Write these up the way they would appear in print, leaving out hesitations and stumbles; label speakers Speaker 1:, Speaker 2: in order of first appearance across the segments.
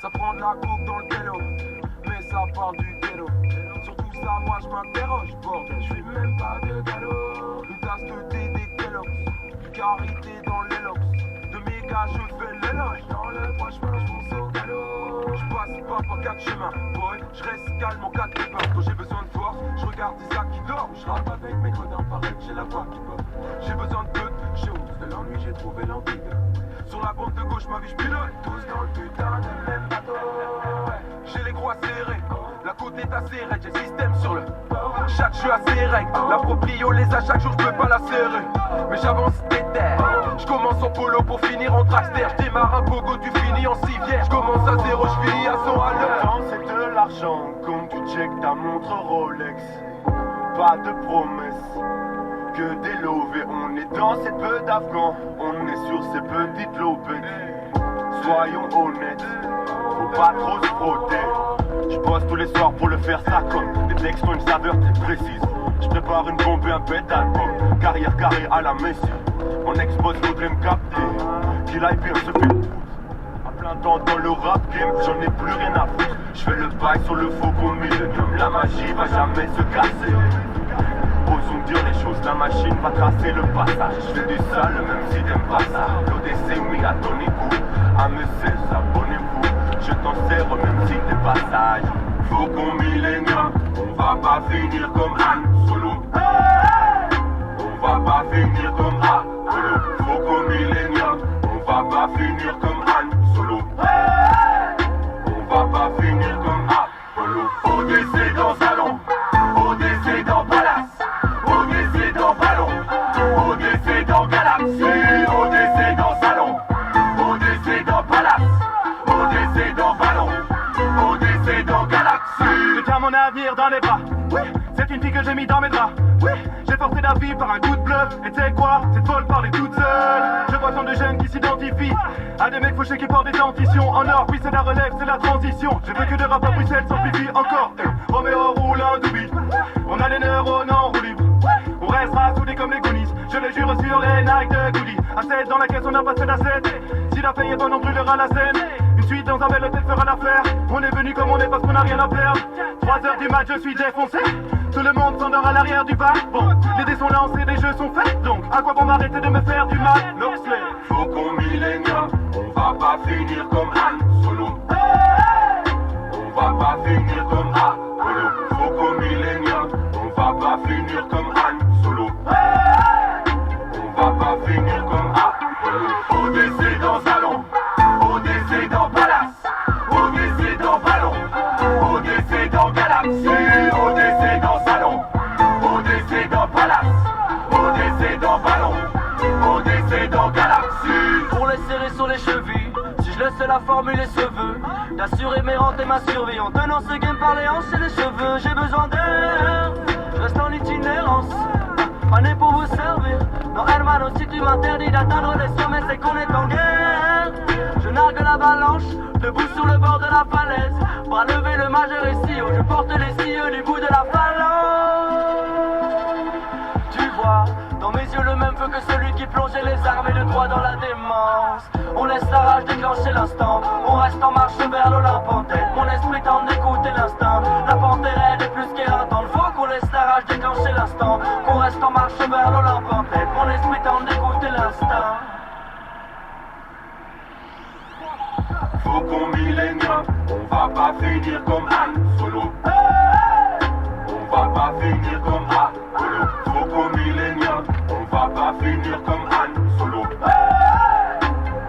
Speaker 1: Ça prend de la coupe dans le télo, mais ça part du ghetto. Sur tout ça, moi je m'interroge, bordel, je fais même pas de galop. Une tasse de thé des Kellogg's, du karité dans l'élox. De mes gars, je fais l'éloge. Dans le droit chemin, je fonce au galop. Je passe pas par quatre chemins, boy, je reste calme en cas de peur. Quand j'ai besoin de force, je regarde Isaac qui dort. Je rappe avec mes codins, pareil que j'ai la voix qui pop. J'ai besoin de peu de choses, de l'ennui j'ai trouvé l'antidote. Sur la bande de gauche, ma vie je pilote. Tous dans le putain de même bateau. J'ai les croix serrés, la côte est assez raide, j'ai le système sur le. Chaque jeu a ses règles, la proprio les a chaque jour, je peux pas la serrer. Mais j'avance déter, je commence en polo pour finir en dragster. Je démarre un pogo, tu finis en civière. Je commence à 0, je finis à 100 à l'heure.
Speaker 2: C'est de l'argent, comme tu check ta montre Rolex. Pas de promesses, que des lovés. On est dans ces peu d'Afghans, on est sur ces petites lopettes. Soyons honnêtes, faut pas trop se frotter. Je bosse tous les soirs pour le faire, ça comme les textes ont une saveur très précise. Je prépare une bombe et un bête d'album, carrière carrée à la Messi. Mon ex-boss voudrait me capter, qu'il aille bien se fait à plein temps dans le rap game, j'en ai plus rien à foutre. Je fais le bail sur le faucon millénium, la magie va jamais se casser. Osons dire les choses, la machine va tracer le passage. Je fais du sale même si t'aimes pas ça. L'ODC mis à ton écoute, à me 16, abonnez-vous. Je t'en sers même si t'es passage. Faut qu'on millénium, on va pas finir comme Han Solo. On va pas finir comme Apollo. Faut qu'on millénium, on va pas finir comme Han Solo. On va pas finir comme Apollo. ODC dans salon, ODC dans palace, ODC dans ballon, ODC dans galaxie, ODC dans salon, ODC dans palace, ODC dans ballon, ODC dans galaxie.
Speaker 3: Je tiens mon avenir dans les bras, oui, c'est une fille que j'ai mis dans mes draps, oui, j'ai porté la vie par un coup de bluff. Et tu sais quoi, cette folle parler toute seule. Je vois tant de jeunes qui s'identifient à des mecs fauchés qui portent des dentitions en or, oui c'est la relève, c'est la transition. Je veux que de rap à Bruxelles s'amplifie encore. Roméo roule un doubi, on a les neurones en roue libre. On restera soudés comme les Goonies, je le jure sur les Nike de Goody. À 7 dans la caisse on a passé la 7. Si la paye est bonne on brûlera la scène. Une suite dans un bel hôtel fera l'affaire. On est venu comme on est parce qu'on a rien à perdre. 3h du match je suis défoncé, tout le monde s'endort à l'arrière du bar. Bon, les dés sont lancés, les jeux sont faits. Donc à quoi bon m'arrêter de me faire du mal? Loxley.
Speaker 2: Faut qu'on millénium, on va pas finir comme Han Solo. On va pas finir comme Apollo. Faut qu'on millénium, on va pas finir comme Han Solo. On va pas finir comme Apollo. ODC dans salon, ODC dans palace, ODC dans ballon, ODC dans galaxie, ODC dans salon, ODC dans palace, ODC dans ballon, ODC dans galaxie.
Speaker 4: Pour les serrer sur les chevilles, si je laisse la formule et se veut d'assurer mes rentes et ma survie en tenant ce game par les hanches et les cheveux. J'ai besoin d'air, je reste en itinérance, pas né pour vous servir. Non hermano, si tu m'interdis d'atteindre les sommets, c'est qu'on est en guerre. Je nargue l'avalanche, debout sur le bord de la falaise. Bras levé le majeur ici, où je porte les cieux du bout de la phalange. Tu vois, dans mes yeux le même feu que celui qui plongeait les armées de droit dans la démence. On laisse la rage déclencher l'instant, on reste en marche vers l'Olympe en tête. Mon esprit tente d'écouter l'instinct, la panthère elle est plus qu'éreintante. Faut qu'on laisse la rage déclencher l'instant, qu'on reste en marche vers l'Olympe en tête. Mon esprit tente d'écouter l'instinct.
Speaker 2: Faut qu'on millénium, on va pas finir comme Han Solo. On va pas finir comme Apollo. Faut qu'on millénium, on va pas finir comme Han Solo.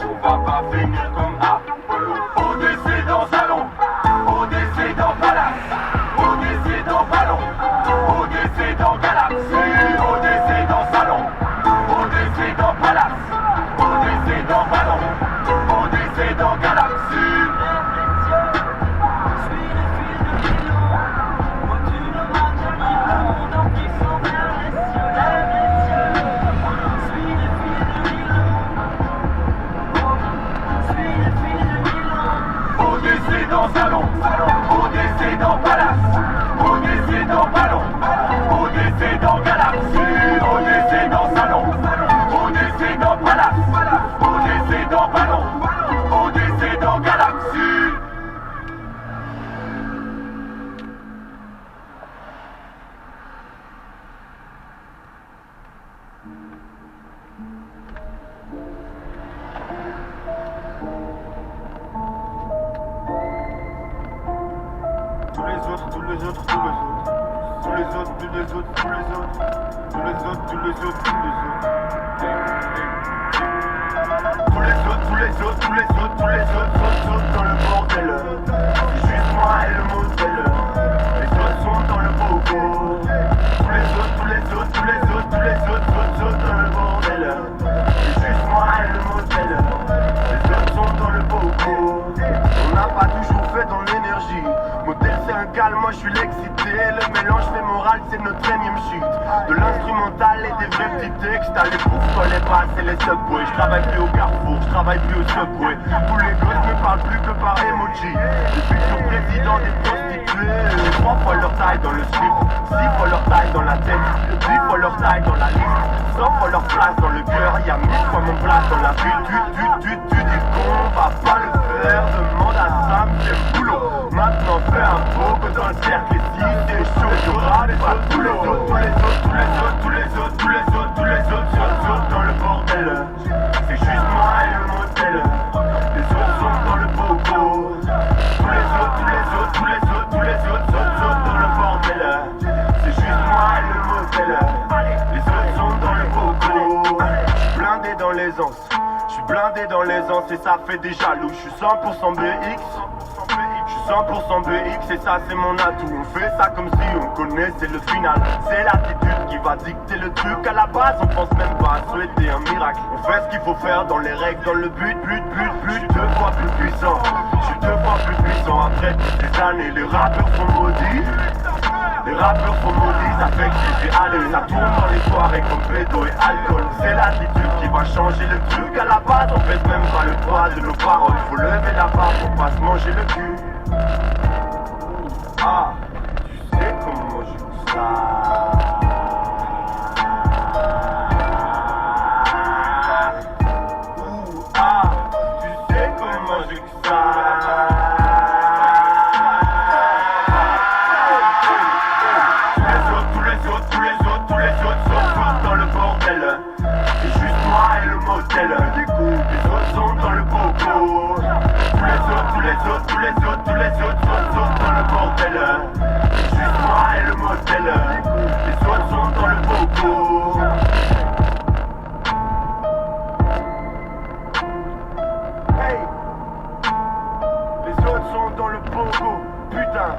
Speaker 2: On va pas finir comme Apollo. ODC dans salon, ODC dans palace, ODC dans ballon, ODC dans galaxie, ODC dans salon, ODC dans palace, ODC dans ballon, ODC dans galaxie.
Speaker 4: Suis les fils de Milo, vois-tu le match à Milan, dans
Speaker 2: les autres, tous les autres. Tous les autres, tous les autres, tous les autres. Tous les autres, tous les autres, tous les autres. Tous les autres, tous les autres, tous les autres, tous les autres dans le bordel. C'est juste moi et le modèle. Les autres sont dans le bobo. Tous les autres, tous les autres, tous les autres, tous les autres dans le bordel. C'est juste moi et le modèle. Les autres sont dans le bobo. On n'a pas toujours fait dans l'énergie. Modèle c'est un calme, moi je suis l'excité. Le mélange fémoral c'est notre énième chute. De l'instrumental et des vrais petits textes. T'as les bouffes, les basses et les subways. Je travaille plus au Carrefour, je travaille plus au Subway. Tous les gosses me parlent plus que par emoji. Les futurs présidents des prostituées. 3 fois leur taille dans le slip, 6 fois leur taille dans la tête, 8 fois leur taille dans la liste, 100 fois leur place dans le cœur. Y'a 1000 fois mon place dans la ville. Tu dis qu'on va pas le faire. Demande à Sam quel boulot. Maintenant fais un beau dans le cercle. Et si t'es chaud, y'aura pas tous les autres, tous les autres, tous les autres, tous les autres, tous les autres, tous les autres dans le bordel. C'est juste moi et le modèle. Les autres sont dans le bobo. Tous les autres, tous les autres, tous les autres, tous les autres dans le bordel. C'est juste moi et le modèle. Les autres sont dans le bobo. Blindé dans l'aisance. Je suis blindé dans l'aisance et ça fait des jaloux. Je suis 100% BX. Je suis 100% BX et ça c'est mon atout. On fait ça comme si on connaissait le final. C'est l'attitude qui va dicter le truc. À la base on pense même pas à souhaiter un miracle. On fait ce qu'il faut faire dans les règles, dans le but. Je suis 2 fois plus puissant. Je suis 2 fois plus puissant. Après toutes ces années les rappeurs sont maudits. Les rappeurs sont maudits, ça fait que j'y suis allé. Ça tourne dans les soirées comme pédo et alcool. C'est l'attitude qui va changer le truc. À la base on fait même pas le poids de nos paroles. Faut lever la barre pour pas se manger le cul. Ah, tu sais comment je joue ça. Ah, tu sais comment je joue ça. Tous les autres dans le bordel. C'est juste moi et le modèle. Les autres sont dans le bobo. Tous les autres, tous les autres, tous les autres, tous les autres dans le bordel. C'est juste moi et le modèle. Les autres sont dans le bobo. Hey, les autres sont dans le bobo. Putain.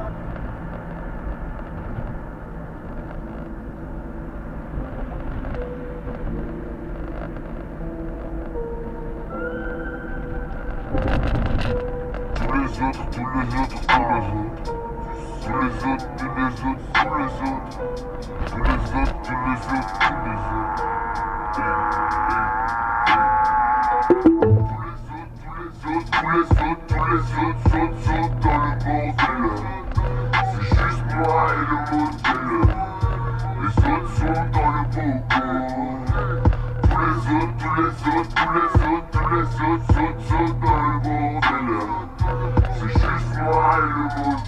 Speaker 5: Tous les autres, tous les autres, tous les autres. Tous les autres, tous les autres, tous les autres. Tous les autres, tous les autres, tous les autres. Tous les autres, tous les autres sautent dans le bordel. C'est juste moi et le modèle. Les autres sont dans le bobo. Tous les autres, tous les autres, tous les autres, tous les autres sautent dans le bordel. C'est juste moi et le modèle.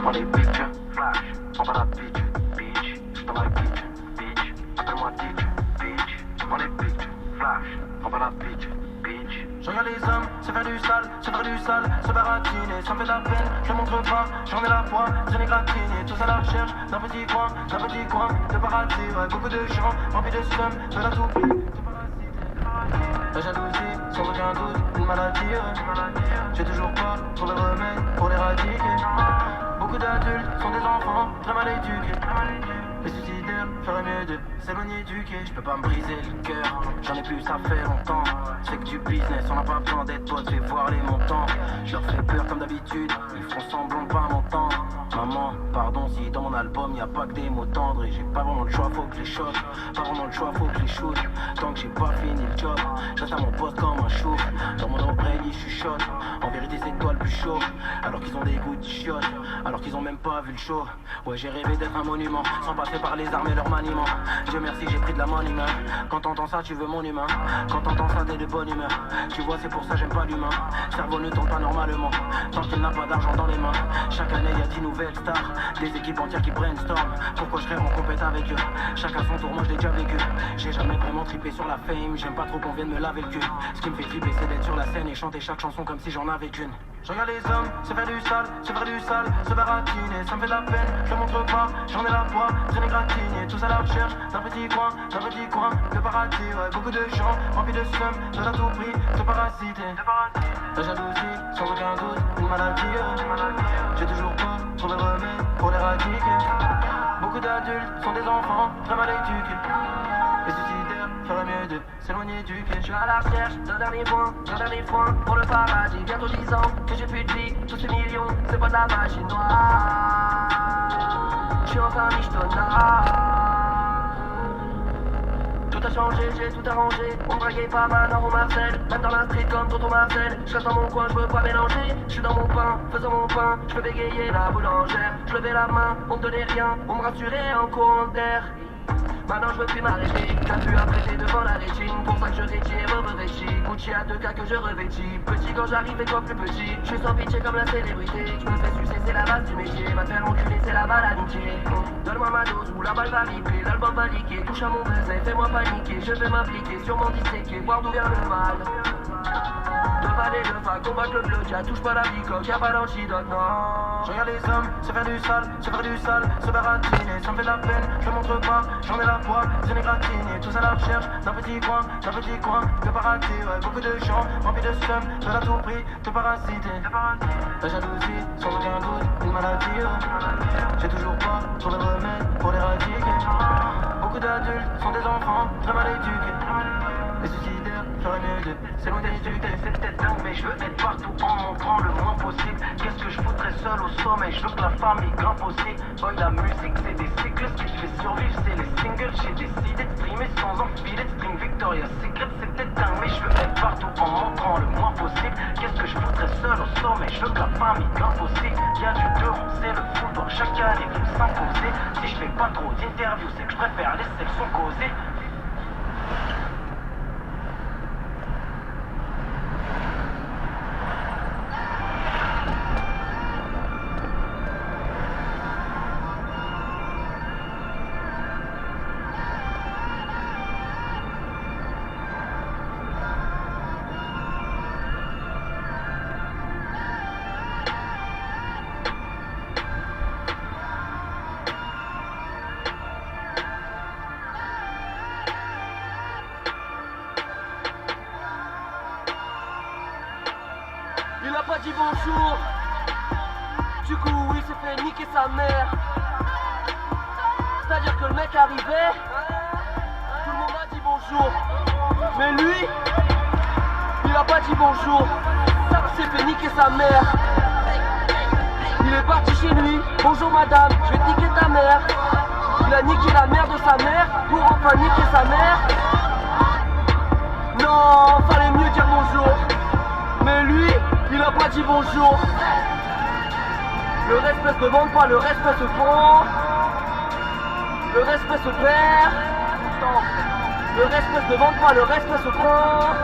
Speaker 4: Prends les pictures, flash, prends pas la bitch, bitch, dans la bitch, bitch, appelle-moi bitch, bitch, prends les pictures, flash, prends pas la bitch, bitch. Je regarde les hommes se faire du sale, se baratiner, ça me fait de la peine, je montre pas, j'en ai la foi, j'en ai gratiné, tous à la recherche d'un petit coin de paradis, ouais, beaucoup de gens, remplis de seum, de la toupie. La jalousie, sans aucun doute, une maladie, j'ai toujours pas trouvé remède pour l'éradiquer. Beaucoup d'adultes sont des enfants très mal éduqués. Les suicidaires feraient mieux de s'éloigner du quai. Je peux pas me briser le cœur, j'en ai plus, ça fait longtemps. Je fais que du business, on n'a pas besoin d'être potes, fais voir les montants. Je leur fais peur comme d'habitude, ils feront semblant de pas m'entendre.
Speaker 1: Maman, pardon si dans mon album y a pas que des mots tendres. Et j'ai pas vraiment le choix, faut que je les shot. Pas vraiment le choix, faut que je les shoot. Tant que j'ai pas fini le job, j'attends à mon poste comme un chou. Dans mon oreille, je chuchote. En vérité, c'est toi le plus chaud. Alors qu'ils ont des goûts de chiottes, alors qu'ils ont même pas vu le show. Ouais, j'ai rêvé d'être un monument, sans passer par les armes et leur maniement. Dieu merci, j'ai pris de la money, man. Quand t'entends ça, tu veux mon humain. Quand t'entends ça, t'es de bonne humeur. Tu vois, c'est pour ça, j'aime pas l'humain. Cerveau ne tourne pas normalement, tant qu'il n'a pas d'argent dans les mains. Chaque année, y a 10 nouvelles stars, des équipes entières qui brainstorm. Pourquoi je rêve en compète avec eux? Chacun son tour, moi je l'ai déjà vécu. J'ai jamais vraiment trippé sur la fame, j'aime pas trop qu'on vienne me laver le cul. Ce qui me fait tripper, c'est d'être sur la scène et chanter chaque chanson comme si j'en avais qu'une. Je regarde les hommes se faire du sale, se baratiner, ça me fait de la peine, je montre pas, j'en ai la poids, traîner gratigné, tous à la recherche d'un petit coin, de paradis, ouais, beaucoup de gens, remplis de seum, de à tout prix, de parasiter. La jalousie, sans aucun doute, une maladie, j'ai toujours pas trouvé le remède pour l'éradiquer. Beaucoup d'adultes sont des enfants, très mal éduqués. Les suicidaires feraient mieux de s'éloigner du quai. Je suis à la recherche d'un dernier point pour le paradis. Bientôt 10 ans que j'ai plus de vie, tous ces millions, c'est pas de la magie noire. Je suis enfin michetonnard. Tout a changé, j'ai tout arrangé. On me draguait pas Manon ou Marcel, même dans la street comme Tonton Marcel. Je reste dans mon coin, je veux pas mélanger. Je suis dans mon pain, faisant mon pain. Je peux bégayer la boulangère. Je levais la main, on me donnait rien, on me rassurait en courant d'air. Maintenant je veux plus m'arrêter, t'as pu apprêter devant la rétine. Pour ça que je rétis et revêtis. Gucci à 2 cas que je revêtis. Petit quand j'arrive et toi plus petit. Je suis sans pitié comme la célébrité. Je me fais sucer, c'est la base du métier. Va te faire enculer, c'est la balle amitié. Donne-moi ma dose ou la balle va ripper. L'album va liquer, touche à mon baiser, fais-moi paniquer. Je vais m'impliquer, sûrement disséquer, voir d'où vient le mal. De val et de fa, combattre le bleu, touche pas la bicoque, y'a pas d'antidote, non. Je regarde les hommes se faire du sale, se baratiner, ça me fait de la peine, je le montre pas, j'en ai la poids, c'est les gratigné, tous à la recherche d'un petit coin, de paradis, ouais, beaucoup de gens, remplis de seum, veulent à tout prix te parasiter. La jalousie, sans aucun doute, une maladie, j'ai toujours pas trouvé le remède pour l'éradiquer. Beaucoup d'adultes sont des enfants, très mal éduqués. Les suicidaires feraient mieux de s'éloigner du quai. C'est peut-être dingue mais je veux être partout en montrant le moins possible. Qu'est-ce que je foutrais seul au sommet, je veux que la famille grimpe aussi. Boy la musique c'est des cycles, ce qui te fait survivre c'est les singles. J'ai décidé de streamer sans enfiler de string Victoria's Secret. C'est peut-être dingue mais je veux être partout en montrant le moins possible. Qu'est-ce que je foutrais seul au sommet, je veux que la famille grimpe aussi. Y'a du deux ronds, c'est le foutoir, chaque année faut s'imposer. Si je fais pas trop d'interviews c'est que je préfère laisser le son causer.
Speaker 4: Il a pas dit bonjour. Du coup il s'est fait niquer sa mère. C'est-à-dire que le mec arrivait, tout le monde a dit bonjour. Mais lui, il a pas dit bonjour. Il s'est fait niquer sa mère. Il est parti chez lui. Bonjour madame, je vais te niquer ta mère. Il a niqué la mère de sa mère pour enfin niquer sa mère. Non, fallait mieux dire bonjour. Mais lui, il a pas dit bonjour. Le respect se demande pas, le respect se prend. Le respect se perd. Le respect se demande pas, le respect se prend.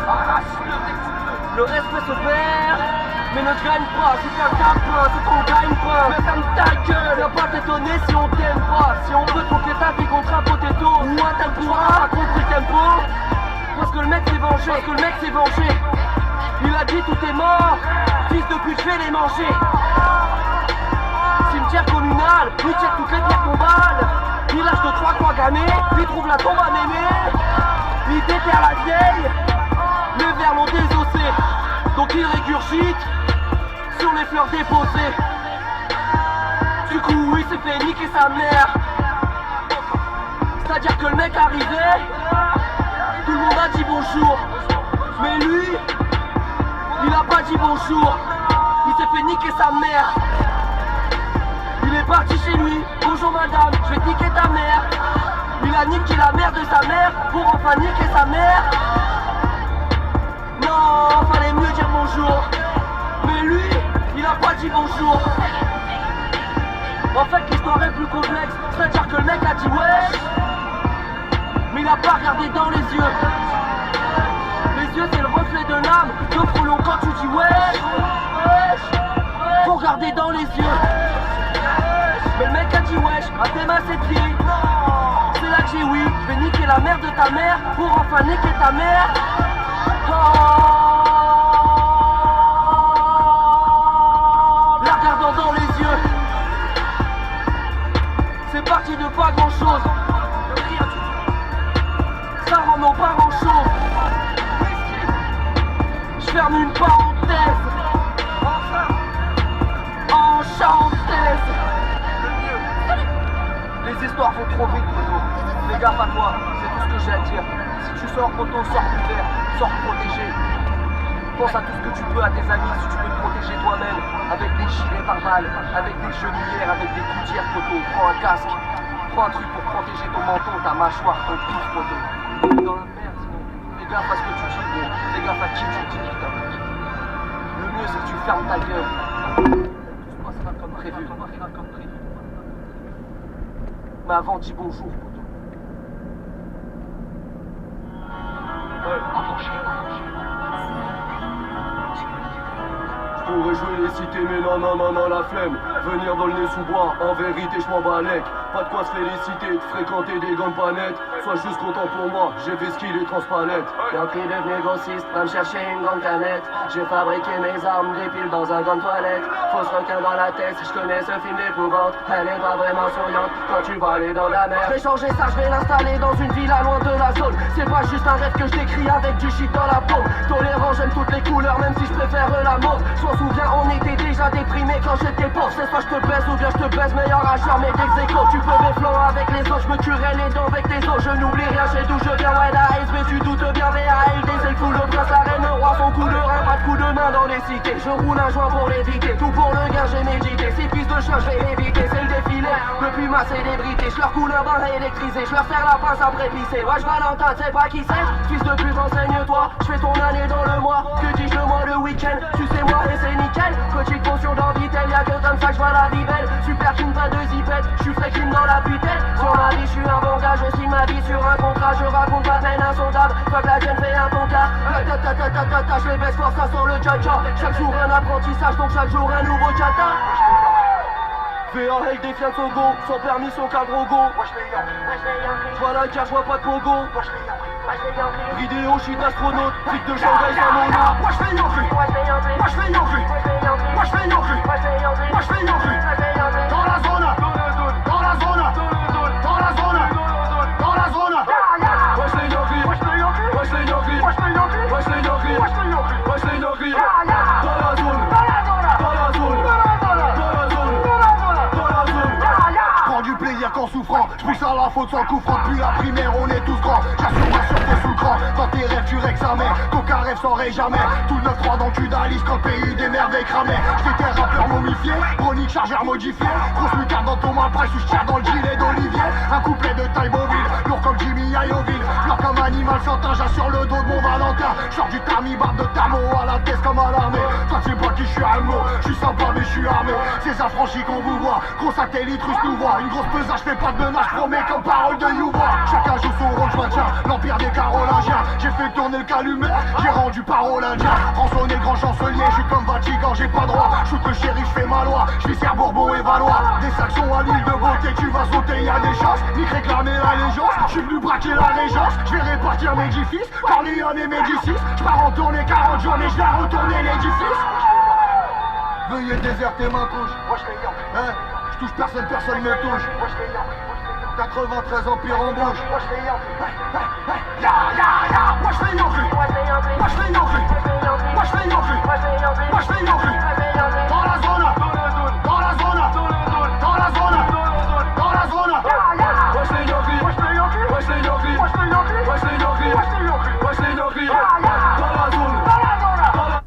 Speaker 4: Le respect se perd. Mais ne gagne pas, si t'es un tapin, c'est qu'on gagne pas. Mais ferme ta gueule, viens pas t'étonner si on t'aime pas. Si on veut tromper ta vie contre un potato ou un tempura contre le tempo. Parce que le mec s'est vengé, Il a dit tout est mort, fils de pute je vais les manger. Cimetière communal, lui tire toutes les pierres qu'on balle. Il lâche de 3 croix gammées, lui trouve la tombe à mémé. Il déterre la vieille, les vers l'ont désossé. Donc il régurgite sur les fleurs déposées. Du coup il s'est fait niquer sa mère. C'est-à-dire que le mec arrivait, tout le monde a dit bonjour. Mais lui, il a pas dit bonjour. Il s'est fait niquer sa mère. Il est parti chez lui, bonjour madame, je vais niquer ta mère. Il a niqué la mère de sa mère pour enfin niquer sa mère. Non, fallait mieux dire bonjour. Mais lui, il a pas dit bonjour. En fait l'histoire est plus complexe, c'est-à-dire que le mec a dit wesh, mais il a pas regardé dans les yeux. Les yeux c'est le reflet de l'âme, de frelon quand tu dis wesh. Faut regarder dans les yeux. Mais le mec a dit wesh, à tes mains c'est pieds. C'est là que j'ai oui, je vais niquer la mère de ta mère pour enfin niquer ta mère. La regardant dans les yeux. C'est parti de pas grand chose. Ça rend nos parents chauds. Je ferme une parenthèse. Enchantèse. Les histoires vont trop vite, poteau. Fais gaffe à toi, c'est tout ce que j'ai à dire. Si tu sors, poteau, sors couvert, sors protégé. Pense à tout ce que tu peux à tes amis si tu peux te protéger toi-même. Avec des gilets pare-balles, avec des genouillères, avec des gouttières, poteau. Prends un casque, prends un truc pour protéger ton menton, ta mâchoire, ton pif, poteau. Dans la merde, sinon. Fais gaffe à ce que tu dis, gros. Fais gaffe à qui tu dis, putain. Le mieux, c'est que tu fermes ta gueule. Tout se passera comme prévu. Mais avant, dis bonjour, poteau.
Speaker 6: Je pourrais jouer les cités mais non la flemme. Venir dans le nez sous bois, en vérité je m'en balèque. Pas de quoi se féliciter, de fréquenter des gants panettes. Sois juste content pour moi, j'ai fait ce qu'il est transpalette.
Speaker 4: J'ai pris devenu grossiste, va me chercher une grande canette. J'ai fabriqué mes armes, des piles dans un grand toilette. Fausse requin dans la tête, si je connais ce film d'épouvante. Elle est pas vraiment souriante quand tu vas aller dans la mer. Je vais changer ça, je vais l'installer dans une villa loin de la zone. C'est pas juste un rêve que je décris avec du shit dans la paume. Tolérant, j'aime toutes les couleurs, même si je préfère la mauve. Je m'en souviens, on était déjà déprimé quand j'étais pauvre. C'est soit je te baisse ou bien je te baisse, meilleur à jamais d'ex-écho. Tu peux mes flancs avec les autres, je me tuerai les dents avec tes os. Je n'oublie rien, je sais d'où je viens, ouais la haine, mais tu doutes bien, VALD, c'est le fou, le prince, la reine, le roi, son coup de rein, pas de coup de main dans les cités. Je roule un joint pour l'éviter, tout pour le gain, j'ai médité. Ces pistes de chien, je vais éviter, c'est le défilé. Depuis ma célébrité, je leur coule un bain électrisé, je leur serre la pince après pisser. Wesh Valentin, tu sais pas qui c'est? Fils de pute, enseigne-toi, je fais ton année dans le mois. Que dis-je moi le week-end? Tu sais moi et c'est nickel. Petite potion d'Ambitel, y'a que comme ça que je vois la vie belle. Super king, pas de zipette, je suis frais clean dans la putelle. Sur ma vie, je suis un bon gars, je signe ma vie sur un contrat. Je raconte ma peine insondable, fuck la tienne, fais un bon gars. Je les baisse fort, ça sur le cha-cha. Chaque jour un apprentissage, donc chaque jour un nouveau chata. Fais un hell défiant de son go, sans permis, son cadre au go. J'vois la carte, j'vois pas de pogo. Vidéo, je suis astronaute, flic de Shanghai, ça mon nom. Moi je fais Yankee, moi je fais Yankee, moi je fais Yankee, moi je fais Yankee. Dans la zone, dans la zone, dans la zone, dans la zone. Moi je fais Yankee, moi je fais Yankee, moi je fais Yankee, moi je fais Yankee, moi je fais Yankee, moi je fais Yankee, moi je fais Yankee. Dans la zone, dans la zone, dans la zone, dans la zone.
Speaker 2: Prends du plaisir qu'en souffrant, je pousse à la faute sans coup franc. Depuis la primaire on est tous grands, j'assure ma sûreté sous le cran. Dans tes rêves tu règles sa mère, qu'aucun rêve s'enraye jamais. Tout le 9-3 dans le cul d'Alice quand le pays des merveilles cramées. J'étais rappeur momifié, chronique chargeur modifié. Grosse lucarne dans ton malpage, sous je dans le gilet d'Olivier. Un couplet de taille mobile, lourd comme Jimmy Ioville. Blanc comme animal chantin, j'assure le dos de mon Valentin. J'sors du tamis, barbe de tamo à la tête comme à l'armée. Toi tu sais pas qui je suis un mot, je suis sympa mais je suis armé. Ces affranchis qu'on vous voit, gros satellite russe nous voit. Une grosse pesage, fais pas de menace, promets comme parole de Youba. Chacun joue son rôle, je maintiens l'empire des Carolingiens. J'ai fait tourner le calumet, j'ai rendu parole indien. Rançonné le grand chancelier, je suis comme Vatican, j'ai pas droit. Shoot le chéri, je fais ma loi, je suis Bourbon et Valois. Des saxons à l'île de beauté, tu vas sauter, y'a des chances. Ni réclamer l'allégeance, je suis venu braquer la régence. Je vais répartir mes fils, Corleone et Médicis. Je pars en tournée 40 jours, mais je vais retourner l'édifice. Veuillez déserter ma couche, hein, je touche personne, personne me touche. 93 empires en bouche. Moi je fais Yankee, moi je fais Yankee, moi je fais Yankee, moi je fais Yankee, moi je fais Yankee. Dans la zone, dans la zone, dans la zone, dans la zone. Moi je fais Yankee, moi je fais Yankee, moi je fais Yankee, moi je fais Yankee, moi je fais Yankee, moi je fais Yankee, moi je fais Yankee. Dans la zone, dans la zone.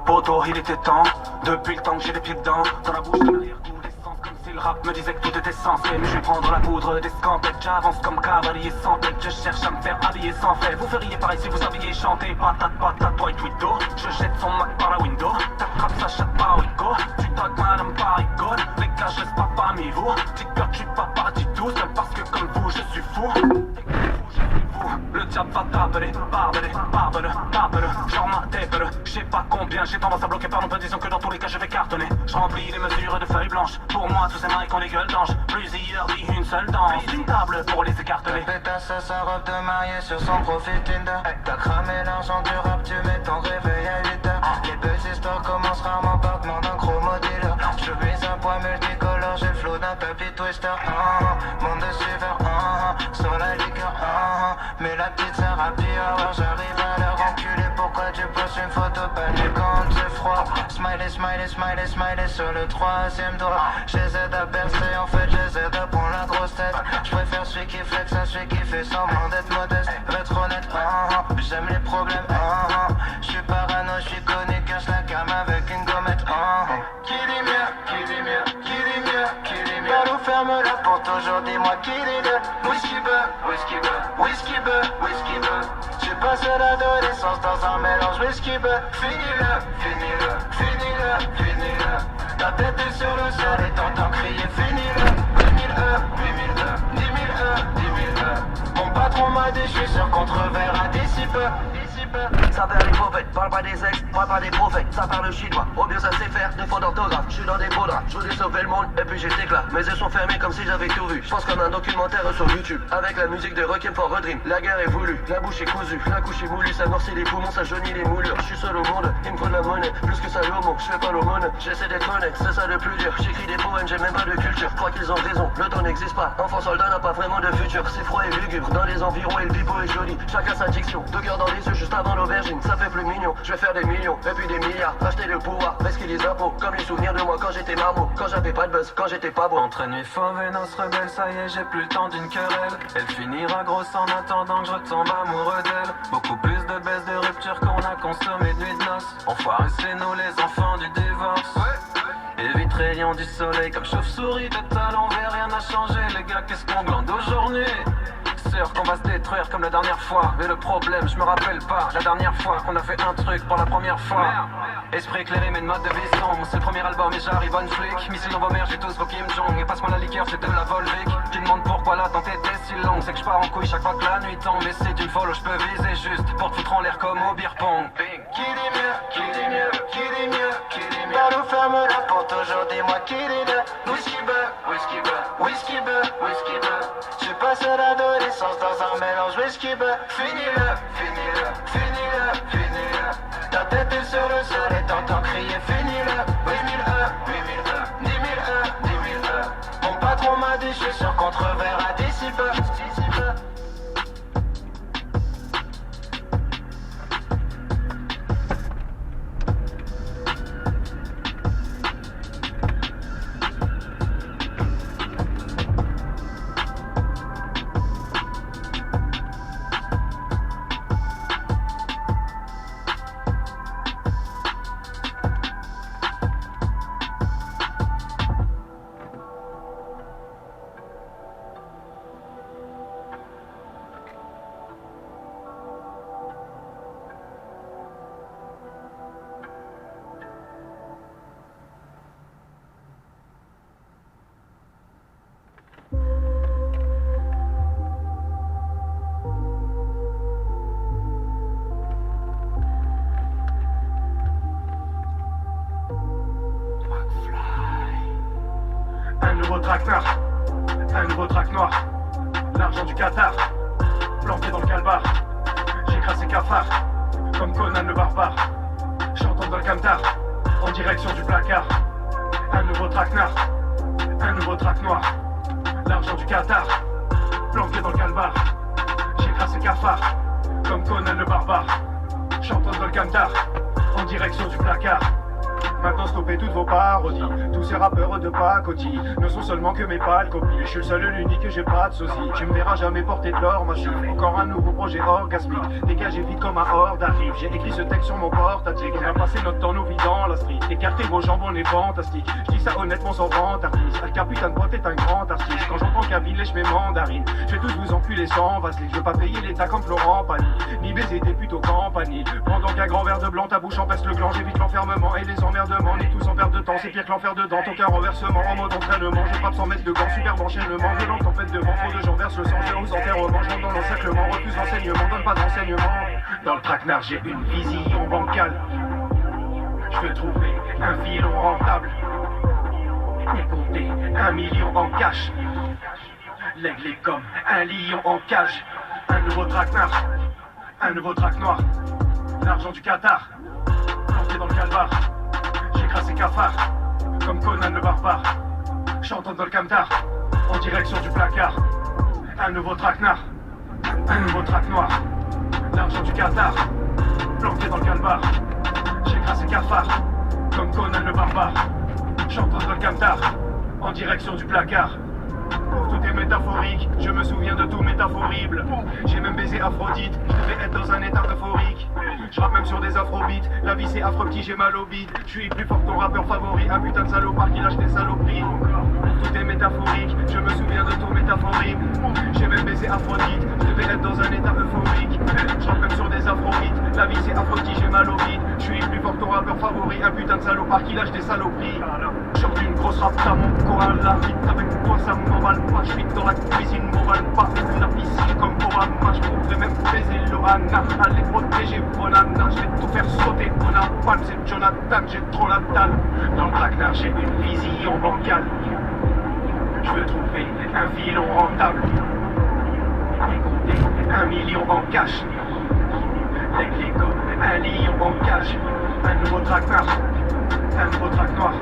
Speaker 1: Poto, il était temps, depuis le temps que j'ai les pieds dedans. Dans la bouche de l'arrière-goût d'essence, comme si le rap me disait que tout était censé. Mais je vais prendre la poudre des scampettes, j'avance comme cavalier sans tête. Je cherche à me faire habiller sans fait. Vous feriez pareil si vous saviez chanter. Patate, patate, white widow. Je jette son Mac par la window. T'attrapes sa chatte par Rico. Tu toques madame par rigole. Les gars, je laisse pas parmi vous. Dis que je suis pas parti tous, même parce que comme vous, je suis fou. Le diable va t'appeler, barbele, genre ma tête, je sais pas combien, j'ai tendance à bloquer par nos disons que dans tous les cas je vais cartonner. Je remplis les mesures de feuilles blanches, pour moi tous ces mecs ont les gueules d'ange. Plusieurs dit une seule danse, une table pour les écarteler.
Speaker 7: Pétasse à sa robe de mariée sur son profil Tinder. T'as cramé l'argent du rap, tu mets ton réveil à 8h. Les belles histoires commencent rarement par demande d'un chromo dealer. Je vise un poids multicolore, j'ai le flow d'un tapis twister. Monde de suiveurs, sur la liqueur, mais la petite sœur happy hour, j'arrive à leur enculer. Pourquoi tu poses une photo panique quand c'est froid? Smiley, smiley, smiley, smiley sur le troisième doigt. Je les aide à percer, en fait je les aide à prendre la grosse tête. Je préfère celui qui flex à celui qui fait semblant d'être modeste. Être honnête, j'aime les problèmes, je suis parano, je suis connu, cache la cam avec une gommette, Qui dit mieux, qui dit mieux, qui dit mieux, qui dit mieux. Balou ferme la porte aujourd'hui, moi qui dit le whisky beu, whisky beu, whisky beu, whisky beu. J'ai passé l'adolescence dans un mélange whisky beu. Finis-le, finis-le, finis-le, finis-le. Ta tête est sur le sol et t'entends crier finis-le. 8000 E, 8000 E, 10 000 E, 10 000 E. Mon patron m'a dit je suis sur contre-verre à d'ici peu.
Speaker 4: Ça perd les prophètes, parle pas des ex, parle pas des prophètes. Ça parle le chinois, au mieux ça sait faire des fautes d'orthographe. Je suis dans des beaux draps, je voulais sauver le monde et puis j'ai t'éclat. Mes yeux sont fermés comme si j'avais tout vu. Je pense comme un documentaire sur YouTube, avec la musique de Requiem for a Dream. La guerre est voulue, la bouche est cousue, la couche est moulue. Ça noircit les poumons, ça jaunit les moulures. Je suis seul au monde, il me faut de la monnaie. Plus que ça l'homo, je fais pas l'aumône. J'essaie d'être honnête, c'est ça le plus dur. J'écris des poèmes, j'ai même pas de culture. Je crois qu'ils ont raison, le temps n'existe pas. Enfant soldat n'a pas vraiment de futur. C'est froid et lugubre, dans les environs et le pipeau est joli. Chacun sa diction, deux cœurs dans les yeux juste avant l'aubergine. Ça fait plus mignon, je vais faire des millions, et puis des milliards. Acheter le pouvoir, risquer les impôts. Comme les souvenirs de moi quand j'étais marmot. Quand j'avais pas de buzz, quand j'étais pas beau.
Speaker 1: Entre nuit fauve et noce rebelle, ça y est, j'ai plus le temps d'une querelle. Elle finira grosse en attendant que je retombe amoureux d'elle. Beaucoup plus de baisse de rupture qu'on a consommé de nuit de noces. Enfoirés, c'est nous les enfants du divorce. Et vite rayon du soleil comme chauve-souris de talons verts, rien n'a changé. Les gars, qu'est-ce qu'on glande aujourd'hui? Sûr qu'on va se détruire comme la dernière fois. Mais le problème, je me rappelle pas la dernière fois qu'on a fait un truc pour la première fois. Esprit éclairé mais de mode de vie sombre. C'est le premier album et j'arrive on flic. Missile dans vos mères, j'ai tous vos Kim Jong. Et passe-moi la liqueur, c'est de la Volvic. Tu demandes pourquoi l'attente était si longue. C'est que je pars en couille chaque fois que la nuit tombe. Et si tu me follow, je peux viser juste pour te foutre en l'air comme au beer pong.
Speaker 7: Qui dit mieux, qui dit mieux, qui dit mieux, qui dit mieux. Balou ferme la porte aujourd'hui, moi qui dit le whisky beu, whisky beu, whisky beu, whisky beu. J'ai passé l'adolescence dans un mélange whisky beu. Finis-le, finis-le, finis-le, finis-le. Ta tête est sur le sol et t'entends crier finis-le. 8000 E, 8000 E, 10 000 E, 10 000 E. Mon patron m'a dit je suis sur contre-verre à d'ici peu, d'ici peu.
Speaker 3: Un nouveau track noir, l'argent du Qatar, planté dans le calbar. J'ai crassé cafard, comme Conan le barbare. J'entends dans le camtar, en direction du placard. Un nouveau track noir, un nouveau track noir, l'argent du Qatar, planté dans le calbar. J'ai crassé cafard, comme Conan le barbare. J'entends dans le camtar, en direction du placard. maintenant stopper toutes vos parodies. Tous ces rappeurs de pacotille ne sont seulement que mes pâles copies. Je suis le seul et l'unique et j'ai pas de sosie. Tu me verras jamais porter de l'or massif. Encore un nouveau projet orgasmique, dégagé vite comme un hors d'arrive. J'ai écrit ce texte sur mon portatif. On a passé notre temps nous vidant la street. Écartez vos jambes, on est fantastique. Je dis ça honnêtement sans vantardise. Al Capitan Pote est un grand artiste. Quand j'entends Kabyle, je mets mandarine. Je vais tous vous enculer sans vaseline. Je veux pas payer l'état comme Florent Pagny, ni baiser des putes au campanile. Pendant qu'un grand verre de blanc, ta bouche empêche le gland. J'évite l'enfermement et les emmerdements. On est tous en perte de temps, c'est pire que l'enfer dedans. Aucun renversement en mode entraînement. Je frappe 100 mètres de gants, superbe enchaînement. Violente tempête de vent, trop de gens versent le sang. Je vais aux enterrements, je rentre dans l'encerclement. Refuse l'enseignement, donne pas d'enseignement. Dans le traquenard, j'ai une vision bancale. Je veux trouver un filon rentable et compter 1 million en cash. L'aigle est comme un lion en cage. Un nouveau traquenard, un nouveau traque noir. L'argent du Qatar, planté dans le calvar. J'écrase ces cafards, comme Conan le barbare. Chantant dans le camtar, en direction du placard. Un nouveau traquenard, un nouveau traque noir. L'argent du Qatar, planté dans le calvar. J'écrase ces cafards, comme Conan le barbare. Chantant dans le camtar, en direction du placard. Tout est métaphorique, je me souviens de tout métaphorible. J'ai même baisé Aphrodite, je devais être dans un état euphorique. Je rappe même sur des afrobeats, la vie c'est affreux petit, j'ai mal au bide. Je suis plus fort que ton rappeur favori, un putain de salopard qui lâche des saloperies. Tout est métaphorique, je me souviens de tout métaphorique. J'ai même baisé Aphrodite, je devais être dans un état euphorique. Je rappe même sur des afrobeats, la vie c'est affreux petit, j'ai mal au bide. Je suis plus fort que ton rappeur favori, un putain de salopard qui lâche des saloperies. Genre d'une grosse rap à mon koala, vite avec toi ça m'emballe pas. Je suis dans la cuisine, m'emballe pas. La piscine comme Obama, je pourrais même baiser Loana. Allez protéger Bonana, je vais tout faire sauter Bonaparte. C'est Jonathan, j'ai trop la dalle. Dans le traquenard, j'ai une vision bancale. Je veux trouver un filon rentable et compter 1 million en cash. L'aigle est comme un lion en cage. Un nouveau traquenard, un nouveau traque noir.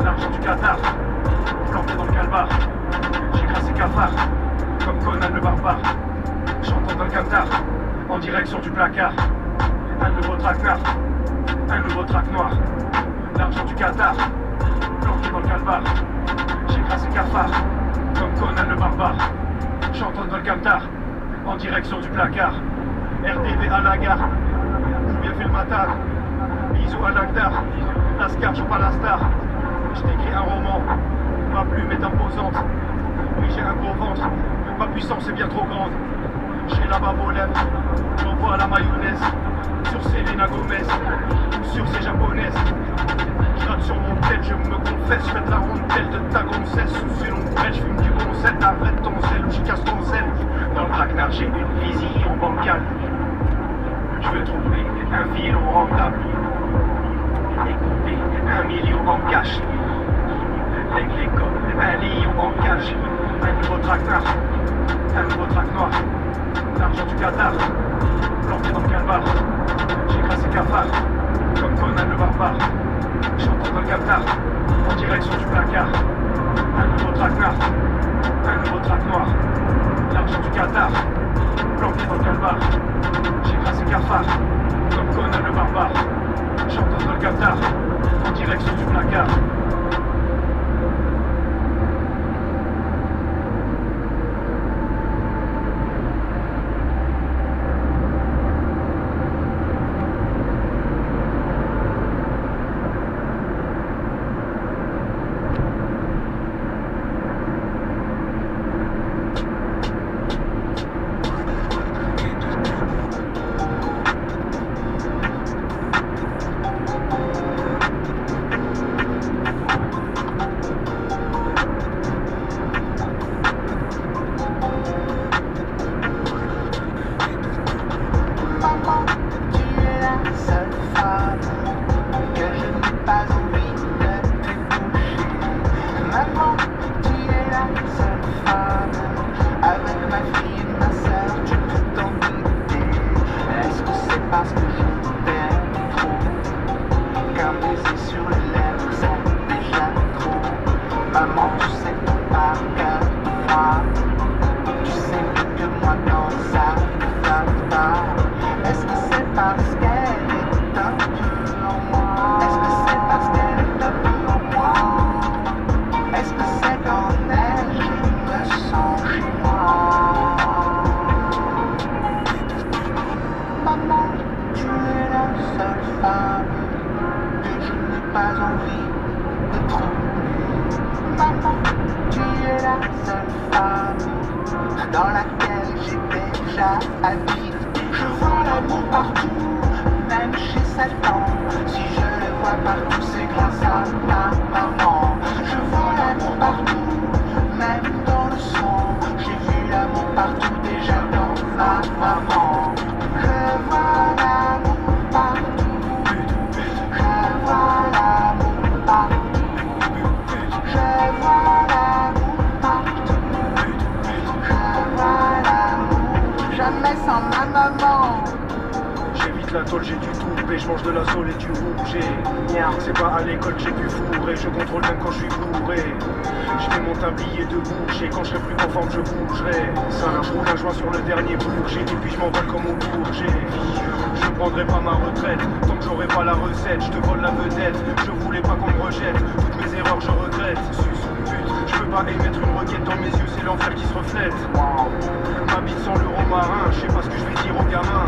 Speaker 3: L'argent du Qatar, planté dans le calvar. J'écrase ces cafards, comme Conan le barbare. Chantant dans le camtar, en direction du placard. Un nouveau traquenard, un nouveau traque noir. L'argent du Qatar, planté dans le calvar. J'écrase ces cafards, comme Conan le barbare. Chantant dans le camtar, en direction du placard. RDV à la gare, ou bien fait le matin. Bisous à l'Agdar, Lascar, je suis pas la star. Je t'écris un roman, ma plume est imposante. Oui, j'ai un gros ventre, ma puissance est bien trop grande. J'ai la bave aux lèvres, j'envoie la mayonnaise. Sur Selena Gomez, ou sur ces japonaises. Je rate sur mon tel, je me confesse. Je fais de la rondelle de ta grossesse. Sous une ombrelle, je fume du bon sel. Arrête ton sel ou je casse ton sel. Dans le traquenard, j'ai une vision bancale. Je veux trouver un filon rentable et compter 1 million en cash. L'aigle est comme un lion en cage. Un nouveau traquenard, un nouveau traque noir. L'argent du Qatar, planté dans le calvar. J'écrase ces cafards, comme Conan le barbare. Chantant dans le camtar, en direction du placard. Un nouveau traquenard, un nouveau traque noir. L'argent du Qatar, planté dans le calvar. J'écrase ces cafards, comme Conan le barbare. Chantant dans le camtar, en direction du placard.
Speaker 7: pas envie de tromper. Maman, tu es la seule femme dans laquelle j'ai déjà habité. Je vois l'amour partout, même chez Satan. Si je le vois partout, c'est grâce à ma maman. Je vois l'amour partout, même dans le sang. J'ai vu l'amour partout, déjà dans ma maman. Je vois l'amour partout. Je vois l'amour partout. Je vois l'amour partout. Je vois l'amour jamais sans ma maman.
Speaker 3: J'évite la tôle, j'ai du tout, et je mange de la saule et du rouge. C'est pas à l'école que j'ai pu fourrer, je contrôle même quand je suis bourré. Je fais mon tablier de bouche et quand je serai plus en forme je bougerai. Ça, je roule un joint sur le dernier bourget et puis je m'envole comme au bourget. Je prendrai pas ma retraite tant que j'aurai pas la recette. Je te vole la vedette, je voulais pas qu'on me rejette. Toutes mes erreurs je regrette. Je peux pas émettre une requête dans mes yeux, c'est l'enfer qui se reflète. Ma bite sans l'euro marin, je sais pas ce que je vais dire aux gamins.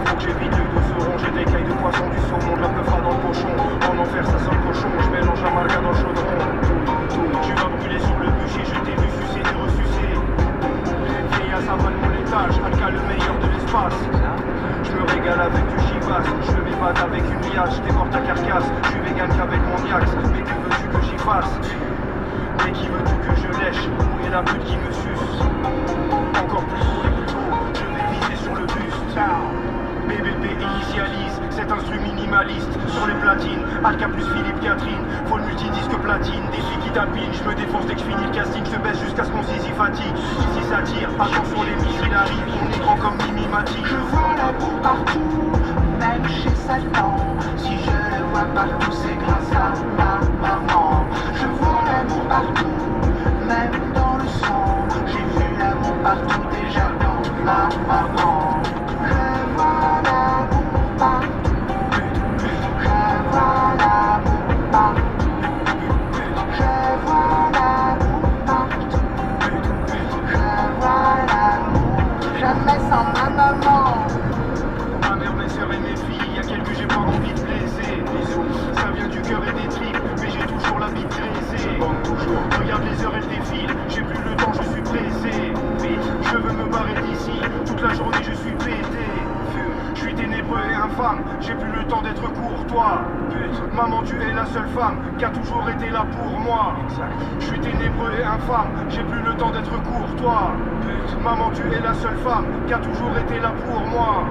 Speaker 3: Faut que j'évite le dos se ronger des cailles de poisson, du saumon, de la peufra dans le cochon. En enfer ça sent le cochon, je mélange la marga dans le chaudron. Tu vas brûler sur le bûcher, je t'ai vu sucer et ressucer. Vieilla ça va de mon étage, Alka le meilleur de l'espace. Je me régale avec du chivas, je me m'épate avec une liasse, je dévore ta carcasse, je suis vegan qu'avec mon yax, mais que veux-tu que j'y fasse? Mais qui veux-tu que je lèche? Où est la pute qui me suce? Encore plus haut et plus haut, je vais viser sur le buste. BBB initialise cet instru minimaliste sur les platines. Alka plus Philippe Catherine, faut le multidisque platine. Des filles qui tapinent, je me défonce dès que je finis le casting. Je te baisse jusqu'à ce qu'on zizi fatigue. Ici ça tire, attention les missiles arrivent. On est grand comme Mimi Mati.
Speaker 7: Je vois l'amour partout, même chez Satan. Si je le vois partout, c'est grâce à ma maman. Je vois l'amour partout, même dans le sang. J'ai vu l'amour partout, déjà dans ma maman. Je vois l'amour partout. Je vois l'amour partout. Je vois l'amour partout. Je vois l'amour jamais sans ma maman.
Speaker 3: Ma mère, mes soeurs et mes filles, y'a quelques j'ai pas envie de blesser. Ça vient du cœur et des tripes, mais j'ai toujours la bite graissée. Toujours. Regarde les heures, elles défilent, j'ai plus le temps, je suis pressé. Je veux me barrer d'ici, toute la journée je suis pété. Je suis ténébreux et infâme, j'ai plus le temps d'être courtois. Maman, tu es la seule femme qui a toujours été là pour moi. Je suis ténébreux et infâme, j'ai plus le temps d'être courtois. Maman, tu es la seule femme qui a toujours été là pour moi.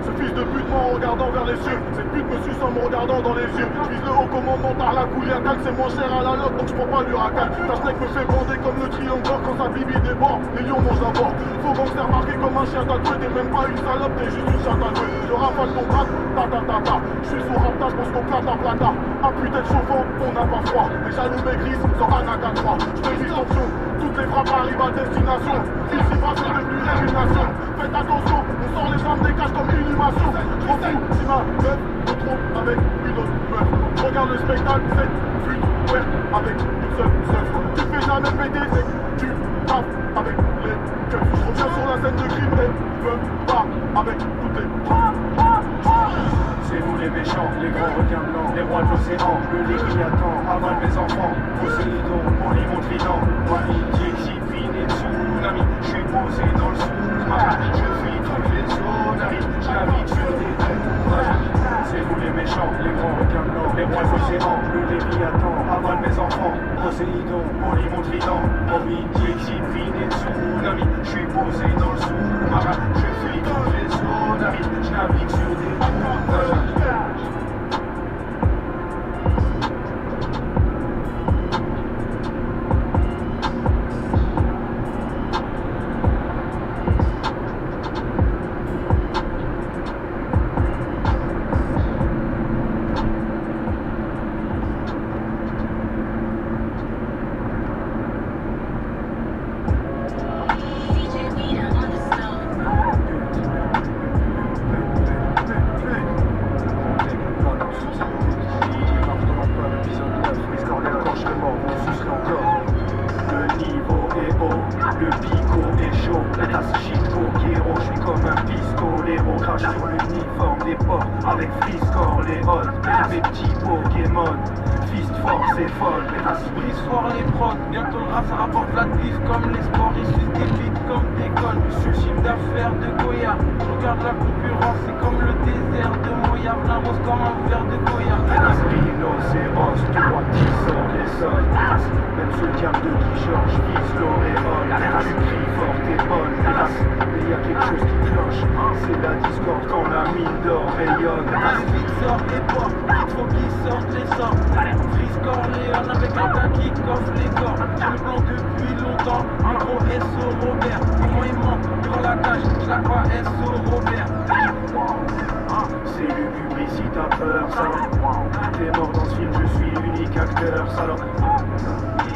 Speaker 3: Ce fils de pute en regardant vers les cieux. Cette pute me suce en me regardant dans les yeux. Je vise le haut commandement par la couliacal. C'est moins cher à la loque donc je prends pas l'uracal. Ta snake me fait bander comme le triangle quand sa bibi déborde. Les lions mangent d'abord. Faut qu'on se faire marquer comme un chien tatoué. T'es même pas une salope, t'es juste une chatte tatouée. Je rafale ton bras, ta ta ta ta. Je suis sous rapta, je pense qu'on plata plata. Un putain de chauffant, on n'a pas froid. Les jaloux maigrissent, sans un AK 3. Je te dis attention, toutes les frappes arrivent à destination. Ici bas c'est devenu l'élimination. Faites attention, on sort les jambes des cages comme inhumation. Je m'en fous si ma meuf me trompe avec une autre meuf. Je regarde le spectacle, cette flûte ouverte avec une seule seuf. Tu fais jamais péter, c'est que tu frappes avec les keufs. Je reviens sur la scène de crime, mais me bats avec toutes les
Speaker 6: C'est nous les méchants, les grands requins blancs, les rois de l'océan, le léviathan, avale mes enfants, Poséidon, mon lit, mon trident, amitié, fine et tsunami, je suis posé dans le sous-marin, je fuis toutes les zones, je navigue sur des tours. C'est nous les méchants, les grands requins blancs, les rois de l'océan, le léviathan, avale mes enfants, Poséidon, mon lit, mon trident, amitié, fine et tsunami, je suis posé dans le sous-marin, je fuis toutes les zones, je navigue sur des tours.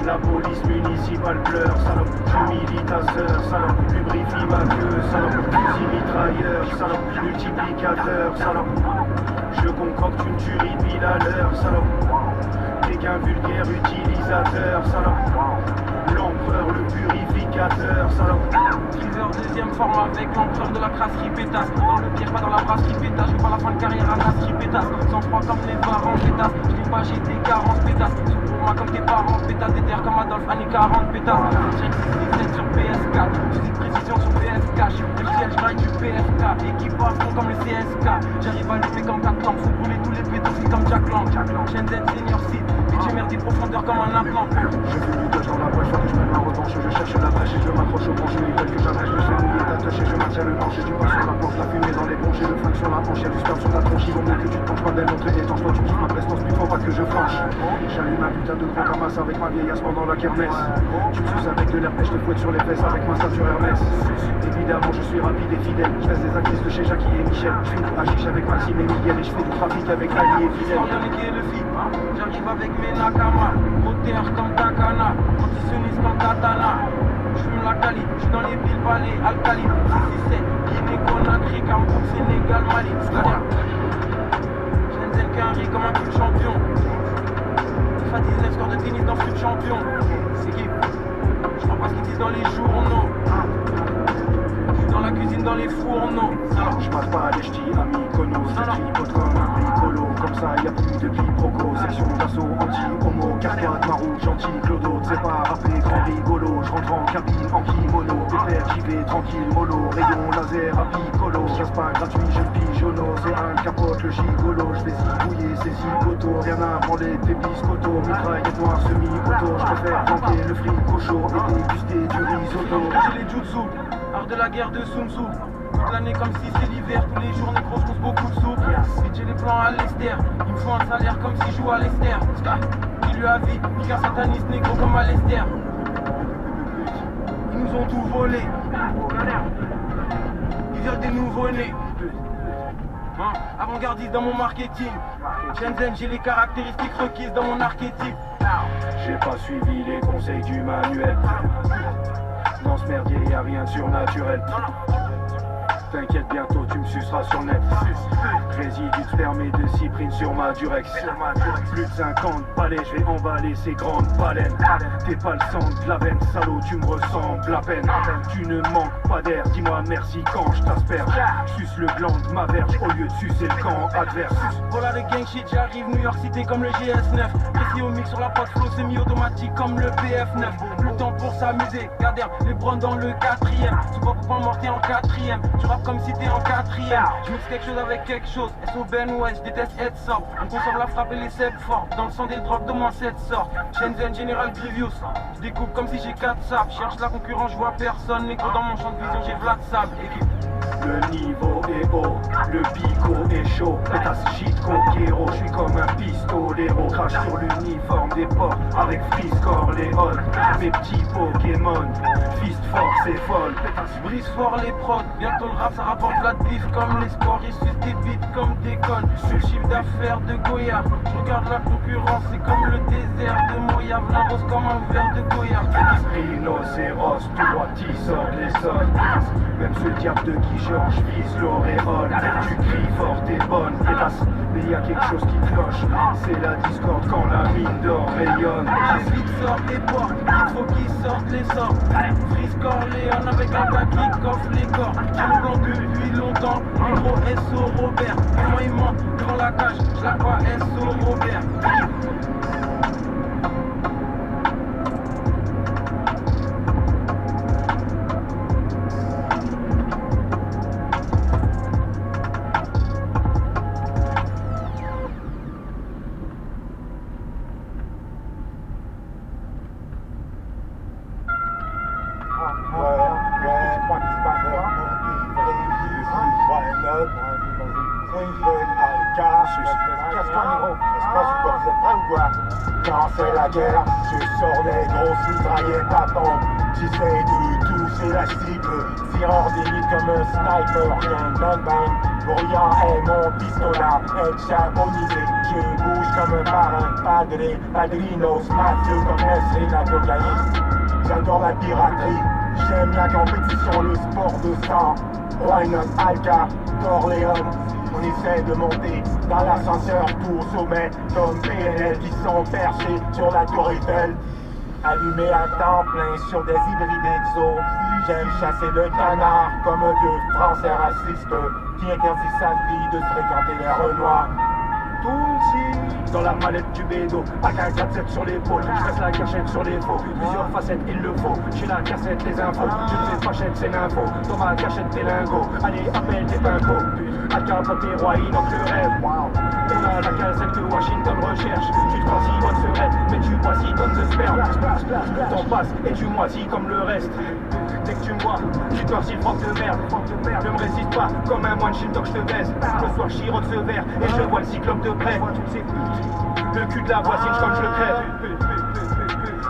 Speaker 6: La police municipale pleure, salope. J'humilie ta sœur, salope. Lubrifie ma queue, salope. Fusil mitrailleur, salope. Multiplicateur, salope. Je concocte une tuerie pile à l'heure, salope. T'es qu'un vulgaire utilisateur, salope. L'empereur, le purificateur, salope.
Speaker 1: Teaser deuxième forme avec l'empereur de la crasserie pétasse. Dans le pied, pas dans la brasserie pétasse. Je veux pas la fin de carrière à brasserie pétasse. Sans froid comme les parents pétasse. Je dis pas j'ai des carences pétasse. Moi comme tes parents pétasse. Des terres comme Adolphe, années 40 pétasse. Check 667 sur PS4. Fusil de précision sur PSK. Je suis le ciel, je ride du PFK. Équipage fond comme le CSK. J'arrive à lever comme 4 lampes. Faut brûler tous les pédophiles comme Jack Lang. Shenzhen Senior Seed. Bitch merde des profondeurs comme un implant.
Speaker 6: Je fais du dodge dans la poche, que je mène ma revanche. Je cherche la brèche et je m'accroche au plancher. Ils veulent que j'arrête, je me fais mouiller ta touche et je maintiens le plancher. Tu passes sur la planche, la fumée dans les bronches. J'ai le flingue sur la hanche, y'a du sperme sur ta tronche. Il vaut mieux que tu te penches pas d'elle, l'entrée étanche. Toi tu kiffes ma prestance, plus faut pas que je flanche. J'allume un putain de gros camas avec ma vieille pendant la kermesse. Tu me suces avec de l'herbe, je te fouette sur les fesses avec ma ceinture Hermès. Évidemment je suis rapide et fidèle. Je fais des actrices de chez Jackie et Michel. Je fais du hachiche avec Maxime et Miguel. Et je fais du trafic avec Ali et Fidel.
Speaker 1: J'arrive avec mes Nakama. Moteur comme Takana. Antitionniste comme Katana. J'fume la Cali, j'suis dans les villes Palais, Alcali. 667, Guinée, Conakry, Cameroun, Sénégal, Mali. Shenzhen Quinry comme un foot champion. FIFA 19 score de tennis dans foot champion. C'est qui? J'crois pas ce qu'ils disent dans les journaux. Dans la cuisine, dans les fourneaux.
Speaker 6: Je passe pas à l'echti, ami, Mykonos. Je tripote comme un bricolo. Comme ça y'a plus de quiproquos. Section d'assaut, anti-homo. Carpade, marou, gentil, clodo. C'est pas rappelé, grand rigolo. Je rentre en cabine, en kimono. Pépère, j'y vais, tranquille, mollo. Rayon laser, à piccolo. Chasse pas gratuit, je pigeonno. C'est un capote, le gigolo. Je vais zigouiller, c'est zigoto. Rien à branler, des biscottos. Mitraillette noire, semi-auto. Je préfère planter le fric au chaud et déguster du risotto.
Speaker 1: J'ai les jutsu, art de la guerre de Sun Tzu. Toute l'année comme si c'est l'hiver, tous les jours négro, Lester. Il me faut un salaire comme s'il joue à Lester. Il lui a vie, car sataniste négro comme à Lester. Ils nous ont tout volé. Ils violent des nouveaux-nés. Avant-gardiste dans mon marketing. Shenzhen, j'ai les caractéristiques requises dans mon archétype.
Speaker 6: J'ai pas suivi les conseils du manuel. Dans ce merdier y'a rien de surnaturel. T'inquiète, bientôt tu me suceras sur net. Résidu de sperme et de cyprine sur ma Durex. Plus de 50 palais, je vais emballer ces grandes baleines. T'es pas le sang de la veine, salaud, tu me ressembles à peine. Tu ne manques pas d'air, dis-moi merci quand je t'asperge. Suce le gland de ma verge au lieu de sucer le camp adverse.
Speaker 1: Voilà le gang shit, j'arrive New York City comme le GS9. Précis au mix sur la patte flow, semi-automatique comme le PF9. Plus le temps pour s'amuser, garder les bronnes dans le 4ème. Tu vois pour pas morter en 4ème. Tu rappes comme si t'es en 4ème. Je mixe quelque chose avec quelque chose. SO Ben West, je déteste être sobre. On consomme la frappe et les cèpes forts. Dans le sang des drogues de moins 7 sortes. Shenzhen General Grievous. Je découpe comme si j'ai 4 sables. Cherche la concurrence, je vois personne. Négro dans mon champ de vision, j'ai Vlad Sable.
Speaker 6: Le niveau est haut, le pico est chaud. Pétasse shit coquero, je suis comme un pistolero. Crache sur l'uniforme des porcs avec Freeze Corleone. Mes petits Pokémon, fist force et folle.
Speaker 1: Pétasse brise fort les prods. Bientôt le rap ça rapporte la bif comme les sports. Ils sucent des bites comme des connes. Sur le chiffre d'affaires de Goya. Je regarde la concurrence, c'est comme le désert de Moyave. La rose comme un verre de Goya.
Speaker 6: Rhinocéros, tout droit qui sort les sols. Même ce diable de qui je vise l'auréole. Tu cries fort et bonne, pétasse. Mais y a quelque chose qui cloche. C'est la discorde quand la mine d'or rayonne.
Speaker 1: Les flics sortent et bois, il faut qu'ils sortent les sorts. Freeze Corleone avec un gars qui coffre les corps. J'ai le blanc depuis longtemps, gros SO Robert. Comment il ment devant la cage, je la crois SO Robert.
Speaker 8: Quand c'est la guerre, je sors les grosses mitraillettes à pompe. J'essaie de toucher la cible, tirant des lits comme un sniper. Gang bang bang, bruyant est mon pistolet, être chabonisé. Je bouge comme un marin, padrinos, mafieux comme Nesrine, la cocaïne. J'adore la piraterie, j'aime la compétition, le sport de sang. Why not Alka, Corleone. On essaie de monter dans l'ascenseur tout au sommet comme PNL qui sont perchés sur la tour Eiffel. Allumé à temps plein sur des hybrides exos. J'aime chasser le canard comme un vieux français raciste qui interdit sa fille de fréquenter les renois.
Speaker 6: Dans la mallette du bédo, AK-47 sur l'épaule, je passe la cachette sur les faux. Plusieurs facettes, il le faut. J'ai la cassette, les infos. Je ne fais pas chèque, c'est l'info. Dans ma cachette, des lingots. Allez, appelle tes pincos. AK, roi, il entre le rêve. On a la cassette que Washington recherche. Tu te crois si bonne serait, mais tu vois si tonnes de sperme. Le temps passe et tu moisis comme le reste. Dès que tu me vois, tu tords si frotte de merde. Ne me résiste pas, comme un moine shit, je te baise. Le soir, je chirote ce verre et je vois le cyclope de près. Le cul de la voisine comme je le crève.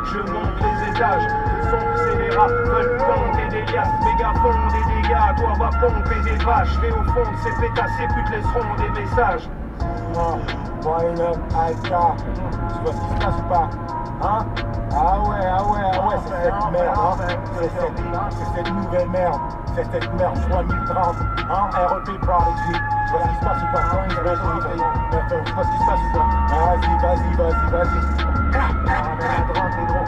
Speaker 6: Je monte les étages, le son c'est les rats veulent pomper des liasses, méga fond des dégâts, toi va pomper des vaches. Mais au fond de ces pétasses, ces putes laisseront des messages.
Speaker 8: Why not Alka? Tu vois ce qui se passe ou pas? Hein? Ah ouais, c'est cette merde, hein? C'est cette nouvelle merde. C'est cette merde 3030, hein? REP Prodigy. Tu vois ce qui se passe ou pas? Tu vois ce qui se passe ou pas? Vas-y. Ah, mais drôle.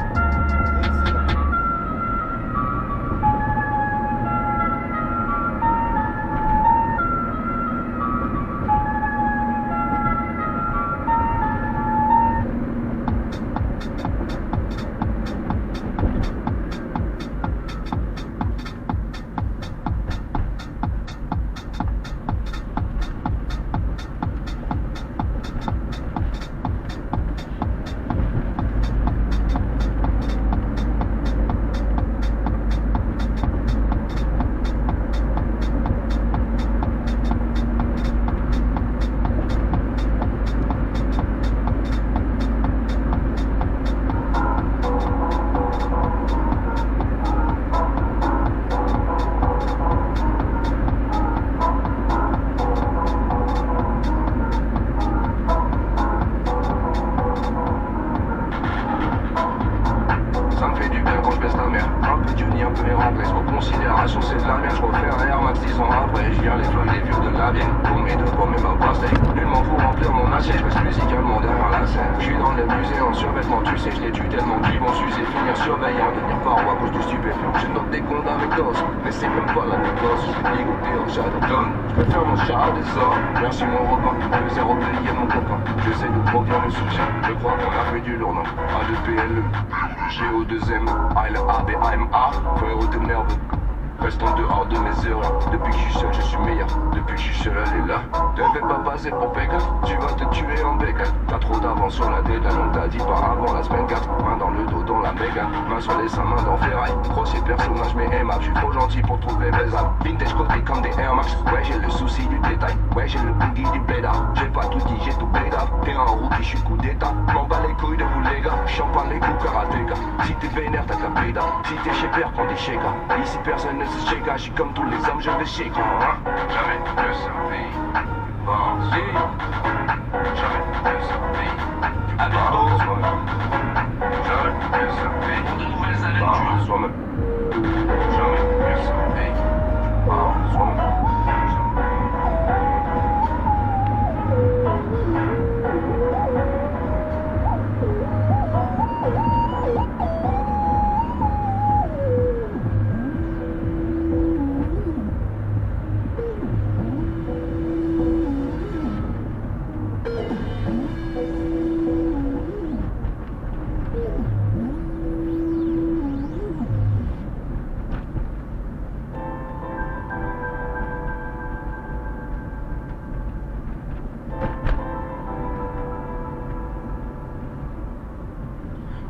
Speaker 1: la vienne. Pour mes deux pommes et ma pastèque. Nullement pour remplir mon assiette. Je reste musicalement derrière la scène. Je suis dans le musée en survêtement. Tu sais, je les tue tellement qu'ils vont s'user. Finir surveillant, devenir paro à cause du stupéfiant. Je note des comptes avec dos. Mais c'est même pas la négoce. Je vais dégoûter en Shadowton. Je peux faire mon chat des sorts. Merci mon repas. Le zéro payé mon copain. Je sais d'où provient le souci. Je crois qu'on a fait du lourd, non. A2PLE. GO2M. ABAMA. Frérot de nerveux. Restons dehors de mes erreurs. Depuis que je suis seul, je suis meilleur. Depuis que je suis seul, elle est là. Devais pas passer pour Pékin. Tu vas te tuer en bécane. T'as trop d'avance sur la dédale. On t'a dit pas avant la semaine 4. Main dans le dos, dans la méga. Main sur les seins, main dans ferraille. Grossier personnage, mais aimable. Je suis trop gentil pour trouver mes âmes. Vintage côté comme des Air Max. Ouais, j'ai le souci du détail. Ouais, j'ai le boogie du blédard. J'ai pas tout dit, j'ai tout blédard. T'es en rookie, je suis coup d'état. M'en bats les couilles de vous, les gars. Champagne les coups karatéka. Si t'es vénère, t'as qu'à péda. Si t'es chez père, prends des shakers. Ici, personne ne se shake. Je suis comme tous les hommes, je vais shaker. Hein? Jamais de survie. Bon, si. Jamais de survie. Avec bon, soi-même. Jamais de survie. Pour de nouvelles aventures. Soi-même. Jamais de survie. Bon, soi-même.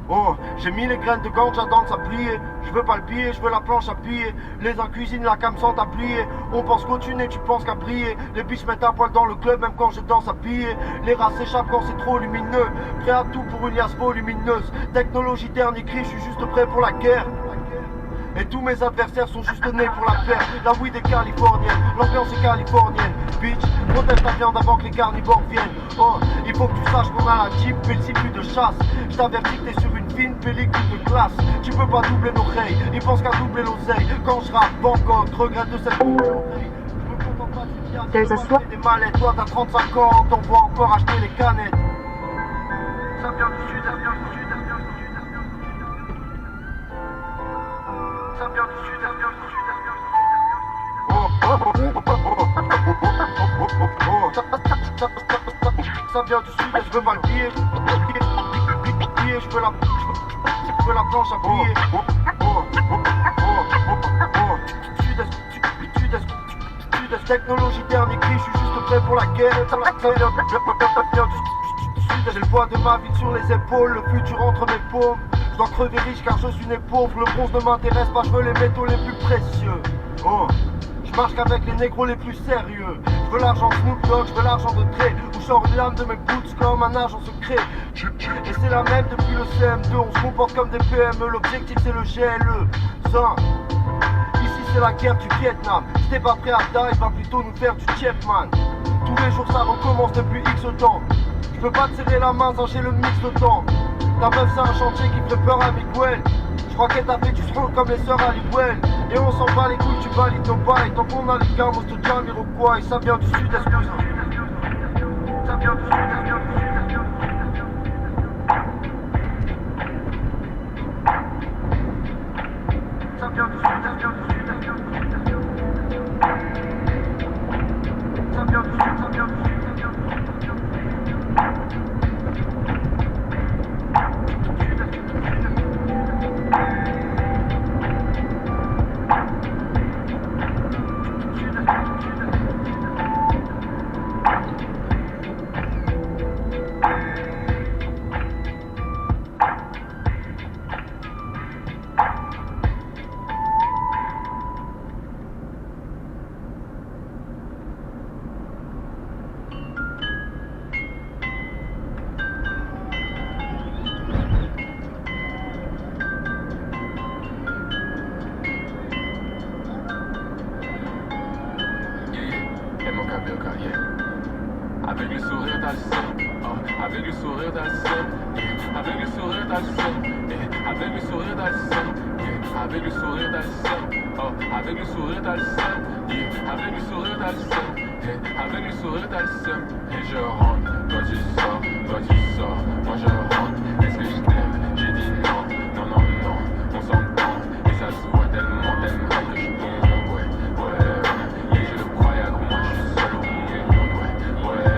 Speaker 8: Oh, j'ai mis les graines de ganja dans sa plier. Je veux pas le piller, je veux la planche à plier. Les uns cuisinent, la cam sont à plier. On pense qu'au tuner, tu penses qu'à briller. Les biches mettent un poil dans le club, même quand je danse à piller. Les rats s'échappent quand c'est trop lumineux. Prêt à tout pour une liasse volumineuse. Technologie dernier cri, je suis juste prêt pour la guerre. Et tous mes adversaires sont juste nés pour la paix. La weed est californienne, l'ambiance est californienne. Bitch, protège ta viande avant que les carnivores viennent. Oh, il faut que tu saches qu'on a la Jeep, mais c'est plus de chasse. Je t'avertis que t'es sur une fine pellicule de classe. Tu peux pas doubler nos rayes, ils pensent qu'à doubler l'oseille. Quand je rappe, Bangkok, regrette de cette double oreille. Je me contente pas du piastre, je vois des mallettes. Toi t'as 35 ans, on voit encore acheter les canettes. Ça vient du sud, ça vient du sud, ça vient du sud. Ça vient du sud, ça vient du sud, ça vient du sud. Ça vient du sud, je veux pas le piller. Je veux la planche à plier. Sud-est, technologie dernier cri, je suis juste prêt pour la guerre. J'ai le poids de ma vie sur les épaules, le futur entre mes paumes. Je dois crever riche car je suis né pauvre. Le bronze ne m'intéresse pas, je veux les métaux les plus précieux. Oh, je marche qu'avec les négros les plus sérieux. Je veux l'argent Snoop Dogg, je veux l'argent de Dre. Où sort une lame de mes boots comme un agent secret. Et c'est la même depuis le CM2. On se comporte comme des PME, l'objectif c'est le GLE. Ça, ici c'est la guerre du Vietnam. Si t'es pas prêt à die, il va plutôt nous faire du Chapman. Tous les jours ça recommence depuis X temps. Je peux pas te serrer la main sans j'ai le mix de temps. Ta meuf c'est un chantier qui fait peur à Miguel. Je crois qu'elle t'a fait du strong comme les sœurs Halliwell. Et on s'en bat les couilles, tu valides nos bails. Tant qu'on a les gamos de Jamiroquai. Ça vient du sud-est, ça vient du sud, ça vient du sud. Ça vient du sud, ça vient du sud, ça vient du sud. Ça vient du sud, ça vient du sud.
Speaker 9: Avec le sourire dans le ciel, oh, avec le sourire dans le ciel, yeah. Avec le sourire dans le ciel, yeah. Avec le sourire dans le ciel, yeah. Avec le sourire dans le ciel, oh, avec le sourire dans le ciel, yeah. Avec le sourire dans le ciel, yeah. avec le sourire t'as le seum. Et je rentre, toi tu sors, moi je rentre. Est-ce que je t'aime? J'ai dit non, non, non, non, on s'entend. Et ça se voit tellement, t'aimerais que je tombe, ouais, ouais. Et je le croyais que moi je suis seul au monde, ouais, ouais.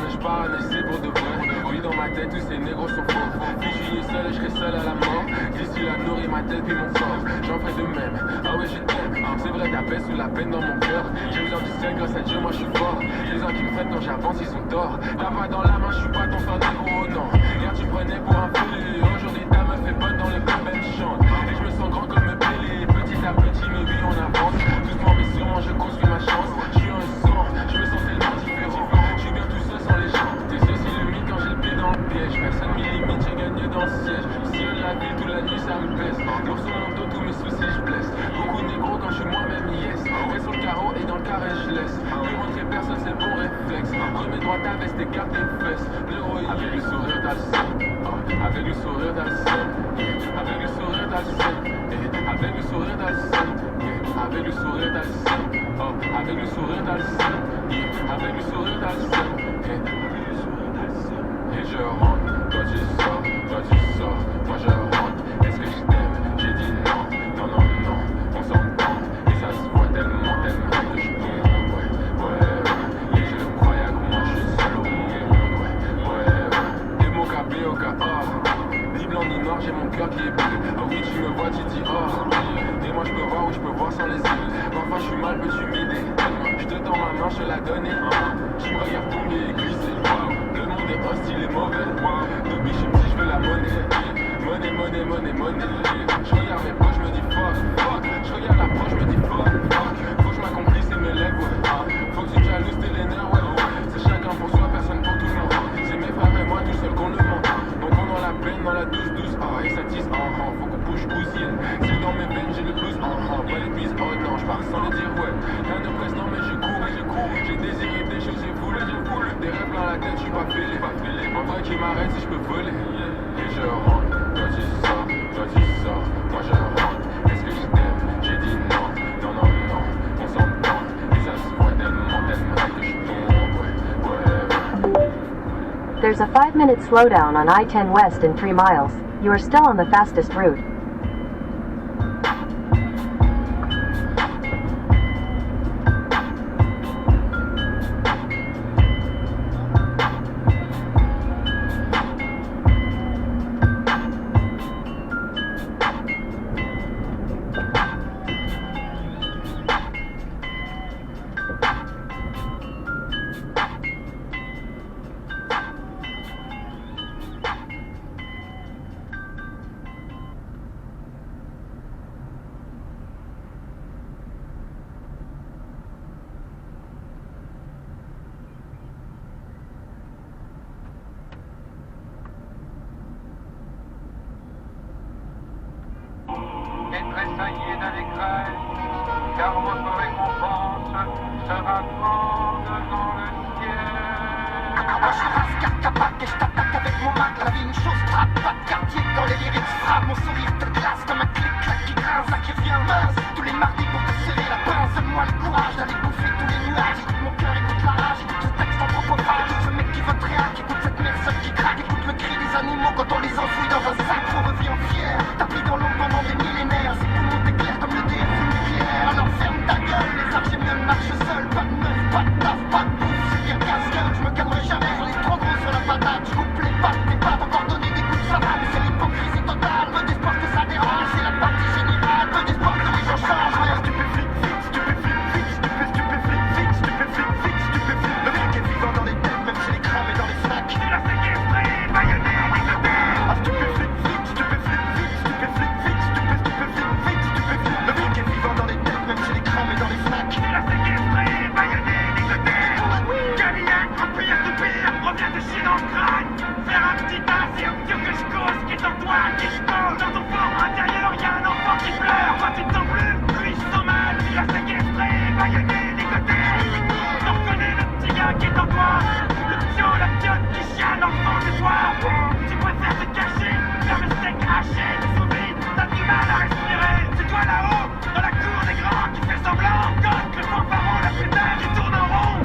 Speaker 9: Je parle, c'est pour de vrai. Oui, dans ma tête, tous ces négros sont faux. Si je suis seul, je serai seul à la mort. D'ici là, nourrit ma tête et mon corps. J'en ferai de même, ah ouais, je t'aime. C'est vrai, ta paix sous la peine dans mon cœur. J'ai besoin du ciel, grâce à Dieu, moi je suis fort. Les gens qui me freinent quand j'avance, ils ont tort. La main dans la main, je suis pas ton frère négro, non. Hier, tu prenais pour un fêlé. Aujourd'hui, ta meuf fait bonne dans les clubs, elle chante. Et je me sens grand comme me Pelé. Petit à petit, mais oui, on avance. Doucement, mais sûrement, je construis ma chance. Je suis un sang, je me sens tellement différent. Je suis bien tout seul sans les gens. T'es ceci le mythe quand j'ai le pied dans le piège. Personne m'y limite, j'ai gagné dans le siège. Si on la ville toute la nuit, ça me blesse. Lourd sur mon dos, tous mes soucis, je blesse. Beaucoup de négros quand je suis moi-même, yes. Reste sur le carreau et dans le carré, je laisse. Plus rentrer personne, c'est le bon réflexe. Remets droit ta veste et garde tes fesses. L'héroïne, avec le sourire, t'as le seum. Avec le sourire, t'as le seum. Avec le sourire, t'as le seum. Avec le sourire, t'as le seum. Avec le sourire, t'as le seum. Avec le sourire, t'as le seum. Avec le sourire, t'as le seum. Et je rentre, toi tu sors, moi je rentre. Est-ce que je t'aime? J'ai dit non, non, non, non, on s'entend. Et ça se voit tellement, t'aimerais que je tombe, ouais, ouais. Et je le croyais que moi je suis seul au monde, ouais, ouais. Et mon ni blanc ni noir, j'ai mon cœur qui est bleu. Ah oui, tu me vois, tu dis oh. Et moi je peux voir où je peux voir sans les yeux. Parfois je suis mal, peux-tu m'aider? Je te tends ma main, je te la donne. Tu me regardes tomber et glisser. Le monde est hostile et mauvais. Depuis je suis petit, je veux la monnaie. Monnaie, monnaie, monnaie, monnaie. Je regarde mes poches, je me dis fuck, fuck. Je regarde la proche, je me dis fuck, fuck. Faut que je m'accomplisse et me lève, ouais. Faut que tu me jalouses, t'es les nerfs, ouais. C'est chacun pour soi, personne pour tout le monde. C'est mes frères et moi tout seul qu'on le ment. Donc on dans la peine, dans la douce, douce, et ça tisse, faut qu'on bouge, cousine. C'est dans mes veines, j'ai le blues, pas les bises, non, je pars sans le dire, ouais. Rien de presse, non, mais je cours et je cours. J'ai désiré des choses, j'ai voulu, des rêves plein la tête, je suis pas fêlé. En vrai qui m'arrête si je peux voler. Et je rentre, toi tu sors, moi je rentre. Est-ce que je t'aime? J'ai dit non, non, non, non, on s'entend. Et ça se voit tellement, t'aimerais que je tombe, ouais, ouais.
Speaker 10: There's a 5-minute slowdown on I-10 West in 3 miles. You are still on the fastest route.
Speaker 1: Tressaillir d'allégresse, car votre récompense sera grande dans le ciel.
Speaker 11: Moi je rascarte capac et je t'attaque avec mon mac. La vie une chose trappe, pas de quartier quand les lyrics frappent. Mon sourire te glace comme un clic-clac qui grince, là qui revient mince. Tous les mardis pour te serrer la pince, donne-moi le courage d'aller bouffer tous les nuages. Écoute mon cœur, écoute la rage, écoute ce texte en propre page. Ce mec qui vote rien, qui écoute cette merde seule qui craque. Écoute le cri des animaux quand on les enfouit dans un sac. On revient fier, tapis dans l'ombre pendant des millénaires. C'est pour monter clair comme le DF nucléaire. Alors ferme ta gueule, les archives ne marchent seuls. Pas de neuf, pas de taf, pas de bouffe, c'est bien casse-gueule. Je me calmerai jamais, j'en ai trop gros sur la patate. Je coupe les pattes, tes pattes, encore donner des coups de savate. Mais c'est l'hypocrisie totale, peu d'espoir que ça dérange. C'est la partie générale, peu d'espoir que les gens changent. Le mec est vivant dans les têtes, même chez les crânes et dans les snacks. Tu l'as séquestré, baïonné, ah, stupéflic, le mec est vivant dans les têtes, même chez les crânes et dans les snacks. Tu l'as séquestré, baïonné, ligoté. Cadillac, empire de pire, reviens de chier dans le crâne. Faire un petit tas, c'est au pire que je cause, qui est en toi, qui je pose. Dans ton fort intérieur, y'a un enfant qui pleure. Toi tu te sens plus, lui je sens mal. Tu l'as séquestré, baïonné, ligoté. T'en reconnais le petit gars qui est en toi. Le pio, la piote qui chiale dans le fond de toi. Tu préfères te cacher, faire le steak haché, te sauver. T'as du mal à respirer. C'est toi là-haut, dans la cour des grands, qui fait semblant. Quand le fanfaron, la pétale qui tourne en rond.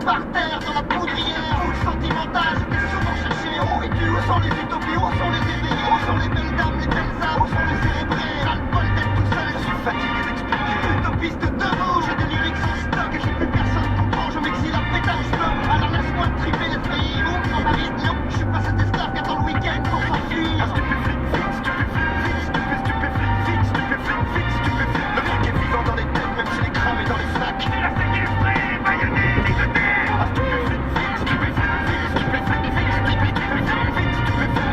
Speaker 11: par terre dans la poudrière. Où le sentimental, j'étais souvent cherché. Où es-tu? Où sont les utopies? Où sont les éveillés? Où sont les belles dames, les belles âmes? Où sont les cérébrés? Ras-le-bol d'être tout seul, je suis fatigué d'expliquer. Utopiste debout, j'ai des lyrics en stock et j'ai plus personne comprend. Je m'exile à pétard, je bloque. Alors laisse-moi triper les pays. Où sans ma vie, non, je suis pas cet esclave qui attend le week-end pour s'enfuir. Le truc est vivant dans les têtes, même chez les crânes et dans les sacs. Tu l'as séquestré, baïonné, ligoté.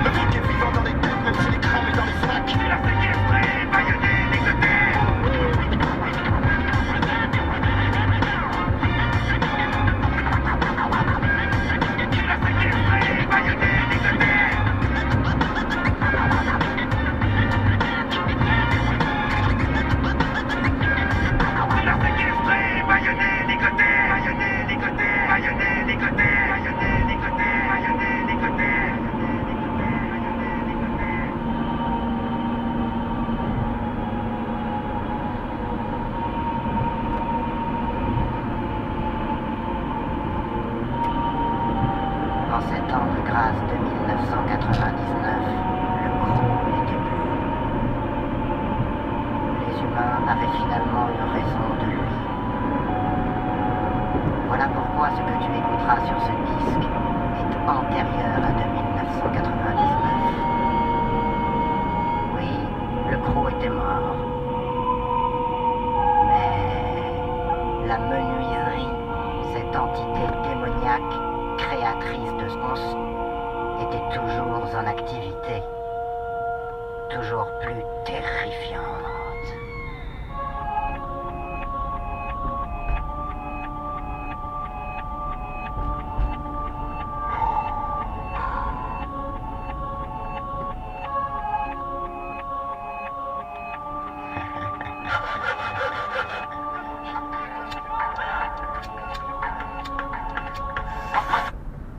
Speaker 11: Le truc est vivant dans les têtes, même chez les crânes et dans les sacs. Tu l'as séquestré, baïonné, ligoté. Tu l'as séquestré, baïonné, ligoté.
Speaker 12: En cet an de grâce de 1999, le gros n'était plus. Les humains avaient finalement eu raison de lui. Voilà pourquoi ce que tu écouteras sur ce disque est antérieur à 1999. Oui, le gros était mort. Mais la menuiserie, cette entité démoniaque, créatrice de sens, était toujours en activité, toujours plus terrifiante.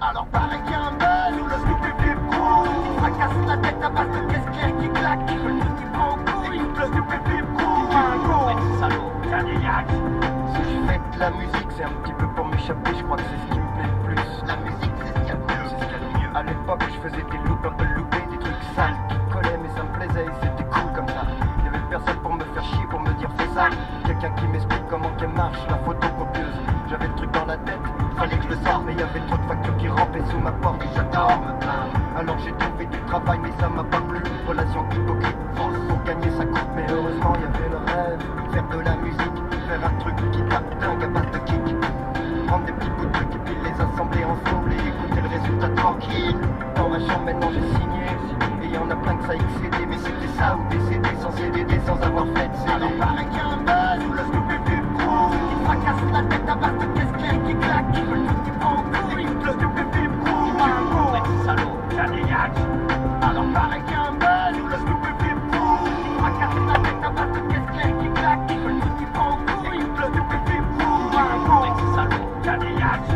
Speaker 11: Alors pareil qu'il y a un buzz où le scoop est plus gros. Il fracasse la tête à base de caisse claire qui claque. Le tout qui prend au couille, le scoop est plus gros. Salaud, y'a des yaks.
Speaker 8: Si je fais de la musique, c'est un petit peu pour m'échapper, je crois que c'est ce qui me plaît le plus.
Speaker 11: La musique, c'est ce qu'il y a de mieux.
Speaker 8: C'est ce qu'il y a de mieux. À l'époque, je faisais des loops un peu loupés, des trucs sales qui collaient, mais ça me plaisait et c'était cool comme ça. Il y avait personne pour me faire chier, pour me dire fais ça. Quelqu'un qui m'explique comment qu'elle marche, la photocopieuse. J'avais le truc dans la tête, fallait que je le sorte, mais il y avait trop de factures qui rampaient sous ma porte et j'adore me plaindre. Alors j'ai trouvé du travail, mais ça m'a pas plu. Relation hypocrite, force pour gagner ça coûte, mais heureusement il y avait le rêve. Faire de la musique, faire un truc qui tape dingue à base de kick. Prendre des petits bouts de trucs et puis les assembler ensemble et écouter le résultat tranquille. Dans ma chambre maintenant j'ai signé, et y en a plein que ça excédé, mais c'était ça ou des CD sans CDD sans avoir fait de CD.
Speaker 11: Alors pareil qu'il y a un buzz où le scoop est plus gros. Il fracasse la tête à base de caisse claire qui claque. Le tout qui prend au couille, le scoop est plus gros. Salaud, y'a des yaks. Alors pareil qu'il y a un buzz où le scoop est plus gros. Il fracasse la tête à base de caisse claire qui claque. Le tout qui prend au couille, le scoop est plus gros. Salaud, y'a des yaks.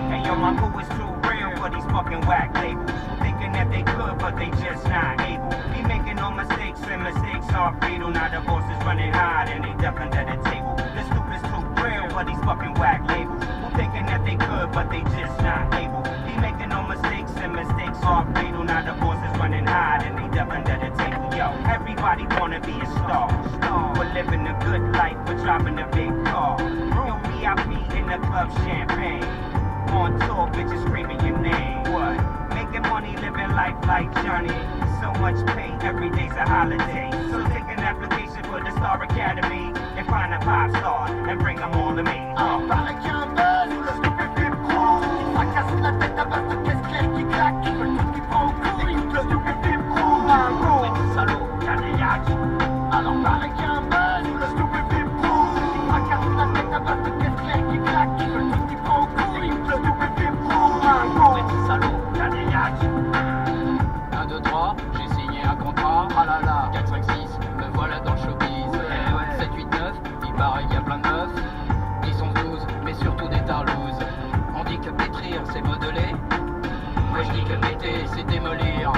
Speaker 13: Hey yo, my move is too real for these fucking whack labels. Thinking that they could, but they just not able. Be making no mistakes, and mistakes are fatal. Now the boss is running hard, and they duck under the table. This loop is too real for these fucking whack labels. Who thinking that they could, but they just not able. Be making no mistakes, and mistakes are fatal. Now the boss is running hard, and they duck under the table. Yo, everybody wanna be a star. We're living a good life, we're driving a big car. Yo, VIP in the club, champagne. On tour, bitches screaming your name. What? Making money, living life like Johnny. So much pain, every day's a holiday. So take an application for the Star Academy and find a pop star and bring them all to me.
Speaker 11: Alors pareil qu'il y a un buzz où le scoop est plus gros. Il fracasse la tête à base de caisse claire qui claque. Le tout qui prend au couille, le scoop est plus gros. Salaud, y'a des yaks. Alors pareil qu'il y a un buzz où le scoop est plus gros. Il fracasse la tête à base de caisse claire qui claque. Le tout qui prend au couille, le scoop est plus gros. Salaud, y'a des yaks.
Speaker 14: 1, 2, 3, j'ai signé un contrat. Ah là là, 4, 5, 6, me voilà dans le showbiz. 7, 8, 9, il paraît qu'il y a plein de meufs. 10, 11, 12, mais surtout des tarlouses. On dit que pétrir c'est modeler. Moi je dis que péter c'est démolir.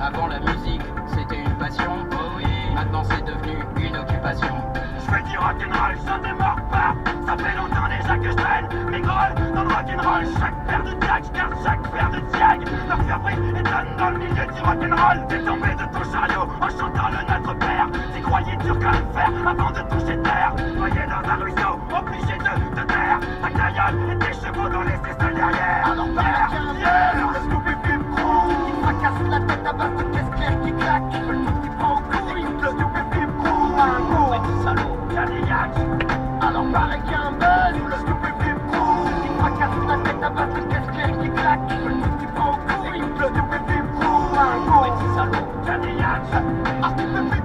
Speaker 14: Avant la musique c'était une passion. Oh oui, maintenant c'est devenu une occupation.
Speaker 11: Je fais du rock'n'roll, ça démarre pas. Ça fait longtemps déjà que je traîne mes grolles dans le rock'n'roll. rock'n'roll. Chaque paire de tags garde chaque paire de tiag. Leur cœur brille et donne dans le milieu du rock'n'roll. T'es tombé de ton chariot en chantant le Notre Père. T'y croyais dur comme le fer avant de toucher terre. Noyé dans un ruisseau, obligé de te taire. Ta gueule et tes chevaux dans les aisselles derrière. Alors père, yeah, le Scooby Pip Crew. Qui fracasse la tête à base de caisse claire qui claque. Qui veut tout qui prend au couille. Le Scooby Pip Crew. Un gros, ouais, salaud, y'a des yaks. Alors paraît qu'il y a un buzz. Le Scooby Pip Crew. Qui fracasse la tête à base de caisse claire qui claque. Qui veut tout qui prend au couille. Le Scooby Pip Crew. Un gros, ouais, salaud, y'a des yaks. Ah, stupéfite,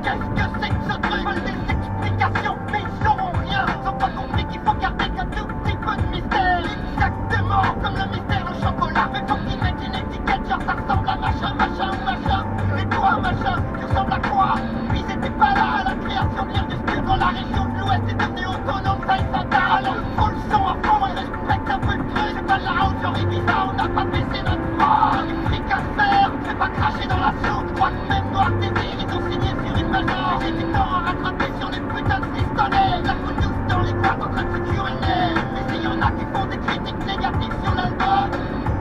Speaker 11: qu'est-ce que c'est que ce truc? Ils veulent des explications, mais ils sauront rien. Ils ont pas compris qu'il faut garder qu'un tout petit peu de mystère. Exactement comme le mystère au chocolat. Mais faut qu'ils mettent une étiquette, genre ça ressemble à machin, machin ou machin. Et toi, machin, tu ressembles à quoi? Ils étaient pas là à la création de l'ire du style quand la région de l'Ouest est devenue autonome, ça et ça dalle. Faut le son à fond et respecte un peu le truc. C'est pas de la haute, genre Ibiza, on n'a pas baissé notre voix. Du fric à se faire, fais pas cracher dans la soupe. Je crois que même Noir Désir, ils ont signé sur une major. J'ai du temps à rattraper sur les putains de pistolets. La foule douce dans les boîtes en train de se curer le nez. Mais s'il y en a qui font des critiques négatives sur l'album,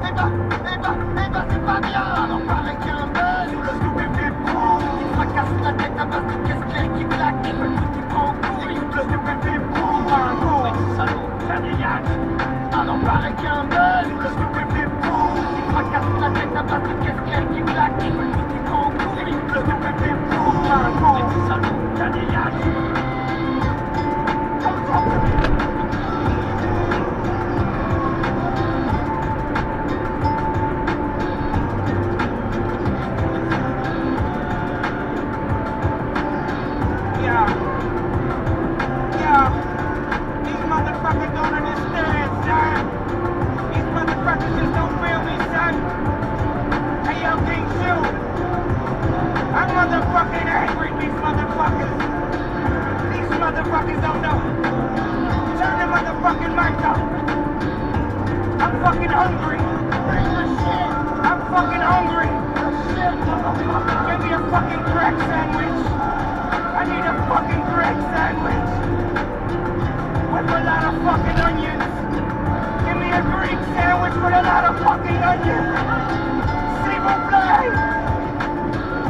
Speaker 11: eh ben, c'est pas bien. Alors paraît qu'il y a un buzz sur le Scooby Pip Crew. Qui fracasse la tête à base de caisse claire qui claque. Qui veut tout qui prend au couille. Le Scooby Pip Crew. Un gros, ouais, salaud, y'a des yaks. Alors paraît qu'il y a un buzz sur le Scooby Pip Crew. Qui fracasse la tête à base de caisse claire qui claque. Qui veut tout qui prend au couille. Le Scooby Pip Crew. Un gros, ouais, salaud, y'a des yaks.
Speaker 13: These motherfuckers don't understand, son. These motherfuckers just don't feel me, son. Hey, yo, King Sue. I'm motherfucking angry, these motherfuckers. These motherfuckers don't know. Turn the motherfucking mic off. I'm fucking hungry. I'm fucking hungry. Give me a fucking crack sandwich. I need a fucking crack sandwich. With a lot of fucking onions. Give me a Greek sandwich with a lot of fucking onions. S'il vous plaît.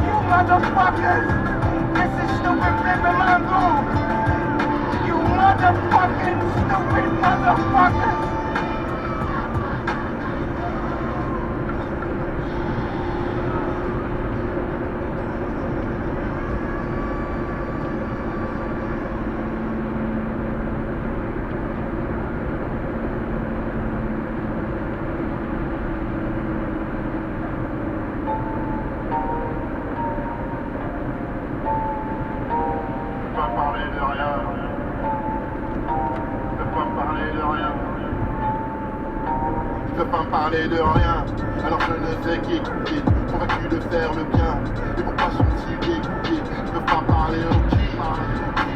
Speaker 13: You motherfuckers. This is stupid flippin' mango. You motherfucking stupid motherfuckers.
Speaker 2: De rien, alors je ne fais qu'écouter, convaincu de faire le bien. Et pourquoi sont-ils dégoûtés? Ils peuvent pas parler au qui?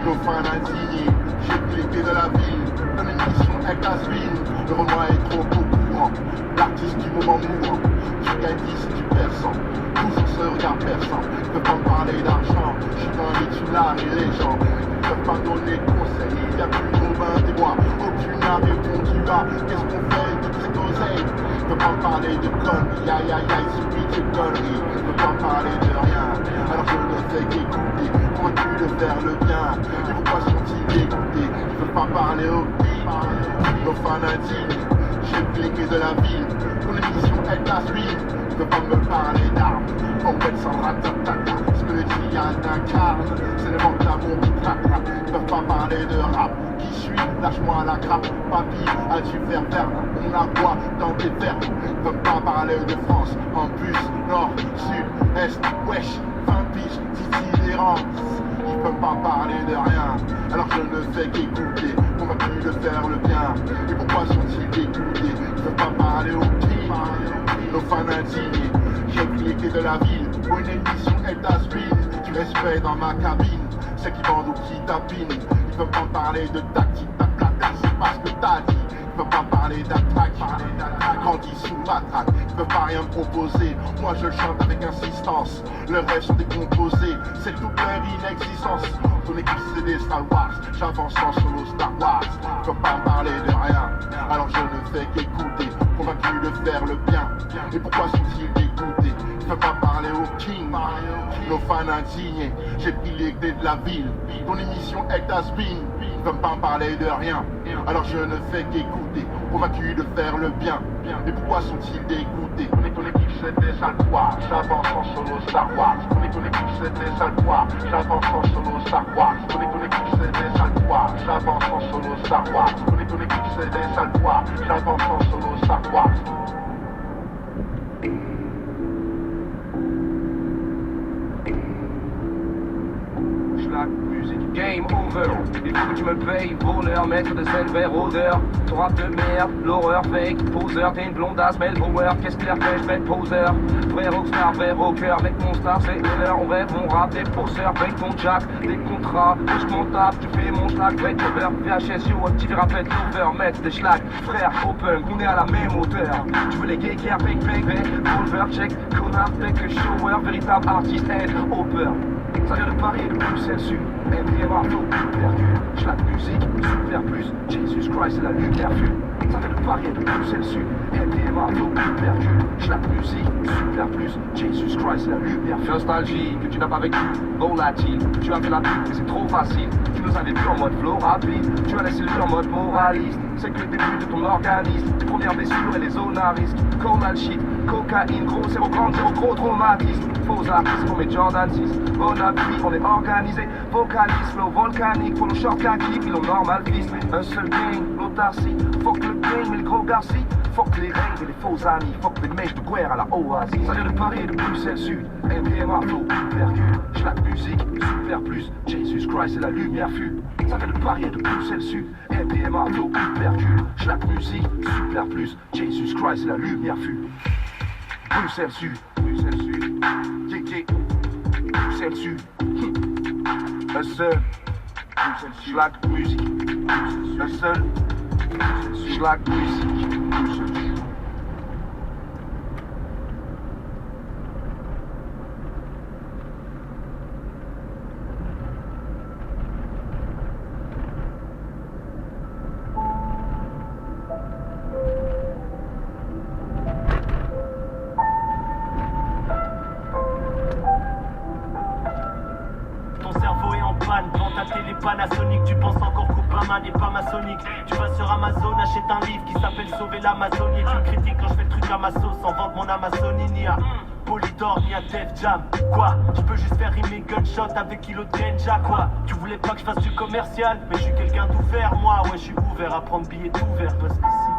Speaker 2: Nos fins indignées, j'ai pris les clés de la ville. Ton émission est casse-mine, le Renoir est trop au courant. L'artiste du moment mourant, tu gagnes 10, tu perds 100. Toujours ce regard perçant, ils peuvent pas me parler d'argent. Je suis dans les tullards et les gens, ils peuvent pas donner de conseils. Il y a plus Robin des bois, aucune n'a répondu à qu'est-ce qu'on fait de cette oseille. Je peux pas parler de conneries, aïe aïe aïe, celui qui est conneries. Je peux pas parler de rien, alors je ne fais qu'écouter, convaincu de faire le bien. Et pourquoi sont-ils dégoûtés? Je peux pas parler au pire, nos fans indignes. J'ai pris les clés de la ville, ton émission est à suivre. Je peux pas me parler d'armes, en fait sans ratatata. Ce que le Diane incarne, c'est le manque d'amour qui traque. Ils peuvent pas parler de rap. Qui suis, lâche-moi la grappe, papy, as-tu faire Bernard? On a quoi dans tes verres? Ils peuvent pas parler de France, en bus, nord, sud, est, wesh, 20 piges, d'itinérance. Ils peuvent pas parler de rien, alors je ne fais qu'écouter, convaincu de faire le bien. Et pourquoi sont-ils dégoûtés? Ils peuvent pas parler au crime, nos fans indignés. J'ai pris les clés de la ville, pour une émission est à suivre. Tu respectes dans ma cabine, ceux qui vendent ou qui tapinent. Ils peuvent pas parler de tactique, c'est pas ce que t'as dit. Ils peuvent pas parler d'attaque, grandis sous matraque. Ils peuvent pas rien me proposer, moi je chante avec insistance. Le reste sont décomposés, c'est toute leur inexistence. Ton équipe c'est des Star Wars, j'avance en solo Star Wars. Ils peuvent pas parler de rien, alors je ne
Speaker 5: fais qu'écouter, convaincu de faire le bien. Et pourquoi sont-ils dégoûtés? Je veux pas parler au king, nos fans indignés. J'ai pris les clés de la ville, ton émission est à spin. Je veux pas parler de rien, alors je ne fais qu'écouter, convaincu de faire le bien. Et pourquoi sont-ils dégoûtés? On est ton équipe, c'est des sales poids, j'avance en solo Star Wars. On est ton équipe, c'est des sales poids, j'avance en solo Star Wars. On est ton équipe, c'est des sales poids, j'avance en solo Star Wars. On est ton équipe, c'est des sales poids, j'avance en solo Star Wars.
Speaker 1: Musique game over. Il faut que tu me payes, voleur, maître de scène vers odeur. Ton rap de merde, l'horreur fake, poseur. T'es une blondasse, Mel Power, qu'est-ce qu'il a fait, je vais être poseur. Vrai rockstar, vrai rocker, avec mon star, c'est l'heure. On rêve, on rap, des poseurs, paye ton jack, des contrats. Je m'en tape, tu fais mon schlag, break over. VHS, yo, active rappel, over, mettre des schlags. Frère, open, on est à la même hauteur. Tu veux les gays qui avec Volver, check, connard, fake, shower, véritable artiste, head, hopper. Ça vient de Paris, de Bruxelles Sud, MDMA, flow, percule, schlag musique, super plus, Jesus Christ et la lumière fume. Ça vient de Paris, de Bruxelles Sud, MDMA, flow, percule, schlag musique, super plus, Jesus Christ et la lumière fume. Nostalgie que tu n'as pas vécu, volatile, tu as fait la pute mais c'est trop facile. Tu nous avais vu en mode flow rapide, tu as laissé le en mode moraliste. C'est que le début de ton organisme, tes premières blessures et les zones à risque. Comal shit, cocaïne, gros, zéro grande, zéro gros traumatisme. Faux artistes comme les Jordan 6, bon appui, on est organisé. Vocalise, flow volcanique, pour nos short kaki, puis l'on normal fist. Un seul gang, l'autarcie, fuck le game et le gros garci. Fuck les règles et les faux amis, fuck les mèches de guerre à la oasis. Ça vient de Paris et de Bruxelles Sud, MDMA, flow, percule, schlag musique, super plus, Jesus Christ et la lumière fut. Ça vient de Paris et de Bruxelles Sud, MDMA, flow, percule, schlag musique, super plus, Jesus Christ et la lumière fut. Bruxelles Sud, Bruxelles Sud, yeah, Bruxelles Sud, un seul, schlag musique, un seul, schlag musique.
Speaker 15: Panasonic, tu penses encore qu'Obama n'est pas maçonnique. Tu vas sur Amazon, achète un livre qui s'appelle Sauver l'Amazonie. Tu me critiques quand je fais le truc à ma sauce sans vendre mon Amazonie. Ni à Polydor, ni à Def Jam. Quoi, je peux juste faire rimer gunshot avec kilo de ganja. Quoi, tu voulais pas que je fasse du commercial, mais je suis quelqu'un d'ouvert. Moi, ouais, je suis ouvert à prendre billets d'ouvert. Parce qu'ici,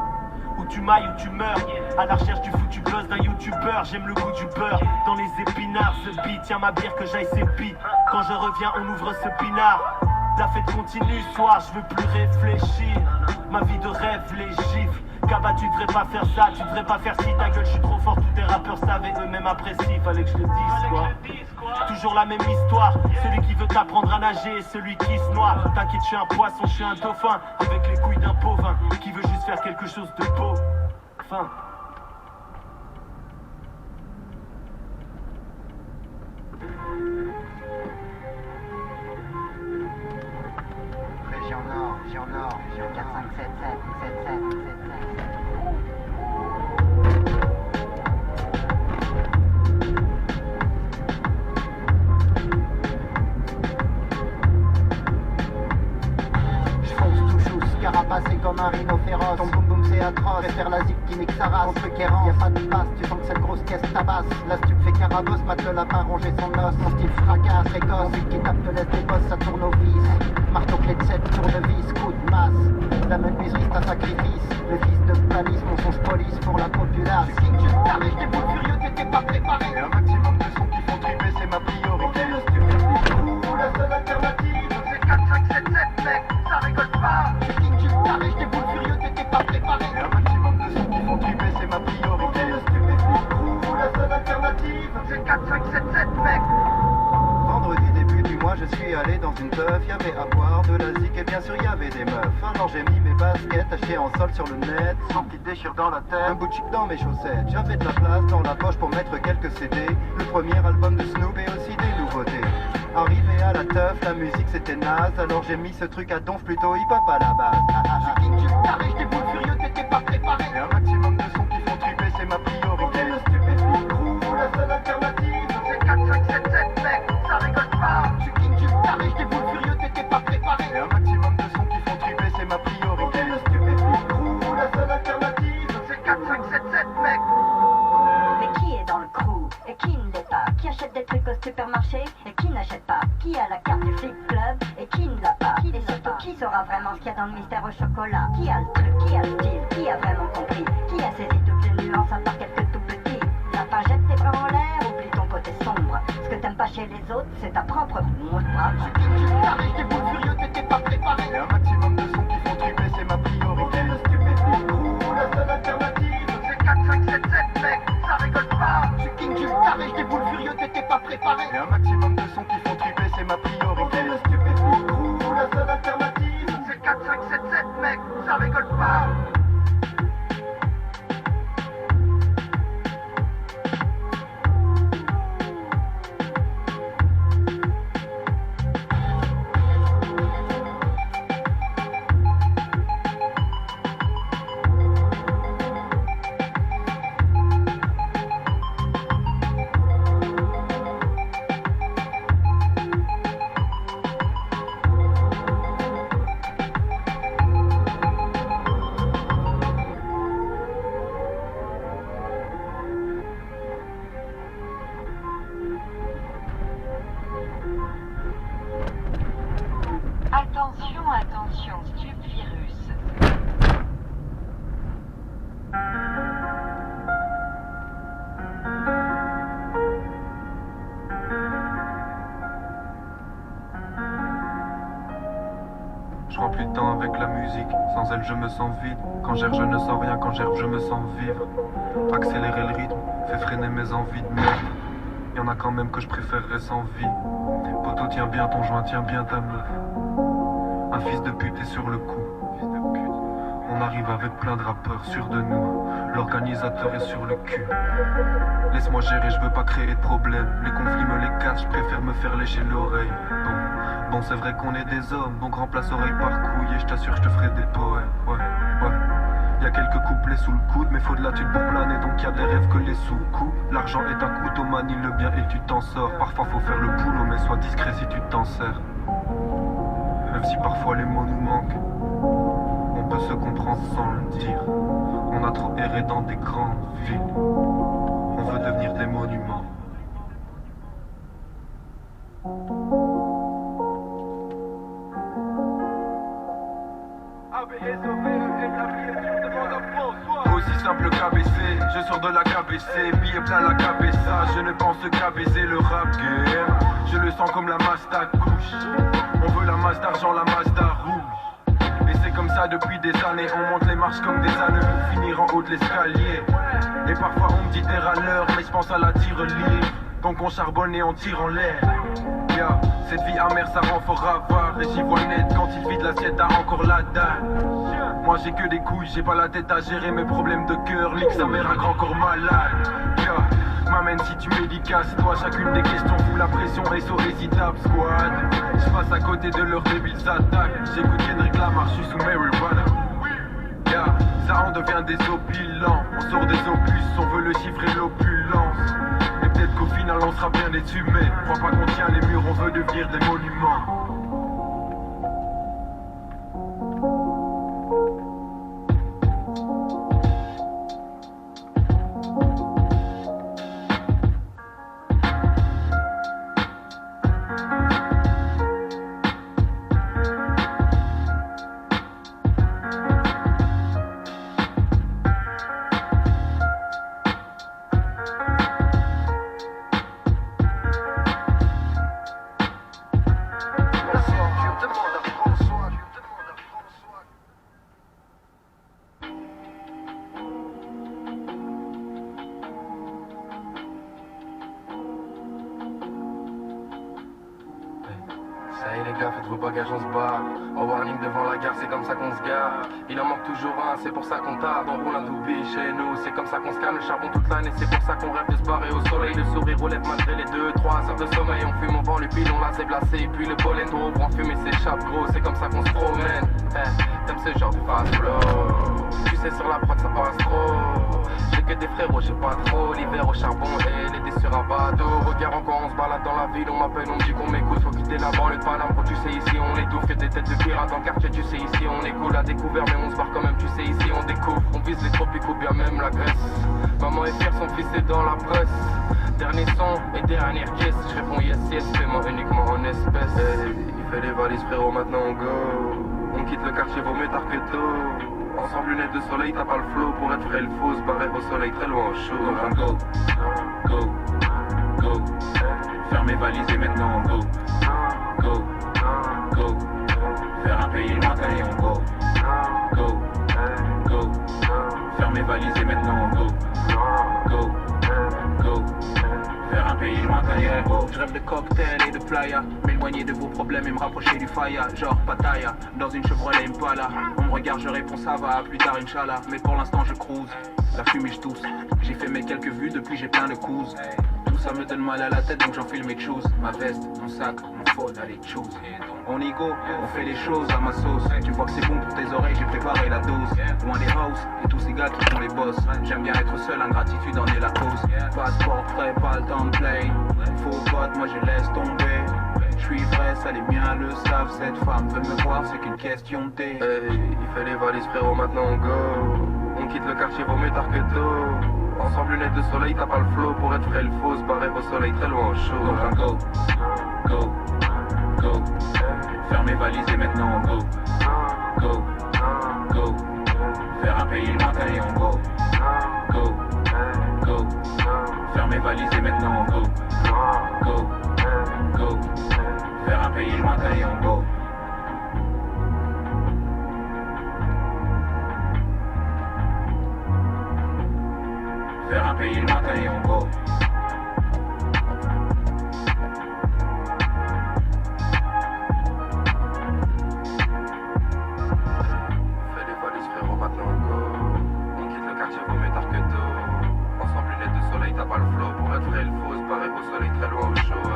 Speaker 15: où tu mailles, où tu meurs, à la recherche du foutu buzz d'un youtubeur. J'aime le goût du beurre dans les épinards. Ce beat, tiens ma bière que j'aille ses beats. Quand je reviens, on ouvre ce pinard. La fête continue, soir, je veux plus réfléchir. Ma vie de rêve, les gifles. Kaba, tu devrais pas faire ça, tu devrais pas faire ci, ta gueule, je suis trop fort, tous tes rappeurs savaient eux-mêmes apprécient, fallait que je le dise quoi. Toujours la même histoire, celui qui veut t'apprendre à nager et celui qui se noie. T'inquiète, je suis un poisson, je suis un dauphin, avec les couilles d'un bovin, qui veut juste faire quelque chose de beau. Fin.
Speaker 12: Région Nord, région 4, 5, 7, 7, 7, 7, 7, 7. Carapacé comme un rhino féroce. Ton boum boum c'est atroce. Préfère la zip qui nique sa race. Contre Kéran, y'a pas de passe. Tu sens que cette grosse caisse tabasse. La stup fait carabosse, mate le lapin, ronger son os. Mon style fracasse, précoce. Celui qui tape te laisse des bosses, ça tourne au vis. Marteau clé de 7, tournevis, coup de masse. La menuiserie c'est un sacrifice. Le fils de Palis, mensonge police pour la populace. Tu king, tu t'arrives, t'es pas furieux, t'étais pas préparé.
Speaker 2: Et un maximum de sons qui font triper, c'est ma priorité.
Speaker 11: Le stup est fou, la seule alternative. C'est 4, 5, 7, 7, mec, ça rigole pas. T'es beau furieux, t'étais pas préparé.
Speaker 2: Et un maximum de sons qui font triper, c'est ma priorité.
Speaker 11: Le stup est fou, la seule alternative. C'est 4, 5, 7, 7, mec.
Speaker 16: Vendredi début du mois, je suis allé dans une teuf. Y'avait à boire de la zik et bien sûr y'avait des meufs. Alors j'ai mis mes baskets achetées en sol sur le net. Sans qui déchire dans la tête, un bout de chic dans mes chaussettes. J'avais de la place dans la poche pour mettre quelques CD. Le premier album de Snoop et aussi des nouveautés. Arrivé à la teuf, la musique c'était naze. Alors j'ai mis ce truc à donf plutôt hip-hop à la base.
Speaker 11: Tu t'arrives, t'es beau furieux, t'étais pas préparé.
Speaker 17: au supermarché et qui n'achète pas? Qui a la carte du flip club et qui ne l'a pas? Et surtout, qui saura vraiment ce qu'il y a dans le mystère au chocolat? Qui a le truc? Qui a le style? Qui a vraiment compris? Qui a saisi toutes les nuances à part quelques tout petits? Lapin, jette tes bras en l'air, oublie ton côté sombre. Ce que t'aimes pas chez les autres, c'est ta propre brave.
Speaker 11: Avec des boules furieux, t'étais pas préparé.
Speaker 16: Et un maximum de sons qui font triper, c'est ma priorité.
Speaker 11: Le stupéfiant crew, la seule alternative, c'est 4, 5, 7, 7, mec, ça rigole pas. Tu king, tu carré, des boules furieux, t'étais pas préparé.
Speaker 16: Et un maximum de sons qui font triper, c'est ma priorité.
Speaker 11: Le stupéfiant crew, la seule alternative, c'est 4, 5, 7, 7, mec, ça rigole pas.
Speaker 18: Attention, attention, stupvirus.
Speaker 1: Je remplis le temps avec la musique, sans elle je me sens vide. Quand j'erre je ne sens rien, quand j'herbe je me sens vivre. Accélérer le rythme, fait freiner mes envies de merde. Y'en a quand même que je préférerais sans vie. Poto, tiens bien ton joint, tiens bien ta meuf. Un fils de pute est sur le coup. On arrive avec plein de rappeurs sûrs de nous. L'organisateur est sur le cul. Laisse-moi gérer, je veux pas créer de problème. Les conflits me les cassent, je préfère me faire lécher l'oreille. Bon, c'est vrai qu'on est des hommes, donc remplace oreille par couille. Et je t'assure, je te ferai des poèmes. Ouais. Y'a quelques couplets sous le coude, mais faut de la thune pour planer, donc y'a des rêves que les sous-coups. L'argent est un couteau, manie le bien et tu t'en sors. Parfois faut faire le boulot, mais sois discret si tu t'en sers. Même si parfois les mots nous manquent, on peut se comprendre sans le dire. On a trop erré dans des grandes villes, on veut devenir des monuments. Aussi simple qu'ABC, je sors de la KBC, billet plein la cabessa, je ne pense qu'à baiser le rap game. Je le sens comme la Mazda couche, on veut la masse d'argent, la Mazda rouge. Et c'est comme ça depuis des années, on monte les marches comme des ânes pour finir en haut de l'escalier. Et parfois on me dit t'es râleur, mais je pense à la tirelire. Donc on charbonne et on tire en l'air. Yeah, cette vie amère ça rend fort avare. Et j'y vois net quand il vide l'assiette a encore la dalle. Moi j'ai que des couilles, j'ai pas la tête à gérer mes problèmes de cœur. Nique sa mère un grand corps malade. Yeah, m'amène si tu médicaces. Toi chacune des questions fout la pression et so hésitable squad. Je passe à côté de leurs débiles attaques. J'écoute Kendrick Lamar, je suis sous marijuana. Yeah, ça en devient des opulents. On sort des opus, on veut le chiffre et l'opulence. Et peut-être qu'au final on sera bien déçus, mais crois pas qu'on tient les murs, on veut devenir des monuments.
Speaker 9: Ça y est les gars, faites vos bagages, on se barre. En warning devant la gare, c'est comme ça qu'on se gare. Il en manque toujours un, c'est pour ça qu'on tarde. On roule un doobie chez nous, c'est comme ça qu'on se calme. Le charbon toute l'année, c'est pour ça qu'on rêve de se barrer au soleil. Le sourire relève malgré les 2-3 heures de sommeil. On fume, on vend le pilon, là c'est glacé. Puis le pollen trop grand fumée s'échappe gros, c'est comme ça qu'on se promène. T'aimes ce genre de fast flow, tu sais sur la prod ça passe trop. J'ai que des frérots, j'ai pas trop. L'hiver au charbon et l'été sur un bateau. Regarde encore, on se balade dans la ville, on m'appelle, on me dit qu'on m'écoute. Faut quitter la banlieue de Paname, quand tu sais ici on étouffe. Que des têtes de pirates en quartier, tu sais ici on est cool. À découvert mais on se barre quand même, tu sais ici on découvre. On vise vise les tropiques ou bien même la Grèce. Maman est fière, son fils est dans la presse. Dernier son et dernière caisse. Je réponds yes, yes, paiement uniquement en espèces.
Speaker 2: Il fait les valises frérot, maintenant on go. On quitte le quartier, vaut mieux tard que tôt. Ensemble lunettes de soleil, t'as pas le flow. Pour être vrai, le faux, se barrer au soleil très loin au chaud.
Speaker 6: Donc on go, go, go. Faire mes valises et maintenant on go, go, go. Faire un pays lointain et on go, go, go. Faire mes valises et maintenant on go, go, go. Faire un pays lointain et on go.
Speaker 14: Je rêve de cocktail et de playa, m'éloigner de vos problèmes et me rapprocher du faya. Genre Pattaya, dans une Chevrolet Impala. On me regarde, je réponds ça va, plus tard Inch'Allah. Mais pour l'instant je cruise, la fumée je tousse. J'ai fait mes quelques vues, depuis j'ai plein de couses. Tout ça me donne mal à la tête donc j'enfile mes choses. Ma veste, mon sac, mon phone, allez choose. On y go, on fait les choses à ma sauce. Tu vois que c'est bon pour tes oreilles, j'ai préparé la dose. Loin des house et tous ces gars qui font les boss. J'aime bien être seul, ingratitude en est la cause. Passeport frais, pas le temps de play. Faux pote, moi je laisse tomber. Je suis vrai, ça les miens le savent. Cette femme veut me voir, c'est qu'une question de thé.
Speaker 2: Il fait les valises frérot, maintenant on go. On quitte le quartier, vaut mieux tard que tôt. Ensemble lunettes de soleil, t'as pas le flow. Pour être vrai, le faux, se barrer au soleil très loin au chaud.
Speaker 6: Donc on go, go, go. Faire mes valises et maintenant on go, go, go. Faire un pays lointain et on go, go, go. Faire mes valises et maintenant on go, go, go. Faire un pays lointain et on go. Faire un pays lointain et on go.
Speaker 2: T'as pas le flow pour être vrai, le faux, se barrer au soleil très loin au chaud.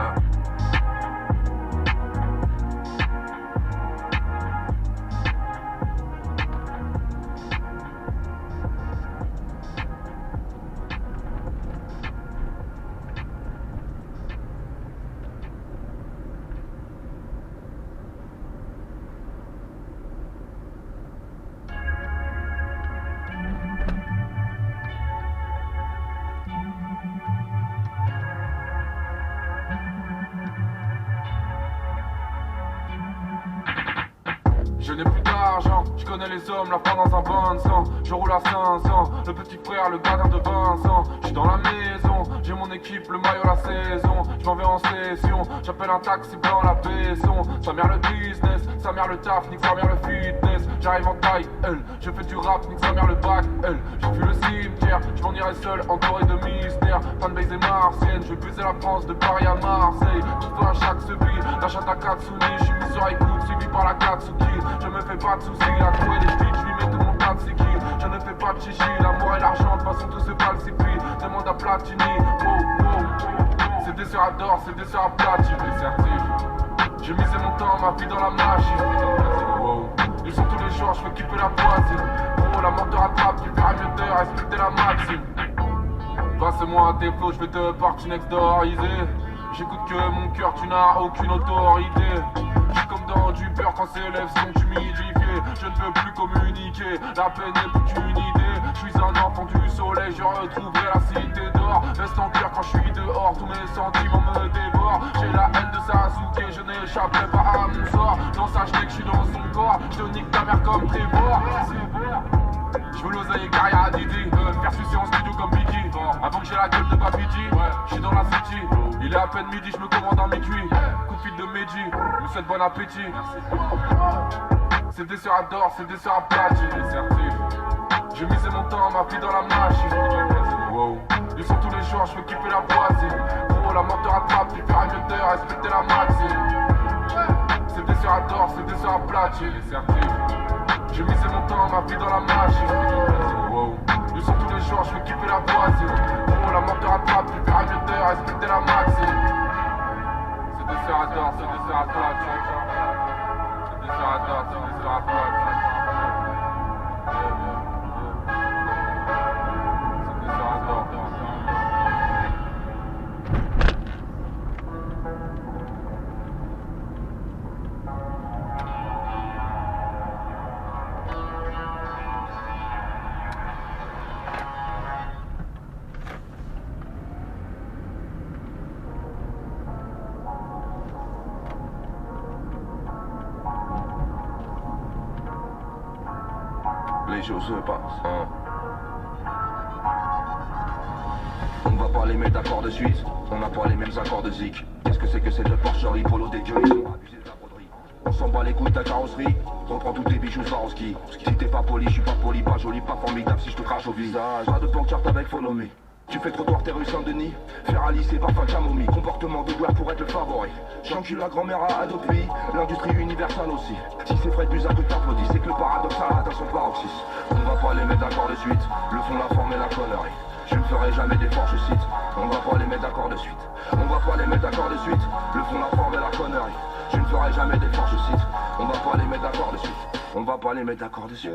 Speaker 9: Je n'ai plus d'argent, je connais les hommes, la fin dans un bain de sang. Je roule à 500, le petit frère, le gardien de Vincent. Je suis dans la maison, j'ai mon équipe, le maillot, la saison. Je m'en vais en session, j'appelle un taxi blanc, la baisson. Sa mère le business, sa mère le taf, nique sa mère le fitness. J'arrive en taille, elle, je fais du rap, nique sa mère le bac, elle. J'ai vu le cimetière, je m'en irai seul, entouré de mystère. Fanbase et martienne, je vais baiser la France de Paris à Marseille. Tout à chaque sebi, l'achat à Katsuni, je suis mis sur écoute, suivi par la Katsuki. Je me fais pas de soucis, la couille et les feats, je lui mets tout mon tas de séquilles. Je ne fais pas de chichi, l'amour et l'argent, de toute façon tout se falsifie. Demande à Platini, oh, oh, oh. C'est des sœurs à d'or, c'est des sœurs à platine, les certifs. J'ai misé mon temps, ma vie dans la machine. Wow. Ils sont tous les jours, je veux kiffer la poitrine. Oh, la mort te rattrape, tu feras mieux de respecter la maxime. Passe-moi tes flots, je vais te partir next dooriser. J'écoute que mon cœur, tu n'as aucune autorité. Je suis comme dans du beurre quand ses lèvres sont humidifiées. Je ne veux plus communiquer, la peine n'est plus qu'une idée. Je suis un enfant du soleil, je retrouverai la cité d'or. Reste en cœur quand je suis dehors, tous mes sentiments me dévorent. J'ai la haine de Sasuke, je n'échapperai pas à mon sort. Dans sa que je suis dans son corps, je te nique ta mère comme Trevor. Je veux l'oseille et carrière à Didi, faire sucer en studio comme Biggie. Avant que j'ai la gueule de Babidi, je suis dans la city. Il est à peine midi, je me commande un mi-cuit. Coup de fil de Meiji, je me souhaite bon appétit. C'est des sœurs à d'or, c'est des sœurs à platine, les certifs. J'ai misé mon temps, ma vie dans la machine. Wow. Ils sont tous les jours, je veux kiffer la voisine. Oh, la mort te rattrape, tu feras mieux de respecter la maxime. C'est des sœurs à d'or, c'est des sœurs à platine, les certifs. J'ai misé mon temps, ma vie dans la machine. Wow. Ils sont tous les jours, je veux kiffer la voisine. Oh, la mort te rattrape, tu feras mieux de respecter la maxime. C'est des sœurs à d'or, c'est des sœurs à platine. C'est des sœurs à d'or, c'est des sœurs à platine.
Speaker 1: j'ose pas. On va pas les mettre d'accord de suite, on n'a pas les mêmes accords de zik. Qu'est-ce que c'est que cette porcherie, polo dégueu, ils sont abusés de la broderie. On s'en bat les couilles de ta carrosserie, reprends tous tes bijoux Swarovski. Si t'es pas poli, je suis pas poli, pas joli, pas formidable si je te crache au visage. Pas de pancarte avec follow me. Tu fais trottoir tes rues Saint-Denis, Ferrari c'est parfum camomille, comportement de gloire pour être le favori. J'encule la grand-mère à Adopi, l'industrie universelle aussi. Si c'est Fred Buzard que t'applaudis, c'est que le paradoxal atteint son paroxysme. On va pas les mettre d'accord de suite, le fond, la forme et la connerie. Je ne ferai jamais d'efforts, je cite, on va pas les mettre d'accord de suite. On va pas les mettre d'accord de suite, le fond, la forme et la connerie. Je ne ferai jamais d'efforts, je cite, on va pas les mettre d'accord de suite. On va pas les mettre d'accord de suite.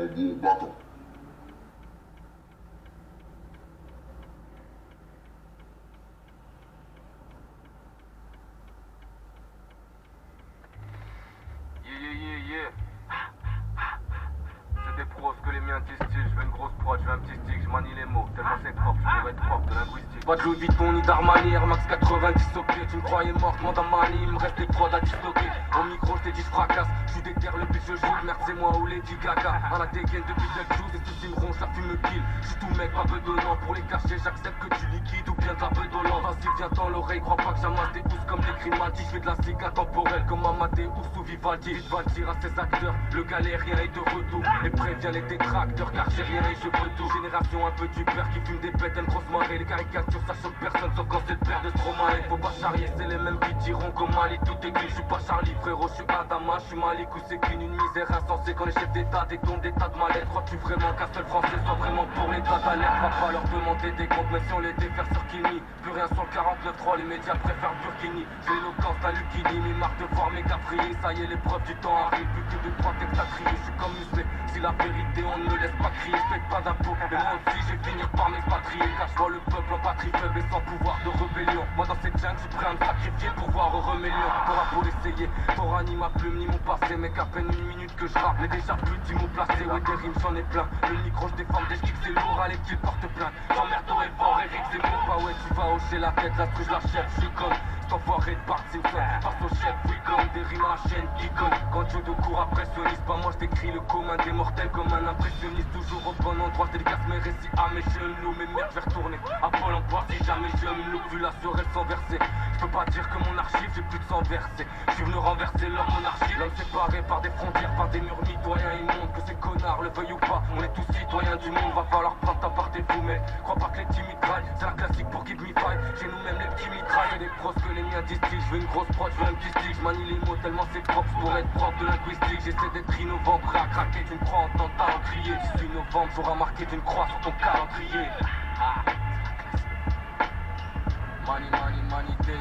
Speaker 9: C'est des pros que les miens distillent. Je veux une grosse prod, je veux un petit stick, je manie les mots. Tellement c'est propre, je pourrais être propre de linguistique. Pas de Louis Vuitton ni d'Armani, Air Max 90 au pied. Tu me croyais morte, demande à Mani, il me reste des prods à disloquer. Au micro, je t'ai dit, je fracasse. Je suis déter, le but je joue. Merde, c'est moi ou Lady Gaga. À la dégaine depuis quelques jours, et si tu me ronges, la fume me kill. Je suis tout mec, pas bedonnant. Pour les cacher, j'accepte que tu liquides ou bien de la bedonnant. Vas-y, viens dans l'oreille, crois pas que j'amasse des housses comme des crimes maldites. Je fais de la ciga temporelle comme Amadeus ou Vivaldi. Vite va le dire à ses acteurs, le galérien est de retour. Et prévient les détracteurs, car j'ai rien et je peux tout. Génération un peu du père qui fume des bêtes, une grosse marée. Les caricatures, ça choque personne, sauf quand c'est le père de Stromae. Faut pas charrier, c'est les mêmes qui diront comme Mali. Tout est clean, je suis pas Charlie, frérot, je suis Adama, je suis Malik ou c'est clean. Une misère insensée quand les chefs d'état détournent des tas de mal-être. Crois-tu vraiment qu'un seul français soit vraiment pour l'état d'alerte? Va pas leur demander des comptes, mais si on les défaire sur Kini. Plus rien sur le 49.3, les médias préfèrent Burkini. J'ai l'éloquence d'un Lucini, mais marre de voir mes gars briller. Ça y est, l'épreuve du temps arrive, plus que 2-3 textes à crier. Je suis comme musclé, si la vérité on ne me laisse pas crier. Je paye pas d'impôts, mais moi aussi j'ai finir par m'expatrier. Car je vois le peuple en patrie faible et sans pouvoir de rébellion. Moi dans cette jungle, je suis prêt à me sacrifier pour voir heureux mes lions. T'auras beau l'essayer, t'auras ni ma plume ni mon passé. Mec, à peine une minute que je rappe, mais déjà plus de 10 mots placés. Ouais, des rimes, j'en ai plein. Le micro, je déforme des sticks, c'est lourd, allez, qu'il porte plainte. J'emmerderai fort, Eric, c'est mon pas, ouais, tu vas hocher la tête, là, je la chef, je suis comme. T'enfoiré de Bart Simpson, passe au chef, oui, comme des rimes à la chaîne qui colle. Quand je de cours impressionniste, pas moi, je décris le commun des mortels comme un impressionniste. Toujours au bon endroit, je dédicace mes récits à mes genoux. Mes mères, je vais retourner à Pôle emploi si jamais je me loupe, vu la sorelle sans verser. Je peux pas dire que mon archive, j'ai plus de sang versé. Je suis venu renverser leur monarchie, l'homme séparé par des frontières, par des murs mitoyens. Ils montrent que ces connards le veuillent ou pas. On est tous citoyens du monde, va falloir prendre ta part des fous. Mais crois pas que les timides graillent, c'est la classique pour Give Me Five. Chez nous même les petits mitrailles, des pros que les miens distillent. Je veux une grosse prod, je veux un petit stick. Je manie les mots tellement c'est propre pour être propre de linguistique. J'essaie d'être innovant, prêt à craquer. Tu me crois en temps à crier. 18 novembre, j'aurai marqué d'une croix sur ton calendrier. Money, money, money, this.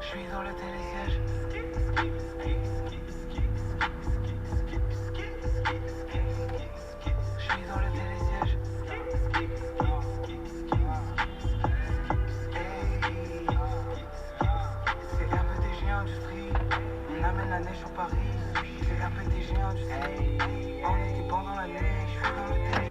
Speaker 11: Je suis dans le télésiège. Je suis dans le télésiège. C'est RPTG Industrie. On amène la neige au Paris. C'est RPTG Industrie. On était pendant la nuit. Je suis dans le télésiège.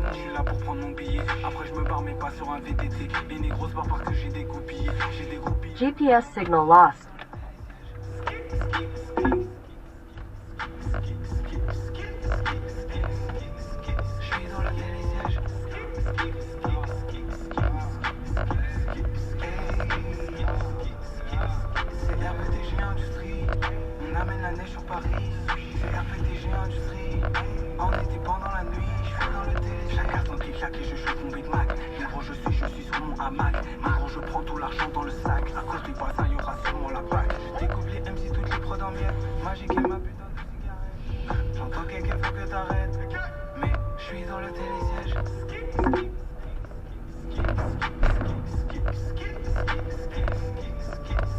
Speaker 11: Je suis là pour prendre mon billet. Après je me barre mais pas sur un VTT. Les négros se barrent parce que j'ai des goupillés. J'ai des goupilles.
Speaker 10: GPS signal lost.
Speaker 11: Je suis dans le télésiège. C'est RPTG Industrie. On amène la neige au Paris. C'est RPTG Industrie. On était pendant la nuit. Je suis dans le
Speaker 1: l'argent dans le sac. À côté voisin, y'aura sûrement la bague. Je découvre les MC, toutes les prods en miel. Magique et ma putain de cigarette. J'entends quelqu'un, faut que t'arrêtes. Mais je suis dans le télésiège.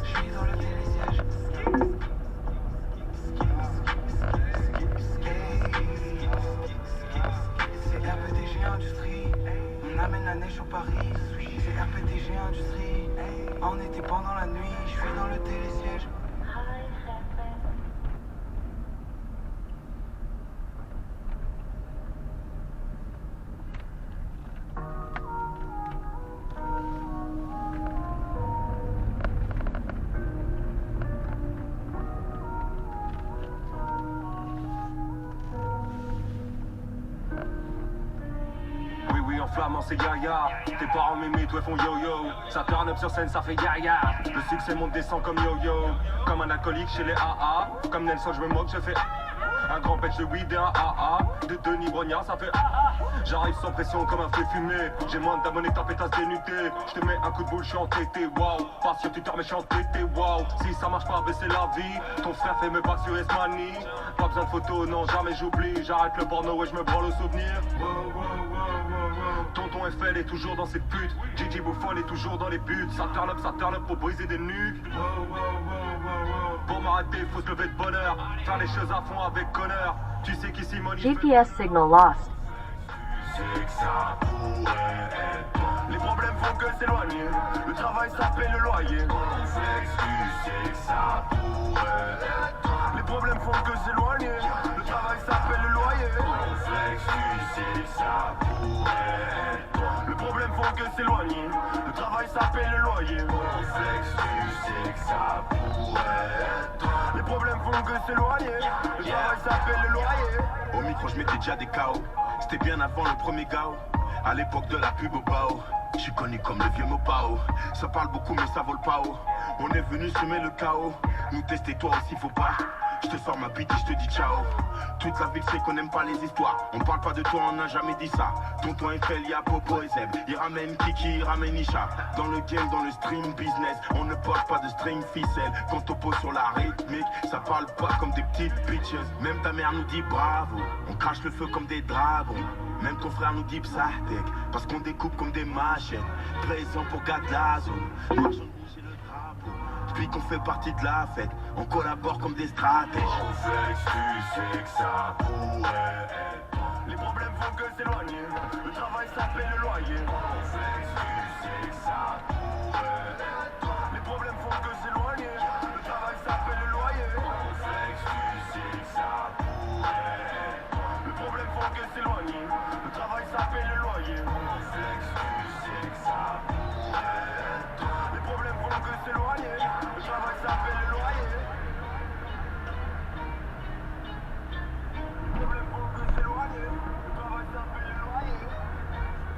Speaker 1: Je suis dans le télésiège. C'est RPTG Industrie. On amène la neige au Paris. C'est RPTG Industrie. On était pendant la nuit. Je suis dans le télésiège.
Speaker 2: Flamand c'est yaya, tes parents m'imitent, ouais font yo-yo. Ça turn up sur scène, ça fait yaya. Le succès monte, descend comme yo-yo. Comme un alcoolique chez les AA. Comme Nelson, je me moque, je fais un grand pêche de weed et un AA. De Denis Brognard, ça fait J'arrive sans pression comme un feu fumé. J'ai moins d'abonnés, ta pétasse dénudée. Je te mets un coup de boule, je suis entêté, waouh. Pas sur Twitter, mais je suis entêté, waouh. Si ça marche pas, baisser la vie. Ton frère fait me pas sur Esmani. Pas besoin de photos, non, jamais j'oublie. J'arrête le porno, ouais, je me branle au souvenir. Tonton FL est toujours dans ses putes. Gigi Bouffon est toujours dans les buts. Ça turn up pour briser des nuques. Pour m'arrêter, faut se lever de bonheur. Faire les choses à fond avec honneur. Tu sais qu'ici mon
Speaker 10: GPS signal lost.
Speaker 2: Les problèmes font que s'éloigner. Le travail ça paie le loyer. Les problèmes font que s'éloigner. Le travail ça paie le loyer. Les problèmes font que s'éloigner. Le travail ça paie le loyer. Les problèmes font que s'éloigner. Le travail ça paie le loyer.
Speaker 19: Au micro je mettais déjà des KO. C'était bien avant le premier gao. À l'époque de la pub au bao. Je suis connu comme le vieux Mopao. Ça parle beaucoup mais ça vole pas haut. On est venu semer le chaos. Nous tester toi aussi faut pas. Je te sors ma bite et je te dis ciao. Toute la ville sait qu'on n'aime pas les histoires. On parle pas de toi, on n'a jamais dit ça. Tonton Eiffel, y'a Popo et Zeb. Il ramène Kiki, il ramène Isha. Dans le game, dans le stream business, on ne porte pas de string ficelle. Quand on pose sur la rythmique, ça parle pas comme des petites bitches. Même ta mère nous dit bravo. On crache le feu comme des dragons. Même ton frère nous dit psatek. Parce qu'on découpe comme des machettes. Présent pour Gadlazo. Depuis qu'on fait partie de la fête, on collabore comme des stratèges. On flex, tu sais que ça pourrait être.
Speaker 2: Les problèmes font que s'éloigner. Le travail ça paie le loyer. On flex, tu sais que ça pourrait être. Les problèmes font que s'éloigner. Le travail ça paie le loyer. On flex, tu sais que ça pourrait être. Les problèmes font que s'éloigner. Le travail ça paie le loyer. On flex, tu sais que ça pourrait être. Les problèmes font que s'éloigner. Le travail ça paie le loyer. Les problèmes font que s'éloigner. Le travail ça paie le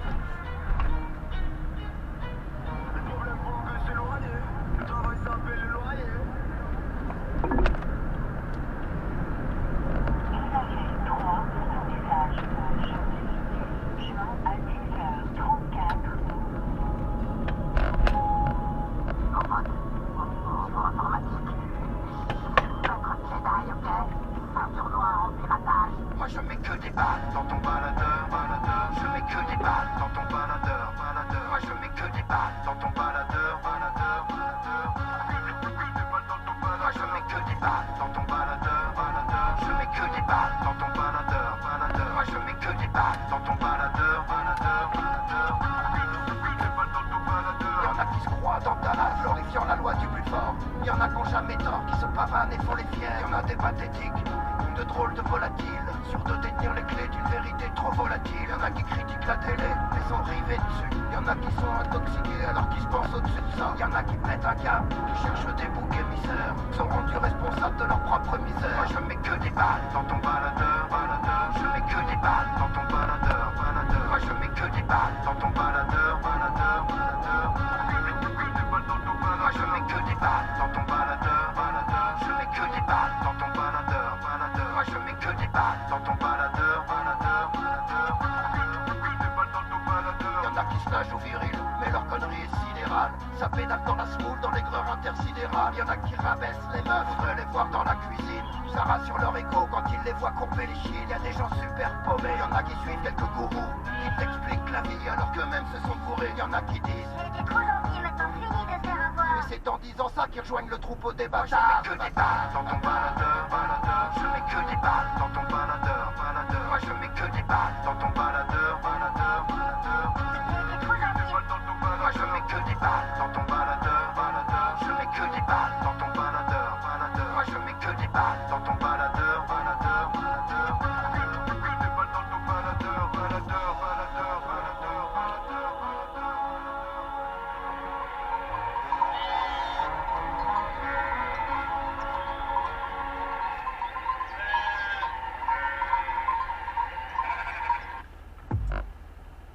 Speaker 2: loyer. Les problèmes font que s'éloigner. Le travail ça paie le loyer.
Speaker 11: Moi je mets que des balles dans ton baladeur, baladeur. Je mets que des balles dans ton baladeur, baladeur. Moi je mets que des balles dans ton baladeur, baladeur, baladeur. Moi je mets que des balles dans ton baladeur, baladeur. Je mets que des balles dans ton baladeur, baladeur. Moi je mets que des balles dans ton baladeur, baladeur, baladeur. Y'en a qui se croient dans ta lave, glorifiant la loi du plus fort. Y'en a qui ont jamais tort, qui se pavanent et font les fiers. Y'en a des pathétiques, de drôles de volatiles, sûrs de détenir les clés d'une vérité trop volatile. Y'en a qui critiquent la télé, mais sont rivés dessus. Y'en a qui sont intoxiqués alors qu'ils se pensent au-dessus de ça. Y'en a qui pètent un câble, qui cherchent des boucs émissaires, sont rendus responsables de leur propre misère. Moi je mets que des balles dans ton baladeur, baladeur. Je mets que des balles dans ton baladeur, baladeur. Moi je mets que des balles dans ton baladeur, baladeur, baladeur. Moi je mets que des balles dans ton baladeur, baladeur. Je mets que des balles dans ton baladeur, baladeur. Moi je mets que des balles dans ton baladeur, baladeur, baladeur. Y'en Y'en a qui se nagent au viril, mais leur connerie est sidérale. Ça pédale dans la smoule, dans l'aigreur intersidérale. Y'en a qui rabaissent les meufs, voudraient les voir dans la cuisine. Ça rassure leur égo quand ils les voient courber les chines. Y'a des gens super paumés, y'en a qui suivent quelques gourous qui t'expliquent la vie alors qu'eux-mêmes se sont bourrés. Y'en a qui disent
Speaker 20: t'es trop gentil, maintenant fini de se faire avoir.
Speaker 11: mais c'est en disant ça qu'ils rejoignent le troupeau des bâtards. Je mets que des balles dans ton baladeur, baladeur. Je mets que des balles dans ton baladeur, baladeur. Moi je mets que des balles dans ton baladeur, baladeur, baladeur. Moi je mets que des balles dans ton baladeur, baladeur. Je mets que des balles dans ton baladeur, baladeur. Moi je mets que des balles dans ton baladeur, baladeur, baladeur. Que des balles dans ton baladeur, baladeur, baladeur, baladeur, baladeur.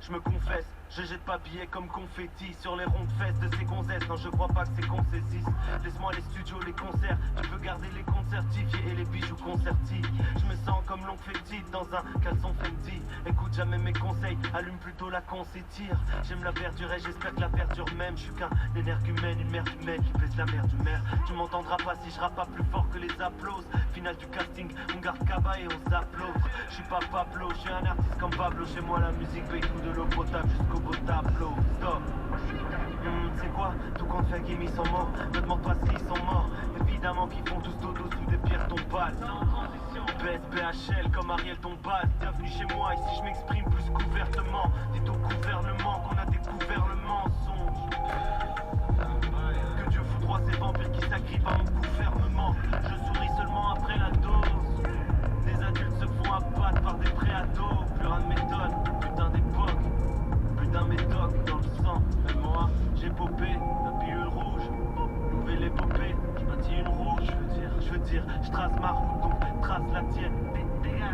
Speaker 15: Je me confesse, je jette pas billets comme confetti sur les rondes fesses de ces gonzesses. Non, je crois pas que c'est qu'on saisisse. Laisse-moi les studios, les concerts. Tu veux garder les comptes certifiés et les bijoux concertis. Je me sens comme l'oncle fétide dans un caleçon Fendi. Écoute jamais mes conseils, allume plutôt la con s'étire. J'aime la verdure et j'espère que la perdure même. Je suis qu'un énergumène, une merde humaine qui pèse la mère du maire. Tu m'entendras pas si je rappe pas plus fort que les applauses. Finale du casting, on garde Kaba et on zappe l'autre. Je suis pas Pablo, je suis un artiste comme Pablo. Chez moi la musique paye tout de l'eau potable jusqu'au beau tableau. Stop. C'est quoi? Tout compte fait qu'ils sont morts. Ne demande pas s'ils sont morts. Évidemment qu'ils font tous dodo sous des pierres tombales. BSBHL comme Ariel Dombal. Bienvenue chez moi, ici je m'exprime plus couvertement. Dites au gouvernement qu'on a découvert le mensonge. Que Dieu foudroie ces vampires qui s'agrippent à mon gouvernement. Je souris seulement après la dose. Des adultes se font abattre par des préados. Plus rien de méthode, putain d'époque. Plus d'un médoc dans le sang. Et moi, j'ai popé la pilule rouge. Nouvelle épopée, je bâtis une rouge. Je veux dire, je trace ma route, donc trace la tienne.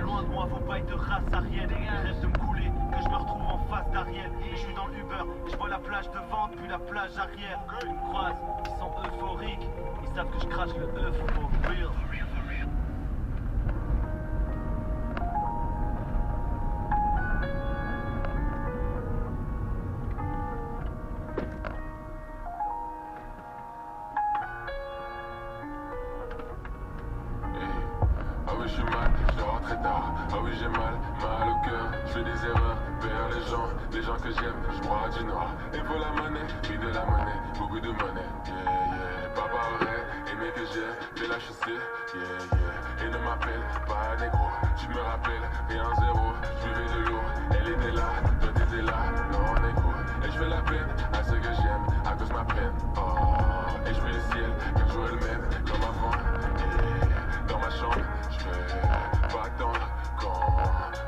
Speaker 15: Loin de moi vos bails de race arrière. Rêve de me couler, que je me retrouve en face d'Ariel. Et je suis dans l'Uber, et je vois la plage devant, puis la plage arrière. Ils me croisent, ils sont euphoriques. Ils savent que je crache le œuf for real.
Speaker 9: Ah oui, je suis mal, je dors très tard. Ah oui, j'ai mal au cœur. Je fais des erreurs, perds les gens que j'aime. Je bois du noir. Et pour la monnaie, puis de la monnaie, beaucoup de monnaie. Yeah, yeah. Papa aurait aimé que j'ai fait la chaussée. Yeah, yeah. Et ne m'appelle pas négro. Tu me rappelles, rien zéro. Je buvais de l'eau, elle était là, toi t'étais là. Non, négro. Et je fais la peine à ceux que j'aime, à cause de ma peine. Oh, et je fais le ciel, car je le même, comme avant. Et dans ma chambre, je vais pas attendre quand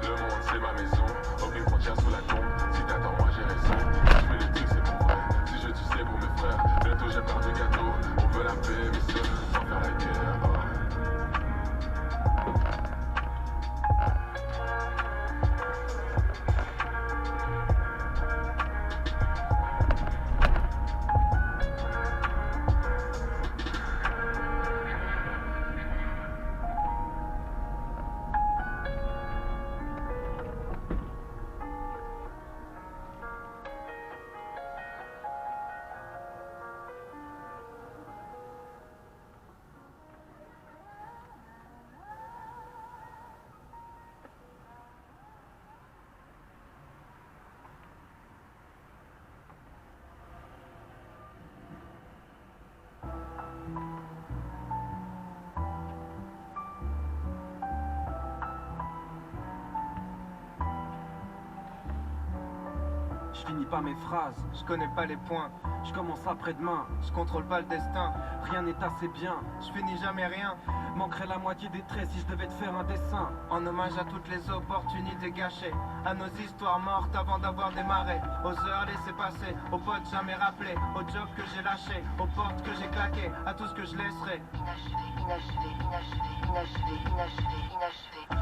Speaker 9: le monde c'est ma maison. Aucune frontière sous la tombe. Si t'attends, moi j'ai raison. Je fais le truc, c'est pour vrai. Si je tue, c'est pour mes frères. Bientôt j'ai peur du gâteau. On veut la paix, mais seul, sans faire la guerre. Oh.
Speaker 1: Je finis pas mes phrases, je connais pas les points. Je commence après-demain, je contrôle pas le destin. Rien n'est assez bien, je finis jamais rien. Manquerait la moitié des traits si je devais te faire un dessin. En hommage à toutes les opportunités gâchées, à nos histoires mortes avant d'avoir démarré, aux heures laissées passer, aux potes jamais rappelés, aux jobs que j'ai lâchés, aux portes que j'ai claquées, à tout ce que je laisserai. Inachevé.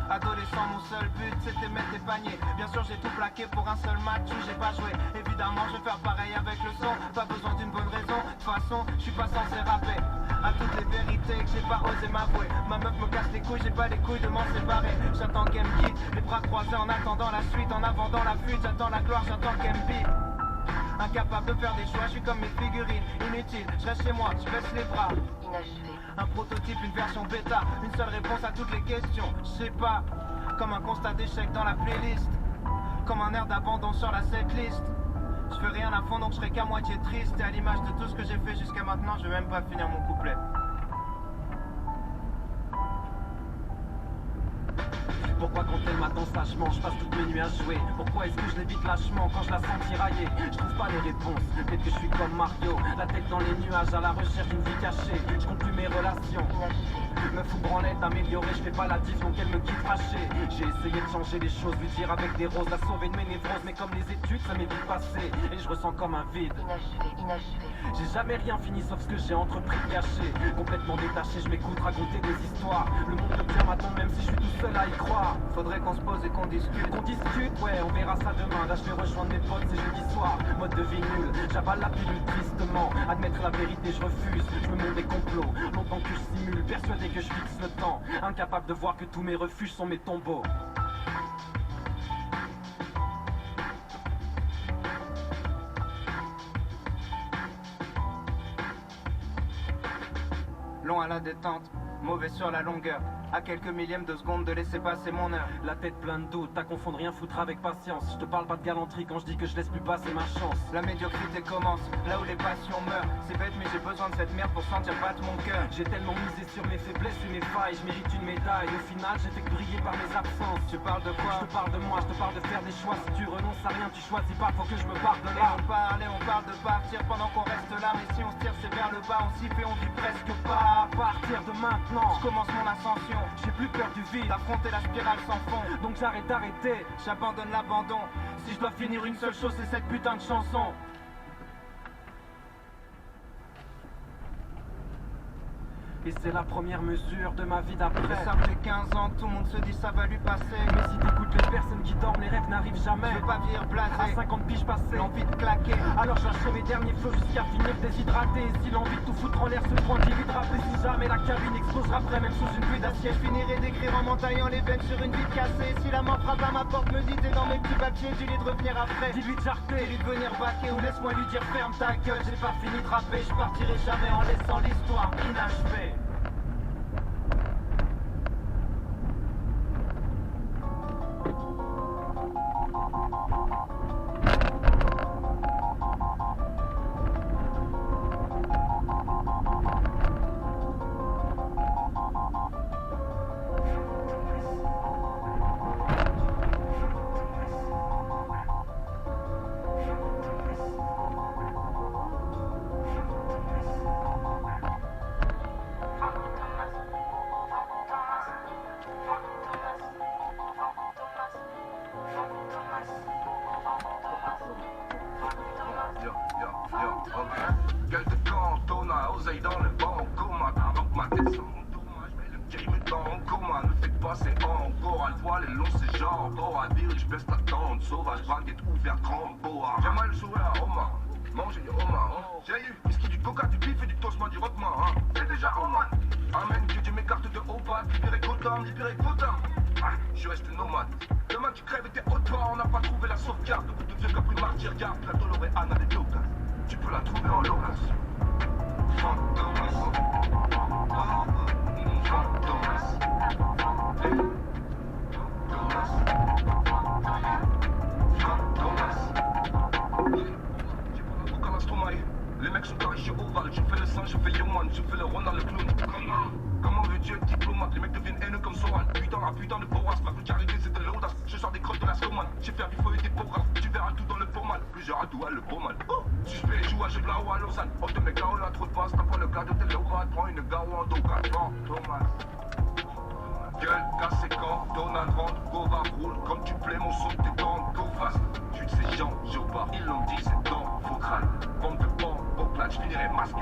Speaker 1: Adolescent, mon seul but c'était mettre des paniers. Bien sûr j'ai tout plaqué pour un seul match où j'ai pas joué. Évidemment je vais faire pareil avec le son. Pas besoin d'une bonne raison, de toute façon je suis pas censé rapper. À toutes les vérités que j'ai pas osé m'avouer. Ma meuf me casse les couilles, j'ai pas les couilles de m'en séparer. J'attends qu'elle me quitte, les bras croisés en attendant la suite. En avant dans la fuite, j'attends la gloire, j'attends qu'elle me bite.
Speaker 16: Incapable de faire des choix, je suis comme mes figurines. Inutile, je reste chez moi, je baisse les bras.
Speaker 18: Inachevé.
Speaker 16: Un prototype, une version bêta, une seule réponse à toutes les questions. Je sais pas, comme un constat d'échec dans la playlist, comme un air d'abandon sur la setlist. Je fais rien à fond donc je serai qu'à moitié triste. Et à l'image de tout ce que j'ai fait jusqu'à maintenant, je vais même pas finir mon couplet.
Speaker 21: Pourquoi quand elle m'attend sagement, je passe toutes mes nuits à jouer? Pourquoi est-ce que je l'évite lâchement quand je la sens tirailler? Je trouve pas les réponses, peut-être que je suis comme Mario, la tête dans les nuages à la recherche d'une vie cachée. Je compte plus mes relations, me fous branlette améliorée, je fais pas la diff donc elle me quitte fâchée. J'ai essayé de changer les choses, lui dire avec des roses, la sauver de mes névroses, mais comme les études ça m'est vite passé et je ressens comme un vide.
Speaker 18: Inachevé.
Speaker 21: J'ai jamais rien fini sauf ce que j'ai entrepris de cacher. Complètement détaché, je m'écoute raconter des histoires. Le monde me tient maintenant même si je suis tout seul à y croire.
Speaker 16: Faudrait qu'on se pose et qu'on discute.
Speaker 21: Qu'on discute, ouais, on verra ça demain. Là je vais rejoindre mes potes, c'est jeudi soir. Mode de vie nul, j'avale la pilule tristement. Admettre la vérité, je refuse, je me montre des complots. Longtemps que je simule, persuadé que je fixe le temps. Incapable de voir que tous mes refuges sont mes tombeaux.
Speaker 16: Long à la détente, mauvais sur la longueur. À quelques millièmes de seconde de laisser passer mon heure.
Speaker 21: La tête pleine de doutes, t'as confondu rien foutre avec patience. Je te parle pas de galanterie quand je dis que je laisse plus passer ma chance.
Speaker 16: La médiocrité commence, là où les passions meurent. C'est bête mais j'ai besoin de cette merde pour sentir battre mon cœur.
Speaker 21: J'ai tellement misé sur mes faiblesses et mes failles, je mérite une médaille. Au final j'ai fait que briller par mes absences.
Speaker 16: Tu parles de quoi?
Speaker 21: Je te parle de moi, je te parle de faire des choix. Si tu renonces à rien, tu choisis pas, faut que je me parte de là.
Speaker 16: Et on parle de partir pendant qu'on reste là. Mais si on se tire c'est vers le bas, on s'y fait, on vit presque pas.
Speaker 21: À partir de maintenant,
Speaker 16: je commence mon ascension.
Speaker 21: J'ai plus peur du vide,
Speaker 16: d'affronter la spirale sans fond.
Speaker 21: Donc j'arrête d'arrêter,
Speaker 16: j'abandonne l'abandon. Si je dois finir une seule chose, c'est cette putain de chanson.
Speaker 21: Et c'est la première mesure de ma vie d'après.
Speaker 16: Ça fait 15 ans que tout le monde se dit ça va lui passer.
Speaker 21: Mais si t'écoutes les personnes qui dorment, les rêves n'arrivent jamais.
Speaker 16: Je veux pas vieillir blasé,
Speaker 21: à 50 piges passées,
Speaker 16: l'envie de claquer.
Speaker 21: Alors je lâcherai mes derniers flots jusqu'à finir déshydraté. Et si l'envie de tout foutre en l'air se prend, j'ai vite rappelé. Si jamais la cabine explosera après, même sous une pluie d'acier,
Speaker 16: je finirai d'écrire en m'entaillant les veines sur une vie cassée. Si la mort frappe à ma porte, me dit t'es dans mes petits papiers, dis-lui de revenir après.
Speaker 21: Dis-lui de jarter,
Speaker 16: dis-lui de venir baquer, ou laisse-moi lui dire ferme ta gueule. J'ai pas fini de rapper, je partirai jamais en laissant l'histoire inachevée.
Speaker 1: Gueule de cantonat, oseille dans le bancomat. Donc ma tête sur mon tournoi, je mets le game dans mon coma. Ne faites pas c'est encore, le voile est long, c'est genre boa. Dirige, baisse ta tente, sauvage, baguette ouverte, grande boa. J'ai mal joué à Oma, manger du homard. J'ai eu whisky, du coca, du bif et du toast, du rockman. C'est déjà Oman. Amen, que Dieu m'écarte de haut bas, libéré Gotham, je reste nomade. Demain tu crèves et t'es haute part, on n'a pas trouvé la sauvegarde. Beaucoup de vieux capri martyr, garde la Dolorée Anna des Locas. Tu peux la trouver en location. Fantomas. Fantomas. Les mecs sont carrés chez Oval, je fais le singe, je fais Yoman, je fais le Ronald le clown. Comment veux-tu être diplomate? Les mecs deviennent haineux comme Soral. Putain de Boras, ma vie arrivée c'est de l'audace. Je sors des crottes de la Scoman, j'ai fait bifoyer des pauvres. Tu verras tout dans le formal, plusieurs adouas le beau mal. Suspect, joue à Geblau à Lausanne. On te met KO, la trop de passe, t'as pas le cas de Téléorat. Prends une gao en Doka, Thomas. Gueule, cassé quand, Donald rentre, go va roule. Comme tu plais mon son, t'es dans go fast. Tu sais Jean, Jobar, ils l'ont dit, c'est dans faux crâne. Bande de pan, au plat, je finirai masqué,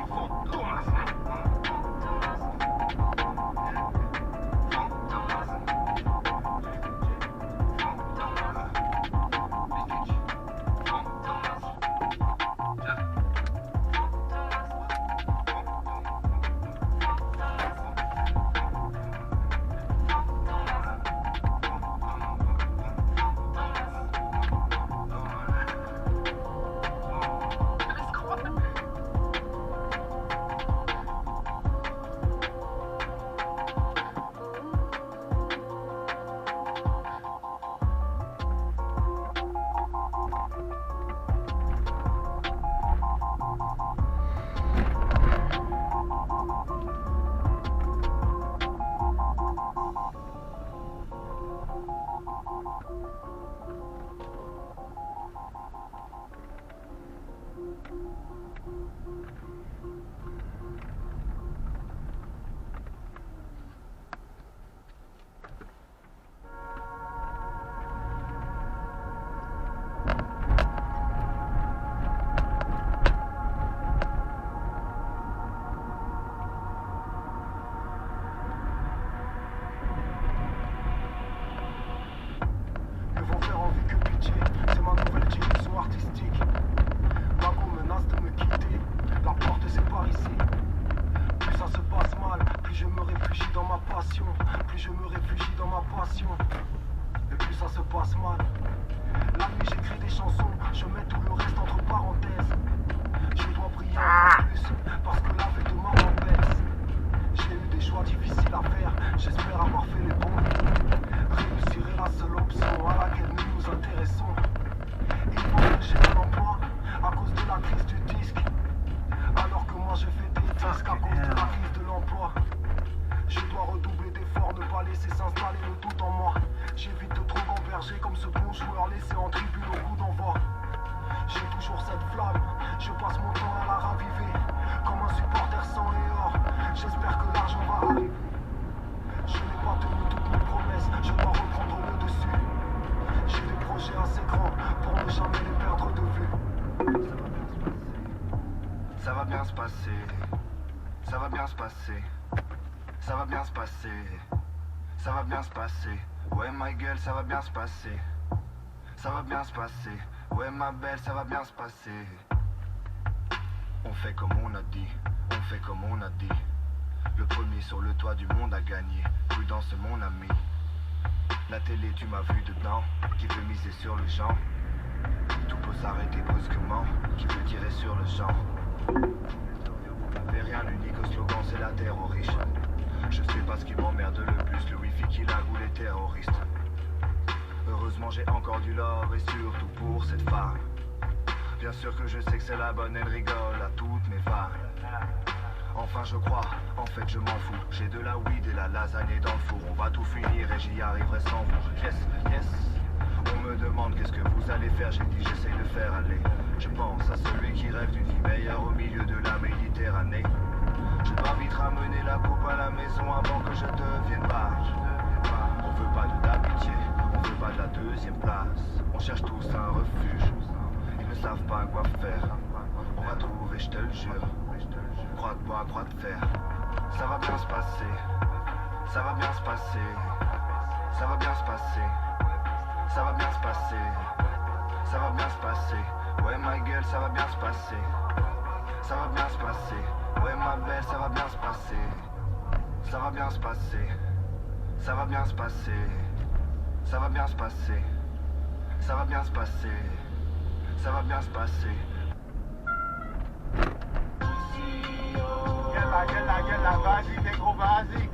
Speaker 1: Thomas.
Speaker 16: Ouais ma gueule, ça va bien se passer. Ça va bien se passer. Ouais ma belle, ça va bien se passer. On fait comme on a dit, on fait comme on a dit. Le premier sur le toit du monde a gagné. Prudence mon ami. La télé tu m'as vu dedans. Qui veut miser sur le genre. Tout peut s'arrêter brusquement. Qui veut tirer sur le genre. Mais rien d'unique au slogan, c'est la terre aux riches. Je sais pas ce qui m'emmerde le plus, le wifi qui lag ou les terroristes. Heureusement j'ai encore du love et surtout pour cette femme. Bien sûr que je sais que c'est la bonne, elle rigole à toutes mes vannes. Enfin je crois, en fait je m'en fous. J'ai de la weed et la lasagne dans le four. On va tout finir et j'y arriverai sans vous. Yes, yes. On me demande qu'est-ce que vous allez faire. J'ai dit j'essaye de faire aller. Je pense à celui qui rêve d'une vie meilleure au milieu de la Méditerranée. Je dois vite ramener la coupe à la maison avant que je devienne barge. On veut pas de d'amitié, on veut pas de la deuxième place. On cherche tous un refuge, ils ne savent pas quoi faire. On va trouver, je te le jure, croix de bois, croix de fer. Ça va bien se passer, ça va bien se passer. Ça va bien se passer, ça va bien se passer. Ça va bien se passer, ouais ma gueule, ça va bien se passer. Ça va bien se passer. Ouais ma belle, ça va bien se passer. Ça va bien se passer. Ça va bien se passer. Ça va bien se passer. Ça va bien se passer. Ça va bien se passer.
Speaker 6: Yalla, vas-y négro, vas-y.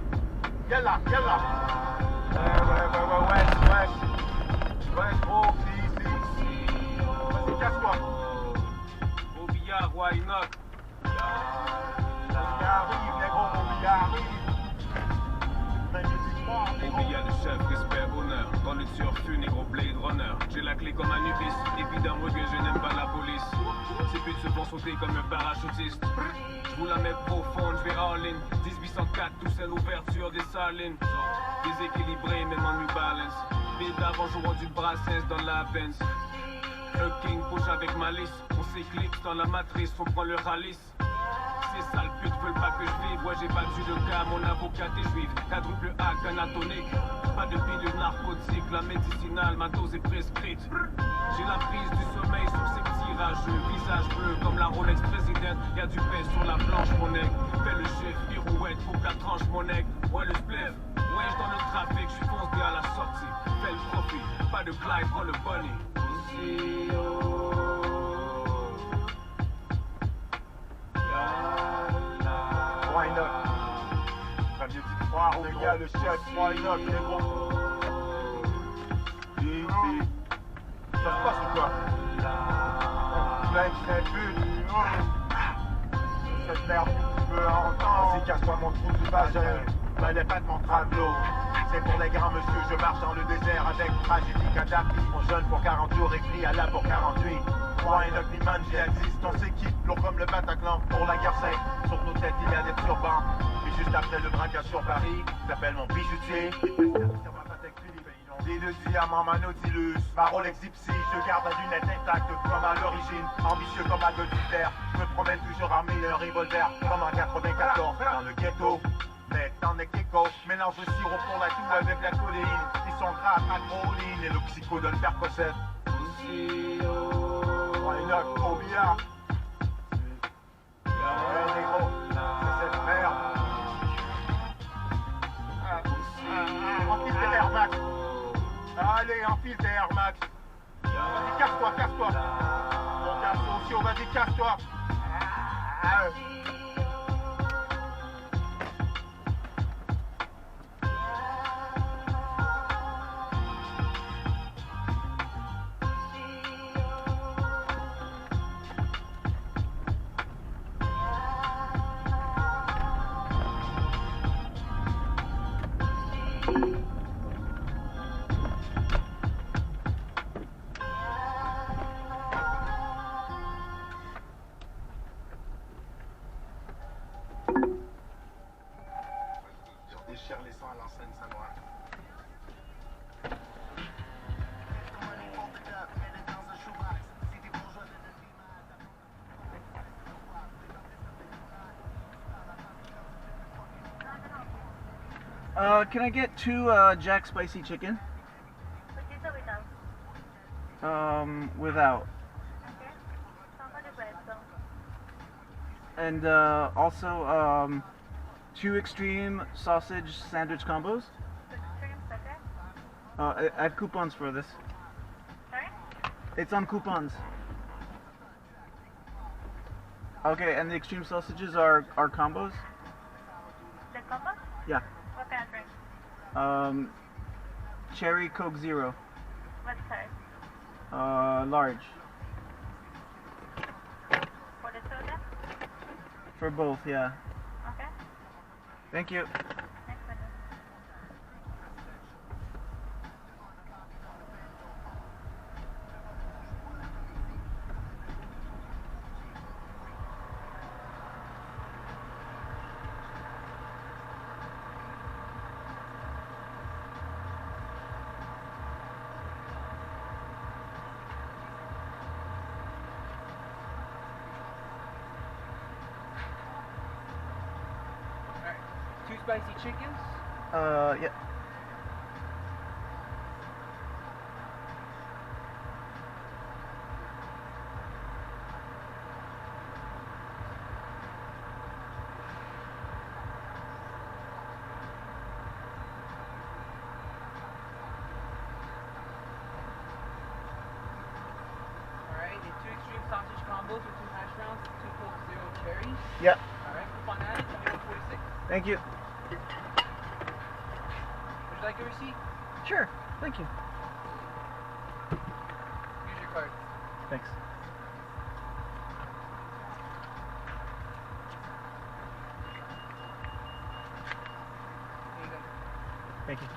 Speaker 6: Yalla. Ouais, gros, si. Vas-y, casse-toi.
Speaker 1: Au billard, why not?
Speaker 6: Arrive, négro, mon billet arrive.
Speaker 1: Au billard de chef, respect, honneur. Dans le turfu, négro Blade Runner. J'ai la clé comme un Ubis. Évidemment que je n'aime pas la police. Ces buts se font sauter comme un parachutiste. Je vous la mets profonde, je vais all-in. 1804, tout c'est l'ouverture des salines. Déséquilibré, même en New Balance. Vite avant, jouant du Brassens dans la Benz. Un king push avec malice. On s'éclipse dans la matrice, on prend le ralice. Ces sales putes veulent pas que je vive. Ouais, j'ai battu le cas, mon avocat est juif. Quadruple hack, anatonique. Pas de pilule narcotique, la médicinale, ma dose est prescrite. J'ai la prise du sommeil sur ces petits rageux. Visage bleu comme la Rolex présidente. Y'a du pain sur la planche, mon nègre. Fais le chiffre, pirouette, coupe la tranche, mon nègre. Ouais, le spliff. Ouais, dans le trafic, j'suis foncé à la sortie. Fais le profit, pas de Clyde, prends le bunny.
Speaker 6: Why not? T'as mieux dit croire, le gars, le chef, why not, négro? Ça se passe ou quoi? Même cette butte, cette merde que tu peux entendre. Vas-y, casse-toi mon trou du vagin. l'épatement travelo. C'est pour les grands monsieur, je marche dans le désert avec tragédie Kadhafi. On jeûne pour 40 jours et crie Allah pour 48. Moi et Lucky Man, j'existe, on s'équipe, lourd comme le Bataclan. Pour la guerre sainte, sur nos têtes il y a des turbans. Et juste après le braquage sur Paris, j'appelle mon bijoutier. Des deux diamants, ma Nautilus, ma Rolex Ipsy, je garde la lunette intacte comme à l'origine, ambitieux comme Adolf Hitler, je me promène toujours armé d'un revolver, comme en 94, dans le ghetto, mais t'en es qu'écho, mélange le sirop pour la toux avec la codéine, ils sont gras, acroline et l'oxyco de le Percocet. Ouais, notre phobia, ouais, négro, c'est cette merde. Enfile tes Air Max. Allez, enfile tes Air Max. Vas-y, casse-toi, casse-toi. Mon gars, socio, vas-y, casse-toi.
Speaker 4: Can I get 2 Jack Spicy Chicken? Without. And also 2 extreme sausage sandwich combos. I have coupons for this.
Speaker 20: Sorry?
Speaker 4: It's on coupons. Okay, and the extreme sausages are combos?
Speaker 20: The combo?
Speaker 4: Yeah.
Speaker 20: What kind of drink?
Speaker 4: Cherry Coke Zero.
Speaker 20: What size?
Speaker 4: Large.
Speaker 20: For the soda?
Speaker 4: For both, yeah.
Speaker 20: Okay.
Speaker 4: Thank you.
Speaker 20: Next one.
Speaker 21: Two spicy chickens?
Speaker 4: Yeah.
Speaker 21: Alright, and 2 extreme sausage combos with 2 hash browns, 2 Coke Zero cherries.
Speaker 4: Yeah.
Speaker 21: Alright, coupon added, 46.
Speaker 4: Thank you.
Speaker 21: Would you like a receipt?
Speaker 4: Sure. Thank you.
Speaker 21: Use your card.
Speaker 4: Thanks.
Speaker 21: Here you go.
Speaker 4: Thank you.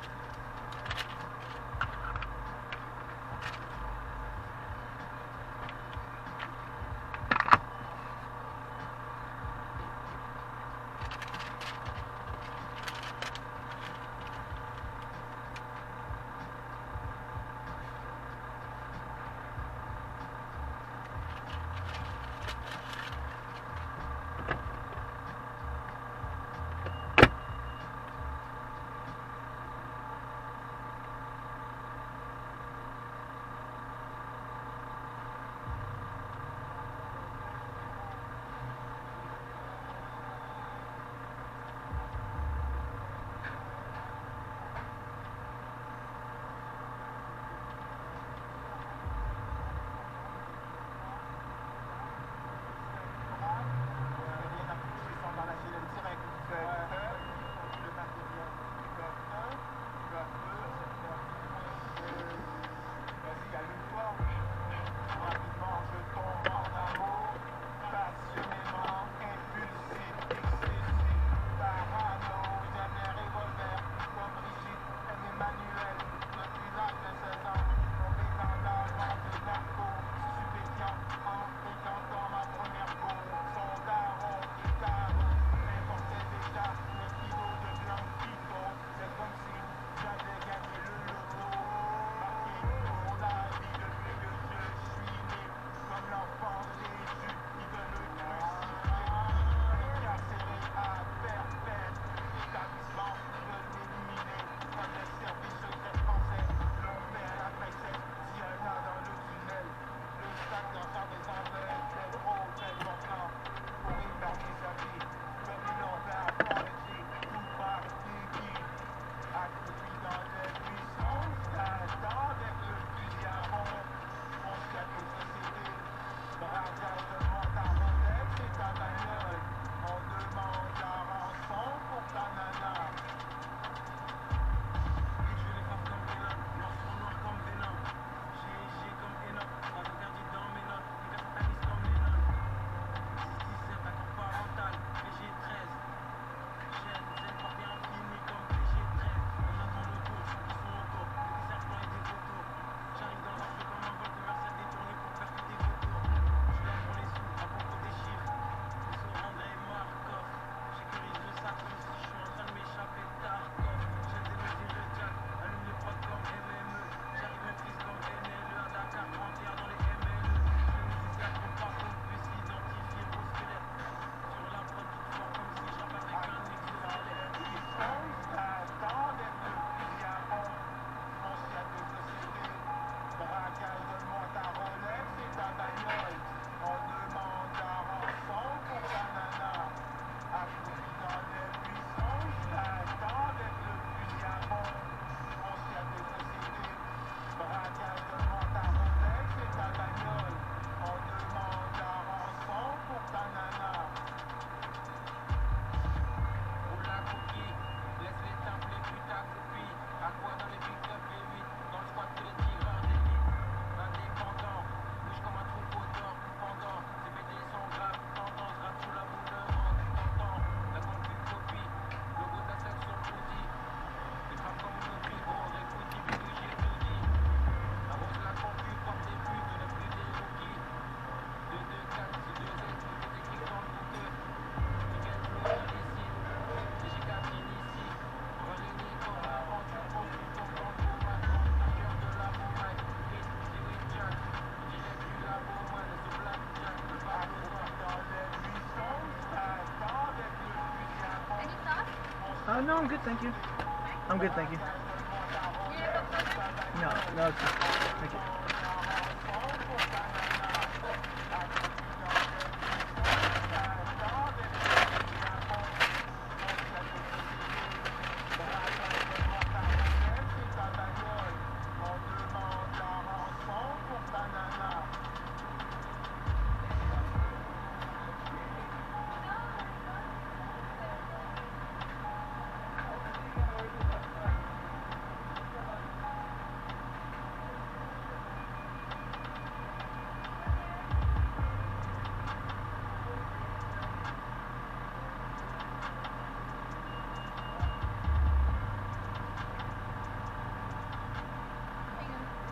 Speaker 4: No, I'm good, thank you. I'm good, thank you. No, it's good. Thank you.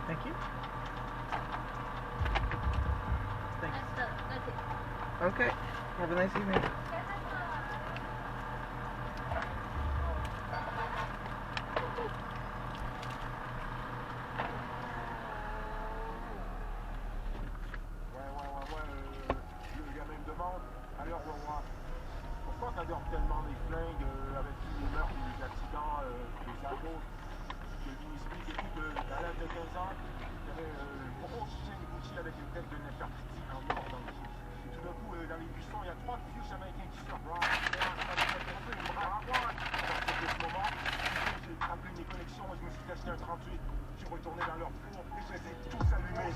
Speaker 4: Thank you. Thank you.
Speaker 7: That's it.
Speaker 4: Okay. Have a nice evening.
Speaker 6: Le gamin me demande, alors Roi, pourquoi t'adores tellement les flingues avec tous les meurtres et les accidents, les ados? Je lui explique, écoute, à l'âge de 15 ans, il y avait une grosse chaîne Gucci avec une tête de Nefertiti en or dans le pied. Et tout d'un coup, dans les buissons, il y a 3 vieux Jamaïcains qui sortent. À partir de ce moment, j'ai appelé mes connexions et je me suis acheté un 38. Je suis retourné dans leur four et je les ai tous allumés.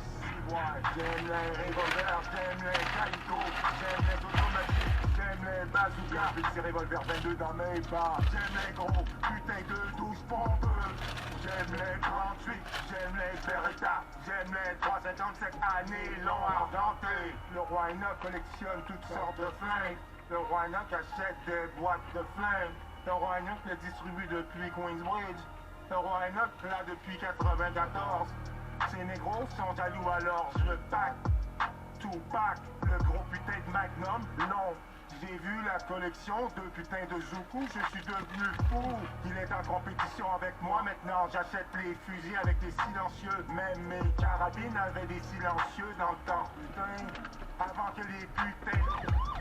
Speaker 6: J'aime les revolvers, j'aime les caïtos, j'aime les automatiques, j'aime les bazookas, j'ai ces revolvers 22 dans mes bas, j'aime les gros putains de 12 pompes, j'aime les 38, j'aime les Beretta, j'aime les 357 années longs ardentés. Le roi Enoch collectionne toutes sortes de flingues, le roi Enoch achète des boîtes de flingues, le roi Enoch les distribue depuis Queensbridge, le roi Enoch là depuis 94. Ces négros sont jaloux alors je pack Tupac, le gros putain de Magnum, non. J'ai vu la collection de putain de Zuku, je suis devenu fou. Il est en compétition avec moi maintenant, j'achète les fusils avec des silencieux. Même mes carabines avaient des silencieux dans le temps. Putain, avant que les putains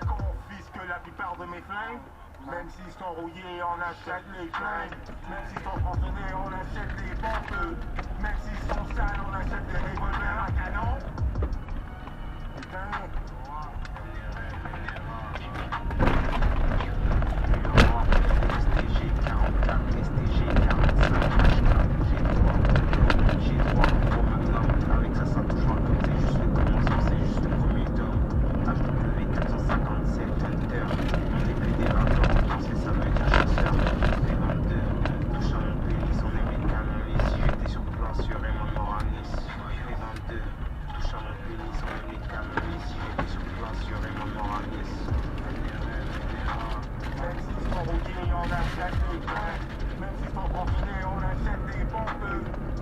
Speaker 6: confisquent la plupart de mes flingues. Même s'ils sont rouillés, on achète les flingues. Même s'ils sont fonctionnés, on achète les pompes. Même s'ils sont sales, on achète des revolvers à canon. Putain.
Speaker 1: STG 44, STG 45, G3 pour maintenant. Avec ça, ça touche encore. C'est juste le commencement, c'est juste le premier tome. HW 457 Hunter. J'ai pris des rapports, c'est ça veut dire chasseur. Les 22, touche à mon pénis, on est médicaments. Et si j'étais sur place, y'aurait mon mort à Nice. Les 22, touche à mon pénis, on est médicaments. Et si j'étais sur place, y'aurait mon mort à Nice.
Speaker 6: Même s'ils sont rouillés, on achète des flingues. Même s'ils sont confinés, on achète des pompes.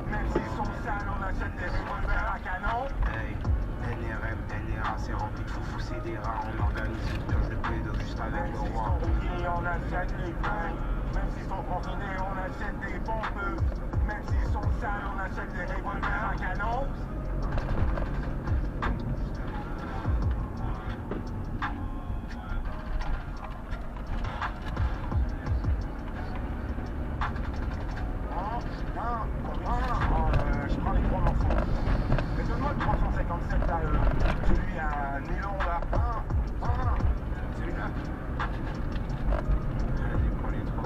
Speaker 6: Même s'ils sont sales, on achète des revolvers à canon.
Speaker 1: Hey, NRM, NRA, c'est rempli de foufou, c'est des rats. On organise une purge de pédo juste avec le roi.
Speaker 6: Même s'ils sont rouillés, on achète des flingues. Même s'ils sont confinés, on achète des pompes. Même s'ils sont sales, on achète des revolvers à canon. Je prends les 3 morceaux. Mais donne-moi le 357 là, celui à nylon là. Celui-là.
Speaker 1: Allez, prends les 3.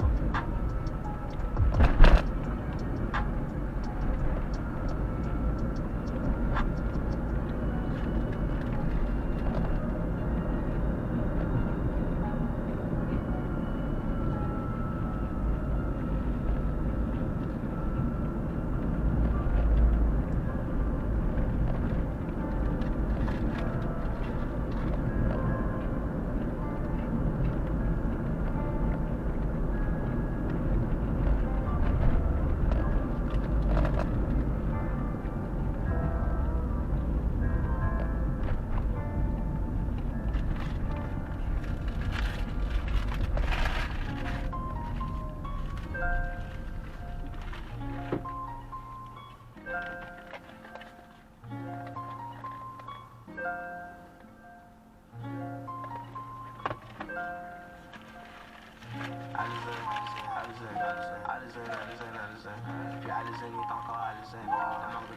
Speaker 6: 357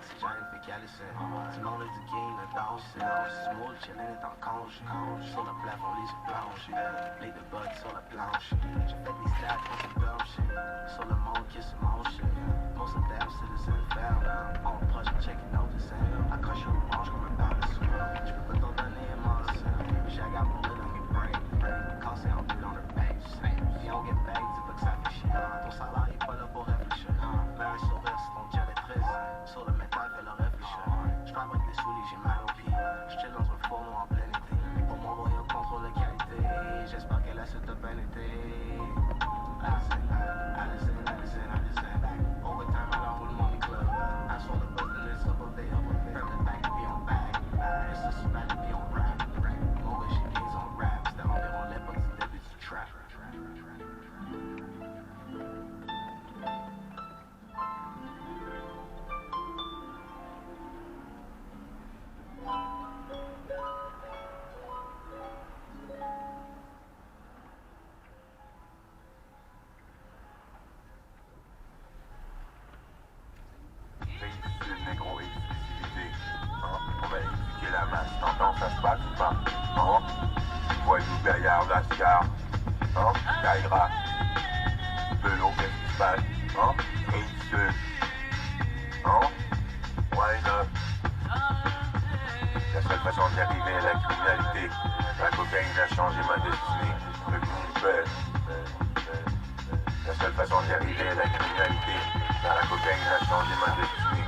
Speaker 7: l'oxygène, fait qu'elle essaie. Tout le monde est du game, le danse, smooth, chillin' est en conge. Sur le plafond, les yeux blanches. Play de buds sur la planche. J'ai fait des stats, on se dumb shit. Sur le monde qui se mange shit. Most of them citizens found. On project checking out the sound. Accroché au manche comme un barre de souvent. J'peux pas t'en donner un morceau. J'ai got mon lit dans mes brains. Cassé en deux dans le base. Si on get back, dis pas que ça fait chier. Ton salaire est pas là pour réfléchir. Mais un sourire si ton gel est triste. Sur le métal, fais le réfléchir. J'fais avec des souliers, j'ai mal au pied. J'chill dans un fourneau en plein été. Pour m'envoyer au contrôle de qualité. J'espère que la suite a bien été. Overtime à l'enroule money club. I saw the buzz in this double day up. From the back, be on back. It's a spot to be on rap. Mauvais shit gains on rap. C'était environ l'époque du début du trap.
Speaker 5: Négro, exclusivité. On va éduquer la masse, t'entends, ça se passe ou pas? Voyou, gaillard, lascar, Kaira, Belot, qu'est-ce qui se passe? Riche, why not? La seule façon d'y arriver est la criminalité. La cocaïne a changé ma destinée. Le coup la seule façon d'y arriver est la criminalité. La cocaïne a changé ma destinée.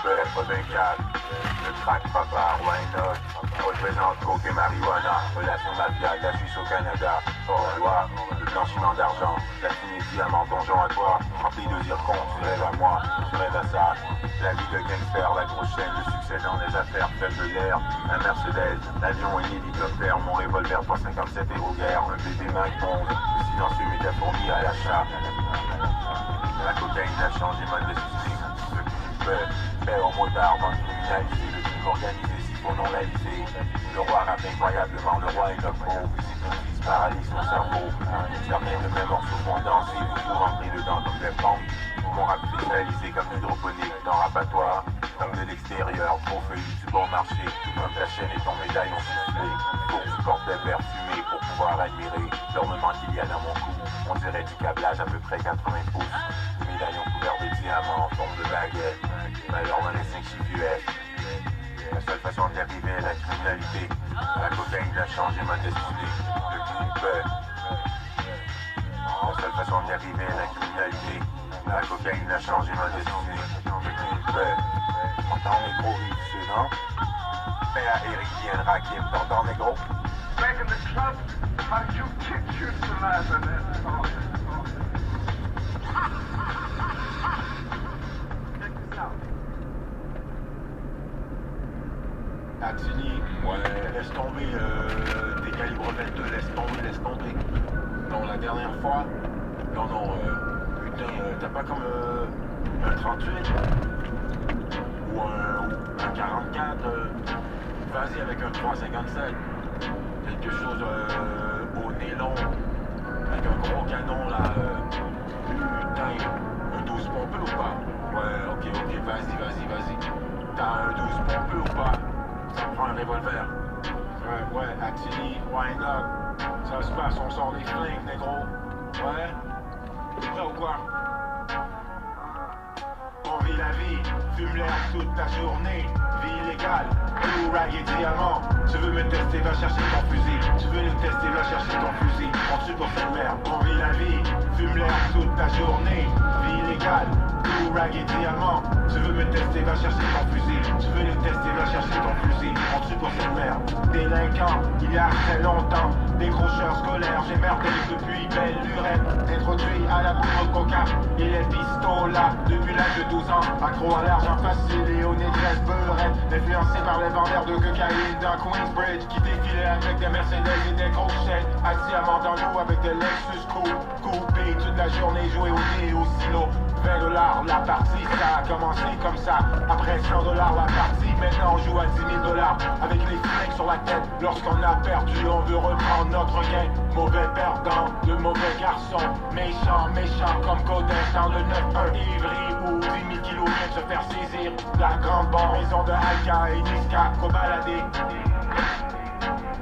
Speaker 5: F84, le crack papa, why not? Représente coke et marijuana, relation mafia, la Suisse au Canada, hors loi, le blanchiment d'argent, la Tunisie à mon donjon à toi, rempli de zircon, tu rêves à moi, tu rêves à ça. La vie de gangster, la grosse chaîne, le succès dans les affaires, celle de l'air, un Mercedes, l'avion et l'hélicoptère, mon revolver 357 et aux guerres, un bébé Mac 11, le silencieux m'était fourni à l'achat. La cocaïne a changé ma destinée. Père au motard, vente criminalisé, le crime organisé, si faut non laïcé. Le roi rappe incroyablement, le roi est le pro. Hypnotise, paralyse son cerveau. Extermine le même morceau font danser, vous tout rentrez dedans comme des pompes. Mon rap cristallisé comme l'hydroponique dans rabattoir. Comme de l'extérieur, trop feuillu du bon marché. Tout comme ta chaîne et ton médaillon soufflé. Faut que tu portes des verres fumés pour pouvoir admirer l'ornement qu'il y a dans mon cou. On dirait du câblage à peu près 80 pouces. Des médaillons couverts de diamants en forme de baguette. Malheur dans les 5 chiffres US. La seule façon d'y arriver est la criminalité. La cocaïne a changé ma destinée. Le crime peut. La seule façon d'y arriver est la criminalité. La cocaïne a changé ma destinée. Le crime peut. T'entends négro, riche, non? Père Eric Bien Rakim, t'entends négro?
Speaker 22: Back in the club, how you kick you to life and that song. Check this out.
Speaker 5: Atini, ouais, laisse tomber tes calibres 22, laisse tomber. Non, la dernière fois, non, putain, t'as pas comme un 38 ou un 44, vas-y avec un 357, quelque chose au nez long, avec un gros canon là, putain, un 12 pompeux ou pas? Ouais, ok, vas-y, t'as un 12 pompeux ou pas? Ça me prend un revolver. Ouais, Atini, why not? Ça se passe, on sort les flingues, négro. Ouais? T'es prêt ou quoi? On vit la vie, fume l'air toute ta journée. Vie illégale, blue rag et diamant. Tu veux me tester, va chercher ton fusil. Tu veux nous tester, va chercher ton fusil. On tue pour cette merde. On vit la vie, fume l'air toute ta journée. Vie illégale, blue rag et diamant. Tu veux me tester, va chercher ton fusil. Tu veux nous tester, va chercher ton fusil. On tue pour cette merde. Délinquant, il y a très longtemps. Décrocheur scolaire, j'ai merdé depuis belle lurette. Introduit à la poudre coca et les pistolats depuis l'âge de 12 ans. Accro à l'argent facile et aux négresse beurette. Influencé par les vendeurs de cocaïne dans Queensbridge, qui défilaient avec des Mercedes et des crochets. Assis à Mandango avec des Lexus coupés toute la journée, joué au dé et au silo.
Speaker 6: $20 la partie, ça a commencé comme ça. Après $100 la partie, maintenant on joue à $10 000 avec les flingues sur la tête. Lorsqu'on a perdu, on veut reprendre notre gain. Mauvais perdant, le mauvais garçon. Méchant, méchant comme Codex dans le 9-1 Ivry ou 10 000 kilos viennent se faire saisir. La grande bonne maison de Alka et Niska qu'au balader.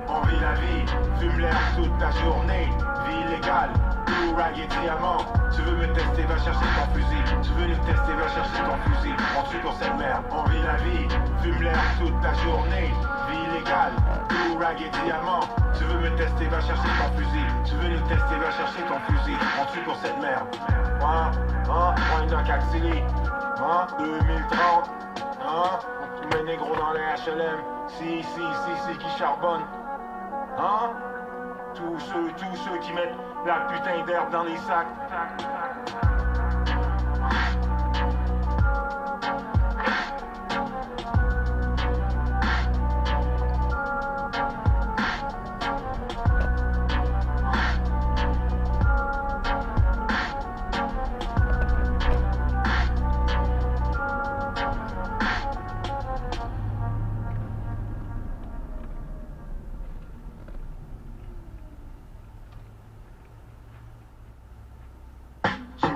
Speaker 6: On vit la vie, fume l'air toute la journée. Vie légale, tout rag et diamant. Tu veux me tester, va chercher ton fusil. Tu veux nous tester, va chercher ton fusil. On tue pour cette merde. On vit la vie, fume l'air toute la journée. Vie légale, tout rag et diamant. Tu veux me tester, va chercher ton fusil. Tu veux nous tester, va chercher ton fusil. On tue pour cette merde. Point d'un Caxili. 2030. On met les négros dans les HLM. Si, qui charbonnent. Tous ceux qui mettent la putain d'herbe dans les sacs.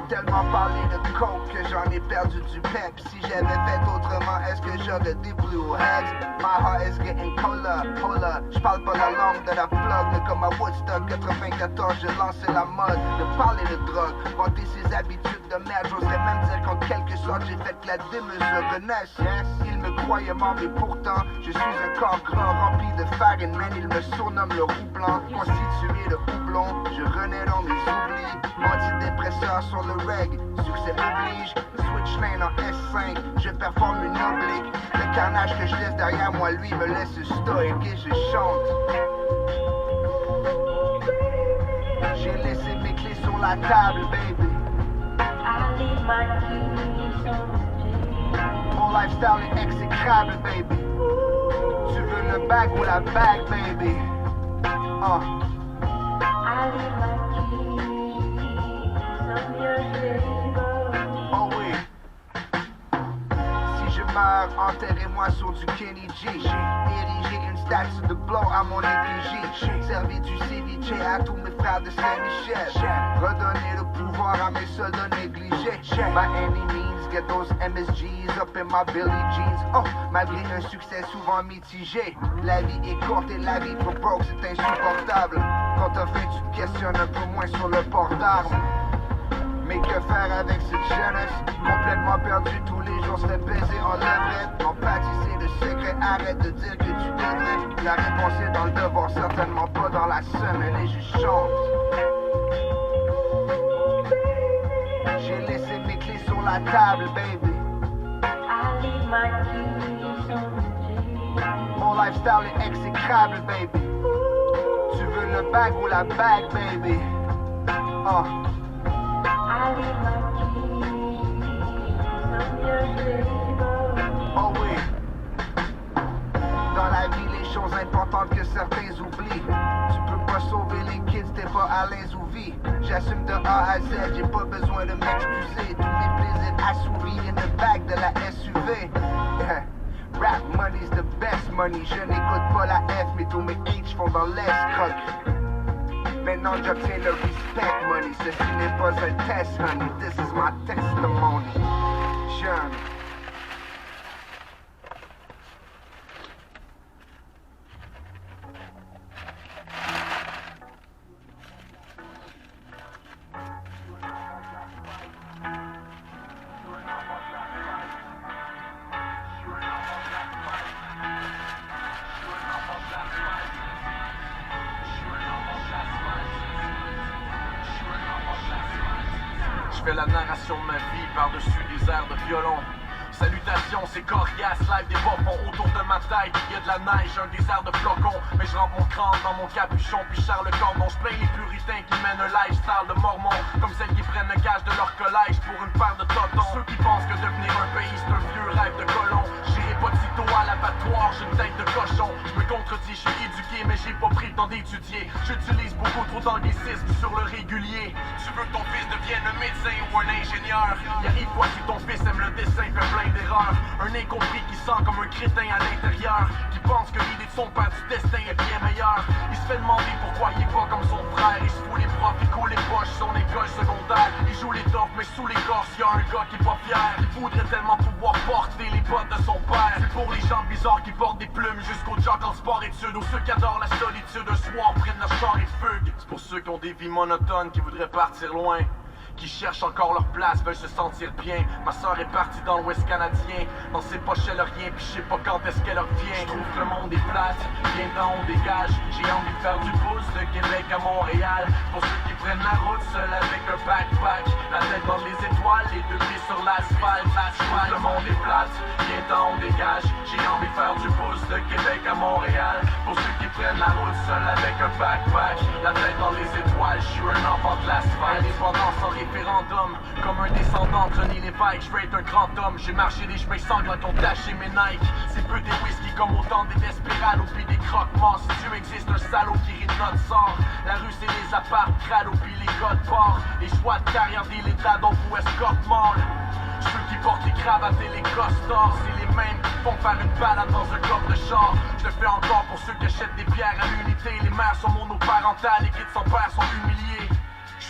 Speaker 3: Tellement parlé de coke que j'en ai perdu du pep. Si j'avais fait autrement, est-ce que j'aurais des blue heads? My heart is getting colder, j'parle pas la langue de la plug, mais comme à Woodstock 94, j'ai lancé la mode de parler de drogue, vanter ses habitudes de merde. J'oserais même dire qu'en quelque sorte j'ai fait que la démesure renaisse. Il me croyait mort, mais pourtant je suis un corps grand rempli de farine. Man, il me surnomme le roux blanc, constitué de houblon. Je renais dans mes oublis, antidépresseur sur le reg, succès oblige. Switch lane en S5, je performe une oblique. Le carnage que je laisse derrière moi, lui me laisse stoïque et je chante. J'ai laissé mes clés sur la table, baby. Mon lifestyle est exécrable, baby. Tu veux le bag ou la bag, baby? Oh oui. Si je meurs, enterrez-moi sur du Kenny G. J'ai érigé une statue de blow à mon effigie. J'ai servi du ceviche à tous mes frères de Saint-Michel. Redonner le pouvoir à mes soldats négligés. By any means, get those MSGs up in my Billy jeans. Oh, malgré un succès souvent mitigé. La vie est courte et la vie pour broke, c'est insupportable. Quand t'as faim, tu te questionnes un peu moins sur le port d'armes. Mais que faire avec cette jeunesse? Complètement perdu, tous les jours se fait baiser en levrette. Empathie c'est le secret, arrête de dire que tu devrais. La réponse est dans le devoir, certainement pas dans la semaine. Et je chante. J'ai laissé mes clés sur la table, baby. Mon lifestyle est exécrable, baby. Tu veux le bag ou la bag, baby? Oh oui. Dans la vie, les choses importantes que certains oublient. Tu peux pas sauver les kids, t'es pas à l'aise ou vie. J'assume de A à Z, j'ai pas besoin de m'excuser. Tous mes plaisirs assouvis in the back de la SUV. Rap money's the best money. Je n'écoute pas la F, mais tous mes H font dans l'escroc. Maintenant j'obtiens le respect money. Ceci n'est pas un test, honey. This is my testimony. Jeune.
Speaker 8: Je fais la narration de ma vie par-dessus des airs de violon. Salutations, c'est coriace, live des bas-fonds autour de ma tête. Il y a de la neige, un désert de flocons. Mais je rentre mon rentre dans mon capuchon puis charre le cordon. Je plains les puritains qui mènent un lifestyle de mormon, comme celles qui prennent le gage de leur collège pour une paire de totons. Ceux qui pensent que devenir un pays c'est un vieux rêve de colon. J'irai pas de sitôt à l'abattoir, j'ai une tête de cochon. Je me contredis, je suis éduqué mais j'ai pas pris le temps d'étudier. J'utilise beaucoup trop d'anglicisme sur le régulier. Tu veux que ton fils devienne un médecin ou un ingénieur? Y arrive quoi si ton fils aime le dessin, fait plein d'erreurs? Un incompris qui sent comme un crétin à l'intérieur, qui pense que l'idée de son père du destin est bien meilleure. Il se fait demander pourquoi il est pas comme son frère. Il se fout les profs, il coule les poches, son école secondaire. Il joue les tops mais sous l'écorce y'a un gars qui est pas fier. Il voudrait tellement pouvoir porter les bottes de son père. C'est pour les gens bizarres qui portent des plumes jusqu'au jock en sport-études, ou ceux qui adorent la solitude un soir prennent leur char et fuguent. C'est pour ceux qui ont des vies monotones, qui voudraient partir loin, qui cherchent encore leur place, veulent se sentir bien. Ma soeur est partie dans l'Ouest canadien, dans ses poches elle a rien, pis je sais pas quand est-ce qu'elle revient. Je trouve que le monde est plate, viens-t'en on dégage. J'ai envie de faire du pouce de Québec à Montréal, pour ceux qui prennent la route seul avec un backpack, la tête dans les étoiles, les deux pieds sur l'asphalte. Le monde est plate, viens-t'en on dégage. J'ai envie de faire du pouce de Québec à Montréal, pour ceux qui prennent la route seul avec un backpack, la tête dans les étoiles. Je suis un enfant de l'asphalte, indépendance sans référendum, comme un descendant de René Lévesque, je veux être un grand homme. J'ai marché des chemins sanglants qui ont taché mes Nike. C'est peu des whisky comme autant des desperados puis des croque-morts. Si Dieu existe, un salaud qui rit de notre sort. La rue c'est les apparts, crado puis les gars de port. Les choix de carrière des l'état donc ou escorte mort. Ceux qui portent les cravates et les costards, c'est les mêmes qui font faire une balade dans un coffre de char. Je le fais encore pour ceux qui achètent des bières à l'unité. Les mères sont monoparentales, les kids sans père sont humiliés.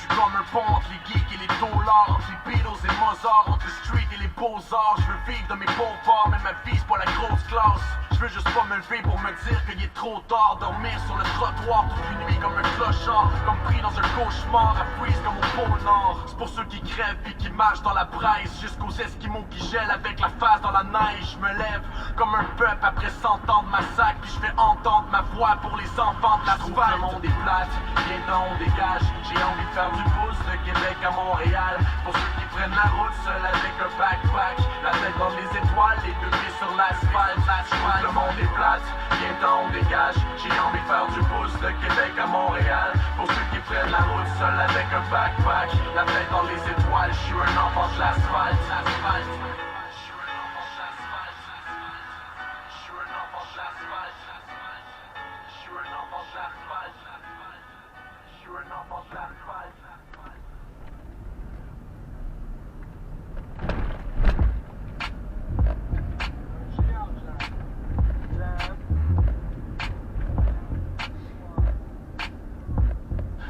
Speaker 8: Comme un pont entre les geeks et les dollars, entre les Beatles et Mozart, entre le street et les beaux-arts. Je veux vivre de mes beaux parts, mais ma vie c'est pas la grosse classe. Je veux juste pas me lever pour me dire qu'il est trop tard. Dormir sur le trottoir toute une nuit comme un clochard, comme pris dans un cauchemar, à freeze comme au pôle Nord. C'est pour ceux qui crèvent puis qui marchent dans la braise, jusqu'aux Esquimaux qui gèlent avec la face dans la neige. Je me lève comme un peuple après 100 ans de massacre, puis je fais entendre ma voix pour les enfants de l'asphalte. Le monde est plate, viens-t'en on dégage. J'ai envie de faire du pouce de Québec à Montréal, pour ceux qui prennent la route seul avec un backpack, la tête dans les étoiles, les deux pieds sur l'asphalte. Le monde est plate, viens-t'en on dégage. J'ai envie de faire du pouce de Québec à Montréal, pour ceux qui prennent la route seul avec un backpack, la tête dans les étoiles. Je suis un enfant de l'asphalte.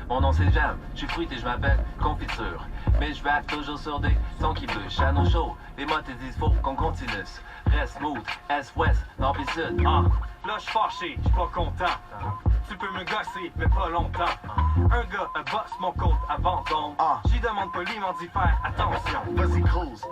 Speaker 12: Mon nom c'est Jam, je suis fruité, je m'appelle Confiture. Mais je rappe toujours sur des sons qui bûchent. À nos shows, les mots te disent faut qu'on continue. Reste smooth, est-ouest, nord pis sud.
Speaker 13: Là j'suis fâché, j'suis pas content. Tu peux me gosser, mais pas longtemps. Un gars bosse mon côte avant d'ombre. J'y demande poliment d'y faire attention.
Speaker 23: Vas-y cruise,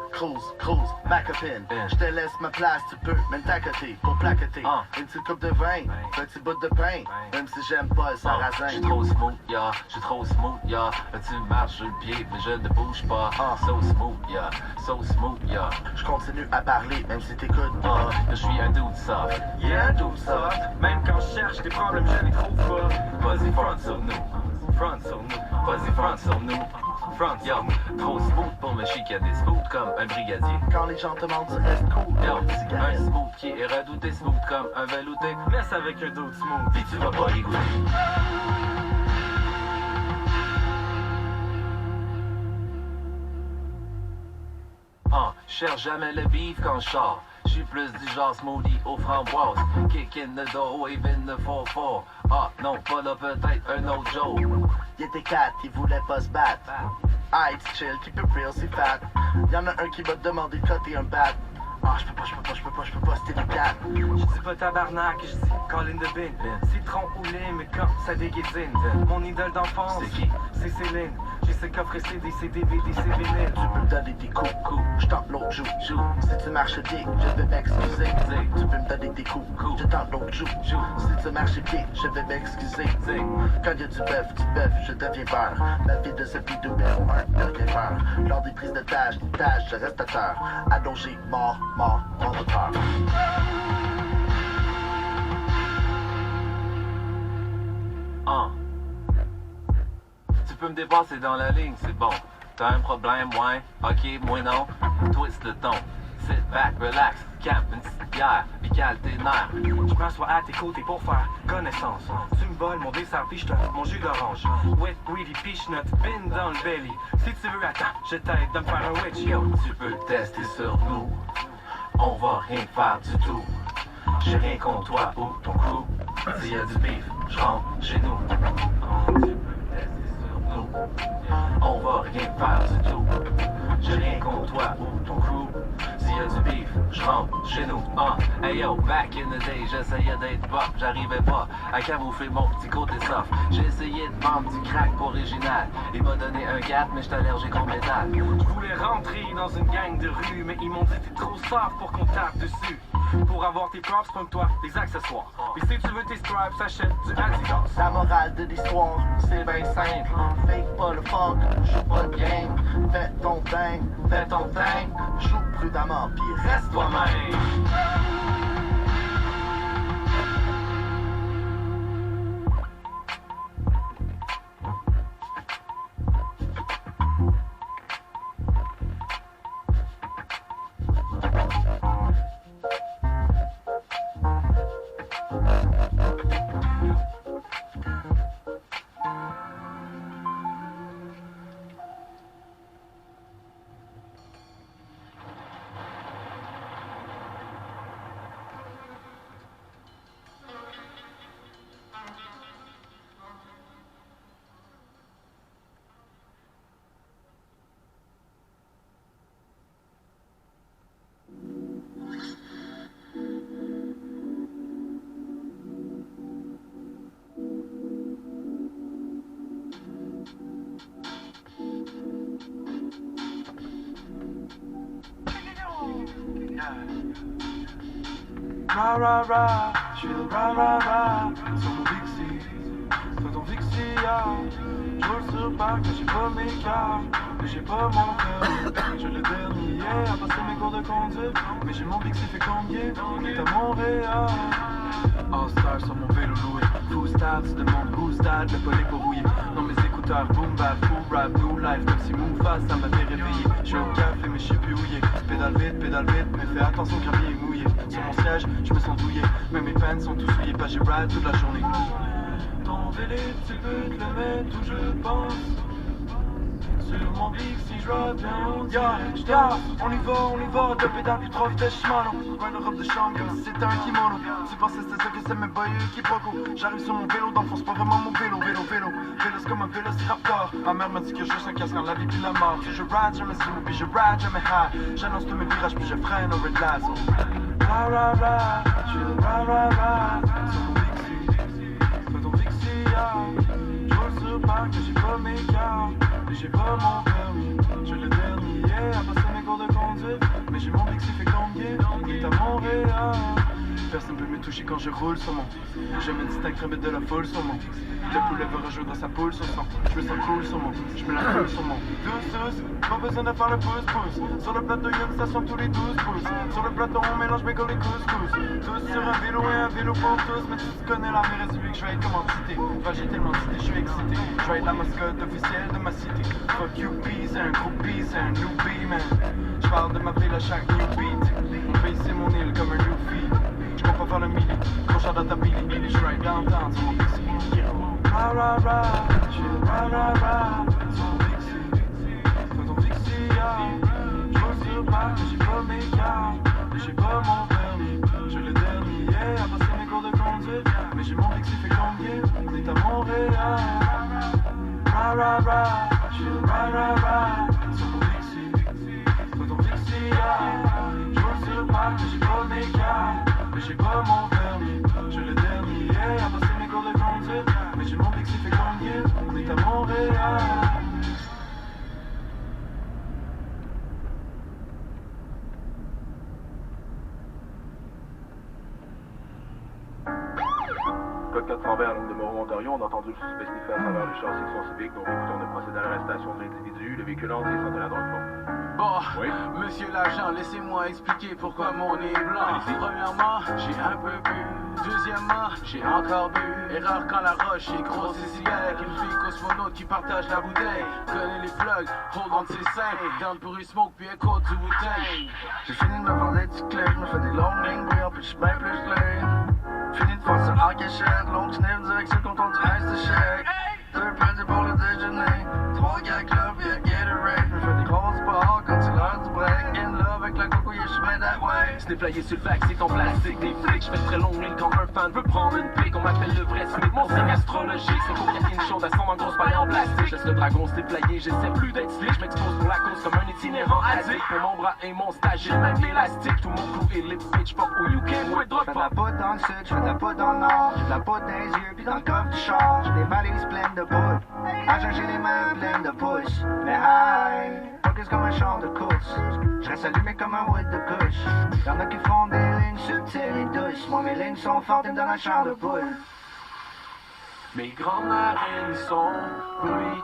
Speaker 23: ma copine. Je te laisse ma place, tu peux même t'accoter pour placoter. Une petite coupe de vin, petit bout de pain. Même si j'aime pas le sarrasin.
Speaker 12: J'suis trop smooth, yeah, j'suis trop smooth, yeah. Tu marches sur le pied, mais je ne bouge pas. So smooth, yeah, so smooth, yeah.
Speaker 23: Je continue à parler, même si t'écoutes pas.
Speaker 12: Je suis un dude soft,
Speaker 13: yeah, un dude soft. Même quand je cherche des problèmes, je les trouve pas.
Speaker 12: Vas-y front sur nous, front sur nous. Vas-y front sur nous, front, yo. Trop smooth pour me chicaner, smooth comme un brigadier.
Speaker 23: Quand les gens te demandent tu restes cool,
Speaker 12: yo. Un smooth qui est redouté, smooth comme un velouté.
Speaker 13: Laisse avec un dude smooth,
Speaker 12: puis tu vas pas y goûter. Cherche jamais le beef quand je sors. J'suis plus du genre smoothie aux framboises. Kick in the door, wave in the 4-4. Non, pas là, peut-être un autre jour.
Speaker 23: Il était 4, il voulait pas se battre. Aïe, chill, keep it real, c'est fat. Y'en a un qui m'a demandé de coter un bat. Je peux pas, c'était du 4.
Speaker 13: J'dis pas tabarnak, j'dis Colin de Bin. Citron ou lait, mais comme ça déguisine. Mon idole d'enfance,
Speaker 12: c'est qui?
Speaker 13: C'est Céline. J'ai ses coffres CD, ses DVD, ses vinyles.
Speaker 23: Tu peux me donner des coups, je tente l'autre joue. Si tu marches pied, je vais m'excuser. Tu peux me donner des coups, je tente l'autre joue. Si tu marches pied, je vais m'excuser. Quand y'a du bœuf, je deviens peur. La vie de ce bidou, un grimpeur. Lors des prises de tâches, je reste à terre. Allongé, mort, mon moteur.
Speaker 12: Tu peux me dépasser dans la ligne, c'est bon. T'as un problème, ouais, ok, moi non. Twist le ton, sit back, relax, camp une petite bière, puis cale tes nerfs.
Speaker 13: Je m'assois à tes côtés pour faire connaissance. Tu me voles mon dessert, puis je te mon jus d'orange. Wet, wavy, peach-nut, bin dans le belly. Si tu veux, attends, je t'aide de me faire un witch, yo.
Speaker 12: Tu peux tester sur nous, on va rien faire du tout. J'ai rien contre toi ou ton crew. S'il y a du beef, je rentre chez nous. Tu peux tester sur nous, on va rien faire du tout. J'ai rien contre toi ou ton crew. S'il y a du beef, je rentre chez nous. Hey yo, back in the day, j'essayais d'être pop, j'arrivais pas à camoufler mon petit côté soft. J'ai essayé de vendre du crack pour original. Il m'a donné un gap, mais j'étais allergique au métal.
Speaker 13: Je voulais rentrer dans une gang de rue, mais ils m'ont dit t'es trop soft pour qu'on tape dessus. Pour avoir tes props, pomme-toi des accessoires. Puis si tu veux tes stripes, achète du Adidas.
Speaker 23: La morale de l'histoire, c'est bien simple. Fake pas le fuck, joue pas le game. Fais ton thing, joue prudemment, puis reste toi-même.
Speaker 1: Ra ra ra, je fais ra ra ra sur mon Vixie, sur ton Vixie, je roule sur parc, mais j'ai pas mes cartes, mais j'ai pas mon permis. Je le dernier à passer mes cours de conduite, mais j'ai mon Vixie fait combien? On est à Montréal. All-Star sur mon vélo loué, full style, tu demandes who's that, le polé pour rouiller. Dans mes écouteurs, boom bap, full rap, new life, comme si Moufas, ça m'avait réveillé. Je suis au café, mais je suis plus houillé. Pédale vite, mais fais attention, gravier est mouillé. Sur mon siège, je me sens douillé, mais mes pants sont tous souillés, pas j'ai ride toute la journée. Ton vélo, tu peux te le mettre où je pense. Sur mon big, si je ride bien, on y va, de pédale plus trop vitesse, j'm'en ride le robe de chambre comme si c'était un kimono. Tu pensais c'était ça que c'est mes boys qui proco. J'arrive sur mon vélo, d'enfance, pas vraiment mon vélo. Vélo, c'est comme un vélociraptor. Ma mère m'a dit que juste un casque en la vie puis la mort. Si je ride, jamais slow, puis je ride, jamais high. J'annonce tous mes virages, puis je freine au red light. Ra ra ra, je ra ra ra, sur mon Vixie, sur ton Vixie, je roule sur parc, mais j'ai pas mes cartes. Mais j'ai pas mon permis, j'ai le dernier à passer mes cours de conduite. Mais j'ai mon Vixie fait combien? On est à Montréal. Personne peut me toucher quand je roule sur mon. J'aime une distinct remettre de la foule sur mon. Le poulet va rejoindre sa poule sur son. Je me sens cool sur mon. Je me la coule sur mon. Douce, pas besoin de faire le pouce-pouce. Sur le plateau y'a une station tous les 12 pouces. Sur le plateau on mélange mes gars les couscous. Tous sur un vélo et un vélo pour tous. Mais tu te connais la mère celui que je vais être commandité. Enfin j'ai tellement cité, je suis excité. Je vais être la mascotte officielle de ma cité. Fuck you P, c'est un groupie, c'est un newbie man. Je parle de ma ville à chaque new beat. Mon pays c'est mon île comme un newbie. Je compte pas faire le midi, prochain dans ta Billy, je ride downtown sur mon Vixie. Ra ra ra, je ra ra ra, sur mon Vixie, sur ton Vixie, je roule sur parc, mais j'ai pas mes cartes, mais j'ai pas mon permis. J'ai le dernier à passer mes cours de conduite, mais j'ai mon Vixie fait combien? On est à Montréal. Ra ra ra, je ra ra ra, sur mon Vixie, sur ton Vixie, je roule sur parc, mais j'ai pas mes cartes. Mais j'ai pas mon permis, j'ai le dernier à passer mes cours de conduite. Mais j'ai mon Vixie fait combien? On est à Montréal.
Speaker 10: Code 4 Travers, l'homme de Moreau, Ontario, on a entendu suspects sniffés à travers le châssis de son Civic, donc écoutons de procéder à l'arrestation de l'individu. Le véhicule entier est centré dans le fond.
Speaker 8: Bon,
Speaker 10: Oui.
Speaker 8: monsieur l'agent, laissez-moi expliquer pourquoi mon nez est blanc. Premièrement, j'ai un peu bu. Deuxièmement, j'ai encore bu. Erreur quand la roche est grosse et cigarette avec une fille cosmonaute qui partage la bouteille. Connais les plugs, hold on ses seins. Down pour une smoke puis un code du Wu-Tang.
Speaker 3: J'ai fini de me vendre des petits clés, je me fais des longues lignes brillantes puis j'suis bien plus clean. Fini de faire ça en cachette, longue sniff direct sur le comptoir du reste de chèque. 2 pins pour le déjeuner, 3 gars club et un Gatorade. Je me fais des grosses barres quand c'est l'heure du break. In love avec la coco, je mets that way.
Speaker 21: C'est déployé sur le bac, c'est ton plastique, des flics. J'fais de très longue ligne quand un fan veut prendre une pique. On m'appelle le vrai Smith, mon signe astrologique. C'est cocaïne chaude, à son en grosse paille en plastique. J'laisse le dragon se déployer, j'essaie plus d'être slick. J'm'expose pour la cause comme un itinérant addict. Pour mon bras et mon stage, j'ai même l'élastique. Tout mon crew est lit, bitch, fuck où you came with drop.
Speaker 3: J'fais de la poudre dans le sud, j'fais de la poudre dans le nord. J'ai de la poudre dans les yeux puis dans le coffre du char. J'ai des valises pleines de poudre. Agent, j'ai les mains pleines de pouces. Mais aïe, focus comme un champ de course. Je reste allumé comme un wood de couche. Y'en a qui font des lignes subtiles et douces. Moi, mes lignes sont fortes et me donnent un champ de poule.
Speaker 21: Mes grandes narines sont bruyantes.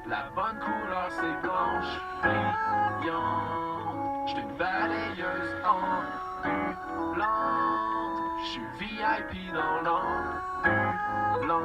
Speaker 21: La bonne couleur c'est blanche, brillante. J'suis une balayeuse ambulante. J'suis VIP dans l'ambulance.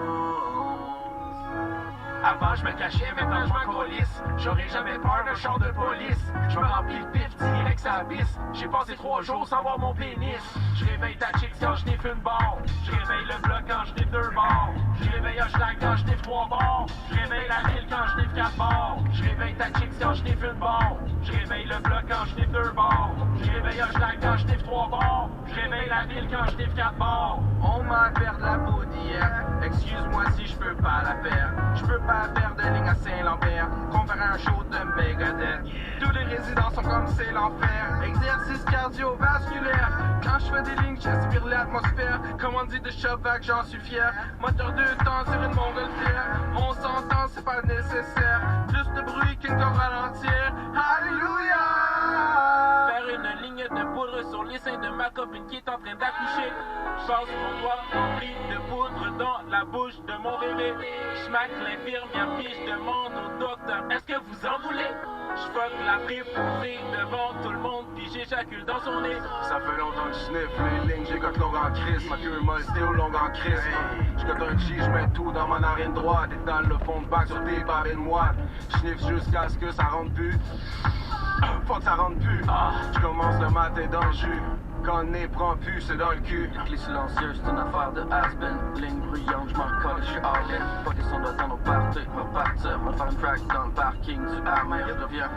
Speaker 21: Avant je me cachais, maintenant je m'en colisse. J'aurais jamais peur d'un char de police. Je me remplis le pif direct sa bisse. J'ai passé 3 jours sans voir mon pénis. Je réveille ta chick quand je n'ai une barre. Je réveille le bloc quand je n'ai 2 barres. Je réveille Hochelag quand je n'ai 3 barres. Je réveille la ville quand je n'ai 4 barres. Je réveille ta chick quand je n'ai une barre. Je réveille le bloc quand je n'ai 2 barres. Je réveille Hochelag quand je n'ai 3 barres. Je réveille la ville quand je n'ai 4 barres.
Speaker 8: On m'a perdu la peau d'hier. Excuse-moi si je peux pas la faire. Je peux pas faire de ligne à Saint-Lambert. Comparer un show de Megadeth. Tous les résidents sont comme c'est l'enfer. Exercice cardiovasculaire. Quand je fais des lignes, j'aspire l'atmosphère. Commandite de Chopvac, j'en suis fier. Moteur 2 temps sur une montgolfière. On s'entend, c'est pas nécessaire. Plus de bruit qu'une corde ralentir. Alléluia!
Speaker 21: Faire une ligne de poudre sur les seins de ma copine qui est en train d'accoucher. J'passe mon doigt rempli de poudre dans la bouche de mon bébé. J'maque l'infirmière puis j'demande au docteur, est-ce que vous en voulez? J'fuck la préposée devant tout le monde puis j'éjacule dans son nez.
Speaker 10: Ça fait longtemps que je sniffe les lignes, j'ai got longue en crise. Ma queue est molle, stéo longue en crise. J'got un G, j'mets tout dans ma narine droite. Et dans le fond de bac sur des babines moites. J'sniffe jusqu'à ce que ça rentre plus. Faut que ça rentre plus. J'commence le matin dans le jus. Quand le nez prend plus, c'est dans le cul.
Speaker 21: Clé silencieuse, c'est une affaire de has-been. Ligne bruyante, j'm'en colle, j'suis all-in. Pas des sons d'attendre au party, va partir. Va faire une track dans le parking du Hammer, je reviens.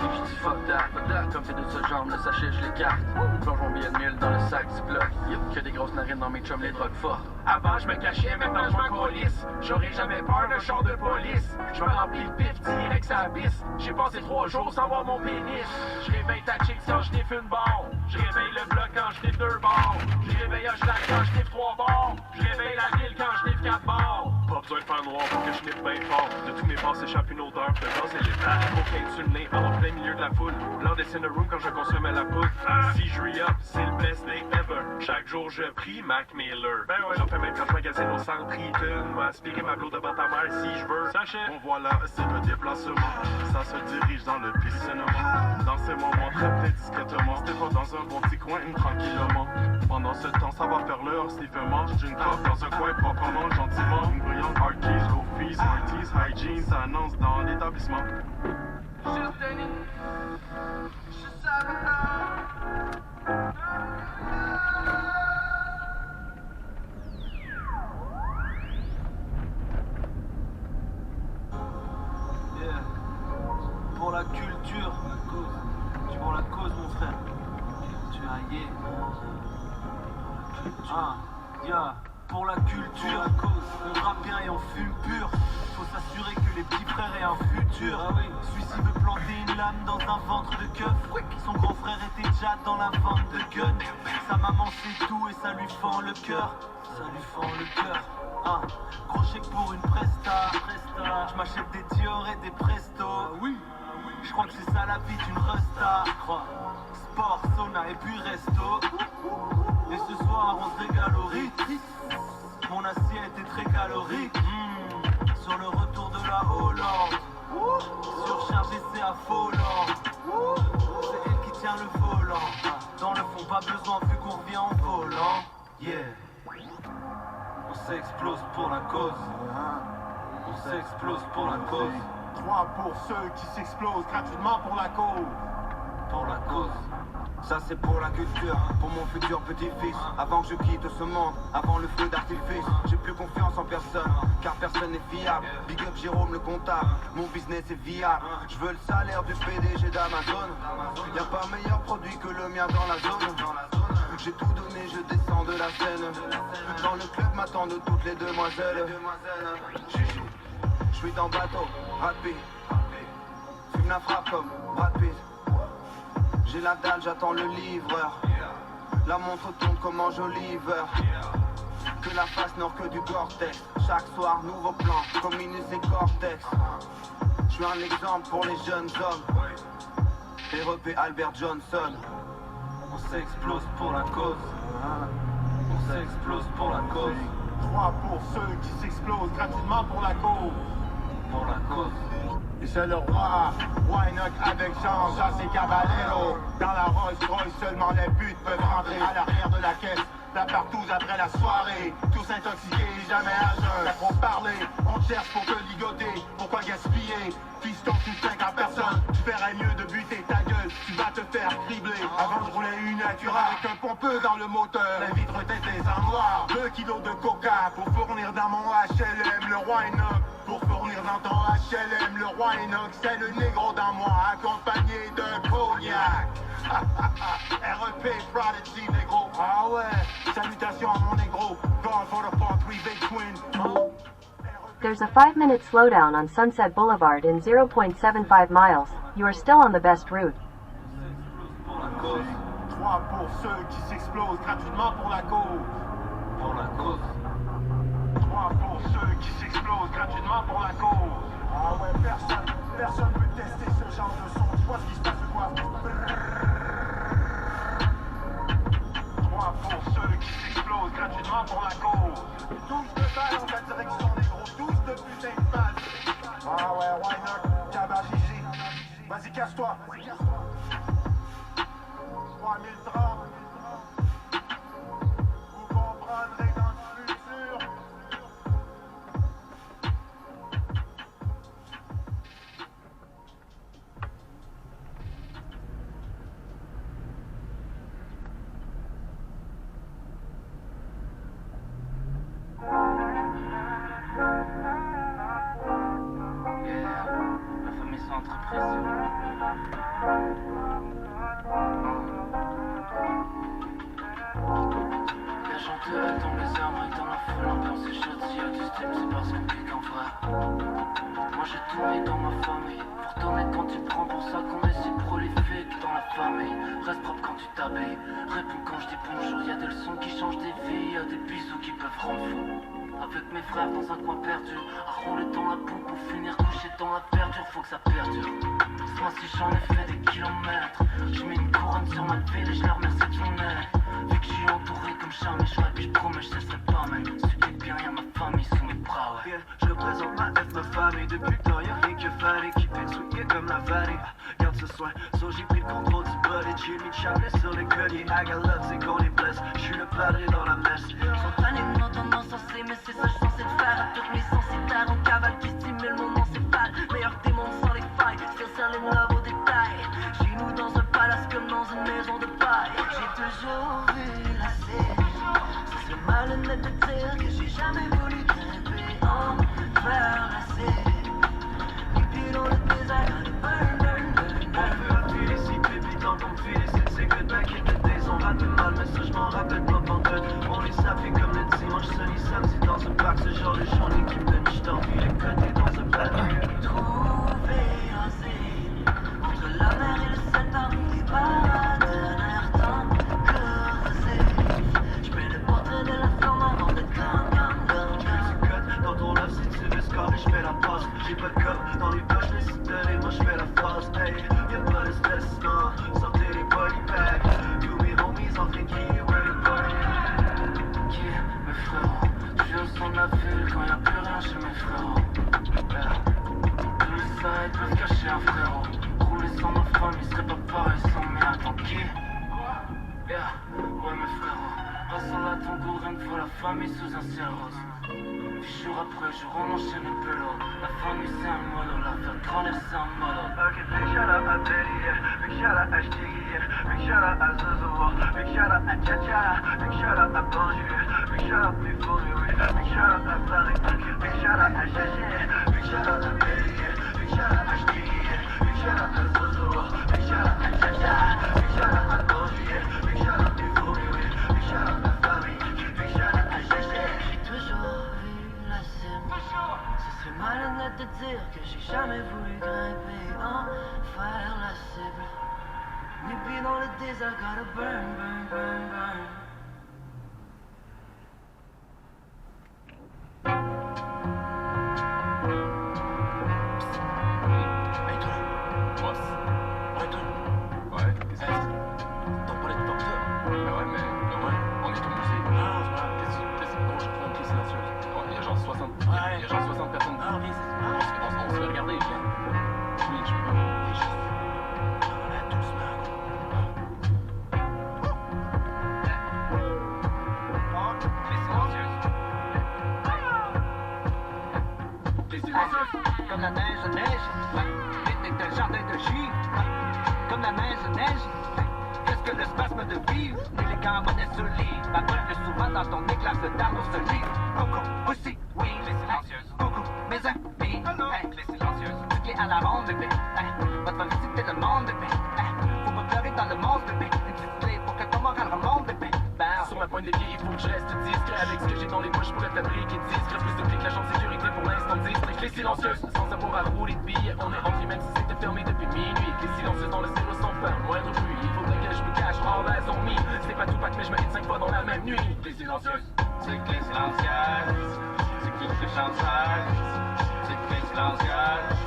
Speaker 21: Et j'dis fuck that. Comme fait de ce genre, le sachet, j'lécarte. Plonge mon billet de 1000 dans le sac du bloc. Y'a que des grosses narines dans mes chums, les drogues fortes. Avant, j'me cachais, maintenant j'm'en colisse. J'aurais jamais peur d'un char de police. J'me remplis le pif direct sa bisse. J'ai passé 3 jours sans voir mon pénis. J'réveille ta chick quand j'niffe une barre. J'réveille le bloc quand j'niffe 2 barres. J'réveille Hochelag quand j'niffe 3 barres. J'réveille la ville quand j'niffe 4 barres.
Speaker 6: Pas besoin de faire noir pour que je sniffe bien fort. De tous mes pores s'échappe une odeur de gaz et létal. Cocaine sur le nez, en plein milieu de la foule. Blanc dessine le room quand je consommais la poudre. Si je re-up, c'est le best day ever. Chaque jour je prie Mac Miller. Ben ouais, j'en fais même quand je magasine au centre Eaton. M'a aspiré ma blot devant ta mère si je veux. Sachez.
Speaker 19: Bon voilà, c'est le déplacement. Ça se dirige dans le pistonnement. Dans ces moments très près discrètement. C'était pas dans un bon petit coin, tranquillement. Pendant ce temps, ça va faire l'heure. Steve mange d'une coque dans un coin proprement, gentiment. Une brillante hard keys, low fees, Marties, hygiene, ça annonce dans l'établissement.
Speaker 15: Yeah. Pour la culture, tu pour la cause mon frère. Tu as yeah. Yeah. Pour la culture, on rappe bien et on fume pur. Faut s'assurer que les petits frères aient un futur. Celui-ci veut planter une lame dans un ventre de keuf. Son grand frère était déjà dans la vente de gun. Sa maman sait tout et ça lui fend le cœur. Ça lui fend le cœur. Gros chèque pour une presta. Je m'achète des Dior et des Presto. Je crois que c'est ça la vie d'une resta. Sport, sauna et puis resto. Et ce soir on se régale au rythme. Mon assiette est très calorique. historique. Sur le retour de la Hollande. Surchargé, c'est affolant. C'est elle qui tient le volant. Dans le fond, pas besoin vu qu'on revient en volant. Yeah. On s'explose pour la cause. On s'explose pour la cause.
Speaker 6: 3 pour ceux qui s'explosent gratuitement pour la cause.
Speaker 15: Pour la cause.
Speaker 2: Ça c'est pour la culture, pour mon futur petit-fils. Avant que je quitte ce monde, avant le feu d'artifice. J'ai plus confiance en personne, car personne n'est fiable. Big up Jérôme le comptable, mon business est viable. Je veux le salaire du PDG d'Amazon. Y'a pas meilleur produit que le mien dans la zone. J'ai tout donné, je descends de la scène. Dans le club m'attendent toutes les demoiselles. Je suis dans bateau, rapide. Fume la frappe comme Brad Pitt. J'ai la dalle, j'attends le livreur. La montre tourne comme en Joliver. Que la face nord que du Gore-Tex. Chaque soir, nouveau plan, comme Minus et Cortex. Je suis un exemple pour les jeunes hommes. REP Albert Johnson.
Speaker 15: On s'explose pour la cause. On s'explose pour la cause.
Speaker 6: 3 pour ceux qui s'explosent gratuitement pour la cause.
Speaker 15: Pour la cause.
Speaker 6: Et c'est le roi, Wynock avec chance, ça c'est Caballero. Dans la Rolls Royce, seulement les putes peuvent rentrer à l'arrière de la caisse. La partouze après la soirée, tous intoxiqués, jamais à jeun. T'as trop parlé, on te cherche pour te ligoter. Pourquoi gaspiller? Fiston, tu t'inquiètes à personne. Tu ferais mieux de buter ta gueule, tu vas te faire cribler. Avant je roulais une Acura avec un pompeux dans le moteur. Les vitres teintées en noir, 2 kilos de coca pour fournir dans mon HLM. Le Wynock, pour fournir dans ton HLM. Le Wynock, c'est le négro dans moi, accompagné de cognac. REP, Prodigy, négro. Ah ouais, salutations à mon négro. Gone for the 4-3 big twin.
Speaker 14: There's a 5-minute slowdown on Sunset Boulevard in 0.75 miles. You are still on the best route.
Speaker 6: 3 pour ceux qui s'explosent gratuitement pour la cause.
Speaker 15: Pour la cause.
Speaker 6: 3 pour ceux qui s'explosent gratuitement pour la cause. Ah ouais, personne peut tester ce genre de son. Tu vois ce qui se passe quoi? 3 pour ceux qui s'explosent gratuitement pour la cause. 12 de balle en ta direction, négro. 12 de putain de balle. Ah ouais, Wynock, Cabagigi. Vas-y, casse-toi. 3030. Vous comprendrez dans le futur.
Speaker 7: La famille sans entreprise. La chanteuse dans les armes et dans la foule, l'ambiance est chaude, s'il y a du stream, c'est parce qu'on pique en vrai. Moi j'ai tout mis dans ma famille, pour tourner quand tu prends, pour ça qu'on est si prolifique dans la famille. Reste propre quand tu t'habilles, réponds quand je dis bonjour, y'a des leçons qui changent des vies, y'a des bisous qui peuvent rendre fou. Avec mes frères dans un coin perdu, à rouler dans la boue pour finir couché dans la verdure, faut que ça perdure. Moi si j'en ai fait des kilomètres, je mets une couronne sur ma ville et je leur remercie de son aide. Vu que je suis entouré comme jamais, je rêve et je promets, je cesserai pas même. Celui bien, y'a ma famille sous mes bras, ouais.
Speaker 17: Je représente ma F, ma famille, depuis le temps y'a rien que fallait. Qui fait souiller comme la vallée, garde ce soin, so j'ai pris le contrôle du bullet. J'ai mis de chapelet sur les colliers, I got love, c'est qu'on les blesse. Je suis le padré dans la messe.
Speaker 7: Sans tanner de mon tendance censée, mais c'est ça je censé le faire. Toutes mes censitaires en cavale qui stimule mon encéphale. Meilleur démon sans les failles, sincère les love au détail. Chez nous dans un palace comme dans une maison de paille. J'ai toujours vu la série, ce serait malhonnête de dire que j'ai jamais voulu grimper envers la série. Les pieds dans le désert, le burn, burn, burn, burn.
Speaker 17: On veut appuyer ici, baby, dans ton félicite. C'est que back in the days, on rate mal, mais ça je m'en rappelle pas pantoute. On les sapait comme le dimanche, sunny samedi dans un parc. Ce genre de journée qui me donne, j't'en vis les côtés dans un panier.
Speaker 7: Trouver un signe entre la mer et le sel parmi les paratonnerres tant causés. J'mets le portrait de la flamme avant de gang, gang, gang, gang.
Speaker 17: Dans ton love, si tu veux score, j'fais la passe. J'ai pas de cop dans les poches, mais si t'as les moi j'fais la force. Hey, y'a pas de stress, non. Sortez les body bags. Tous mes homies en train de crier, ready party.
Speaker 7: Yeah, mes frérots, je viens sans la ville quand y'a plus
Speaker 17: famille sous un ciel rose. Jour après jour, on enchaîne le pélo. La famille c'est un modo, la faire grandir c'est un modo.
Speaker 22: Ok, big shout out à Betty, yeah. Big shout out à Stiggy, yeah. Big shout out à Zozo, big shout out à Chacha, big shout out à Banju, big shout out à Fourmi, big shout out à Paris, big shout out à Chacha, big shout out à Betty, yeah. Big shout out à Stiggy, yeah. Big shout out à Zozo, big shout out à Chacha, big shout out à Banju, big shout out à Fourmi, big shout out à Paris, big shout out à Chacha.
Speaker 17: J'ai toujours vu la cime. Ce serait malhonnête de dire que j'ai jamais voulu grimper envers la cible. Mes pieds dans le désert, gotta burn, burn, burn, burn.
Speaker 9: Comme la neige, vite dans le jardin de J. Comme la neige, qu'est-ce que le spasme de vivre? L'élégant monnaie sur le lit, ma gueule plus souvent dans ton éclat de dame au solide. Coucou, aussi, oui, les silencieuses. Coucou, mes amis, hey, les silencieuses. Tu viens à la ronde, bébé, hey, va te faire visiter le monde, bébé, hey, faut me pleurer dans le monde, bébé, une petite clé pour que ton moral remonte, bébé.
Speaker 8: Sur ma pointe des pieds, il faut que je reste discret. Avec ce que j'ai dans les poches, je pourrais fabriquer discret. Plus de clés que l'agent de sécurité pour l'instant district. Les silencieuses, sans avoir à rouler de billets. On est rentré même si c'était fermé depuis minuit. Les silencieuses dans le zéro sans faire moindre bruit. Il faudrait que je me cache hors la zombie. C'est pas tout pack, mais je me hit 5 fois dans la même nuit. Les silencieuses,
Speaker 12: c'est que les silencieuses. C'est qui te chanteur. C'est que les silencieuses.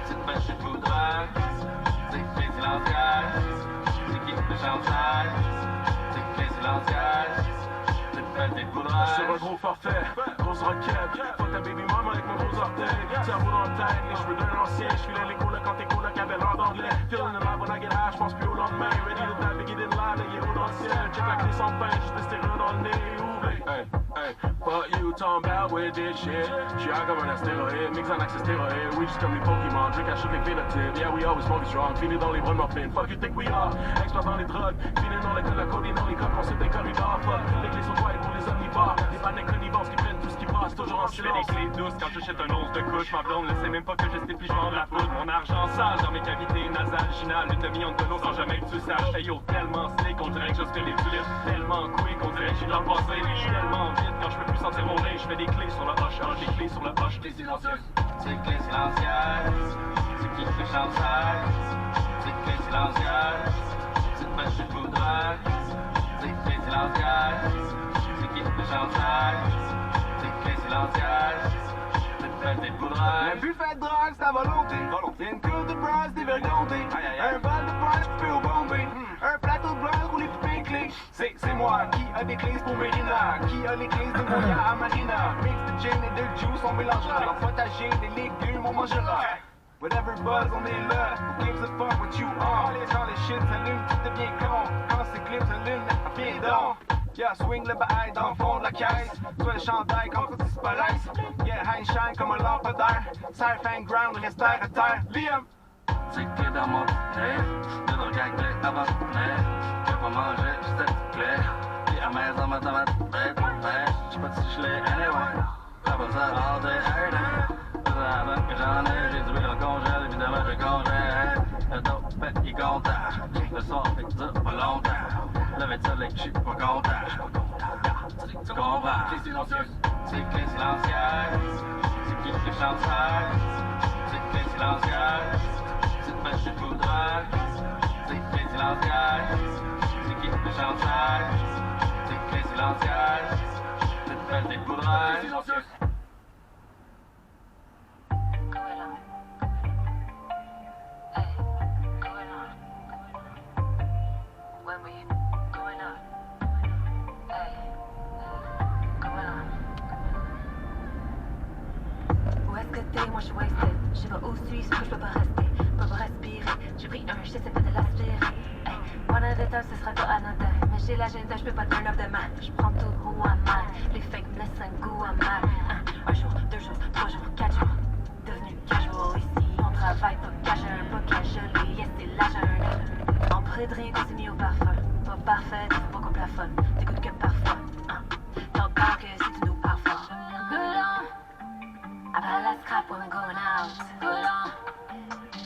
Speaker 12: C'est de pêche tout droit. C'est que les silencieuses. C'est qui te chanteur.
Speaker 8: Sur un gros forfait, grosse roquette. Fuck ta baby mama avec mon gros orteil. Cerveau dans le tête, les cheveux d'un ancien. J'filais les colocs quand t'es colocs avaient l'air d'anglais. Feeling the love when I get high, j'pense plus au lendemain. Ready to navigate in line, les héros dans le ciel. Check la clé sans fin, juste des stéréos dans le nez. Hey, hey, fuck you, talking about with this shit. J'suis comme un astéroïde, mix en accès stéroïde. Oui, juste comme les Pokémon, drink à chute les phénotypes. Yeah, we always smoke strong, fini dans les bras de morphine. Fuck you think we are, expert dans les drogues. Fini dans l'école, la codine dans les codes, on sait des corridors. Fuck, les clés sont quiet pour les omnivores. Les panneaux connivores qui prennent tout ce qui passe, toujours en silence.
Speaker 13: Je fais des clés douces quand j'achète un once de couche. Ma blonde ne sait même pas que je sais plus, je vends de la poudre. Mon argent sale dans mes cavités nasales. Ginal, une demi-onde de l'eau sans jamais que tu saches. Hey yo, tellement slick, on dirait que je fais les tulips. Tellement quick, on dirait que j'ai dans le passé. Je suis tellement vite quand je peux plus sentir mon nez. Je fais des clés sur le hoche, des clés sur le hoche, des silencieuses.
Speaker 12: C'est que les silencieuses. C'est qui te chanteur. C'est que les silencieuses. C'est de pêche tout droit. C'est que les silencieuses. C'est qui te chanteur. C'est que les silencieuses. C'est de faire des poudres.
Speaker 22: Un buffet de drogue, c'est à volonté. Une coupe de bras, des vergontés. Un bal de poils, coupé au bombé. Un plateau de blanc, roulé coupé clé. C'est moi qui a des clés pour Mérina. Qui a les clés de Moya à Marina. Mix de gin et de juice, on mélangera. Dans le potager, des légumes, on mangera. Whatever buzz, on est là. Who gives a fuck what you are? Quand les shit s'allument, tout devient con. Quand ces clips s'allument, viens donc. Yeah, swing le bail dans le fond de la caisse. Soit le chandail quand tout disparaisse. Yeah, high shine comme un lampadaire. Surf and ground, reste terre à terre. Liam!
Speaker 12: C'est que dans mon nez, de drogue avec blé avant nez. Je vais pas manger, juste à petite clé. Puis à maison, ma tomate, bête, j'sais pas si je l'ai, anyway. Pas besoin all day, every day. Avant que j'en ai, j'ai du dans le congèle, évidemment je congèle. Le dos pète, il est content. Le soir, fait que ça pas longtemps. Levé de soleil, j'suis pas content. Tu comprends? Les silencieuses. C'est que les silencieuses. C'est qui les chanceuses. C'est que les silencieuses. C'est de pêche tout drogue. C'est que les silencieuses. C'est qui les chanceuses. C'est que les silencieuses. C'est de faire des poudres. Les silencieuses.
Speaker 11: Moi je suis wasted, je sais pas où suis-je, que je peux pas rester, peux pas respirer. J'ai pris un, j'essaie pas de l'aspirer. Hey, one at a time, ce sera pas anodin. mais j'ai l'agenda, je peux pas turn off demain. Je prends tout who am I. Les fakes me laissent un goût amer. Un jour, 2 jours, 3 jours, 4 jours. Devenu casual ici, on travaille pas casual, pas casual, yes c'est la journée. En près de rien qu'on s'est mis au parfum. Pas parfait, faut pas qu'on plafonne. T'écoutes que parfois. T'entends que si tu nous parfums. Good on. I bet let's cop when we're going out. Good on.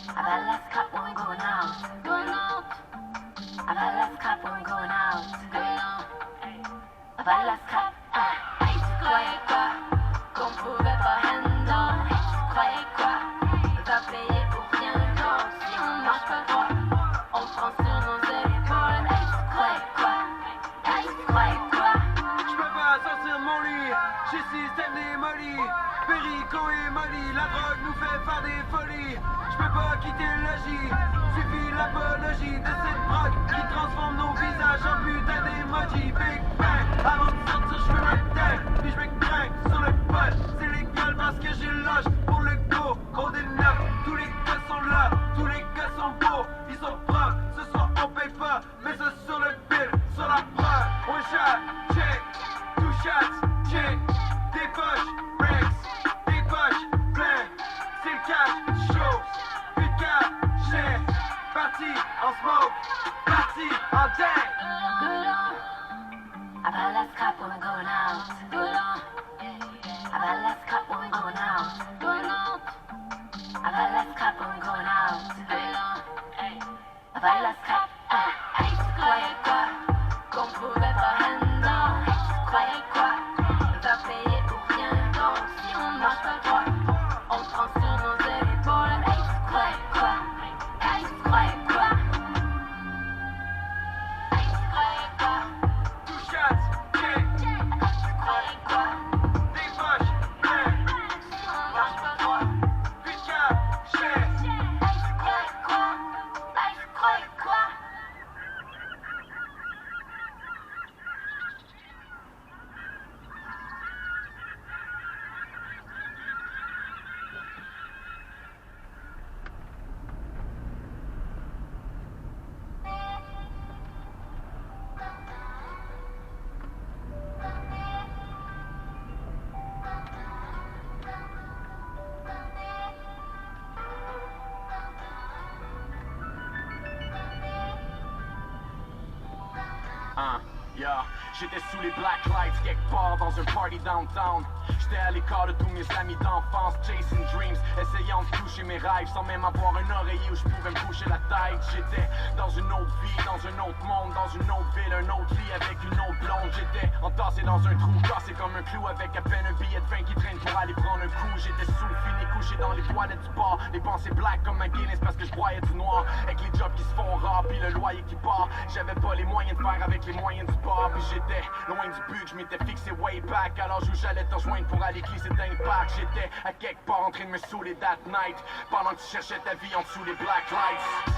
Speaker 11: I bet let's cop when we're going out. Going out. I bet let's cop when we're going out. Good on. I bet let's cop. Hey, tu croyais quoi? Qu'on pouvait pas handle? Hey, tu croyais quoi? Va payer pour rien, donc si on marche pas droit, on prend sur nos épaules. Hey, tu croyais quoi? Hey, tu croyais quoi?
Speaker 1: J'peux pas sortir de mon lit, j'ai système démoli. Perico et Molly, la drogue nous fait faire des folies. J'peux pas quitter le logis, suffit l'apologie de cette drogue qui transforme nos visages en putain d'emoji. Big bang, avant de sortir j'fume un tête, puis j'm'écrinque sur le pot. C'est légal parce que j'ai l'âge pour le go. On est neuf, tous les gars sont là, tous les gars sont beaux, ils sont propres. Ce soir on paye pas, mais c'est sur le bill, sur la preuve. One shot, check, 2 shots, check, des poches, breaks. C'est le cash, show, plus de cap, cher. Parti en smoke, parti en deck.
Speaker 11: Good on. I bet let's cop when we're going out. Good on. I bet let's cop when we're going out. Going out. I bet let's cop when we're going out. Good on. I bet let's cop. Hey, tu croyais quoi? Qu'on pouvait pas handle? Hey, tu croyais quoi? Va payer pour rien, donc si on marche pas droit, on prend sur nos épaules. Hey, tu croyais quoi? Hey, tu croyais quoi? Hey, tu croyais quoi?
Speaker 1: 2 shots, check.
Speaker 11: Tu croyais quoi?
Speaker 1: Des poches, plein.
Speaker 11: Si on marche pas droit,
Speaker 1: plus de cap, cher.
Speaker 11: hey, tu croyais quoi? Hey, tu croyais quoi?
Speaker 8: Yeah, j'étais sous les black lights quelque part dans un party downtown. J'étais à l'écart de tous mes amis d'enfance, chasing dreams, essayant de toucher mes rêves sans même avoir un oreiller où je pouvais me coucher la tête. J'étais dans une autre vie, dans un autre monde, dans une autre ville, un autre lit avec une autre blonde. J'étais entassé dans un trou, cassé comme un clou avec à peine un billet de 20 qui traîne pour aller prendre un coup. J'étais sous fini, couché dans les toilettes du bar, les pensées black comme un Guinness parce que je broyais du noir. Avec les jobs qui se font rares, puis le loyer qui part. J'avais pas les moyens de faire avec les moyens du bar, puis j'étais loin du but, je m'étais fixé way back. Alors où j'allais te rejoindre pour aller glisser d'impact. J'étais à quelque part en train de me saouler that night, pendant que tu cherchais ta vie en dessous des black lights.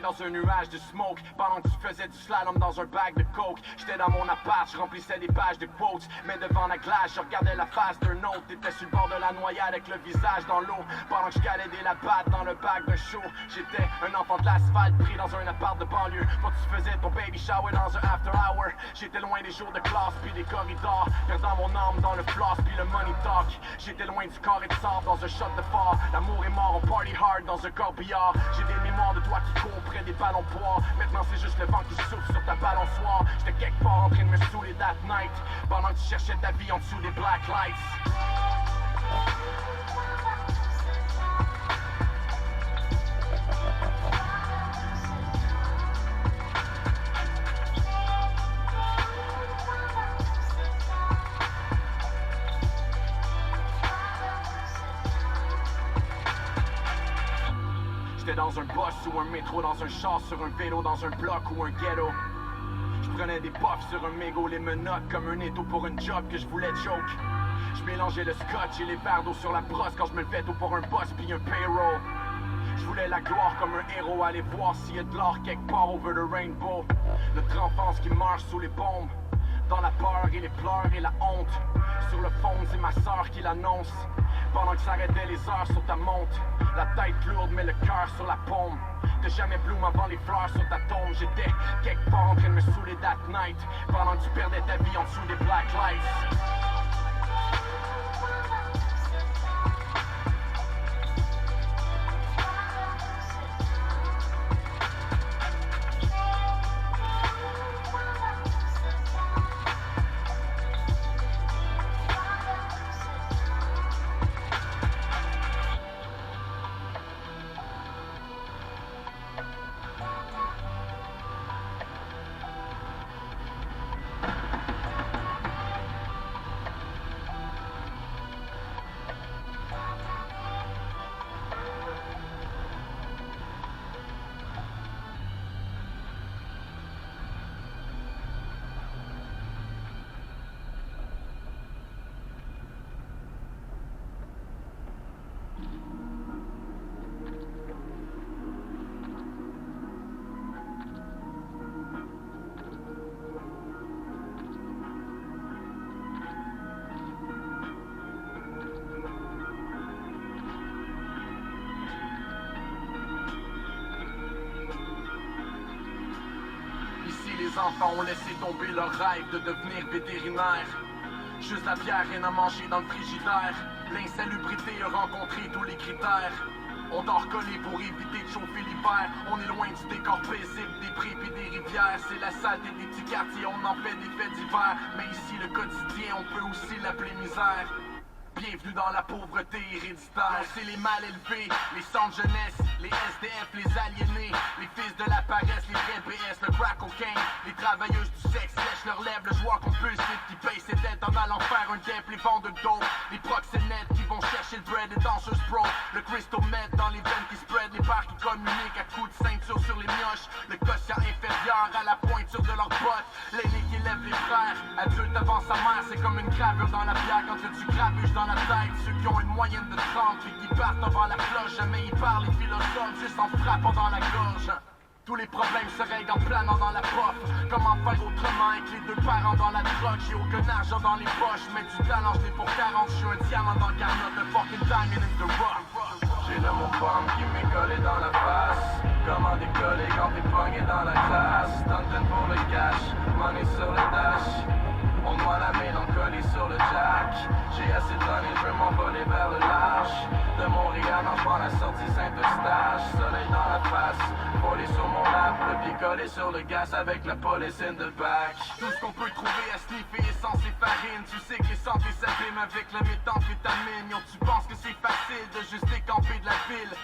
Speaker 8: Dans un nuage de smoke, pendant que tu faisais du slalom dans un bag de coke. J'étais dans mon appart, je remplissais des pages de quotes, mais devant la glace, je regardais la face d'un autre. T'étais sur le bord de la noyade avec le visage dans l'eau, pendant que je calais des labattes dans le bac d'un show. J'étais un enfant de l'asphalte pris dans un appart de banlieue, quand tu faisais ton baby shower dans un after hour. J'étais loin des jours de classe puis des corridors, perdant mon âme dans le floss puis le money talk. J'étais loin du corps et de sable dans un shot de phare. L'amour est mort, on party hard dans un corbillard. J'ai des mémoires de toi qui courent près des ballons poires. Maintenant c'est juste le vent qui souffle sur ta balançoire. J'étais quelque part en train de me saouler that night, pendant que tu cherchais ta vie en dessous des black lights. J'étais dans un bus ou un métro, dans un char, sur un vélo, dans un bloc ou un ghetto. Je prenais des puffs sur un mégot, les menottes comme un étau pour une job que je voulais joke. Je mélangeais le scotch et les verres d'eau sur la brosse quand je me levais tôt pour un boss puis un payroll. Je voulais la gloire comme un héros, aller voir s'il y a de l'or quelque part over the rainbow. Notre enfance qui marche sous les bombes, dans la peur et les pleurs et la honte. Sur le fond, c'est ma sœur qui l'annonce. Pendant que s'arrêtaient les heures sur ta montre, la tête lourde mais le cœur sur la paume. T'as jamais bloom avant les fleurs sur ta tombe. J'étais quelque part en train de me saouler that night, pendant que tu perdais ta vie en dessous des black lights. Les enfants ont laissé tomber leur rêve de devenir vétérinaire. Juste la bière, rien à manger dans le frigidaire. L'insalubrité a rencontré tous les critères. On dort collé pour éviter de chauffer l'hiver. On est loin du décor paisible des prés et des rivières. C'est la saleté des petits quartiers, on en fait des faits divers. Mais ici le quotidien, on peut aussi l'appeler misère. Bienvenue dans la pauvreté héréditaire. C'est les mal élevés, les centres jeunesse, les SDF, les aliénés, les fils de la paresse, les vrais BS, le crack cocaine, les travailleuses du sexe lèchent leur lèvres, le joueur compulsif qui paye ses dettes en allant faire un dep, les vendeurs d'eau, les proxénètes qui vont chercher le bread, les danseuses pro, le crystal meth dans les veines qui spread, les bars qui communiquent à coups de ceinture sur les mioches, le quotient inférieur à la pointure de leurs bottes, l'aîné qui lève les frères, adulte avant sa mère, c'est comme une gravure dans la bière quand tu grabuches dans la tête, ceux qui ont une moyenne de 30 et qui partent avant la cloche, jamais ils parlent les philosophes juste en frappant dans la gorge. Tous les problèmes se règlent en planant dans la poche. Comment faire autrement avec les deux parents dans la drogue? J'ai aucun argent dans les poches, mais du talent j'l'ai pour 40. J'suis un diamant dans le garnotte, le fucking diamond in the rough.
Speaker 12: J'ai le mot pomme qui m'est collé dans la face. Comment décoller quand t'es pogné dans la classe? Stuntin' pour le cash, money sur le dash. On doit la mélancolie sur le jack. J'ai assez donné, je veux m'envoler vers le large. De Montréal, en prends la sortie Saint-Eustache. Soleil dans la face, volé sur mon lap. Le pied collé sur le gaz avec la police in the back.
Speaker 8: Tout ce qu'on peut trouver à sniffer est censé farine. Tu sais que les santé s'abîment avec la méthamphétamine. Yo, tu penses que c'est facile de juste décamper de la ville?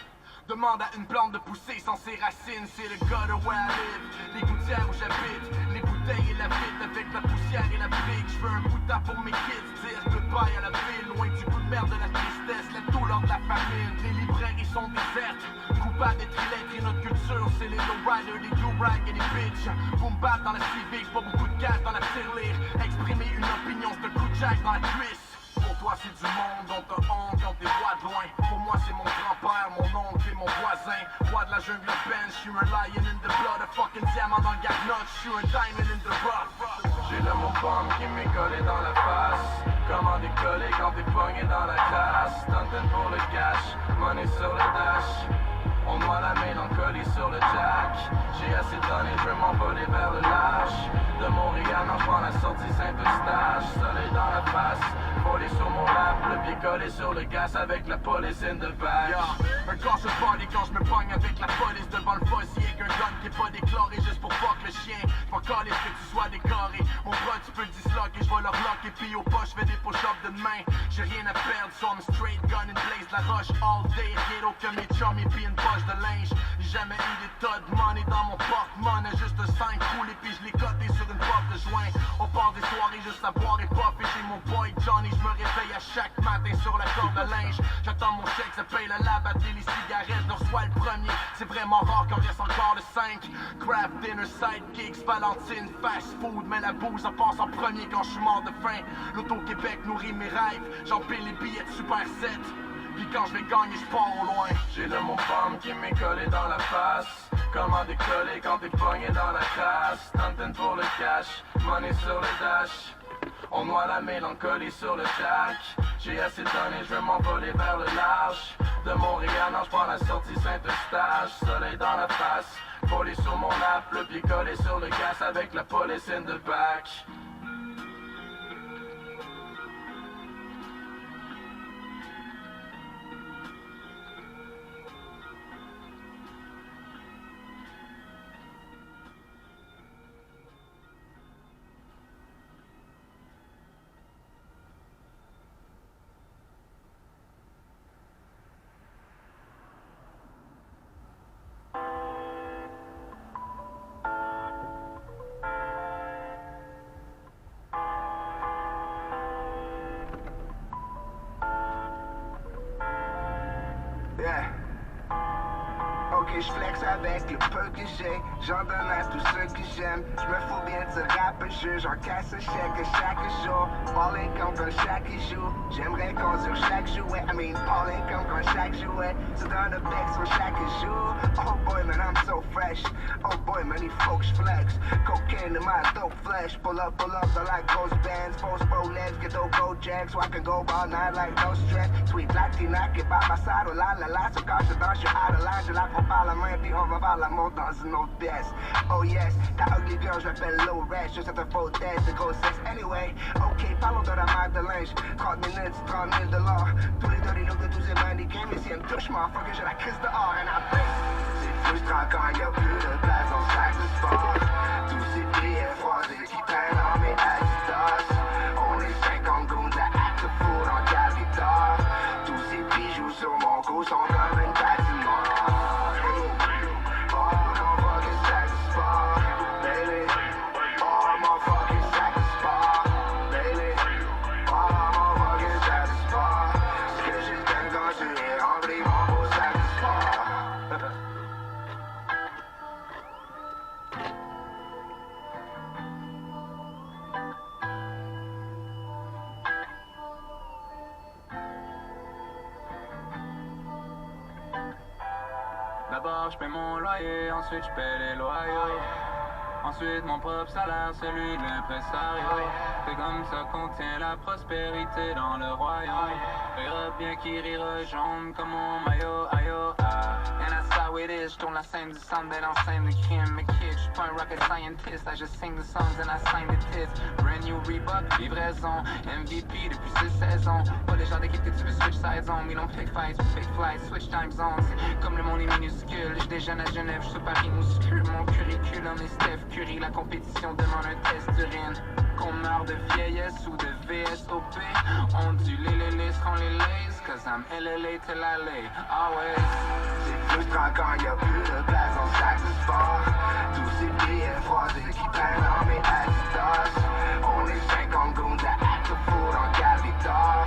Speaker 8: Demande à une plante de pousser sans ses racines. C'est le gutter where I live, les gouttières où j'habite, les bouteilles et la vitre avec la poussière et la brique. J'veux un bout de temps pour mes kids, dire goodbye à la ville. Loin du coup de merde de la tristesse, la douleur de la famine. Les librairies sont désertes, coupables d'être illettrés. Notre culture c'est les lowriders, les do-rag et les bitches. Boom bap dans la civique, pas beaucoup de cash dans la tirelire. Exprimer une opinion, c'est un coup de jack dans la cuisse. Pour toi c'est du monde, on te honte quand t'es roi de loin. Pour moi c'est mon grand-père, mon oncle et mon voisin. Roi de la jungle urbaine, j'suis un lion in the blood, un fucking diamant dans le garnotte, j'suis un diamond in the rough.
Speaker 12: J'ai le mot pomme qui m'est collé dans la face. Comment décoller quand t'es pogné dans la classe? Stuntin' pour le cash, money sur le dash. On doit la mélancolie sur le jack. J'ai assez donné, je veux m'envoler vers le large. De Montréal, en prends la sortie Saint-Eustache. Soleil dans la face, volé sur mon lap. Le pied collé sur le gaz avec la police in the back.
Speaker 8: Un corps je body quand je me pogne avec la police devant le fossier. Avec un gun qui est pas déclaré juste pour fuck le chien. J'm'en calisse que tu sois décoré. Mon bras tu peux le disloquer, j'vais le relocker. Puis au poche j'fais des push-ups de demain. J'ai rien à perdre, so I'm straight gun and blaze la roche all day. Ghetto que mes chums et puis une poche de linge. J'ai jamais eu des tas de money dans mon porte-monnaie. Juste 5 coulés puis je l'ai coté sur une pop de joint. On part des soirées juste à boire et pop. Et j'ai mon boy Johnny, je me réveille à chaque matin sur la corde de linge. J'attends mon chèque, ça paye la lab, batterie, les cigarettes, je reçois le premier. C'est vraiment rare qu'on reste encore le 5. Craft dinner, sidekicks, Valentine, fast food. Mais la bouse en passe en premier quand je suis mort de faim. L'Auto-Québec nourrit mes rêves, j'empile les billets de Super 7. Puis quand je vais gagner, je pars au loin. J'ai le mot femme qui m'est collé dans la face. Comment décoller quand t'es pogné dans la crasse? Tantin pour le cash, money sur le dash. On noie la mélancolie sur le jack. J'ai assez donné, je veux m'envoler vers le large. De Montréal, non, je prends la sortie Saint-Eustache. Soleil dans la face, collé sur mon app. Le pied collé sur le gaz avec la police in the back.
Speaker 3: Je flex avec le peu que j'ai, j'en donne à tous ceux que j'aime. Je me fous bien de ce rap-jeu, j'en casse un chèque chaque jour. Paul income quand chaque joue, j'aimerais qu'on sur chaque jouet. Paul income quand chaque jouet, se donne le bec sur chaque jour. Oh boy man, I'm so fresh. Oh boy man, these folks flex. Cocaine in my dope flesh. Pull up dans la grosse bands. Post Rolex, get those gold jacks, so I can go all night like no stress. Sweet Latina, qui bat ma side, oh la la la. So quand je danse, je suis out of line, je la prends par la main, puis on va voir l'amour dans une autre pièce. Oh yes, ta ugly girl, je l'appelle low red, juste à faux test, de gros sexe. Anyway, ok, parlons de la marque de linge. 30 minutes, 30 000 $. Tous les dirty looks de tous ces mannequins, mais si elle me touche, motherfucker, j'ai la crise dehors, and I think c'est frustrant quand y'a plus de place dans sac de sport. Tous ces billets froissés qui traînent dans mes Adidas. On est 50 goons à act the fool en guitare. Tous ces bijoux sur mon cou sont comme une patinoire.
Speaker 16: D'abord je paie mon loyer, ensuite je paie les loyaux. Ensuite mon propre salaire, celui de l'impresario. C'est comme ça qu'on tient la prospérité dans le royaume. Verra bien qui rira jaune comme mon maillot, ayo, ah. And that's how it is, je tourne la scène du centre de l'enceinte de crime. Mais kid, j'suis pas un rocket scientist, I just sing the songs and I sign the tits. Brand new Reebok, livraison, MVP depuis 6 saisons. Pas le genre d'équipe que tu veux switch side zone. We don't pick fights, we pick flights, switch time zones. Comme le monde est minuscule, je déjeune à Genève, j'suis Paris muscule. Mon curriculum est Steph Curry, la compétition demande un test d'urine. Qu'on meurt de vieillesse ou de VSOP, on dit les seront les lays, cause I'm LLA till I lay, always.
Speaker 3: C'est frustrant quand y'a plus de place dans sac de sport. Tous ces billets froissés qui traînent dans mes Adidas. On est 50 goons à act the fool en guitare.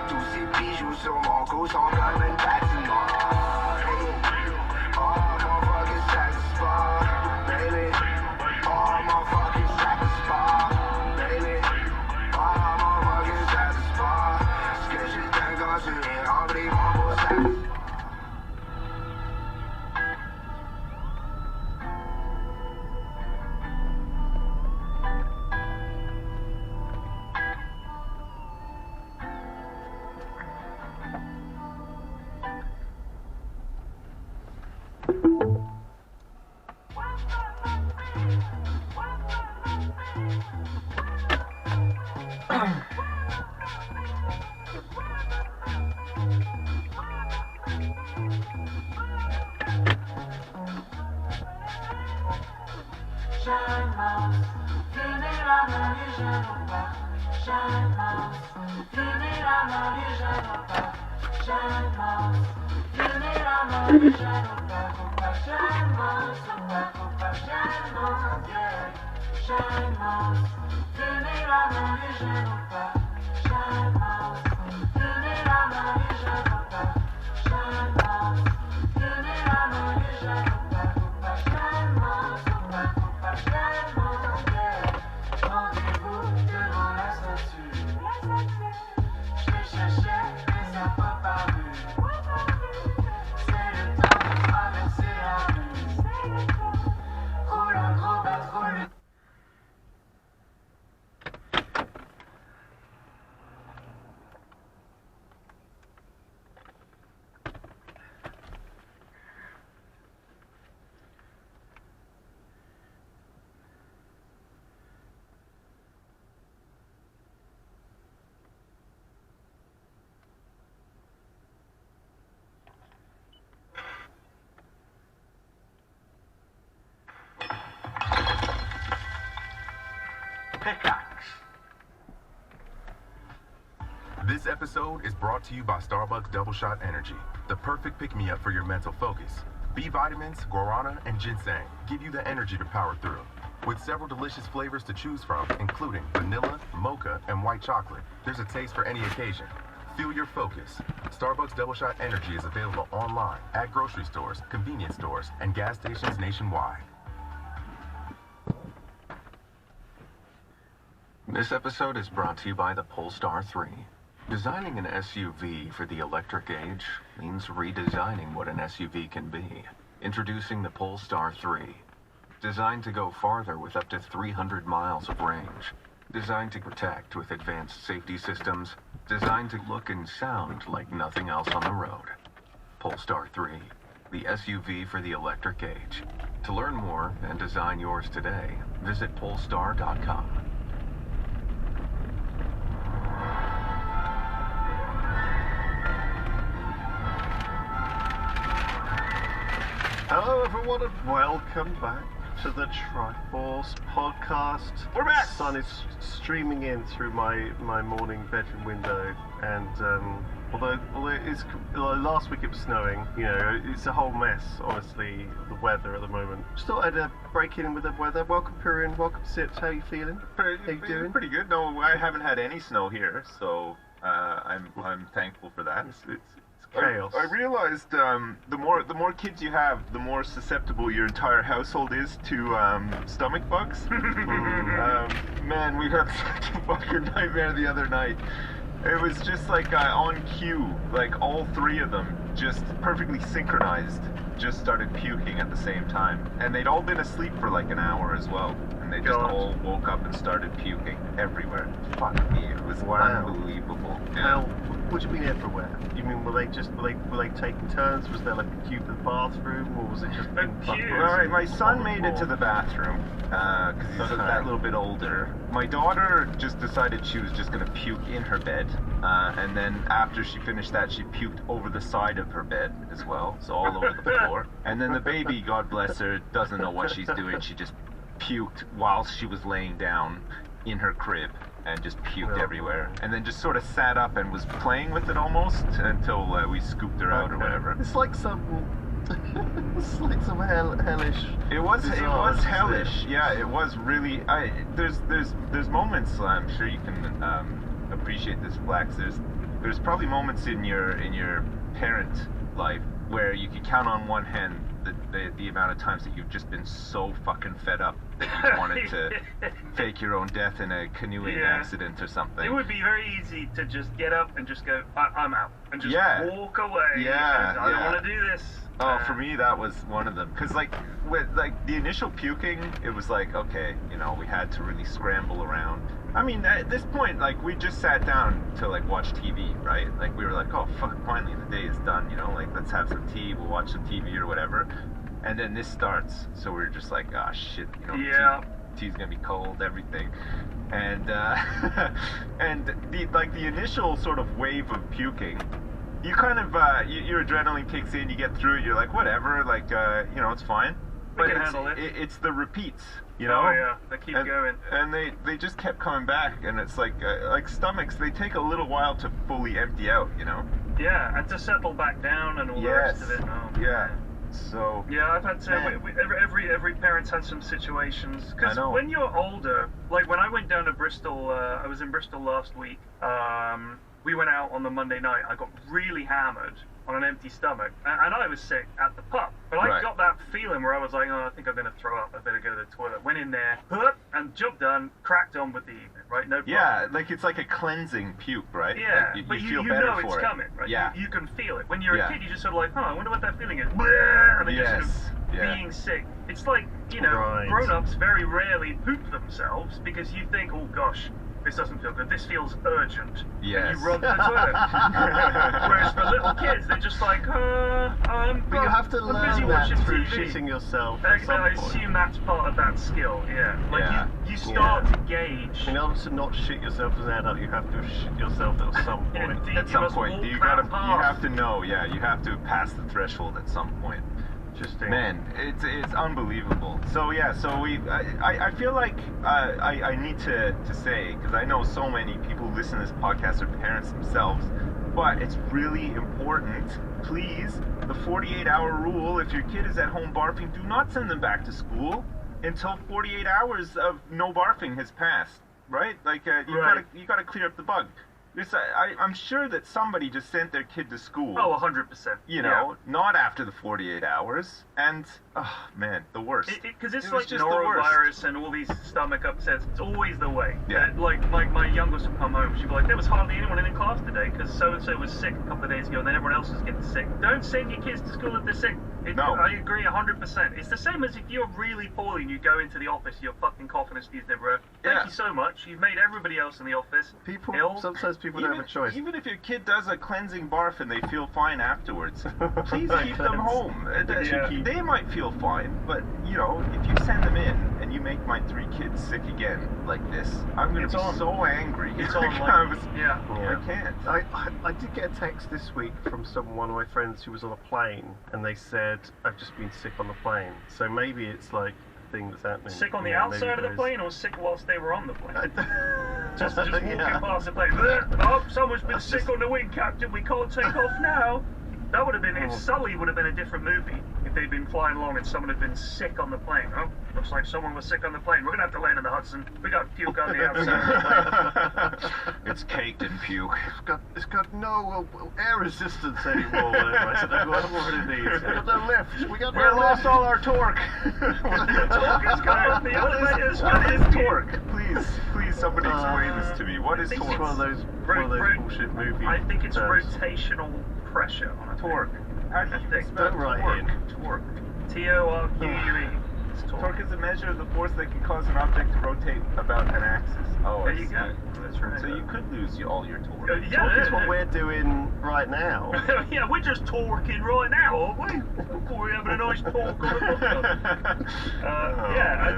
Speaker 3: Tous ces bijoux sur mon cou sont comme une patinoire. Oh mon fucking sac de sport, baby. Oh mon fucking sac de sport, baby. Oh mon fucking sac de sport. Ce que j'ai d'un quand je l'ai rempli mon beau sac de sport.
Speaker 18: Je les cherchais, mais ça n'a pas paru.
Speaker 4: Pickaxe.
Speaker 18: This episode is brought to you by Starbucks Double Shot Energy, the perfect pick-me-up for your mental focus. B vitamins, guarana, and ginseng give you the energy to power through. With several delicious flavors to choose from, including vanilla, mocha, and white chocolate, there's a taste for any occasion. Fuel your focus. Starbucks Double Shot Energy is available online, at grocery stores, convenience stores, and gas stations nationwide.
Speaker 20: This episode is brought to you by the Polestar 3. Designing an SUV for the electric age means redesigning what an SUV can be. Introducing the Polestar 3. Designed to go farther with up to 300 miles of range. Designed to protect with advanced safety systems. Designed to look and sound like nothing else on the road. Polestar 3, the SUV for the electric age. To learn more and design yours today, visit polestar.com.
Speaker 24: Hello everyone and welcome back to the Triforce podcast.
Speaker 22: We're back!
Speaker 24: The sun is streaming in through my morning bedroom window, and although last week it was snowing, you know, it's a whole mess, honestly, the weather at the moment. Just thought I'd break in with the weather. Welcome Purian, welcome Sips, how you feeling? How you doing?
Speaker 25: Pretty good. No, I haven't had any snow here, so I'm thankful for that.
Speaker 24: It's chaos.
Speaker 25: I realized the more kids you have, the more susceptible your entire household is to stomach bugs. Man, we had such a fucking nightmare the other night. It was just like on cue, like all three of them just perfectly synchronized, just started puking at the same time. And they'd all been asleep for like an hour as well. And they just all woke up and started puking everywhere. Fuck me, it was unbelievable.
Speaker 24: Well, what do you mean everywhere? You mean were they taking turns? Was there like a queue for the bathroom, or was it just in
Speaker 25: Alright, my son made it to the bathroom, because he's that little bit older. My daughter just decided she was just gonna puke in her bed, and then after she finished that, she puked over the side of her bed as well, so all over the floor. And then the baby, God bless her, doesn't know what she's doing. She just puked while she was laying down in her crib and just puked everywhere, and then just sort of sat up and was playing with it almost until we scooped her out or whatever.
Speaker 24: It's like some hellish.
Speaker 25: It was hellish. Yeah, it was really. There's moments. I'm sure you can appreciate this, Flax. There's probably moments in your parent life where you could count on one hand the amount of times that you've just been so fucking fed up that you wanted to fake your own death in a canoeing accident or something.
Speaker 26: It would be very easy to just get up and just go, I'm out, and just walk away.
Speaker 25: Yeah,
Speaker 26: I don't want to do this.
Speaker 25: Oh, for me that was one of them. Cause like with the initial puking, it was like, okay, you know, we had to really scramble around. I mean, at this point, like, we just sat down to, like, watch TV, right? Like, we were like, oh, fuck, finally the day is done, you know? Like, let's have some tea, we'll watch some TV or whatever. And then this starts, so we're just like, ah, shit, you know, tea's gonna be cold, everything. And, and the initial sort of wave of puking, you kind of, your adrenaline kicks in, you get through it, you're like, whatever, like, you know, it's fine. But it's the repeats, you know?
Speaker 26: Oh yeah, they keep going.
Speaker 25: And they just kept coming back, and it's like stomachs, they take a little while to fully empty out, you know?
Speaker 26: Yeah, and to settle back down and all the rest of it. Oh,
Speaker 25: yeah. So...
Speaker 26: Yeah, I've had to... Every parent's had some situations. Because when you're older, like when I went down to Bristol, I was in Bristol last week, we went out on the Monday night, I got really hammered on an empty stomach, and I was sick at the pub. But I got that feeling where I was like, oh, I think I'm going to throw up, I better go to the toilet. Went in there, and job done, cracked on with the evening, right? No problem.
Speaker 25: Yeah, like it's like a cleansing puke, right?
Speaker 26: Yeah,
Speaker 25: like,
Speaker 26: but
Speaker 25: you feel
Speaker 26: you
Speaker 25: better
Speaker 26: know
Speaker 25: for
Speaker 26: it's
Speaker 25: it.
Speaker 26: coming, right?
Speaker 25: Yeah.
Speaker 26: You can feel it. When you're a kid, you just sort of like, I wonder what that feeling is. And then just sort of being sick. It's like, you know, grown-ups very rarely poop themselves because you think, oh gosh, this doesn't feel good, this feels urgent.
Speaker 25: Yes.
Speaker 26: And you run to the toilet. Whereas for little kids, they're just like,
Speaker 24: but you have to learn that through shitting yourself at some point.
Speaker 26: I assume that's part of that skill, Like you start to gauge.
Speaker 24: In order to not shit yourself as an adult, you have to shit yourself at some point.
Speaker 25: At some point. You have to know, you have to pass the threshold at some point.
Speaker 24: Interesting.
Speaker 25: Man, it's unbelievable. So yeah, so I feel like I need to say, because I know so many people who listen to this podcast are parents themselves, but it's really important, please, the 48-hour rule. If your kid is at home barfing, do not send them back to school until 48 hours of no barfing has passed, right? Like, you gotta clear up the bug. I'm sure that somebody just sent their kid to school.
Speaker 26: Oh, 100%.
Speaker 25: You know, not after the 48 hours. And, oh, man, the worst.
Speaker 26: Because it's like norovirus and all these stomach upsets. It's always the way.
Speaker 25: Yeah.
Speaker 26: Like my youngest would come home. She'd be like, there was hardly anyone in class today because so-and-so was sick a couple of days ago and then everyone else was getting sick. Don't send your kids to school if they're sick.
Speaker 25: No.
Speaker 26: I agree 100%. It's the same as if you're really poorly and you go into the office, you're fucking coughing and sneezing everywhere. Thank you so much. You've made everybody else in the office ill.
Speaker 24: Sometimes people don't have a choice.
Speaker 25: Even if your kid does a cleansing barf and they feel fine afterwards, please keep them home. They might feel fine, but, you know, if you send them in and you make my 3 kids sick again like this, I'm going to be so angry.
Speaker 26: It's on
Speaker 24: I
Speaker 25: can't.
Speaker 24: I did get a text this week from one of my friends who was on a plane, and they said, I've just been sick on the plane. So maybe it's like a thing that's happening.
Speaker 26: Sick on the outside of the plane or sick whilst they were on the plane? just walking past the plane. Oh, someone's been sick on the wing, Captain. We can't take off now. That would have been, if Sully would have been a different movie, if they'd been flying along and someone had been sick on the plane. Oh, looks like someone was sick on the plane. We're going to have to land in the Hudson. We got puke on the outside.
Speaker 25: It's caked in puke.
Speaker 24: It's got no air resistance anymore, whatever. I said, I got what it needs. We got no lift. We
Speaker 25: lost all our torque.
Speaker 26: Torque is gone. The elevator's
Speaker 25: What is torque? Please, somebody explain this to me. What is torque?
Speaker 24: It's one of those bullshit movies.
Speaker 26: I think it's rotational pressure on a
Speaker 25: torque. How do you
Speaker 24: Don't write in.
Speaker 25: Torque.
Speaker 26: T-O-R-Q-U-E.
Speaker 25: Torque is a measure of the force that can cause an object to rotate about an axis. Oh,
Speaker 26: there you go.
Speaker 25: That's right. So you could lose all your torque.
Speaker 24: Torque is what we're doing right now.
Speaker 26: Yeah, we're just torquing right now, aren't we? We're having a nice talk on the podcast.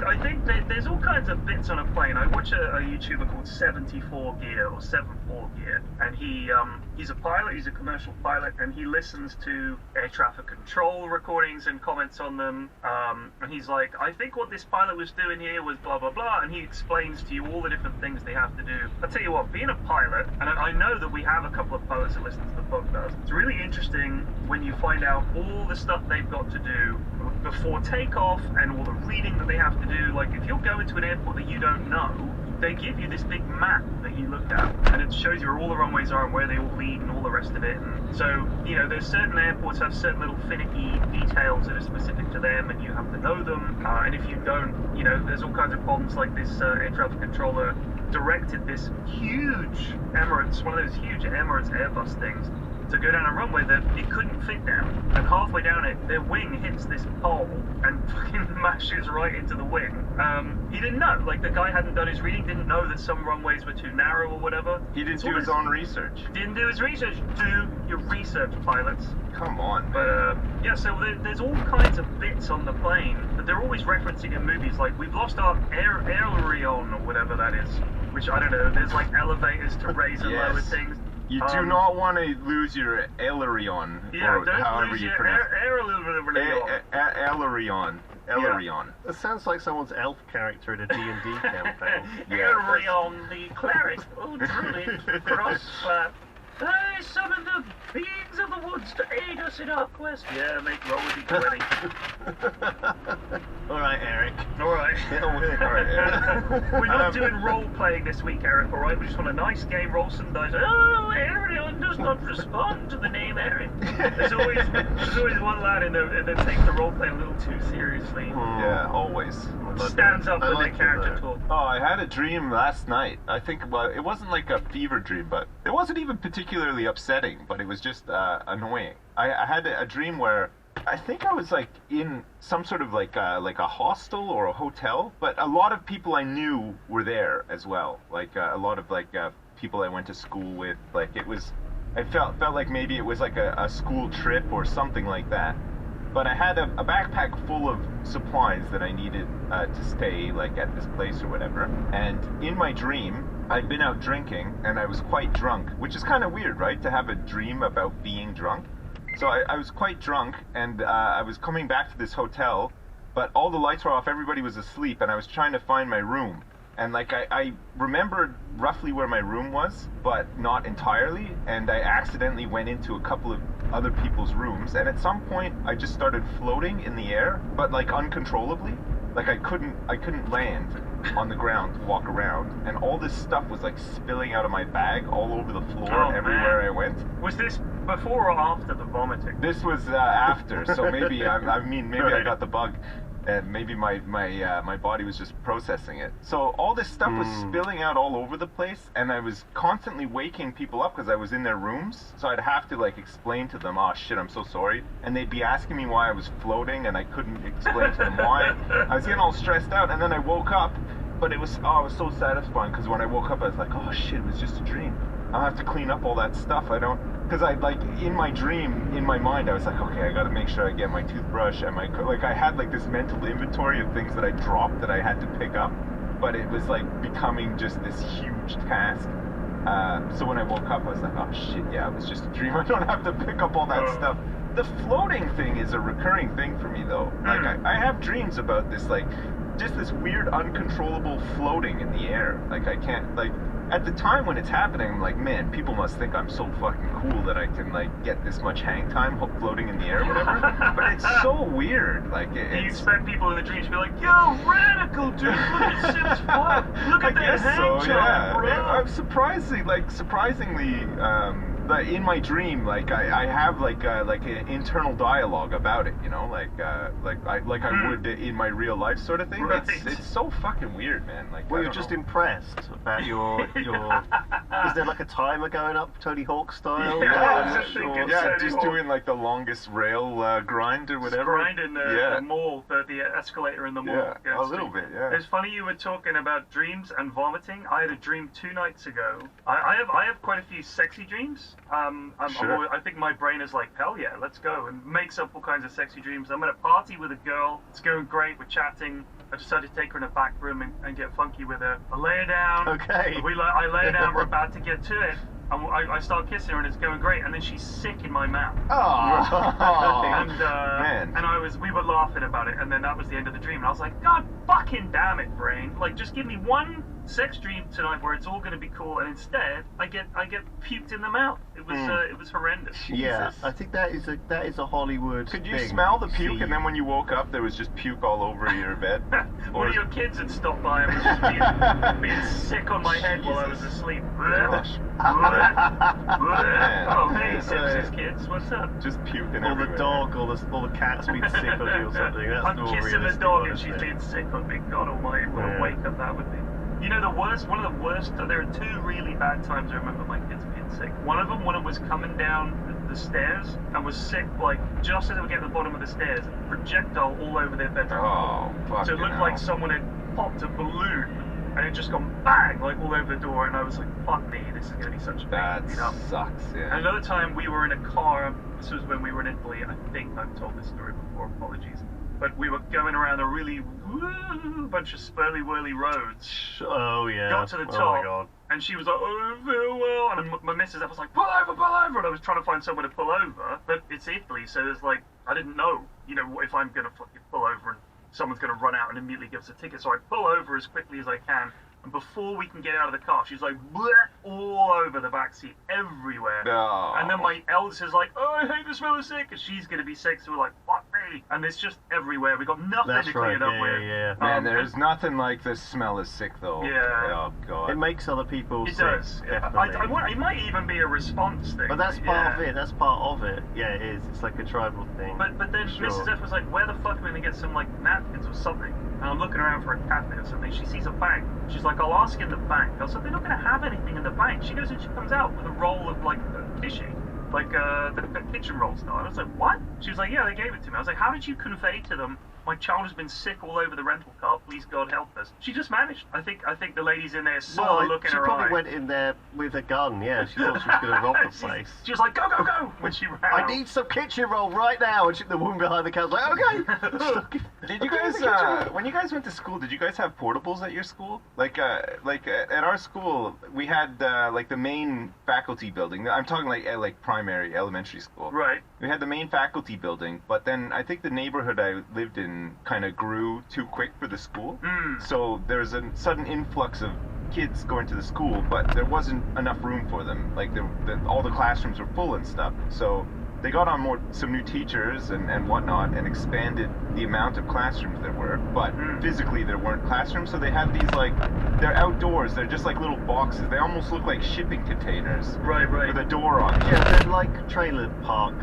Speaker 26: I think there's all kinds of bits on a plane. I watch a YouTuber called 74 Gear or 74 Gear, and he's a pilot. He's a commercial pilot, and he listens to air traffic control recordings and comments on them. And he's like, I think what this pilot was doing here was blah blah blah, and he explains to you all the different things they have to do. I'll tell you what, being a pilot, and I know that we have a couple of pilots that listen to the podcast, it's really interesting when you find out all the stuff they've got to do before takeoff and all the reading that they have to do. Like, if you're going to an airport that you don't know, they give you this big map that you look at, and it shows you where all the runways are and where they all lead and all the rest of it. And so, you know, there's certain airports have certain little finicky details that are specific to them, and you have to know them. And if you don't, you know, there's all kinds of problems. Like this air traffic controller directed this huge Emirates, one of those huge Emirates Airbus things, to go down a runway that it couldn't fit down, and halfway down it, their wing hits this pole and fucking mashes right into the wing. He didn't know, like the guy hadn't done his reading, didn't know that some runways were too narrow or whatever.
Speaker 25: He didn't do his own research.
Speaker 26: Didn't do his research. Do your research, pilots.
Speaker 25: Come on.
Speaker 26: But yeah, so there's all kinds of bits on the plane that they're always referencing in movies, like we've lost our aileron or whatever that is, which I don't know, there's like elevators to raise and lower things.
Speaker 25: You do not want to lose your aileron, or however you pronounce it. Aileron. Aileron.
Speaker 24: It sounds like someone's elf character in a D&D campaign.
Speaker 26: Aileron, the cleric, oh druid, crossfire. I summon the beings of the woods to aid us in our quest. Yeah, make roll with D20.
Speaker 24: Alright, Eric.
Speaker 26: Alright.
Speaker 24: Alright, Eric.
Speaker 26: We're not doing role-playing this week, Eric, alright? We just want a nice game, roll some dice. Oh, Arion does not respond to the name Eric. There's always one lad in there that takes the role-play a little too seriously.
Speaker 25: Yeah, always.
Speaker 26: Stands up when their character talk.
Speaker 25: Oh, I had a dream last night. I think, well, it wasn't like a fever dream, but it wasn't even particularly upsetting, but it was just annoying. I had a dream where I think I was like in some sort of like a hostel or a hotel, but a lot of people I knew were there as well. Like a lot of like people I went to school with. Like it was, I felt like maybe it was like a school trip or something like that. But I had a backpack full of supplies that I needed to stay like at this place or whatever. And in my dream, I'd been out drinking and I was quite drunk, which is kind of weird, right? To have a dream about being drunk. So I was quite drunk, and I was coming back to this hotel, but all the lights were off, everybody was asleep, and I was trying to find my room. And like I remembered roughly where my room was, but not entirely, and I accidentally went into a couple of other people's rooms, and at some point I just started floating in the air, but like uncontrollably. Like I couldn't land on the ground to walk around, and all this stuff was like spilling out of my bag all over the floor everywhere I went.
Speaker 26: Was this before or after the vomiting?
Speaker 25: This was after, so maybe I got the bug, and maybe my body was just processing it. So all this stuff was spilling out all over the place, and I was constantly waking people up because I was in their rooms. So I'd have to like explain to them, "Oh shit, I'm so sorry," and they'd be asking me why I was floating, and I couldn't explain to them why. I was getting all stressed out, and then I woke up, but it was so satisfying because when I woke up, I was like, "Oh shit, it was just a dream. I'll have to clean up all that stuff. Because I like in my dream, in my mind, I was like, okay, I got to make sure I get my toothbrush and I had like this mental inventory of things that I dropped that I had to pick up, but it was like becoming just this huge task. So when I woke up, I was like, oh shit, yeah, it was just a dream. I don't have to pick up all that stuff. The floating thing is a recurring thing for me though. Like I have dreams about this, like just this weird uncontrollable floating in the air. Like I can't like. At the time when it's happening, I'm like, man, people must think I'm so fucking cool that I can like get this much hang time floating in the air or whatever. But it's so weird. Like,
Speaker 26: you expect people in the dreams to be like, yo, radical dude, look at Sims Fuck, look at that hang time, bro.
Speaker 25: I'm surprisingly, in my dream, like I have like an internal dialogue about it, you know, like I would in my real life sort of thing.
Speaker 26: Right.
Speaker 25: It's so fucking weird, man. Like,
Speaker 24: well, you're just impressed about your. Is there like a timer going up, Tony Hawk style?
Speaker 25: Yeah, just doing like the longest rail grind or whatever.
Speaker 26: Grind in the mall, the escalator in the mall.
Speaker 25: Yeah, a little bit. Yeah.
Speaker 26: It's funny you were talking about dreams and vomiting. I had a dream 2 nights ago. I have quite a few sexy dreams. I think my brain is like, hell yeah, let's go, and makes up all kinds of sexy dreams. I'm at a party with a girl. It's going great. We're chatting. I decided to take her in a back room and get funky with her. I lay her down.
Speaker 24: Okay.
Speaker 26: I lay her down. We're about to get to it. I start kissing her and it's going great, and then she's sick in my mouth. And we were laughing about it, and then that was the end of the dream. And I was like, God fucking damn it, brain! Like, just give me one sex dream tonight where it's all going to be cool, and instead I get puked in the mouth. It was horrendous.
Speaker 24: Yeah, I think that is a Hollywood.
Speaker 25: Could you smell the puke, and then when you woke up, there was just puke all over your bed?
Speaker 26: One of your kids had stopped by and was just being sick on my head while I was asleep.
Speaker 25: Gosh.
Speaker 26: Oh, hey, Simpsons kids, what's up?
Speaker 25: Just puking
Speaker 24: everywhere. Or the dog, or the cat's been sick on you or something. That's
Speaker 26: I'm kissing the dog and she's being sick on me. God almighty, what a wake up that would be. You know, one of the worst, there are 2 really bad times I remember my kids being sick. One of them when it was coming down the stairs and was sick, like, just as they were getting to the bottom of the stairs, projectile all over their bedroom.
Speaker 25: Oh, fucking
Speaker 26: So it looked like someone had popped a balloon and it just gone bang, like, all over the door, and I was like, fuck me, this is going to be such a big, you know.
Speaker 25: Sucks, yeah.
Speaker 26: And another time we were in a car, this was when we were in Italy, I think I've told this story before, apologies. But we were going around a really bunch of spurly-whirly roads.
Speaker 24: Oh, yeah.
Speaker 26: Got to the top,
Speaker 24: oh, my God.
Speaker 26: and she was like, oh, I feel well. And my missus was like, pull over. And I was trying to find somewhere to pull over. But it's Italy, so there's like, I didn't know, you know, if I'm going to fucking pull over and someone's going to run out and immediately give us a ticket. So I pull over as quickly as I can. And before we can get out of the car, she's like, bleh, all over the back seat, everywhere.
Speaker 25: No.
Speaker 26: And then my eldest is like, oh, I hate the smell of sick, and she's going to be sick, so we're like, fuck me. And it's just everywhere. We got nothing to clean it up with.
Speaker 24: Yeah.
Speaker 25: Man, there's nothing like the smell of sick, though.
Speaker 26: Yeah.
Speaker 25: Oh, God.
Speaker 24: It makes other people sick.
Speaker 26: It does. It might even be a response thing.
Speaker 24: But that's part of it. That's part of it. Yeah, it is. It's like a tribal thing.
Speaker 26: But then Mrs. F was like, where the fuck am I going to get some, like, napkins or something? And I'm looking around for a cabinet or something. She sees a bank. She's like, I'll ask in the bank. I was like, they're not going to have anything in the bank. She goes and she comes out with a roll of, like, tissue. Like, the kitchen rolls now. I was like, what? She was like, yeah, they gave it to me. I was like, how did you convey to them My child has been sick all over the rental car. Please God help us. She just managed. I think the ladies in there saw the look in her eye.
Speaker 24: She probably went in there with a gun. Yeah, she thought she was going to rob the place.
Speaker 26: She was like, go, go, go, when she ran
Speaker 24: I
Speaker 26: out.
Speaker 24: need some kitchen roll right now. And the woman behind the counter was like, okay.
Speaker 25: Did you guys, when you guys went to school, did you guys have portables at your school? Like at our school, we had like the main faculty building. I'm talking like primary, elementary school.
Speaker 26: Right.
Speaker 25: We had the main faculty building, but then I think the neighborhood I lived in kind of grew too quick for the school. So there was a sudden influx of kids going to the school, but there wasn't enough room for them. Like all the classrooms were full and stuff. So they got on some new teachers and whatnot and expanded the amount of classrooms there were, but physically there weren't classrooms, so they had these they're outdoors, they're just like little boxes. They almost look like shipping containers.
Speaker 26: Right.
Speaker 25: With a door on it.
Speaker 24: Yeah, they're like trailer park,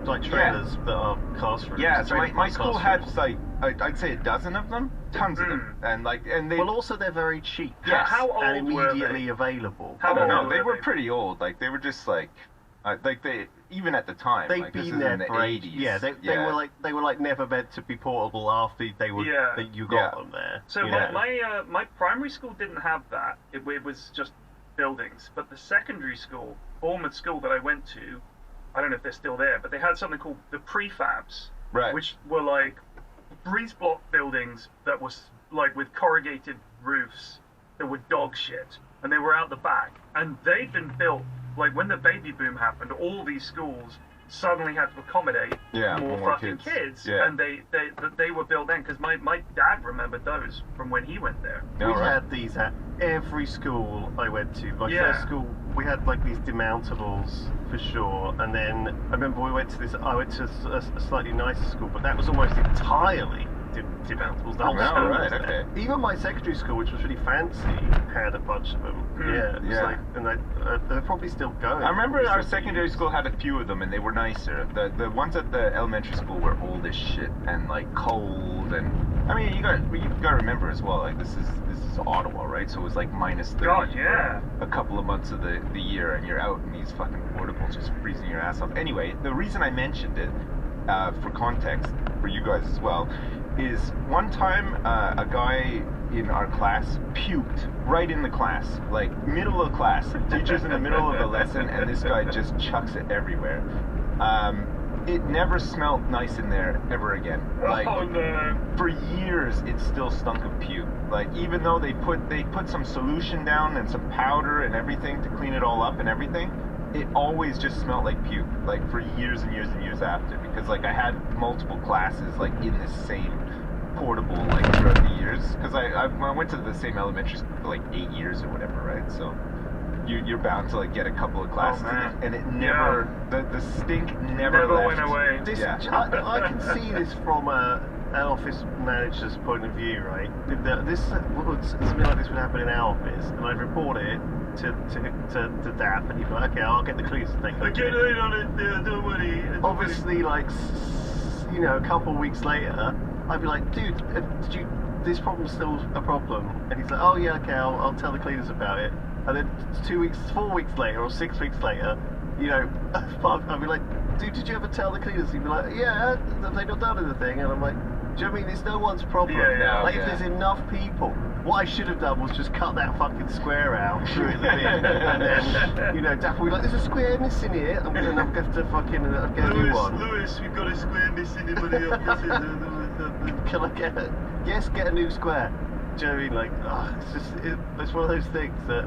Speaker 24: like trailers that are classrooms.
Speaker 25: Yeah, so my school had I'd say a dozen of them, tons of them, and they.
Speaker 24: Well, also they're very cheap.
Speaker 26: Yeah, how old
Speaker 24: and immediately
Speaker 26: were they?
Speaker 24: available.
Speaker 25: I don't know. They were pretty old. Like they were just they even at the time.
Speaker 24: They'd been there
Speaker 25: in the
Speaker 24: for
Speaker 25: 80s.
Speaker 24: Yeah, they were like never meant to be portable after they were that you got them there.
Speaker 26: So my primary school didn't have that. It was just buildings. But the secondary school, Bournemouth School that I went to, I don't know if they're still there, but they had something called the prefabs, which were like breeze block buildings that was like with corrugated roofs that were dog shit, and they were out the back, and they'd been built like when the baby boom happened. All these schools suddenly had to accommodate more fucking kids. And they were built then, because my dad remembered those from when he went there.
Speaker 24: We had these at every school I went to. My first school, we had like these demountables for sure, and then I remember I went to a slightly nicer school, but that was almost entirely demountables. The whole school was there. Even my secondary school, which was really fancy, had a bunch of them. They're probably still going.
Speaker 25: I remember our secondary school had a few of them, and they were nicer. The ones at the elementary school were old as shit and like cold, and I mean you got to remember as well, like this is Ottawa, right? So it was like minus 30 for a couple of months of the year, and you're out in these fucking portables just freezing your ass off. Anyway, the reason I mentioned it, for context for you guys as well, is one time a guy in our class puked right in the class, like middle of class. Teacher's in the middle of a lesson, and this guy just chucks it everywhere. It never smelled nice in there ever again. Like for years, it still stunk of puke. Like even though they put some solution down and some powder and everything to clean it all up and everything, it always just smelled like puke. Like for years and years and years after, because like I had multiple classes like in the same portable like throughout the years, because I went to the same elementary school for like 8 years or whatever, right? So you're bound to like get a couple of classes, and it never the stink never left.
Speaker 26: Went away.
Speaker 24: I can see this from an office manager's point of view, right? Something like this would happen in our office, and I'd report it to DAP, and he'd be like, okay, I'll get the cleaners to take a look.
Speaker 26: Get in on it, don't worry.
Speaker 24: Obviously, like, a couple of weeks later, I'd be like, dude, this problem's still a problem. And he's like, oh yeah, okay, I'll tell the cleaners about it. And then 4 weeks later, or 6 weeks later, I'd be like, dude, did you ever tell the cleaners? He'd be like, yeah, have they not done anything? And I'm like, do you know what I mean? It's no one's problem. If there's enough people, what I should have done was just cut that fucking square out, threw it in the bin, and then, Daffy would be like, there's a square missing here, and then I'll have to fucking get a new one.
Speaker 26: Lewis, we've got a square missing here, buddy.
Speaker 24: Can I get it? Yes, get a new square. Do you know what I mean? Like, it's one of those things that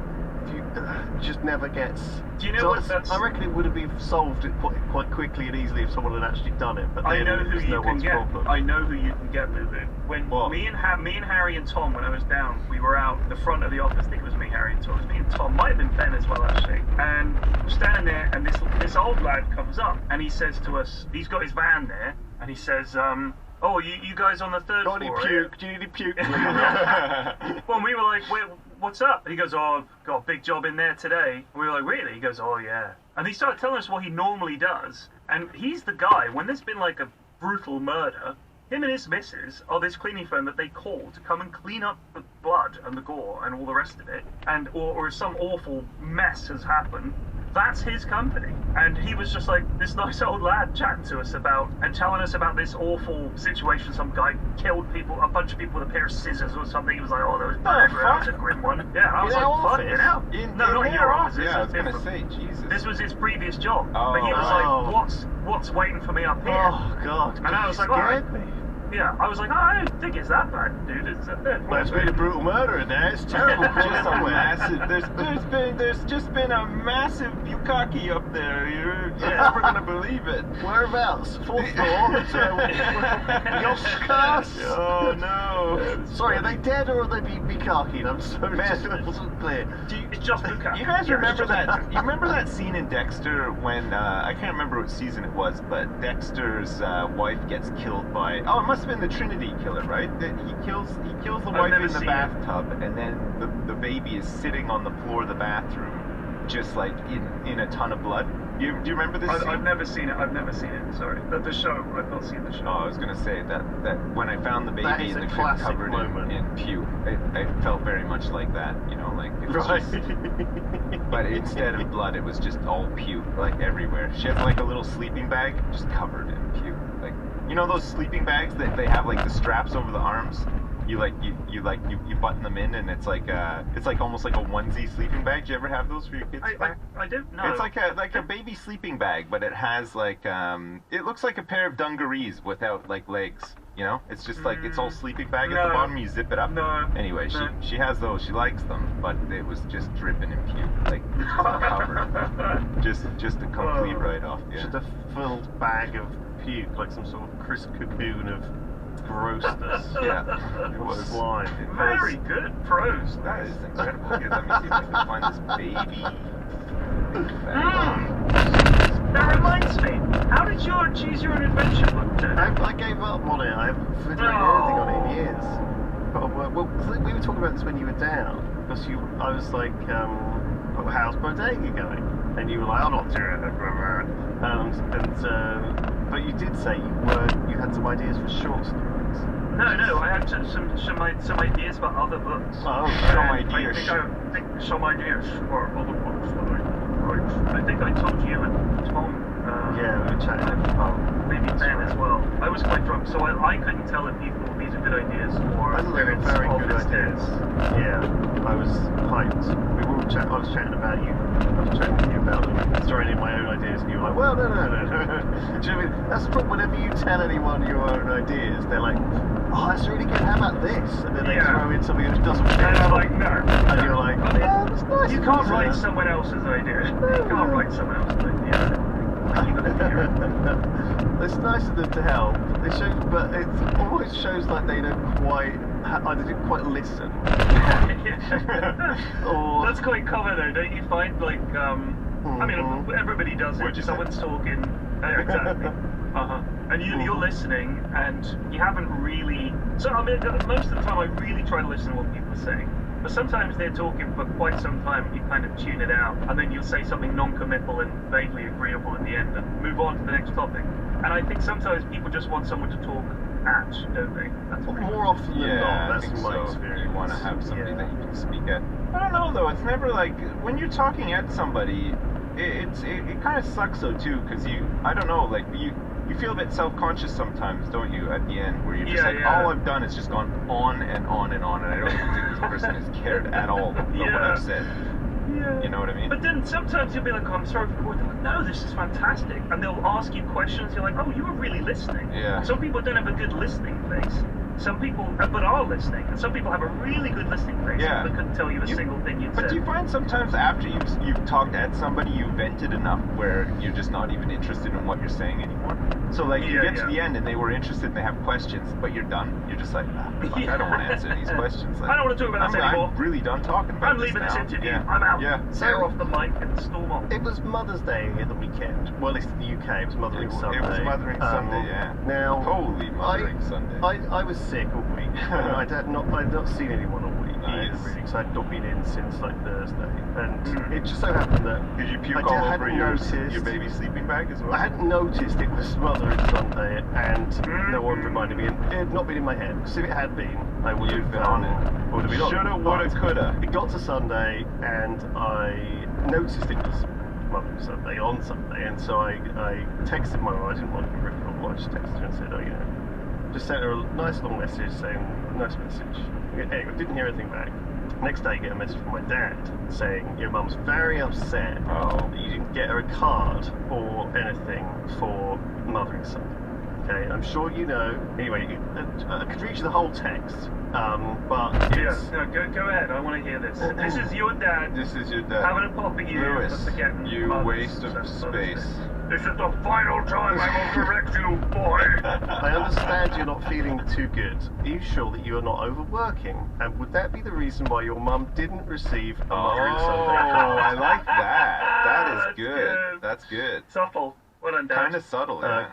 Speaker 24: just never gets.
Speaker 26: Do you know what that's?
Speaker 24: I reckon it would have been solved quite quickly and easily if someone had actually done it. But
Speaker 26: I know who you can get.
Speaker 24: Problem.
Speaker 26: I know who you can get moving. When me and Harry and Tom, when I was down, we were out the front of the office. I think it was me, Harry and Tom. It was me and Tom. Might have been Ben as well, actually. And we're standing there, and this old lad comes up, and he says to us, he's got his van there, and he says, oh, you guys on the third floor?
Speaker 24: Do you need any puke?
Speaker 26: Well, we were like, what's up? And he goes, oh, I've got a big job in there today. And we were like, really? He goes, oh, yeah. And he started telling us what he normally does. And he's the guy, when there's been like a brutal murder, him and his missus are this cleaning firm that they call to come and clean up the blood and the gore and all the rest of it. And or some awful mess has happened. that's his company. And he was just like this nice old lad chatting to us about and telling us about this awful situation. Some guy killed a bunch of people with a pair of scissors or something. He was like, oh, there was blood everywhere. That was a grim one. Yeah, I was like, fucking hell. No, not in your office.
Speaker 25: Yeah, I was gonna say, Jesus.
Speaker 26: This was his previous job. But he was like, what's waiting for me up here?
Speaker 24: Oh, God.
Speaker 26: And I was like,
Speaker 24: scared me.
Speaker 26: Yeah, I was like, I don't think it's that bad, dude. It's
Speaker 24: well, it's been a brutal murder in there. It's terrible.
Speaker 25: Just a massive. There's just been a massive bukkake up there. You're never gonna believe it.
Speaker 24: Whereabouts? 4th floor. Yoshkas.
Speaker 25: Oh no.
Speaker 24: Sorry, are they dead or are they bukkakeed? I'm sorry, it wasn't clear.
Speaker 26: It's just bukkake.
Speaker 25: You guys remember that? You remember that scene in Dexter when I can't remember what season it was, but Dexter's wife gets killed by. Oh, it must have been the Trinity killer, right? He kills the wife in the bathtub, and then the baby is sitting on the floor of the bathroom, just like in a ton of blood. Do you remember this scene?
Speaker 26: I've never seen it. Sorry, the show. I've not seen the show.
Speaker 25: Oh, I was gonna say that when I found the baby in the crib covered in puke, it felt very much like that. You know, like it was just, but instead of blood, it was just all puke, like everywhere. She had like a little sleeping bag, just covered in puke, like. You know those sleeping bags that they have like the straps over the arms? You button them in and it's like almost like a onesie sleeping bag. Do you ever have those for your kids?
Speaker 26: I do. No.
Speaker 25: It's like a baby sleeping bag, but it has like it looks like a pair of dungarees without like legs. You know, it's just like it's all sleeping bag at the bottom. You zip it up.
Speaker 26: No.
Speaker 25: Anyway, she has those. She likes them, but it was just dripping in puke, like just covered. just a complete write-off. Yeah.
Speaker 24: Just a filled bag of puke, like some sort of crisp cocoon of grossness.
Speaker 25: Yeah, it was
Speaker 24: slime.
Speaker 26: Very good prose.
Speaker 25: That is incredible. Here, let me see if I can find this baby.
Speaker 26: That reminds me. How did your Choose Your Own Adventure book turn out?
Speaker 24: I gave up on it. I haven't written anything on it in years. But, well, we were talking about this when you were down, because I was like, how's Bodega going? And you were like, I'm not doing it. But you did say you had some ideas for short stories.
Speaker 26: No, I had some ideas for other books.
Speaker 25: Oh, some ideas.
Speaker 26: I think some ideas for other books that I wrote. I think I told you and Tom.
Speaker 24: Yeah, we were chatting.
Speaker 26: Maybe Ben as well. I was quite drunk, so I couldn't tell if people these are good ideas or
Speaker 24: I thought they were very good ideas. Yeah, I was hyped. I was chatting about you. I was chatting with you about them, throwing in my own ideas, and you were like, well, no. Do you know what I mean? That's the problem. Whenever you tell anyone your own ideas, they're like, oh, that's really good. How about this? And then they throw in something that doesn't fit.
Speaker 26: And I'm like, no.
Speaker 24: And you're like, yeah, that's nice.
Speaker 26: You can't write someone else's idea. You can't write someone else's idea.
Speaker 24: It's nice of them to help. They show, but it always shows like they don't quite, either didn't quite listen. Or
Speaker 26: that's quite common though, don't you find? Like, I mean, everybody does it. Someone's talking. Exactly. And you're listening, and you haven't really. So I mean, most of the time, I really try to listen to what people are saying. But sometimes they're talking for quite some time and you kind of tune it out, and then you'll say something non-committal and vaguely agreeable in the end and move on to the next topic. And I think sometimes people just want someone to talk at, don't they? That's
Speaker 24: more often than not, that's my experience.
Speaker 25: You want to have somebody that you can speak at. I don't know though, it's never like, when you're talking at somebody, it kind of sucks though too, because I don't know, like you feel a bit self-conscious sometimes, don't you, at the end, where you're just all I've done is just gone on and on and on, and I don't even think this person has cared at all about what I've said. Yeah. You know what I mean?
Speaker 26: But then sometimes you'll be like, oh, I'm sorry for boring. They're like, no, this is fantastic. And they'll ask you questions, you're like, oh, you were really listening.
Speaker 25: Yeah.
Speaker 26: Some people don't have a good listening face. Some people, but are listening. And some people have a really good listening face, but couldn't tell you a single thing you'd said.
Speaker 25: But do you find sometimes after you've talked at somebody, you've vented enough where you're just not even interested in what you're saying anymore? So like you get to the end and they were interested and they have questions, but you're done. You're just like, I don't want to answer these questions. Like,
Speaker 26: I don't want to talk about this anymore.
Speaker 25: I'm really done talking about
Speaker 26: I'm leaving this interview.
Speaker 25: Yeah.
Speaker 26: I'm out.
Speaker 25: Yeah.
Speaker 26: Tear off the mic and storm off.
Speaker 24: It was Mother's Day at the weekend. Well, at least in the UK, it was Mothering Sunday.
Speaker 25: It was Mothering Sunday, yeah.
Speaker 24: Now,
Speaker 25: holy Mothering Sunday.
Speaker 24: I was sick all week. I'd not seen anyone all week either, really, because I'd not been in since like Thursday. And it just so happened that
Speaker 25: did you puke all over your baby sleeping bag as well?
Speaker 24: I hadn't noticed it was Mothering Sunday, and no one reminded me. And it had not been in my head, because if it had been, I would have been on it.
Speaker 25: Shoulda, woulda, coulda.
Speaker 24: It got to Sunday, and I noticed it was Mother's Sunday on Sunday, and so I texted my mum. I didn't want to be ripped off. I just texted her and said, just sent her a nice long message saying, nice message. Anyway, didn't hear anything back. Next day, I get a message from my dad saying, your mum's very upset that you didn't get her a card or anything for Mothering Sunday. Okay, I'm sure you know. Anyway, I could read you the whole text, but it's...
Speaker 26: Yeah, no, go ahead. I want to hear this. This is your dad.
Speaker 25: This is your dad.
Speaker 26: Having a pop at you
Speaker 25: Lewis,
Speaker 26: for forgetting
Speaker 25: you waste of space.
Speaker 26: This is the final time I will correct you, boy.
Speaker 24: I understand you're not feeling too good. Are you sure that you are not overworking? And would that be the reason why your mum didn't receive a Mothering Sunday card?
Speaker 25: I like that. That is good. That's good.
Speaker 26: Subtle. Well done, Dad.
Speaker 25: Kind of subtle, yeah.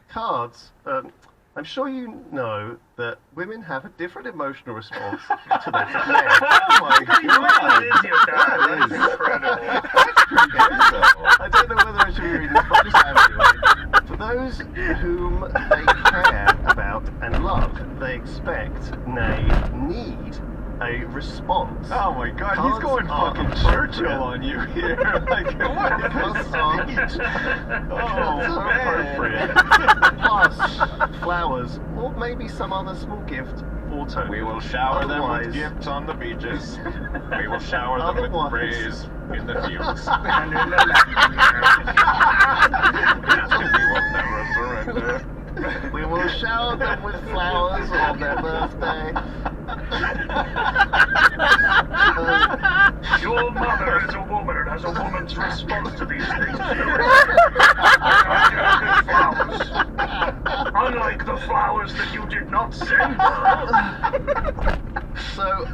Speaker 24: Cards. I'm sure you know that women have a different emotional response to that of men.
Speaker 25: Oh my god!
Speaker 26: That is your dad. That is incredible.
Speaker 24: I don't know whether I should be reading this, but I just have anyway. For those whom they care about and love, they expect, nay, need a response.
Speaker 25: Oh my god,
Speaker 24: Cards
Speaker 25: he's going fucking Churchill on you here. Like, what is this? Oh, man.
Speaker 24: Plus, flowers, or maybe some other small gift for Tony.
Speaker 25: We will shower them with gifts on the beaches. We will shower them with praise in the fields. And in the we will never surrender.
Speaker 24: We will shower them with flowers on their birthday.
Speaker 26: Your mother is a woman and has a woman's response to these things. Flowers. Unlike the flowers that you did not send.
Speaker 24: So,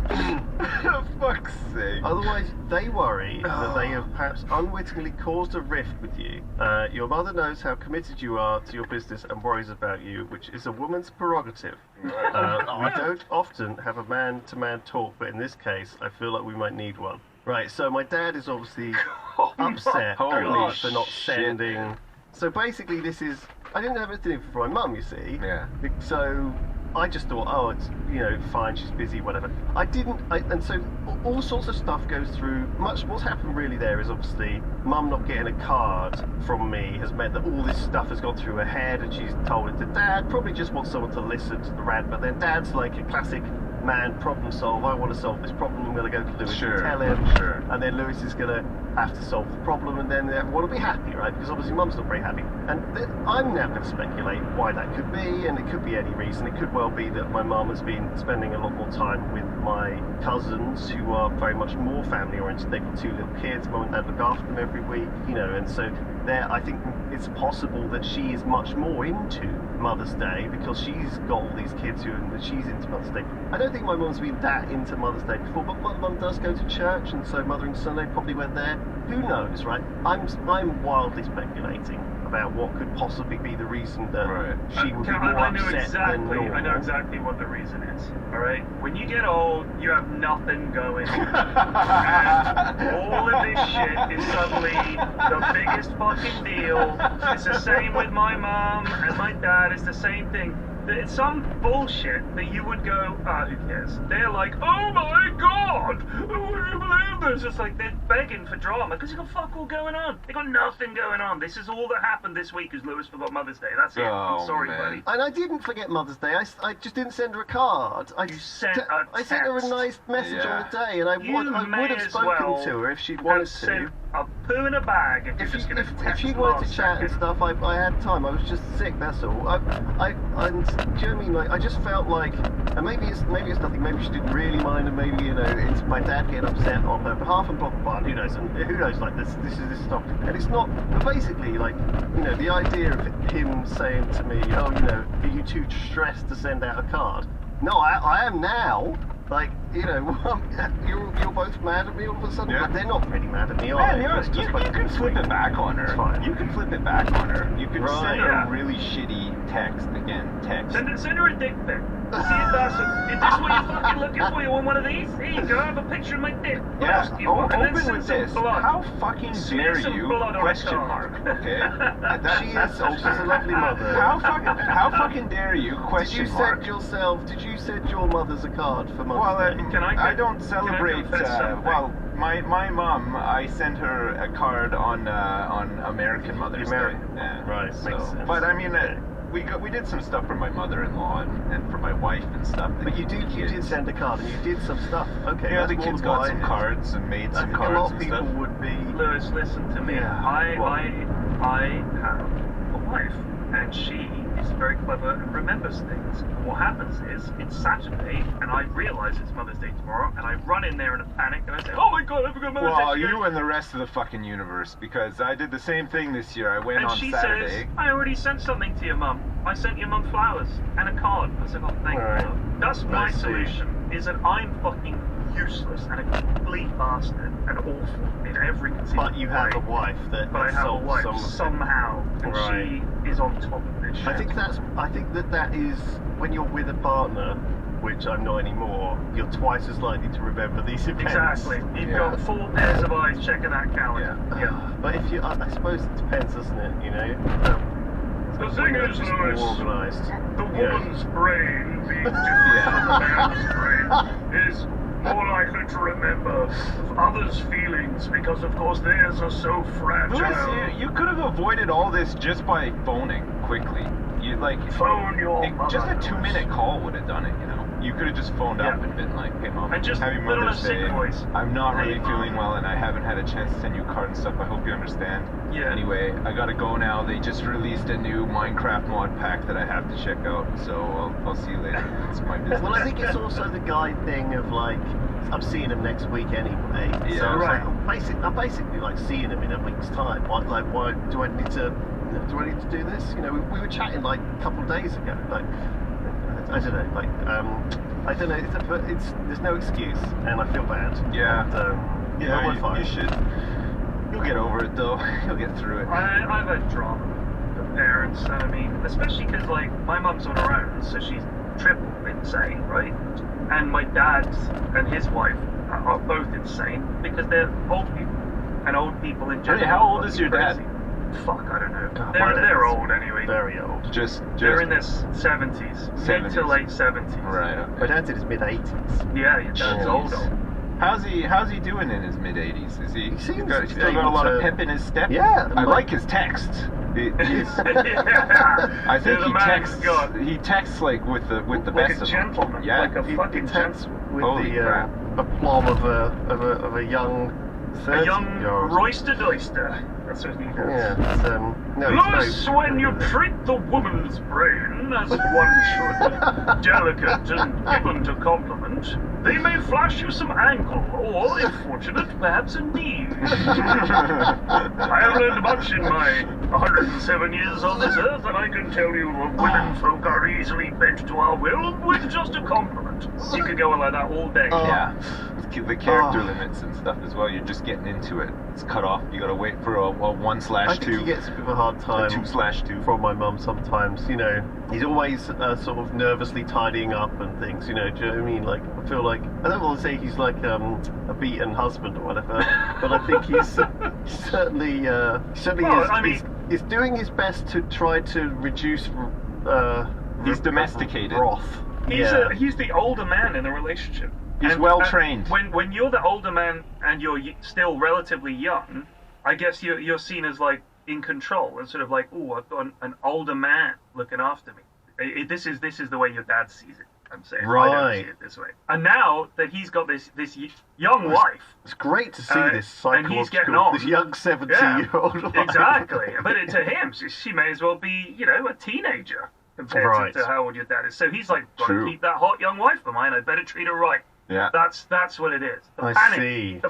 Speaker 25: for fuck's sake.
Speaker 24: Otherwise, they worry that they have perhaps unwittingly caused a rift with you. Your mother knows how committed you are to your business and worries about you, which is a woman's prerogative. We don't often have a man-to-man talk, but in this case, I feel like we might need one. Right, so my dad is obviously upset at me for not sending... So basically this is... I didn't have anything for my mum, you see.
Speaker 25: Yeah.
Speaker 24: So I just thought, oh, it's, fine, she's busy, whatever. And so all sorts of stuff goes through. What's happened really there is obviously mum not getting a card from me has meant that all this stuff has gone through her head, and she's told it to dad. Probably just wants someone to listen to the rant, but then dad's like a classic man problem solve. I want to solve this problem. I'm going to go to Lewis and tell him, and then Lewis is going to have to solve the problem, and then everyone will be happy, right? Because obviously mum's not very happy, and I'm now going to speculate why that could be, and it could be any reason. It could well be that my mum has been spending a lot more time with my cousins, who are very much more family oriented. They've got 2 little kids. Mum and dad look after them every week, and so there, I think it's possible that she is much more into Mother's Day because she's got all these kids she's into Mother's Day. I don't think my mum's been that into Mother's Day before, but my mum does go to church, and so Mothering Sunday probably went there. Who knows, right? I'm wildly speculating about what could possibly be the reason that she would be more upset than normal.
Speaker 26: I know exactly what the reason is. All right, when you get old, you have nothing going on, and all of this shit is suddenly the biggest fucking deal. It's the same with my mom and my dad. It's the same thing. It's some bullshit that you would go, who cares? They're like, oh my god, would you believe this? It's like they're begging for drama because they've got fuck all going on. They got nothing going on. This is all that happened this week is Lewis forgot Mother's Day. That's it. I'm sorry, buddy.
Speaker 24: And I didn't forget Mother's Day. I just didn't send her a card. I sent her a nice message on the day, and I would have spoken to her if she'd wanted to.
Speaker 26: A poo in a bag if
Speaker 24: she wanted to chat and stuff, I had time. I was just sick, that's all. Do you know what I mean? Like, I just felt like, and maybe it's nothing, maybe she didn't really mind, and maybe, it's my dad getting upset on her behalf, and blah, blah, blah, and who knows, like, this stuff. And it's not, but basically, like, the idea of him saying to me, oh, are you too stressed to send out a card? No, I am now. Like, you're both mad at me all of a sudden, but they're not really mad at me, are they?
Speaker 25: You can flip it back on her. You can flip it back on her. You can send her a really shitty text.
Speaker 26: Send her a dick pic. See if that's it. Is this what you're fucking looking for? You want one of these? Here you go, I have a picture of my dick. What else do you want?
Speaker 25: Open with this. How fucking dare you? Question mark. Okay.
Speaker 24: She is also a lovely mother.
Speaker 25: How fucking dare you? Question mark.
Speaker 24: Did you send your mother's a card for Mother's Day?
Speaker 25: Well, I don't celebrate. my mom, I sent her a card on American Mother's Day. Yeah.
Speaker 24: Right,
Speaker 25: So,
Speaker 24: makes sense.
Speaker 25: but I mean, we did some stuff for my mother-in-law and for my wife and stuff.
Speaker 24: But you did send a card, and you did some stuff. Okay,
Speaker 25: Yeah,
Speaker 24: that's
Speaker 25: the
Speaker 24: more
Speaker 25: kids
Speaker 24: than what
Speaker 25: got
Speaker 24: I
Speaker 25: some
Speaker 24: did.
Speaker 25: cards and made
Speaker 24: I
Speaker 25: some
Speaker 24: think
Speaker 25: cards
Speaker 24: a lot of
Speaker 25: and
Speaker 24: people
Speaker 25: stuff.
Speaker 24: would be.
Speaker 26: Lewis, listen to me.
Speaker 24: Yeah,
Speaker 26: I have a wife, and she is very clever and remembers things. And what happens is, it's Saturday, and I realise it's Mother's Day tomorrow, and I run in there in a panic, and I say, oh my god, I forgot Mother's Day.
Speaker 25: Well, you and the rest of the fucking universe, because I did the same thing this year. I went
Speaker 26: And
Speaker 25: on
Speaker 26: she
Speaker 25: Saturday.
Speaker 26: says, I already sent something to your mum. I sent your mum flowers and a card. I said, oh, thank you,
Speaker 24: Alright.
Speaker 26: love. That's my
Speaker 24: I see.
Speaker 26: solution, is that I'm fucking useless and a complete bastard and awful in every conceivable
Speaker 24: But you have a wife that
Speaker 26: But I have a
Speaker 24: solves
Speaker 26: wife
Speaker 24: some of it.
Speaker 26: somehow, and
Speaker 24: Right.
Speaker 26: she is on top of this shit.
Speaker 24: I think that is when you're with a partner, which I'm not anymore. You're twice as likely to remember these events.
Speaker 26: Exactly. You've got 4 pairs of eyes checking that calendar. Yeah.
Speaker 24: But if you, I suppose it depends, doesn't it? You know.
Speaker 26: The thing is,
Speaker 24: just
Speaker 26: Lewis,
Speaker 24: more organised.
Speaker 26: the woman's brain being different from the man's brain is more likely to remember of others' feelings because, of course, theirs are so fragile.
Speaker 25: Lewis, you could have avoided all this just by phoning quickly. You like
Speaker 26: phone your mother.
Speaker 25: Just a 2-minute call would have done it. You know, you could have just phoned up and been like, "Hey, mom,
Speaker 26: And just
Speaker 25: happy
Speaker 26: put on a
Speaker 25: Mother's
Speaker 26: sick
Speaker 25: Day.
Speaker 26: voice.
Speaker 25: I'm not
Speaker 26: Hey,
Speaker 25: really
Speaker 26: Mom."
Speaker 25: feeling well, and I haven't had a chance to send you a card and stuff. I hope you understand.
Speaker 26: Yeah.
Speaker 25: Anyway, I gotta go now. They just released a new Minecraft mod pack that I have to check out. So I'll see you later. It's my business.
Speaker 24: Well, I think it's also the guy thing of like, I'm seeing him next week anyway.
Speaker 25: Yeah.
Speaker 24: So it's
Speaker 26: Right.
Speaker 24: like, I'm basically like seeing him in a week's time. Why do I need to do this? You know, we were chatting like a couple of days ago. Like, I don't know. Like, I don't know. There's no excuse, and I feel bad.
Speaker 25: Yeah.
Speaker 24: And,
Speaker 25: Yeah,
Speaker 24: we're fine.
Speaker 25: you should. You'll get over it though. You'll get through it.
Speaker 26: I've had drama with parents, and I mean, especially because, like, my mum's on her own, so she's triple insane, right? And my dad and his wife are both insane because they're old people. And old people in general.
Speaker 25: Hey, how old
Speaker 26: are
Speaker 25: is your
Speaker 26: crazy.
Speaker 25: dad?
Speaker 26: Fuck, I don't know.
Speaker 24: God,
Speaker 26: They're old anyway.
Speaker 24: Very old.
Speaker 25: Just
Speaker 26: They're in their 70s. Mid to late 70s.
Speaker 25: Right. Okay.
Speaker 24: My dad's in his mid-80s.
Speaker 26: Yeah, your dad's old.
Speaker 25: How's he doing in his mid-80s? Is he? He's still got a
Speaker 24: able
Speaker 25: lot of
Speaker 24: to-
Speaker 25: pep in his step.
Speaker 24: Yeah,
Speaker 25: I
Speaker 24: like-
Speaker 25: like his text. I think he texts like with the
Speaker 26: like
Speaker 25: best
Speaker 26: a
Speaker 25: of
Speaker 26: gentleman.
Speaker 25: them. Yeah.
Speaker 26: Like a fucking
Speaker 24: That's
Speaker 26: gentleman.
Speaker 24: with
Speaker 25: Holy
Speaker 24: the
Speaker 25: crap.
Speaker 24: aplomb of a young
Speaker 26: A young
Speaker 24: 30-year-old.
Speaker 26: Royster Doyster. That's what he does.
Speaker 24: Yeah, it's, no, it's
Speaker 26: Thus, when you treat the woman's brain as one should, delicate and given to compliment, they may flash you some ankle, or, if fortunate, perhaps a knee. I have learned much in my 107 years on this earth, and I can tell you that women folk are easily bent to our will with just a compliment. You could go on like that all day.
Speaker 25: Yeah. The character limits and stuff as well. You're just getting into it. It's cut off. You gotta wait for a 1/2.
Speaker 24: I think he gets a bit of a hard time
Speaker 25: 2/2
Speaker 24: from my mum sometimes. You know, he's always sort of nervously tidying up and things. You know, do you know what I mean? Like, I feel like I don't want to say he's like a beaten husband or whatever, but I think he's certainly is doing his best to try to reduce.
Speaker 25: He's domesticated.
Speaker 24: Wrath.
Speaker 26: He's the older man in the relationship.
Speaker 25: He's well trained.
Speaker 26: When you're the older man and you're still relatively young, I guess you're seen as like in control and sort of like, oh, I've got an older man looking after me. This is the way your dad sees it. I'm saying I don't see it this way. And now that he's got this young wife,
Speaker 24: it's great to see this
Speaker 26: and he's getting
Speaker 24: psychological,
Speaker 26: on.
Speaker 24: this young 70-year-old wife.
Speaker 26: Exactly. But to him, she may as well be, a teenager compared to how old your dad is. So he's like, got to keep that hot young wife of mine. I better treat her right.
Speaker 25: Yeah.
Speaker 26: That's what it is. The
Speaker 24: I
Speaker 26: panic,
Speaker 24: see.
Speaker 26: The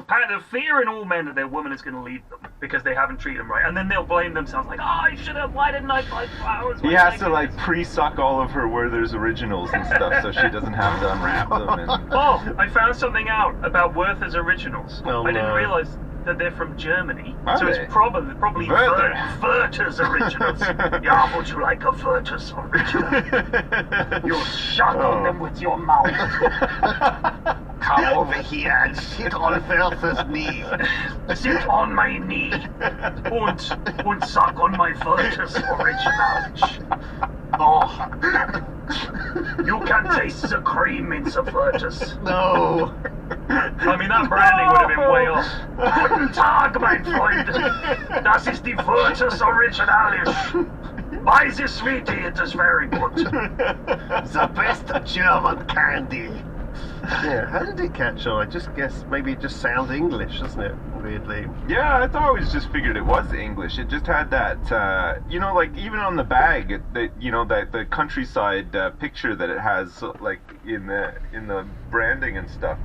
Speaker 26: fear in all men that their woman is going to leave them because they haven't treated them right, and then they'll blame themselves like, I should have. Why didn't I buy flowers?
Speaker 25: He has to like pre-suck all of her Werther's originals and stuff, so she doesn't have to unwrap them. And...
Speaker 26: Oh, I found something out about Werther's originals.
Speaker 24: Oh,
Speaker 26: I didn't
Speaker 24: no.
Speaker 26: realize that they're from Germany,
Speaker 25: Are
Speaker 26: so
Speaker 25: they?
Speaker 26: it's probably
Speaker 25: Werther.
Speaker 26: Werther's originals. Yeah, would you like a Werther's original? You'll shut on them with your mouth.
Speaker 24: Come over here and sit on Werther's knee.
Speaker 26: Sit on my knee und suck on my Werther's original. Oh, you can taste the cream in the Werther's.
Speaker 24: No.
Speaker 26: I mean, that branding would have been way off. Guten Tag, mein Freund. Das ist die Virtus Originalis. Buy this sweetie, it is very good.
Speaker 24: The best German candy. Yeah, how did it catch on? I just guess maybe it just sounds English, doesn't it? Weirdly.
Speaker 25: Yeah, I always just figured it was English. It just had that, you know, like even on the bag, the countryside picture that it has, like in the branding and stuff.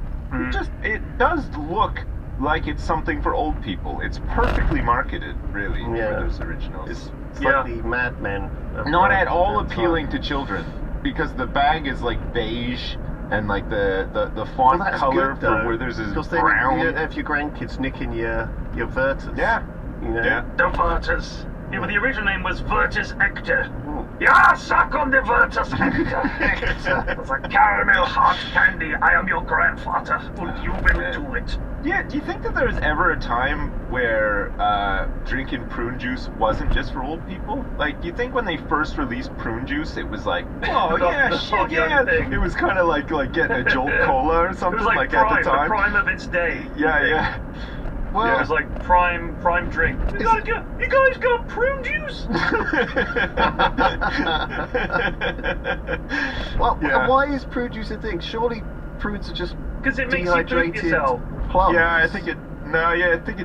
Speaker 25: It does look like it's something for old people. It's perfectly marketed, really, for those originals.
Speaker 24: It's slightly Mad Men.
Speaker 25: Not at all appealing to children, because the bag is like beige. And like the font color for where there's this brown.
Speaker 24: You don't have your grandkids nicking your Virtus.
Speaker 25: Yeah.
Speaker 24: You know?
Speaker 26: Yeah. The Virtus. Yeah, but the original name was Virtus Ector. Yeah, suck on the Virtus Ector. It's a caramel hot candy. I am your grandfather. And you will do it.
Speaker 25: Yeah, do you think that there was ever a time where drinking prune juice wasn't just for old people? Like, do you think when they first released prune juice, it was like, oh yeah, shit, yeah, it was kind of like getting a Jolt Cola or something,
Speaker 26: it was like
Speaker 25: at the time?
Speaker 26: The prime of its day.
Speaker 25: Yeah.
Speaker 26: Well, it was like prime drink. You guys got prune juice?
Speaker 24: Well, why is prune juice a thing? Surely prunes are just
Speaker 26: because it makes you poop yourself.
Speaker 24: Plums.
Speaker 25: Yeah, I think it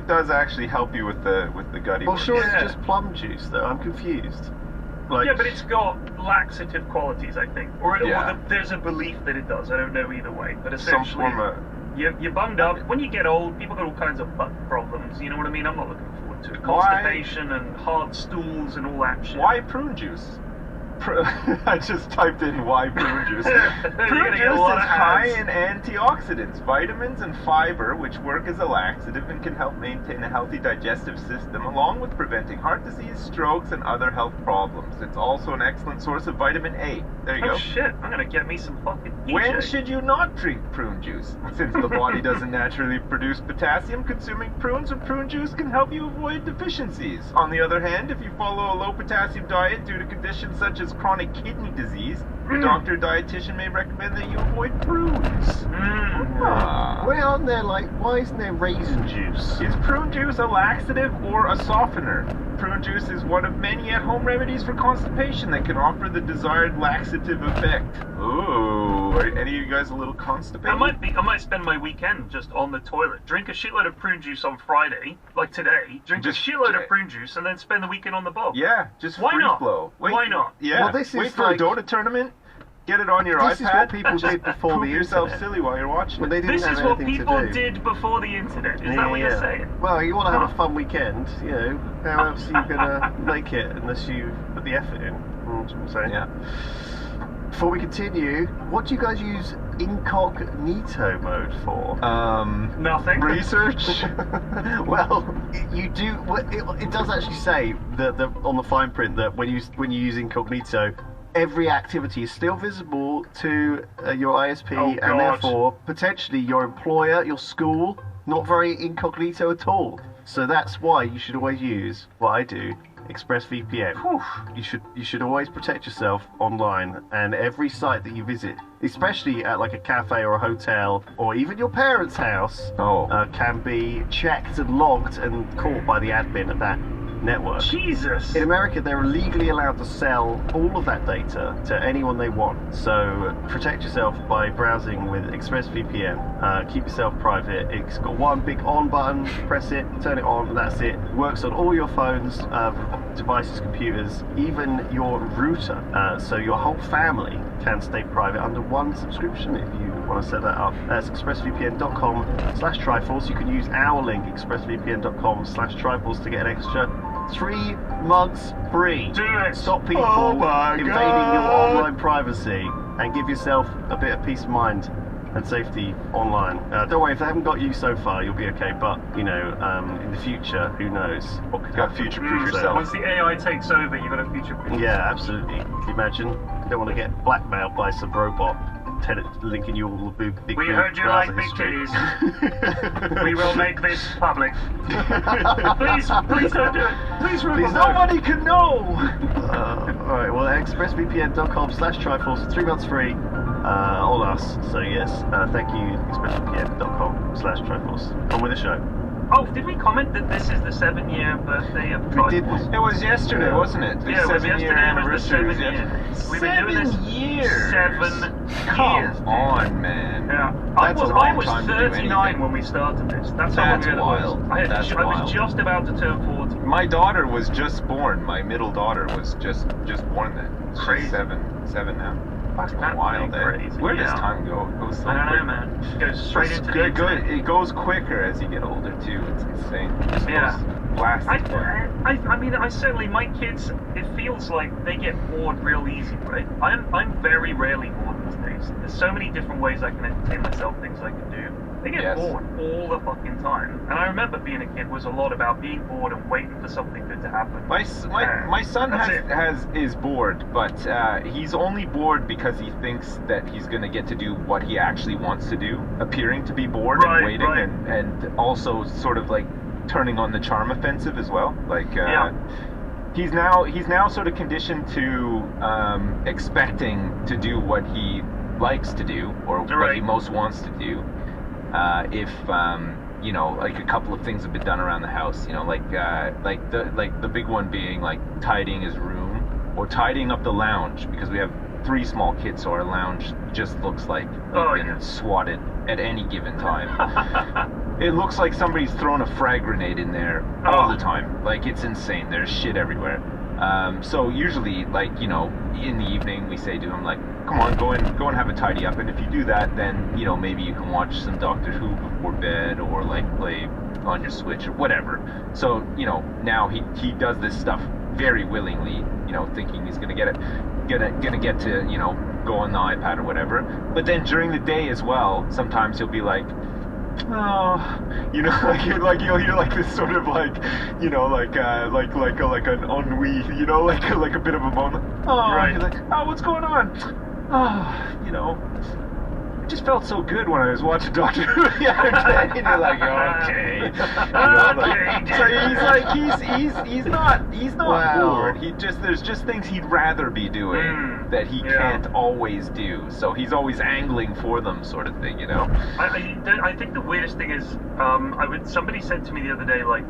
Speaker 25: does actually help you with the gutty.
Speaker 24: Well, sure, it's just plum juice though. I'm confused.
Speaker 26: Like, yeah, but it's got laxative qualities, I think, or there's a belief that it does. I don't know either way, but essentially,
Speaker 25: some form of.
Speaker 26: You're bummed up. When you get old, people got all kinds of butt problems. You know what I mean? I'm not looking forward to it. Constipation and hard stools and all that shit.
Speaker 25: Why prune juice? I just typed in why prune juice. Prune juice is high in antioxidants, vitamins, and fiber, which work as a laxative and can help maintain a healthy digestive system, along with preventing heart disease, strokes, and other health problems. It's also an excellent source of vitamin A. There you go.
Speaker 26: Oh shit, I'm gonna get me some fucking EJ.
Speaker 25: When should you not drink prune juice? Since the body doesn't naturally produce potassium, consuming prunes or prune juice can help you avoid deficiencies. On the other hand, if you follow a low potassium diet due to conditions such as chronic kidney disease, your doctor or dietitian may recommend that you avoid prunes.
Speaker 24: Why aren't there why isn't there raisin juice?
Speaker 25: Is prune juice a laxative or a softener? Prune juice is one of many at-home remedies for constipation that can offer the desired laxative effect. Ooh, are any of you guys a little constipated?
Speaker 26: I might spend my weekend just on the toilet. Drink a shitload of prune juice on Friday, like today. Drink a shitload of prune juice and then spend the weekend on the bob.
Speaker 25: Yeah, just
Speaker 26: Why
Speaker 25: free
Speaker 26: not?
Speaker 25: flow.
Speaker 26: Why not?
Speaker 25: Yeah,
Speaker 24: well, this
Speaker 25: wait
Speaker 24: is
Speaker 25: for a Dota tournament. Get it on your iPad.
Speaker 24: This is what people did before
Speaker 25: Prove
Speaker 24: the
Speaker 25: yourself
Speaker 24: internet.
Speaker 25: silly while you're watching.
Speaker 24: When they didn't
Speaker 26: This
Speaker 24: have
Speaker 26: is what
Speaker 24: anything
Speaker 26: people
Speaker 24: to do.
Speaker 26: did before the internet. Is that what you're saying?
Speaker 24: Well, you want to have a fun weekend, you know. How else are you gonna make it unless you put the effort in? That's what I'm saying.
Speaker 25: Yeah.
Speaker 24: Before we continue, what do you guys use incognito mode for?
Speaker 26: Nothing.
Speaker 25: Research.
Speaker 24: Well, you do. It does actually say that on the fine print that when you use incognito, every activity is still visible to your ISP, and therefore potentially your employer, your school, not very incognito at all. So that's why you should always use what I do, ExpressVPN. You should always protect yourself online, and every site that you visit, especially at like a cafe or a hotel or even your parents' house, can be checked and logged and caught by the admin of that network.
Speaker 26: Jesus!
Speaker 24: In America, they're legally allowed to sell all of that data to anyone they want. So protect yourself by browsing with ExpressVPN. Keep yourself private. It's got one big on button. Press it, turn it on, that's it. Works on all your phones, devices, computers, even your router. So your whole family can stay private under one subscription if you want to set that up. That's expressvpn.com/trifles. You can use our link, expressvpn.com/trifles, to get an extra 3 months free.
Speaker 26: Do it.
Speaker 24: Stop people invading your online privacy and give yourself a bit of peace of mind and safety online. Don't worry, if they haven't got you so far, you'll be okay. But in the future, who knows what could happen.
Speaker 25: Future-proof yourself.
Speaker 26: Once the AI takes over, you've got to future-proof.
Speaker 24: Yeah, absolutely. Can you imagine? You don't want to get blackmailed by some robot linking you all the big.
Speaker 26: We heard you like big titties. We will make this public. Please don't do it. Please remove
Speaker 25: Nobody can know.
Speaker 24: Alright, well, expressvpn.com/trifles, 3 months free. on us. So yes, thank you, expressionpm.com/Triforce. On with the show.
Speaker 26: Oh, did we comment that this is the 7-year birthday of Triforce?
Speaker 25: We did. It was yesterday, wasn't it?
Speaker 26: Yeah, it was yesterday. Anniversary was the 7 years. We've been doing this 7 years.
Speaker 25: Come on, man.
Speaker 26: Yeah.
Speaker 25: That's
Speaker 26: I
Speaker 25: a long
Speaker 26: was
Speaker 25: time to do
Speaker 26: 39
Speaker 25: anything.
Speaker 26: when we started this. That's how long ago it
Speaker 25: wild.
Speaker 26: was. I
Speaker 25: wild.
Speaker 26: was just about to turn 40.
Speaker 25: My daughter was just born. My middle daughter was just born then.
Speaker 26: Crazy.
Speaker 25: She's seven now. That's
Speaker 26: That's
Speaker 25: wild,
Speaker 26: crazy.
Speaker 25: Where does
Speaker 26: Yeah.
Speaker 25: time go? It goes so
Speaker 26: I don't
Speaker 25: quick.
Speaker 26: know, man. It goes straight into the internet.
Speaker 25: It goes quicker as you get older too. It's insane. It just
Speaker 26: Yeah.
Speaker 25: goes blasting.
Speaker 26: I mean, I certainly, my kids, it feels like they get bored real easy, right? I'm very rarely bored these days. There's so many different ways I can entertain myself, things I can do. They get bored all the fucking time. And I remember being a kid was a lot about being bored and waiting for something good to happen.
Speaker 25: My son is bored, but he's only bored because he thinks that he's going to get to do what he actually wants to do, appearing to be bored and waiting, and also sort of like turning on the charm offensive as well. Like he's now sort of conditioned to expecting to do what he likes to do or what he most wants to do. If you know, like a couple of things have been done around the house, you know, like the big one being like tidying his room or tidying up the lounge, because we have 3 small kids, so our lounge just looks like we've been swatted at any given time. It looks like somebody's thrown a frag grenade in there all the time. Like, it's insane. There's shit everywhere. So usually, like, you know, in the evening we say to him, like, come on, go and have a tidy up, and if you do that, then, you know, maybe you can watch some Doctor Who before bed, or like play on your Switch or whatever. So, you know, now he does this stuff very willingly, you know, thinking he's gonna get to, you know, go on the iPad or whatever. But then during the day as well, sometimes he'll be like, oh, you know, like you'll hear like this sort of like, you know, like an ennui, you know, like a bit of a moan. Oh, right. You're like, oh, what's going on? Oh, you know, it just felt so good when I was watching Doctor Who the other day. And you're like, okay, you know, like, so he's not bored. There's just things he'd rather be doing that he can't always do. So he's always angling for them, sort of thing, you know.
Speaker 26: I think the weirdest thing is, somebody said to me the other day, like,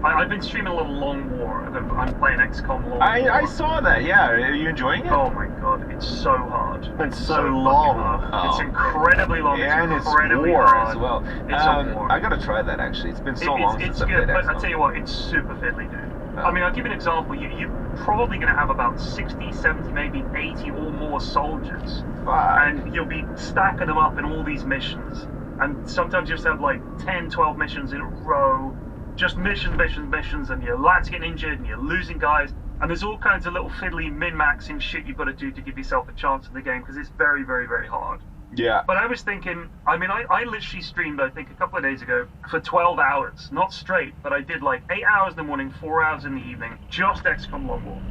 Speaker 26: I've been streaming a little Long War. I'm playing XCOM Long War.
Speaker 25: I saw that. Yeah, are you enjoying it?
Speaker 26: Oh my god, it's so hard.
Speaker 24: It's so long.
Speaker 26: It's incredibly long.
Speaker 25: Yeah, and it's
Speaker 26: incredibly
Speaker 25: war
Speaker 26: hard.
Speaker 25: as well.
Speaker 26: It's a war.
Speaker 25: I gotta try that actually. It's been so long since I've played
Speaker 26: good, but
Speaker 25: XCOM.
Speaker 26: I tell you what, it's super fiddly, dude. I mean, I'll give you an example. You're probably going to have about 60, 70, maybe 80 or more soldiers. And you'll be stacking them up in all these missions. And sometimes you just have like 10, 12 missions in a row. Just missions, and your lads getting injured, and you're losing guys. And there's all kinds of little fiddly min-maxing shit you've got to do to give yourself a chance in the game, because it's very, very, very hard.
Speaker 25: Yeah.
Speaker 26: But I was thinking, I mean, I literally streamed, I think, a couple of days ago for 12 hours. Not straight, but I did like 8 hours in the morning, 4 hours in the evening, just XCOM Long War.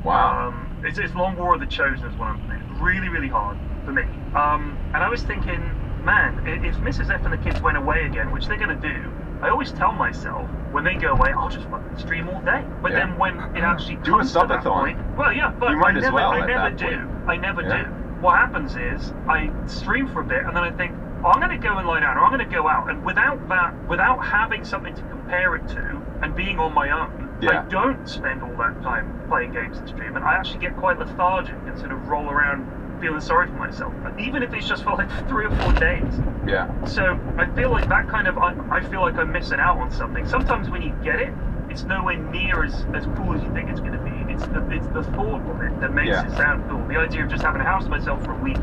Speaker 25: Wow.
Speaker 26: It's Long War of the Chosen is what I'm playing. Really, really hard for me. And I was thinking, man, if Mrs. F and the kids went away again, which they're going to do, I always tell myself, when they go away, I'll just fucking stream all day. But then when it actually comes to that point... Well, yeah, but I never do. I never do. What happens is, I stream for a bit, and then I think, oh, I'm going to go and lie down, or I'm going to go out, and without having something to compare it to, and being on my own, I don't spend all that time playing games and stream, and I actually get quite lethargic and sort of roll around feeling sorry for myself, even if it's just for like 3 or 4 days.
Speaker 25: Yeah.
Speaker 26: So I feel like that kind of, I feel like I'm missing out on something. Sometimes when you get it, it's nowhere near as cool as you think it's going to be. It's the thought of it that makes it sound cool. The idea of just having a house to myself for a week,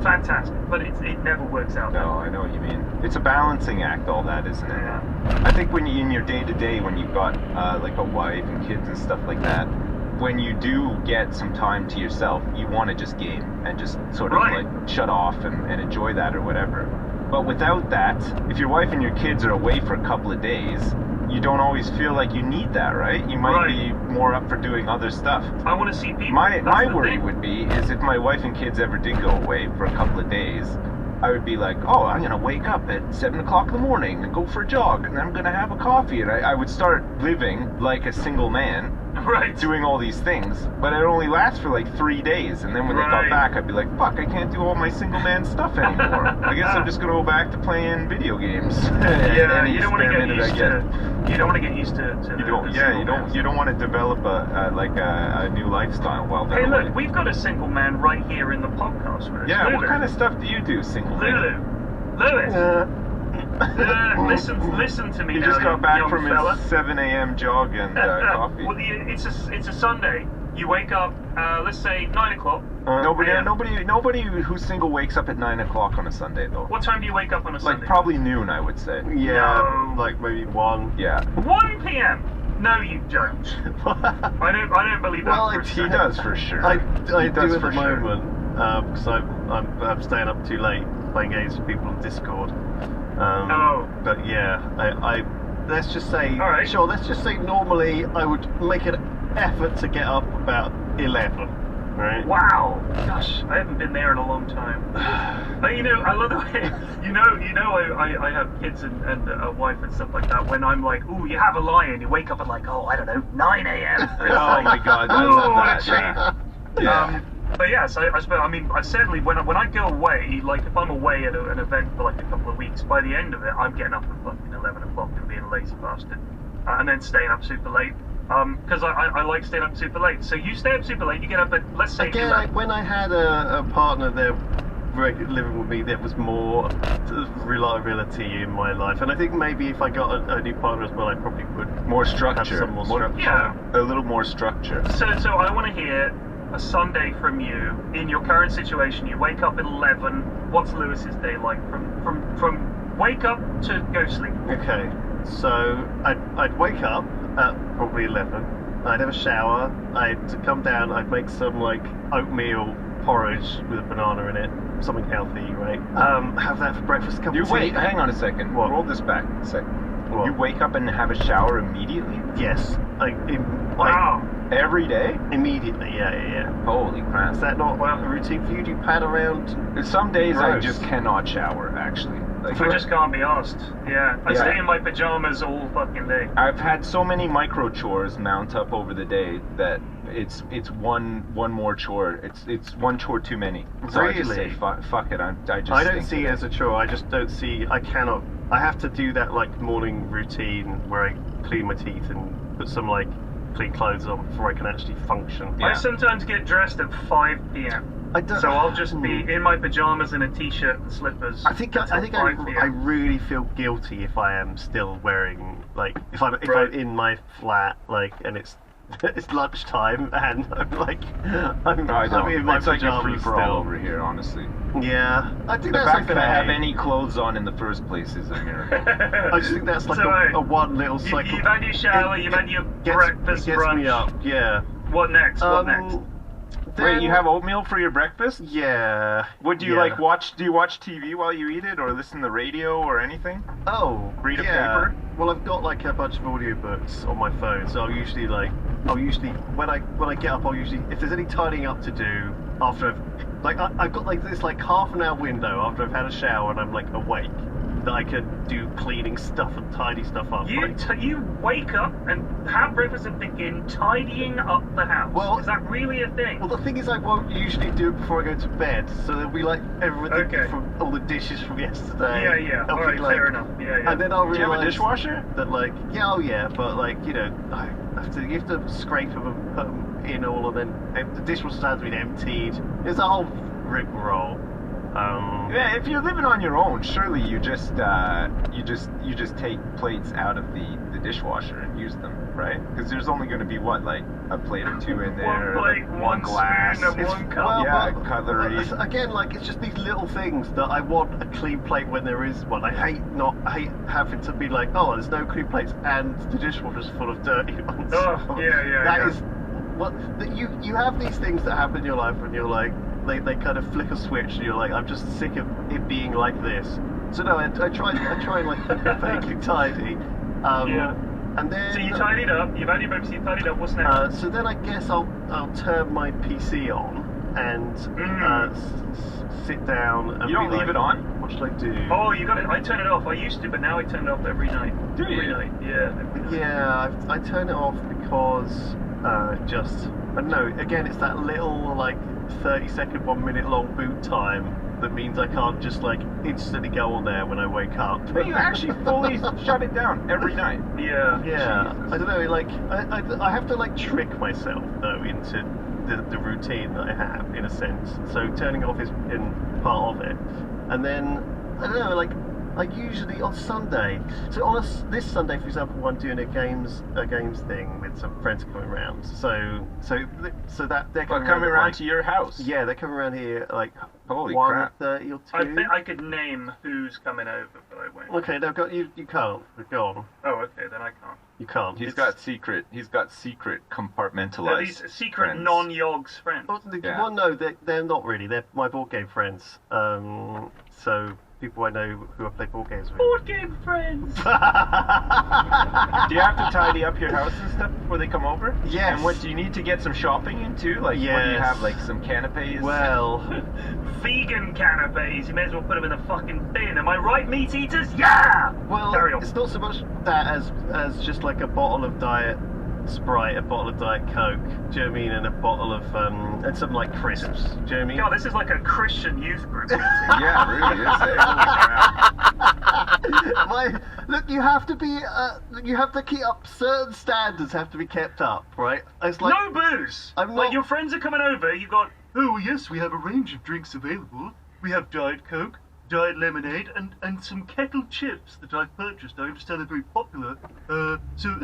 Speaker 26: fantastic, but it never works out.
Speaker 25: No, I know what you mean. It's a balancing act, all that, isn't it? Yeah. I think when you, in your day-to-day, when you've got like a wife and kids and stuff like that, when you do get some time to yourself, you want to just game and just sort of like shut off and enjoy that or whatever. But without that, if your wife and your kids are away for a couple of days, you don't always feel like you need that, right? You might be more up for doing other stuff.
Speaker 26: I want to see people.
Speaker 25: My worry would be is if my wife and kids ever did go away for a couple of days, I would be like, oh, I'm going to wake up at 7 o'clock in the morning and go for a jog, and I'm going to have a coffee, and I would start living like a single man
Speaker 26: Right.
Speaker 25: doing all these things, but it only lasts for like 3 days, and then when they got back, I'd be like, fuck, I can't do all my single man stuff anymore. I guess I'm just gonna go back to playing video games.
Speaker 26: Yeah, you don't want to get used to. You don't want to get used to.
Speaker 25: You don't want to develop a new lifestyle while they're
Speaker 26: Hey,
Speaker 25: away.
Speaker 26: look, we've got a single man right here in the podcast. Room.
Speaker 25: Yeah,
Speaker 26: Lulu.
Speaker 25: what kind of stuff do you do, single man?
Speaker 26: Lewis. Listen to me.
Speaker 25: He
Speaker 26: now,
Speaker 25: just got back
Speaker 26: young
Speaker 25: from
Speaker 26: fella.
Speaker 25: his 7 a.m. jog and coffee.
Speaker 26: Well, it's a Sunday. You wake up, let's say 9 o'clock.
Speaker 25: Nobody who's single wakes up at 9 o'clock on a Sunday, though.
Speaker 26: What time do you wake up on a Sunday?
Speaker 25: Like probably noon, I would say.
Speaker 24: Yeah,
Speaker 26: No.
Speaker 24: like maybe 1.
Speaker 25: Yeah.
Speaker 26: 1 p.m. No, you don't. I don't believe that.
Speaker 24: Well,
Speaker 25: He does for sure.
Speaker 24: I
Speaker 25: He
Speaker 24: do
Speaker 25: does
Speaker 24: at
Speaker 25: for
Speaker 24: the
Speaker 25: sure.
Speaker 24: moment because I'm staying up too late playing games with people on Discord. But yeah, I let's just say let's just say normally I would make an effort to get up about 11. Right.
Speaker 26: Wow. Gosh, I haven't been there in a long time. You know, I love the way. You know, I have kids and a wife and stuff like that. When I'm like, ooh, you have a lion, you wake up at like, I don't know, 9 a.m.
Speaker 25: Oh my God, I love that.
Speaker 26: Yeah. But yes, I certainly when I go away, like if I'm away at an event for like a couple of weeks, by the end of it, I'm getting up at fucking 11 o'clock and being a lazy bastard, and then staying up super late. Because I like staying up super late. So you stay up super late, you get up at, let's say,
Speaker 24: again,
Speaker 26: 11.
Speaker 24: when I had a partner there living with me, there was more reliability in my life, and I think maybe if I got a new partner as well, I probably would
Speaker 25: more structure,
Speaker 24: have some more structure.
Speaker 26: Yeah.
Speaker 25: A little more structure.
Speaker 26: So I want to hear a Sunday from you in your current situation. You wake up at 11. What's Lewis's day like from wake up to go sleep?
Speaker 24: Okay, so I'd wake up at probably 11. I'd have a shower. I'd come down. I'd make some like oatmeal porridge with a banana in it, something healthy, right? Have that for breakfast.
Speaker 25: Wait, hang on a second.
Speaker 24: What?
Speaker 25: Roll this back a second.
Speaker 24: What?
Speaker 25: You wake up and have a shower immediately?
Speaker 24: Yes.
Speaker 26: Wow.
Speaker 25: Every day?
Speaker 24: Immediately, yeah.
Speaker 25: Holy crap.
Speaker 24: Is that not a routine for you? Do you pad around?
Speaker 25: Some days I
Speaker 24: Gross.
Speaker 25: just cannot shower, actually. Like,
Speaker 26: I just can't be asked. Yeah, I stay in my pajamas all fucking day.
Speaker 25: I've had so many micro chores mount up over the day that it's one more chore. It's one chore too many. So I just say fuck it. I
Speaker 24: don't see it as a chore. I just don't see. I cannot. I have to do that like morning routine where I clean my teeth and put some like clean clothes on before I can actually function.
Speaker 26: I sometimes get dressed at 5 p.m. So I'll just be in my pajamas and a t-shirt and slippers.
Speaker 24: I think I really feel guilty if I am still wearing like if I'm in my flat like and it's lunchtime and I'm like I'm in my
Speaker 25: it's like a
Speaker 24: pajamas
Speaker 25: free for
Speaker 24: still.
Speaker 25: all over here, honestly.
Speaker 24: Yeah, I think
Speaker 25: the
Speaker 24: that's
Speaker 25: fact that I have
Speaker 24: okay.
Speaker 25: any clothes on in the first place is a miracle.
Speaker 24: I just think that's like
Speaker 26: So,
Speaker 24: a one little cycle.
Speaker 26: You've had your shower, you've had your breakfast,
Speaker 24: it gets
Speaker 26: brunch.
Speaker 24: me up. Yeah.
Speaker 26: What next? What next?
Speaker 25: Wait, you have oatmeal for your breakfast?
Speaker 24: Yeah.
Speaker 25: What do you like watch? Do you watch TV while you eat it, or listen to the radio or anything?
Speaker 24: Oh,
Speaker 25: read a
Speaker 24: yeah.
Speaker 25: paper?
Speaker 24: Well, I've got like a bunch of audiobooks on my phone, so I'll usually when I get up, if there's any tidying up to do after I've got like this like half an hour window after I've had a shower and I'm like awake that I can do cleaning stuff and tidy stuff up.
Speaker 26: You wake up and have breakfast and begin tidying up the house.
Speaker 24: Well,
Speaker 26: is that really a thing?
Speaker 24: Well, the thing is, I won't usually do it before I go to bed, so there'll be like everything from all the dishes from yesterday.
Speaker 26: Yeah.
Speaker 24: I'll
Speaker 26: All right,
Speaker 24: like,
Speaker 26: fair enough. Yeah.
Speaker 24: And then I'll realize.
Speaker 25: Do you have a dishwasher?
Speaker 24: That like, but like you have to scrape them and put them in all, and then the dishwasher has been emptied. It's a whole rigmarole.
Speaker 25: Yeah, if you're living on your own, surely you just take plates out of the dishwasher and use them, right? Because there's only going to be like a plate or two in there,
Speaker 26: one plate,
Speaker 25: one glass,
Speaker 26: spoon, and one cup.
Speaker 25: cutlery.
Speaker 24: It's just these little things that I want a clean plate when there is one. I hate having to be like, oh, there's no clean plates and the dishwasher's full of dirty ones.
Speaker 26: Oh, yeah.
Speaker 24: That is what you have these things that happen in your life when you're like. They kind of flick a switch and you're like, I'm just sick of it being like this. So no, I try and like keep it vaguely tidy. And then
Speaker 26: So you tidied up, you've had your breakfast, you tidied up, what's next?
Speaker 24: So then I guess I'll turn my PC on and sit down and
Speaker 25: You don't leave it on?
Speaker 24: What should I do?
Speaker 26: Oh, you got it. I turn it off. I used to, but now I turn it off every night.
Speaker 25: Do you?
Speaker 26: Every night, yeah.
Speaker 24: Yeah, I turn it off because just, I don't know, again, it's that little, like, 30-second, 1 minute long boot time that means I can't just, like, instantly go on there when I wake up.
Speaker 25: But you actually fully shut it down every night.
Speaker 26: Yeah.
Speaker 24: Yeah. I don't know, like, I have to, like, trick myself, though, into the routine that I have, in a sense. So turning off is in part of it. And then, I don't know, like, I usually on Sunday. So on this Sunday, for example, I'm doing a games thing with some friends coming around. So that they're
Speaker 25: coming around to your house.
Speaker 24: Yeah, they're coming around here like
Speaker 25: Holy
Speaker 24: 1:30 or 2.
Speaker 26: I think I could name who's coming over, but I won't.
Speaker 24: Okay, they've got you. You can't. Go on.
Speaker 26: Oh, okay, then I can't.
Speaker 24: You can't.
Speaker 25: He's got secret compartmentalized.
Speaker 26: These secret
Speaker 25: friends.
Speaker 26: non-Yogs friends.
Speaker 24: Well, no, they're not really. They're my board game friends. So people I know who I play board games with.
Speaker 26: Board game friends!
Speaker 25: Do you have to tidy up your house and stuff before they come over?
Speaker 24: Yes.
Speaker 25: And what, do you need to get some shopping in too? Like,
Speaker 24: yes.
Speaker 25: What do you have, like some canapes?
Speaker 24: Well...
Speaker 26: Vegan canapes, you may as well put them in the fucking bin. Am I right, meat eaters? Yeah!
Speaker 24: Well, it's not so much that as just like a bottle of Diet Sprite, a bottle of Diet Coke, do you know what I mean, and a bottle of, and some like crisps, do you know what I mean?
Speaker 26: God, this is like a Christian youth group.
Speaker 25: Yeah, really is.
Speaker 24: Look, you have to be, you have to keep up, certain standards have to be kept up, right? It's like,
Speaker 26: no booze! Like, your friends are coming over, you got, oh yes, we have a range of drinks available. We have Diet Coke, Diet Lemonade, and some kettle chips that I've purchased. I understand they're very popular.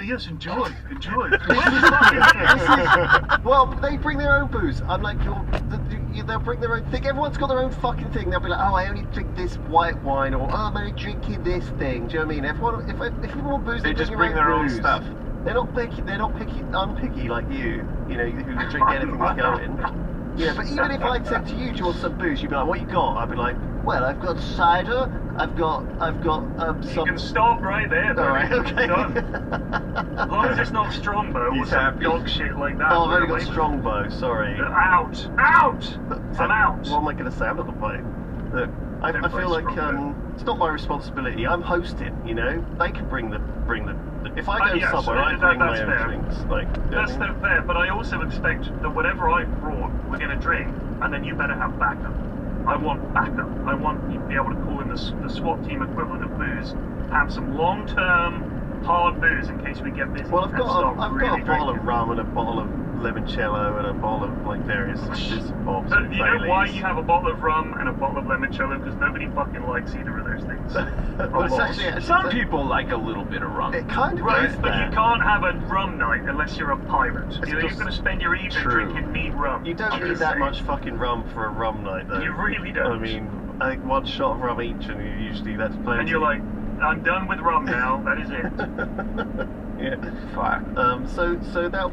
Speaker 26: Yes, enjoy.
Speaker 24: Well, they bring their own booze. Unlike they'll bring their own thing. Everyone's got their own fucking thing. They'll be like, oh, I only drink this white wine, or oh, I'm only drinking this thing. Do you know what I mean? Everyone, if you want booze,
Speaker 25: they just bring
Speaker 24: their own
Speaker 25: booze. Stuff.
Speaker 24: They're not picky. They're not picky. Unpicky like you. You know, who drink anything that's going. Yeah, but even if I said to you, do you want some booze? You'd be like, what you got? I'd be like, well, I've got cider. I've got some.
Speaker 26: You can stop right there.
Speaker 24: All right, okay.
Speaker 26: As long as it's not Strongbow or some dog shit like that.
Speaker 24: Oh, I've only got Strongbow. Sorry.
Speaker 26: Out! I'm out.
Speaker 24: What am I going to say? I'm not going to play. Look, I feel like it's not my responsibility. I'm hosting. You know, they can bring the. If I go somewhere, I bring my own drinks. Like
Speaker 26: that's fair, but I also expect that whatever I brought, we're going to drink, and then you better have backup. I want backup. I want you to be able to call in the SWAT team equivalent of booze, have some long-term hard booze in case we get busy.
Speaker 24: Well, I've got a bottle of rum and a bottle of limoncello and a bottle of like various bits and bobs.
Speaker 26: So you know why you have a bottle of rum and a bottle of limoncello? Because nobody fucking likes either of those things.
Speaker 24: Well, it's actually,
Speaker 25: some people like a little bit of rum.
Speaker 24: It kind of
Speaker 26: right,
Speaker 24: is
Speaker 26: but
Speaker 24: that.
Speaker 26: you can't have a rum night unless you're a pirate. You're going to spend your evening drinking mead rum.
Speaker 24: You don't need that much fucking rum for a rum night, though.
Speaker 26: You really don't.
Speaker 24: I mean, I think one shot of rum each, and usually that's plenty.
Speaker 26: And you're like, I'm done with rum now. That is it.
Speaker 24: Yeah.
Speaker 25: Fuck.
Speaker 24: So that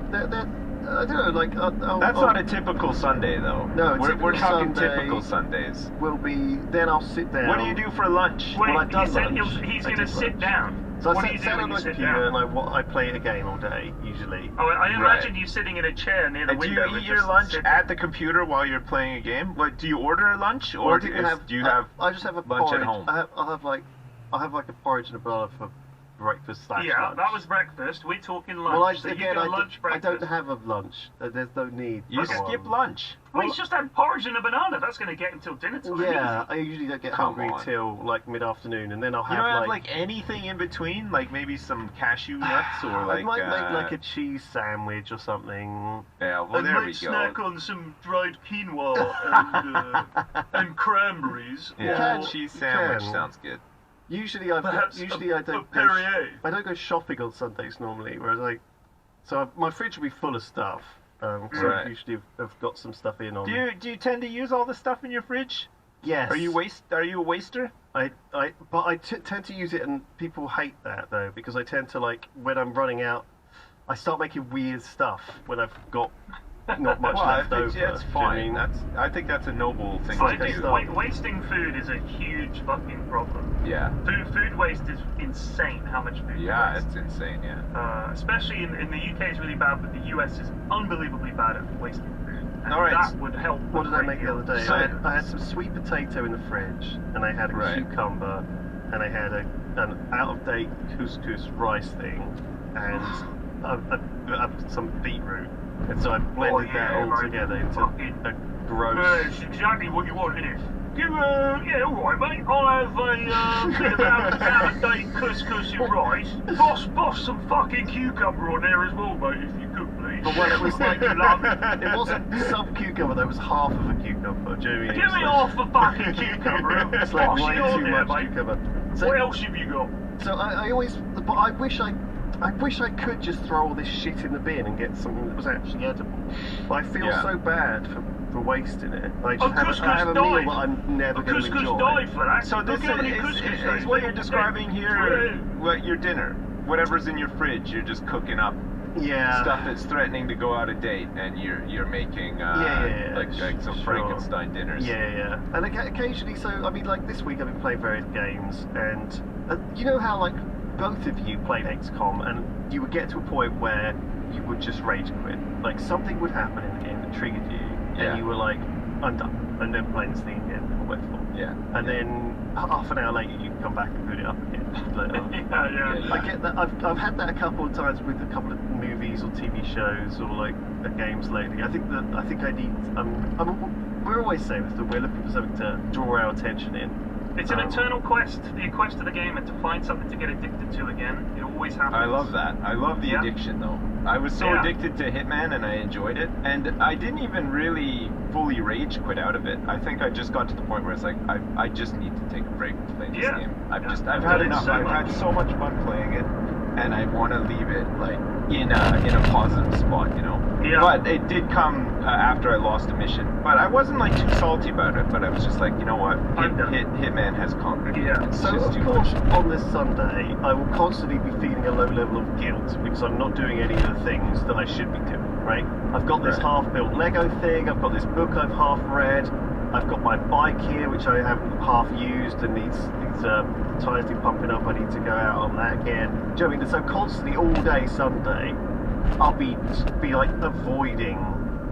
Speaker 24: I don't know, like
Speaker 25: that's not a typical Sunday though.
Speaker 24: No,
Speaker 25: we're talking
Speaker 24: Sunday
Speaker 25: typical Sundays.
Speaker 24: Will be. Then I'll sit down.
Speaker 25: What do you do for lunch?
Speaker 26: Wait,
Speaker 24: well, I've done lunch.
Speaker 26: He's going to sit down.
Speaker 24: So
Speaker 26: what
Speaker 24: I
Speaker 26: do you
Speaker 24: sit
Speaker 26: do
Speaker 24: on
Speaker 26: when
Speaker 24: my
Speaker 26: you sit
Speaker 24: computer
Speaker 26: down?
Speaker 24: and I play a game all day usually.
Speaker 26: Oh, I imagine you sitting in a chair near the
Speaker 25: and
Speaker 26: window.
Speaker 25: Do you eat your lunch at the computer while you're playing a game? Like, do you order a lunch, or do you have?
Speaker 24: I just have a
Speaker 25: lunch
Speaker 24: porridge.
Speaker 25: at home.
Speaker 24: I'll have like a porridge and a banana for breakfast / lunch.
Speaker 26: Yeah, that was breakfast. We're talking lunch.
Speaker 24: Well,
Speaker 26: so you get lunch,
Speaker 24: I
Speaker 26: breakfast.
Speaker 24: don't have a lunch. There's no need.
Speaker 25: You skip lunch.
Speaker 26: Well, he's just had porridge and a banana. That's going to get him till dinner time.
Speaker 24: Yeah, I usually don't get hungry till like mid-afternoon, and then I'll have
Speaker 25: you don't have like anything in between, like maybe some cashew nuts or like.
Speaker 24: I might make like a cheese sandwich or something.
Speaker 25: Yeah, well there we go.
Speaker 26: I might snack on some dried quinoa and cranberries.
Speaker 25: Yeah, cheese sandwich sounds good.
Speaker 24: Usually I don't go shopping on Sundays normally, whereas my fridge will be full of stuff. So I usually have got some stuff in on.
Speaker 25: Do you tend to use all the stuff in your fridge?
Speaker 24: Yes.
Speaker 25: Are you a waster?
Speaker 24: I tend to use it, and people hate that though, because I tend to when I'm running out, I start making weird stuff when I've got not much left over.
Speaker 25: That's fine. I think that's a noble thing
Speaker 26: I
Speaker 25: to
Speaker 26: think
Speaker 25: do.
Speaker 26: Wasting food is a huge fucking problem.
Speaker 25: Yeah.
Speaker 26: Food waste is insane. How much food?
Speaker 25: Yeah, it's insane. Yeah.
Speaker 26: Especially in the UK, it's really bad, but the US is unbelievably bad at wasting food. And
Speaker 25: all right.
Speaker 26: That would help.
Speaker 24: What did I make the other day?
Speaker 25: So,
Speaker 24: I had some sweet potato in the fridge, and I had a cucumber, and I had an out-of-date couscous rice thing, and some beetroot, and so I blended that all together into a gross.
Speaker 26: It's exactly what you want, isn't it? Yeah, alright mate, I'll have a bit of out-of-date couscous and rice. Boss some fucking cucumber on there as well, mate, if you could, please.
Speaker 24: But well, it was like it wasn't some cucumber, that was half of a cucumber, Jimmy.
Speaker 26: Give me half a fucking cucumber.
Speaker 24: It's like way too much cucumber. So,
Speaker 26: what else have you got?
Speaker 24: So I always, but I wish I could just throw all this shit in the bin and get something that was actually edible. But I feel so bad for wasting it. I just have a meal that I'm never going to enjoy.
Speaker 26: Died for that.
Speaker 25: So this is what you're describing here, what your dinner. Whatever's in your fridge, you're just cooking up stuff that's threatening to go out of date, and you're making like some Frankenstein dinners.
Speaker 24: Yeah. And occasionally, so I mean, like this week I've been playing various games, and you know how like both of you played XCOM, and you would get to a point where you would just rage quit. Like something would happen in the game that triggered you, and you were like, I'm done. I'm never playing this thing again. I went for. And then half an hour later you can come back and boot it up again. I get that. I've had that a couple of times with a couple of movies or TV shows or like games lately. I think I need. We're always saying this, that we're looking for something to draw our attention in.
Speaker 26: It's an eternal quest, the quest of the game, and to find something to get addicted to again. It always happens.
Speaker 25: I love that. I love the addiction, though. I was so addicted to Hitman, and I enjoyed it. And I didn't even really fully rage quit out of it. I think I just got to the point where it's like, I just need to take a break from playing this game. I've had enough. I've had so much fun playing it, and I want to leave it like in a positive spot, you know. But it did come after I lost a mission. But I wasn't like too salty about it. But I was just like, you know what, Hitman has conquered.
Speaker 24: So of course, on this Sunday, I will constantly be feeling a low level of guilt because I'm not doing any of the things that I should be doing. Right? I've got this half-built Lego thing. I've got this book I've half read. I've got my bike here, which I haven't half used and needs tyres to be pumping up. I need to go out on that again. Do you know what I mean? So constantly, all day Sunday, I'll be like avoiding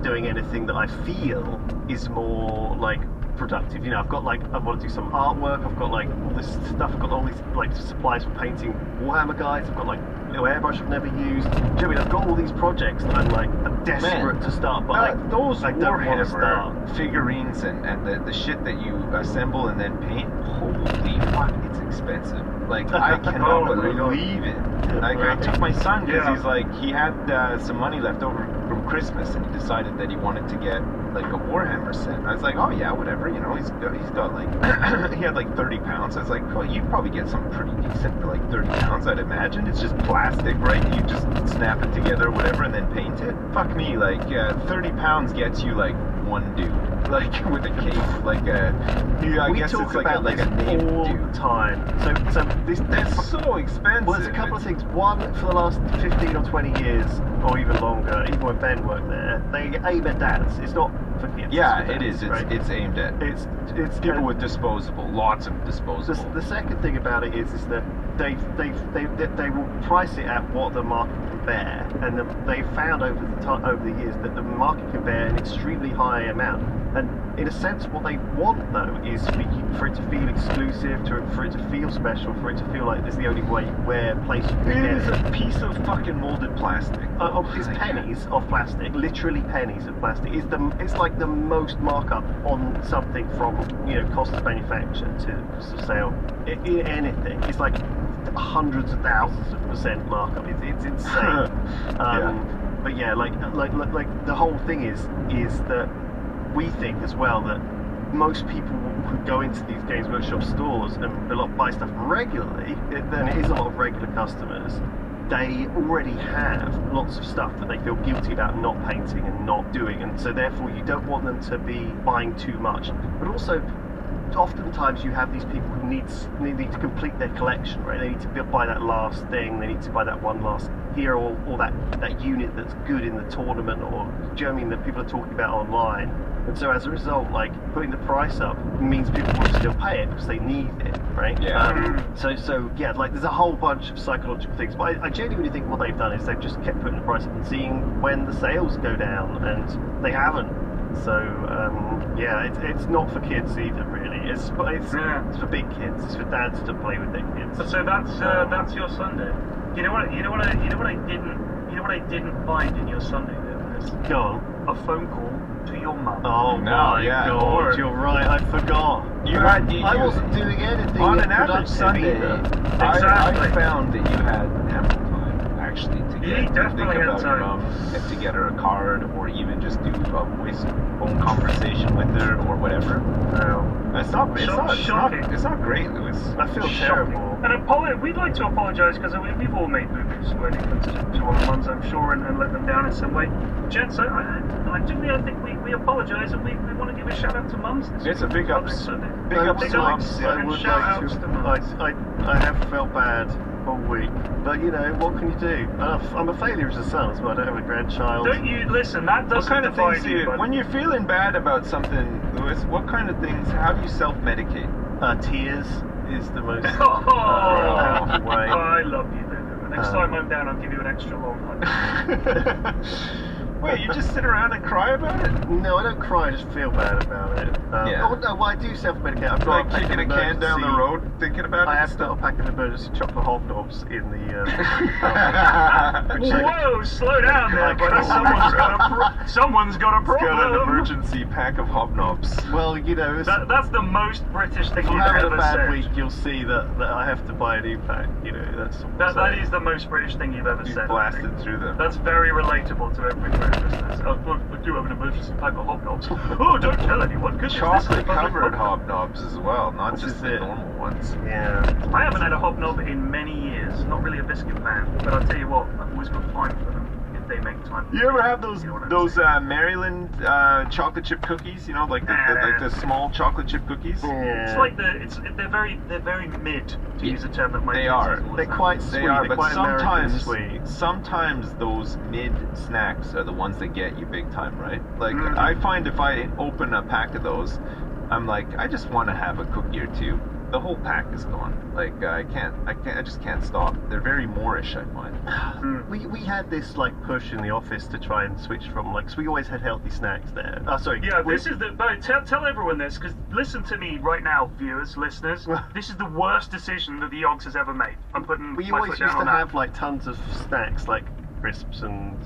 Speaker 24: doing anything that I feel is more like productive. You know, I want to do some artwork. I've got like all this stuff. I've got all these like supplies for painting Warhammer guides. I've got like little airbrush I've never used. Do you know what I mean? I've got all these projects that I'm desperate to start, but
Speaker 25: those I
Speaker 24: don't want to start.
Speaker 25: Figurines and the shit that you assemble and then paint. Holy fuck, it's expensive. Like I cannot believe it. Like I took my son because he's like he had some money left over from Christmas and he decided that he wanted to get like a Warhammer set. I was like, oh yeah, whatever. You know, he's got like he had like 30 pounds. I was like, well, you'd probably get something pretty decent for like 30 pounds. I'd imagine it's just plastic, right? You just snap it together, whatever, and then paint it. Fuck me, like 30 pounds gets you like one dude, like with a cape, like I guess it's like a name
Speaker 24: all
Speaker 25: dude.
Speaker 24: Time. So
Speaker 25: that's so expensive.
Speaker 24: Well, there's a couple of things. One, for the last 15 or 20 years, or even longer, even when Ben worked there, they aim at dads. It's not for kids.
Speaker 25: Yeah,
Speaker 24: it is.
Speaker 25: It's aimed at. It's people with disposable, lots of disposable.
Speaker 24: The second thing about it is that they will price it at what the market can bear, and they found over the years that the market can bear an extremely high amount. And in a sense, what they want though is for it to feel exclusive, for it to feel special, for it to feel like there's the only place you can get it.
Speaker 25: It is a piece of fucking molded plastic.
Speaker 24: It's pennies of plastic, literally pennies of plastic. It's like the most markup on something from cost of manufacture to sale in anything. It's like hundreds of thousands of % markup. It's insane. But yeah, like the whole thing is that we think as well that most people who go into these Games Workshop stores and buy stuff regularly, then it is a lot of regular customers. They already have lots of stuff that they feel guilty about not painting and not doing, and so therefore you don't want them to be buying too much. But also, oftentimes you have these people who need to complete their collection, right? They need to buy that last thing, they need to buy that one last hero or that unit that's good in the tournament, or do you know what I mean, that people are talking about online. And so as a result, like putting the price up means people will still pay it because they need it, right?
Speaker 25: Yeah.
Speaker 24: So yeah, like there's a whole bunch of psychological things, but I genuinely think what they've done is they've just kept putting the price up and seeing when the sales go down, and they haven't. So yeah, it's not for kids either, really. It's for big kids. It's for dads to play with their kids.
Speaker 26: So that's your Sunday. You know what I know what I didn't find in your Sunday there, Liz?
Speaker 24: Go on.
Speaker 26: A phone call to your mum.
Speaker 24: Oh my God, you're right, I forgot. I wasn't doing anything
Speaker 25: on an average
Speaker 24: productive
Speaker 25: Sunday.
Speaker 24: either.
Speaker 25: I found that you had ample time actually to think
Speaker 26: definitely had
Speaker 25: about your
Speaker 26: time.
Speaker 25: mom and to get her a card or even just do a voice phone conversation with her or whatever. It's not great, Lewis.
Speaker 24: I feel terrible.
Speaker 26: And we'd like to apologise because we've all made boo-boos when it comes to our mums, I'm sure, and let them down in some way. Gents, I think we apologise and we want to give a shout out to mums this
Speaker 25: It's a big ups. Big ups to mums.
Speaker 24: I would like to. I have felt bad all week, but you know, what can you do? I'm a failure as a son as well. I don't have a grandchild.
Speaker 26: Don't you listen? That doesn't
Speaker 25: What kind of
Speaker 26: define
Speaker 25: things do you, when you're feeling bad about something, Lewis, what kind of things, how do you self-medicate?
Speaker 24: Tears is the most
Speaker 26: powerful
Speaker 24: way.
Speaker 26: I love you, Lulu. Next time I'm down, I'll give you an extra long hug.
Speaker 25: Wait, you just sit around and cry about it?
Speaker 24: No, I don't cry, I just feel bad about it. Oh, no, well, I do self-medicate. I've
Speaker 25: Like
Speaker 24: got
Speaker 25: kicking a can down the road, thinking about it?
Speaker 24: I have got a pack of emergency chocolate hobnobs in the...
Speaker 26: Whoa, slow down there, buddy. Someone's got a problem.
Speaker 25: Got an emergency pack of hobnobs.
Speaker 24: Well, you know...
Speaker 26: That's the most British thing
Speaker 24: if
Speaker 26: you've
Speaker 24: I'm having
Speaker 26: ever
Speaker 24: a bad
Speaker 26: said.
Speaker 24: week, you'll see that I have to buy a new pack. You know,
Speaker 26: that is the most British thing you've ever said.
Speaker 25: Blasted through them.
Speaker 26: That's very relatable to every British listeners. Oh, look, we do have an emergency pack of hobnobs. Oh, don't tell anyone. Goodness,
Speaker 25: Chocolate covered hobnobs as well, not just the normal ones.
Speaker 24: Yeah.
Speaker 26: I haven't had a hobnob in many years. Not really a biscuit fan, but I'll tell you what, I've always got time for them if they make time.
Speaker 25: You ever have those Maryland chocolate chip cookies? You know, like the small chocolate chip cookies.
Speaker 26: It's like they're very mid, to use a term that might
Speaker 25: They are.
Speaker 24: They're quite sweet.
Speaker 25: They are,
Speaker 24: they're
Speaker 25: but
Speaker 24: quite
Speaker 25: sometimes those mid snacks are the ones that get you big time, right? Like I find if I open a pack of those, I'm like, I just want to have a cookie or two. The whole pack is gone. Like I just can't stop. They're very Moorish, I find.
Speaker 24: We had this like push in the office to try and switch from so we always had healthy snacks there. Oh, sorry.
Speaker 26: Yeah, this is tell everyone this, because listen to me right now, viewers, listeners. This is the worst decision that the Yogs has ever made. I'm putting
Speaker 24: We
Speaker 26: my
Speaker 24: always
Speaker 26: foot
Speaker 24: used
Speaker 26: down
Speaker 24: to
Speaker 26: on
Speaker 24: have like tons of snacks like crisps and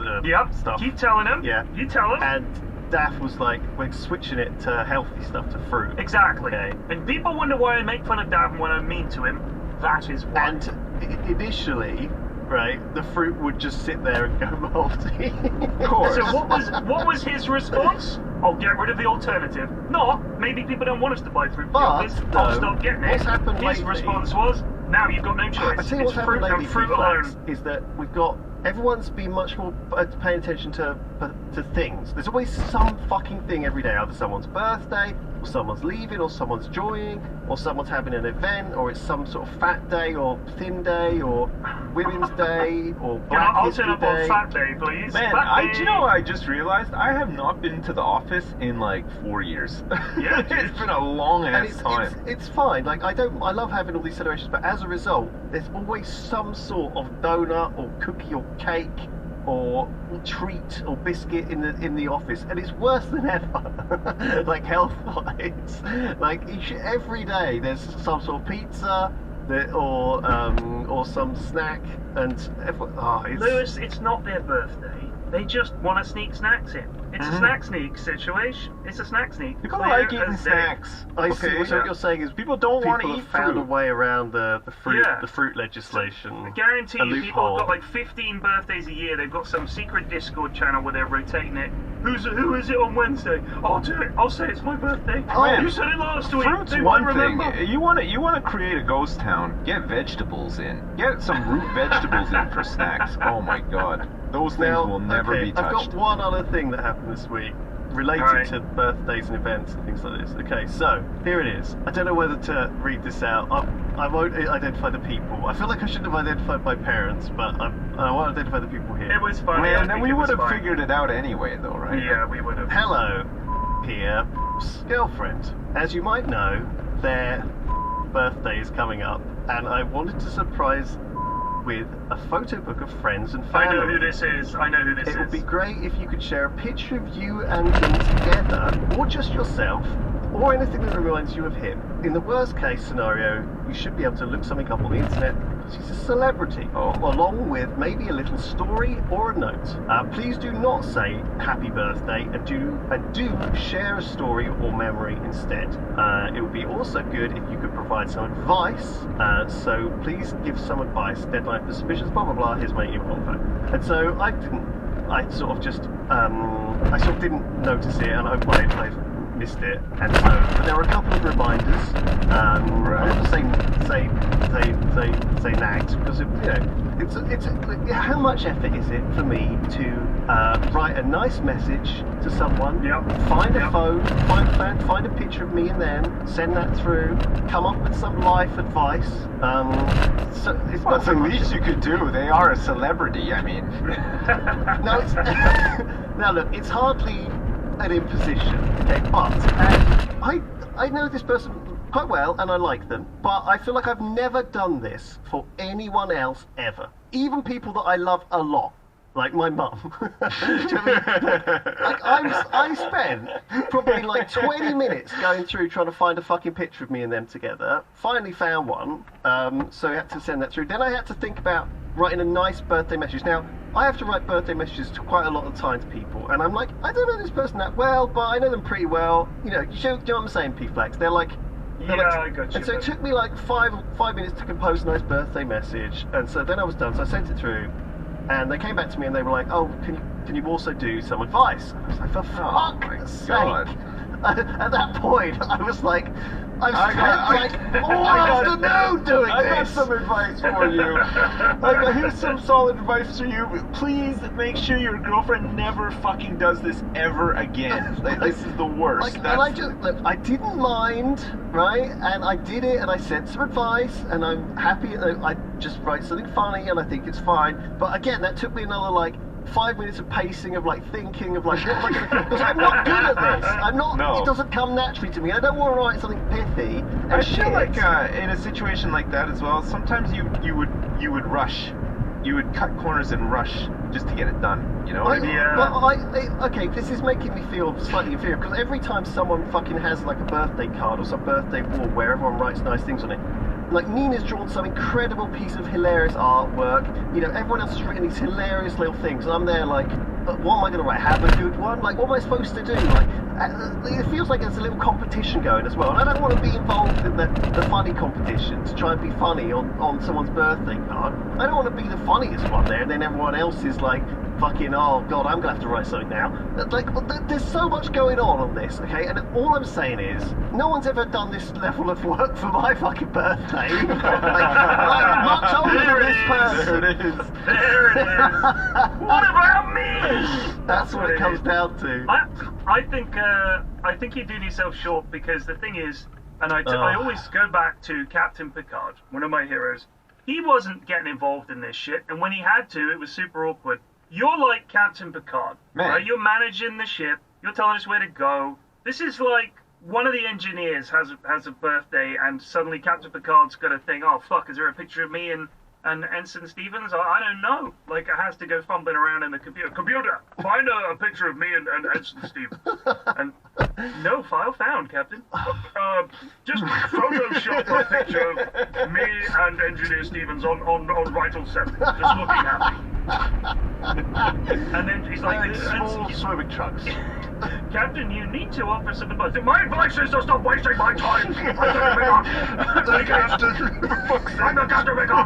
Speaker 24: stuff.
Speaker 26: Keep telling him.
Speaker 24: Yeah.
Speaker 26: You tell him.
Speaker 24: And Daff was like, we're switching it to healthy stuff, to fruit.
Speaker 26: Exactly.
Speaker 24: Okay.
Speaker 26: And people wonder why I make fun of Daff when I'm mean to him. That is why.
Speaker 24: And initially, right, the fruit would just sit there and go moldy.
Speaker 25: Of course.
Speaker 26: So what was his response? I'll get rid of the alternative. Not maybe people don't want us to buy fruit. I'll stop getting it.
Speaker 24: What's happened
Speaker 26: His
Speaker 24: lately,
Speaker 26: response was, now you've got no choice.
Speaker 24: I tell you what's
Speaker 26: It's fruit
Speaker 24: happened lately,
Speaker 26: and fruit
Speaker 24: Flax,
Speaker 26: alone.
Speaker 24: is that we've got everyone's been much more paying attention to things. There's always some fucking thing every day. Either someone's birthday, or someone's leaving, or someone's joining, or someone's having an event, or it's some sort of fat day, or thin day, or women's day, or Black
Speaker 26: I'll
Speaker 24: History
Speaker 26: turn up
Speaker 24: Day.
Speaker 26: on fat day, please.
Speaker 25: Man, do you know what I just realized? I have not been to the office in like 4 years.
Speaker 26: Yeah,
Speaker 25: it's been a long ass time.
Speaker 24: It's fine. Like I love having all these celebrations, but as a result, there's always some sort of donut or cookie or cake or treat or biscuit in the office, and it's worse than ever. Like health-wise, like every day there's some sort of pizza or some snack, and
Speaker 26: Lewis, it's not their birthday. They just want to sneak snacks in. It's a snack sneak situation. It's a snack sneak.
Speaker 25: People like eating snacks.
Speaker 24: I see. So what you're saying is
Speaker 25: people don't want to eat
Speaker 24: have found
Speaker 25: fruit.
Speaker 24: a way around the fruit legislation.
Speaker 26: I guarantee you, people have got like 15 birthdays a year. They've got some secret Discord channel where they're rotating it. Who is it on Wednesday? I'll do it. I'll say it's my birthday.
Speaker 25: Man,
Speaker 26: you said it last week.
Speaker 25: Fruit's
Speaker 26: They
Speaker 25: one
Speaker 26: won't
Speaker 25: thing.
Speaker 26: remember.
Speaker 25: You want to create a ghost town. Get vegetables in. Get some root vegetables in for snacks. Oh my god, those things will never be touched.
Speaker 24: I've got one other thing that happened this week related to birthdays and events and things like this. Okay, so here it is. I don't know whether to read this out. I won't identify the people. I feel like I shouldn't have identified my parents, but I won't identify the people here.
Speaker 26: It was funny.
Speaker 25: Man, then we would have figured it out anyway, though, right?
Speaker 26: Yeah, we would have.
Speaker 24: Hello, Pierre's girlfriend. As you might know, their birthday is coming up, and I wanted to surprise with a photo book of friends and family.
Speaker 26: I know who this is.
Speaker 24: It would be great if you could share a picture of you and them together, or just yourself, or anything that reminds you of him. In the worst case scenario, you should be able to look something up on the internet because he's a celebrity, along with maybe a little story or a note. Please do not say happy birthday, and do share a story or memory instead. It would be also good if you could provide some advice. So please give some advice. Deadline for submissions, blah blah blah. Here's my email info. And so I sort of didn't notice it, and I missed it, and so but there were a couple of reminders. I'm not saying nags, because it's how much effort is it for me to write a nice message to someone, find a phone, find a picture of me and them, send that through, come up with some life advice. So it's
Speaker 25: Well, it's the least you could do. They are a celebrity. I mean,
Speaker 24: no, it's now look, it's hardly an imposition, okay, but I know this person quite well and I like them, but I feel like I've never done this for anyone else ever, even people that I love a lot, like my mum. I spent probably like 20 minutes going through trying to find a fucking picture of me and them together. Finally found one, so I had to send that through. Then I had to think about writing a nice birthday message. Now, I have to write birthday messages to quite a lot of time to people, and I'm like, I don't know this person that well, but I know them pretty well. You know what I'm saying, P-Flex? They're like,
Speaker 26: I got you.
Speaker 24: and so it took me like five minutes to compose a nice birthday message, and so then I was done. So I sent it through, and they came back to me and they were like, "Oh, can you also do some advice?" I was like, "For fuck's sake!" At that point, I was like, I've spent all afternoon doing this.
Speaker 25: I got some advice for you. Here's some solid advice for you. Please make sure your girlfriend never fucking does this ever again. This is the worst.
Speaker 24: And I didn't mind, right? And I did it, and I sent some advice, and I'm happy. I just write something funny, and I think it's fine. But again, that took me another 5 minutes of pacing, of thinking of what am I going to, because I'm not good at this. I'm not. No. It doesn't come naturally to me. I don't want to write something pithy and
Speaker 25: I feel like in a situation like that as well, sometimes you would rush. You would cut corners and rush just to get it done. You know what I mean?
Speaker 24: But okay, this is making me feel slightly inferior, because every time someone fucking has a birthday card or some birthday wall where everyone writes nice things on it, like Nina's drawn some incredible piece of hilarious artwork, everyone else has written these hilarious little things, and I'm there like, what am I going to write? Have a good one? What am I supposed to do? It feels like there's a little competition going as well, and I don't want to be involved in the funny competition to try and be funny on someone's birthday card. I don't want to be the funniest one there, and then everyone else is like, fucking, oh god, I'm going to have to write something now. There's so much going on this, okay? And all I'm saying is, no one's ever done this level of work for my fucking birthday. I'm much older than this person.
Speaker 25: There it is.
Speaker 26: There it is. What about me?
Speaker 24: That's what it comes down to.
Speaker 26: I think you're doing yourself short, because the thing is, and I always go back to Captain Picard, one of my heroes. He wasn't getting involved in this shit, and when he had to, it was super awkward. You're like Captain Picard, right? You're managing the ship. You're telling us where to go. This is like one of the engineers has a birthday, and suddenly Captain Picard's got to think, oh fuck, is there a picture of me and Ensign Stevens? I don't know. It has to go fumbling around in the computer. Computer, find a picture of me and Ensign Stevens. And no file found, Captain. Just Photoshop a picture of me and Engineer Stevens on Vital 7, just looking happy. And then he's like
Speaker 24: small swimming trunks.
Speaker 26: Captain, you need to offer some advice. My advice is to stop wasting my time. I'm the Captain Picard.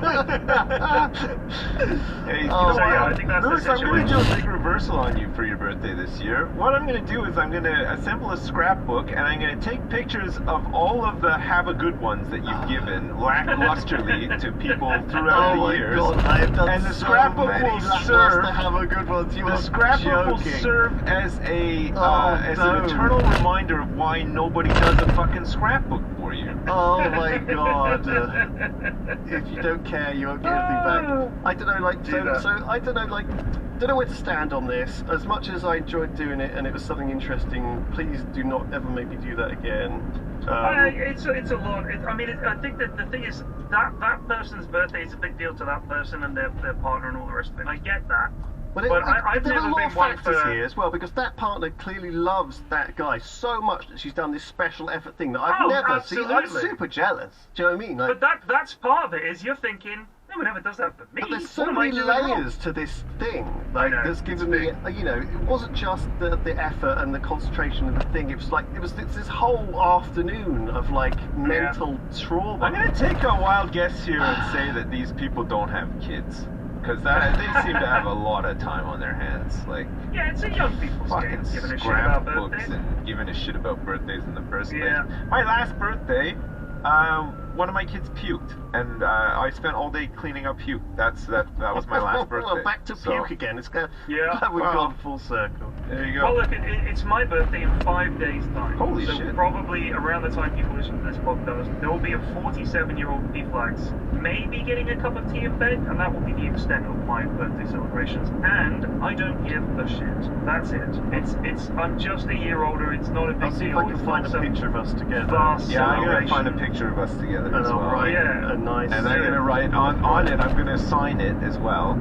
Speaker 26: I think that's the situation.
Speaker 25: I'm going to do a big reversal on you for your birthday this year. What I'm going to do is I'm going to assemble a scrapbook, and I'm going to take pictures of all of the have a good ones that you've given lacklusterly to people throughout the years.
Speaker 24: God, I have done
Speaker 25: and the scrapbook will serve.
Speaker 24: Have a good one.
Speaker 25: The scrapbook will serve as an eternal reminder of why nobody does a fucking scrapbook for you.
Speaker 24: Oh my god. If you don't care, you won't get anything back. I don't know, don't know where to stand on this. As much as I enjoyed doing it and it was something interesting, please do not ever make me do that again.
Speaker 26: It's a lot. I think that the thing is that person's birthday is a big deal to that person and their partner and all the rest of it. I get that, But I've
Speaker 24: there are
Speaker 26: never
Speaker 24: a lot
Speaker 26: been
Speaker 24: of
Speaker 26: one
Speaker 24: factors
Speaker 26: for...
Speaker 24: here as well, because that partner clearly loves that guy so much that she's done this special effort thing that I've never seen. I'm
Speaker 26: absolutely.
Speaker 24: super jealous. Do you know what I mean? Like,
Speaker 26: But that's part of it, is you're thinking, no one ever does that for me.
Speaker 24: but there's so
Speaker 26: What am I
Speaker 24: many
Speaker 26: doing wrong?
Speaker 24: layers to this thing, like that's given me, you know, it wasn't just the effort and the concentration of the thing. It was this whole afternoon of like mental trauma.
Speaker 25: I'm gonna take a wild guess here and say that these people don't have kids, because they seem to have a lot of time on their hands. Like,
Speaker 26: Yeah, it's a young people's
Speaker 25: fucking
Speaker 26: game, giving a shit about
Speaker 25: scrapbooks
Speaker 26: birthdays.
Speaker 25: and giving a shit about birthdays in the first place.
Speaker 26: Yeah.
Speaker 25: My last birthday, one of my kids puked, and I spent all day cleaning up puke. That was my last birthday.
Speaker 24: Well, back to puke again. It's glad we've
Speaker 25: Well,
Speaker 24: gone full circle.
Speaker 25: There you go.
Speaker 26: Well, look, it's my birthday in 5 days' time.
Speaker 25: Holy
Speaker 26: so
Speaker 25: shit.
Speaker 26: probably around the time people listen to this podcast, there will be a 47-year-old P-Flags maybe getting a cup of tea in bed, and that will be the extent of my birthday celebrations. And I don't give a shit. That's it. I'm just a year older. It's not a big
Speaker 24: I'll see if
Speaker 26: deal.
Speaker 24: I can
Speaker 26: It's
Speaker 24: find
Speaker 26: not
Speaker 24: a
Speaker 26: some
Speaker 24: picture of us together.
Speaker 26: vast
Speaker 25: Yeah, I'm gonna
Speaker 26: celebration.
Speaker 25: find a picture of us together
Speaker 24: And
Speaker 25: as
Speaker 24: I'll
Speaker 25: well.
Speaker 24: write
Speaker 26: Yeah.
Speaker 24: a nice.
Speaker 25: And I'm gonna write on it. I'm gonna sign it as well,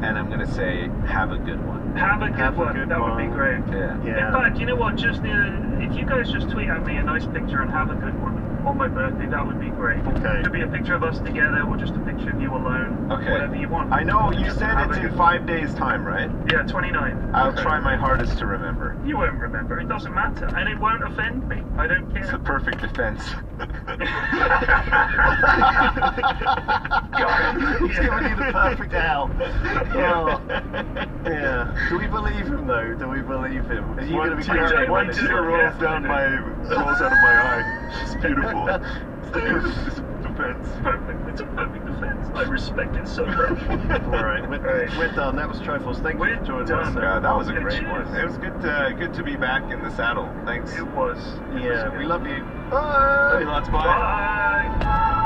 Speaker 25: and I'm gonna say, "Have a good one."
Speaker 26: Have a good one. That would be great.
Speaker 25: Yeah.
Speaker 26: In fact, you know what? Just if you guys just tweet at me a nice picture and have a good one on my birthday, that would be great.
Speaker 24: Okay.
Speaker 26: It could be a picture of us together, or just a picture of you alone.
Speaker 25: Okay.
Speaker 26: Whatever you want.
Speaker 25: I know you
Speaker 26: Just
Speaker 25: said
Speaker 26: have
Speaker 25: it's
Speaker 26: a
Speaker 25: in
Speaker 26: good
Speaker 25: 5 days' time, right?
Speaker 26: Yeah, 29.
Speaker 25: I'll
Speaker 26: Okay.
Speaker 25: try my hardest to remember.
Speaker 26: You won't remember. It doesn't matter, and it won't offend me. I don't
Speaker 25: It's
Speaker 26: care.
Speaker 25: a perfect defense.
Speaker 24: He's giving you the perfect out. Oh, yeah. Do we believe him though? Do we believe him? Are you going to be carrying
Speaker 25: One
Speaker 24: this?
Speaker 25: tear rolls out of my eye. It's beautiful. It's a defense.
Speaker 26: Perfect. It's a perfect defense. I respect it so much.
Speaker 24: All right, we're done. That was Triforce. Thank you for joining us.
Speaker 25: Yeah, that was a
Speaker 26: Yeah,
Speaker 25: great
Speaker 26: cheers.
Speaker 25: one. It was good to be back in the saddle. Thanks.
Speaker 26: It was.
Speaker 24: Yeah, we love you.
Speaker 25: Love you lots. Bye.
Speaker 26: Bye.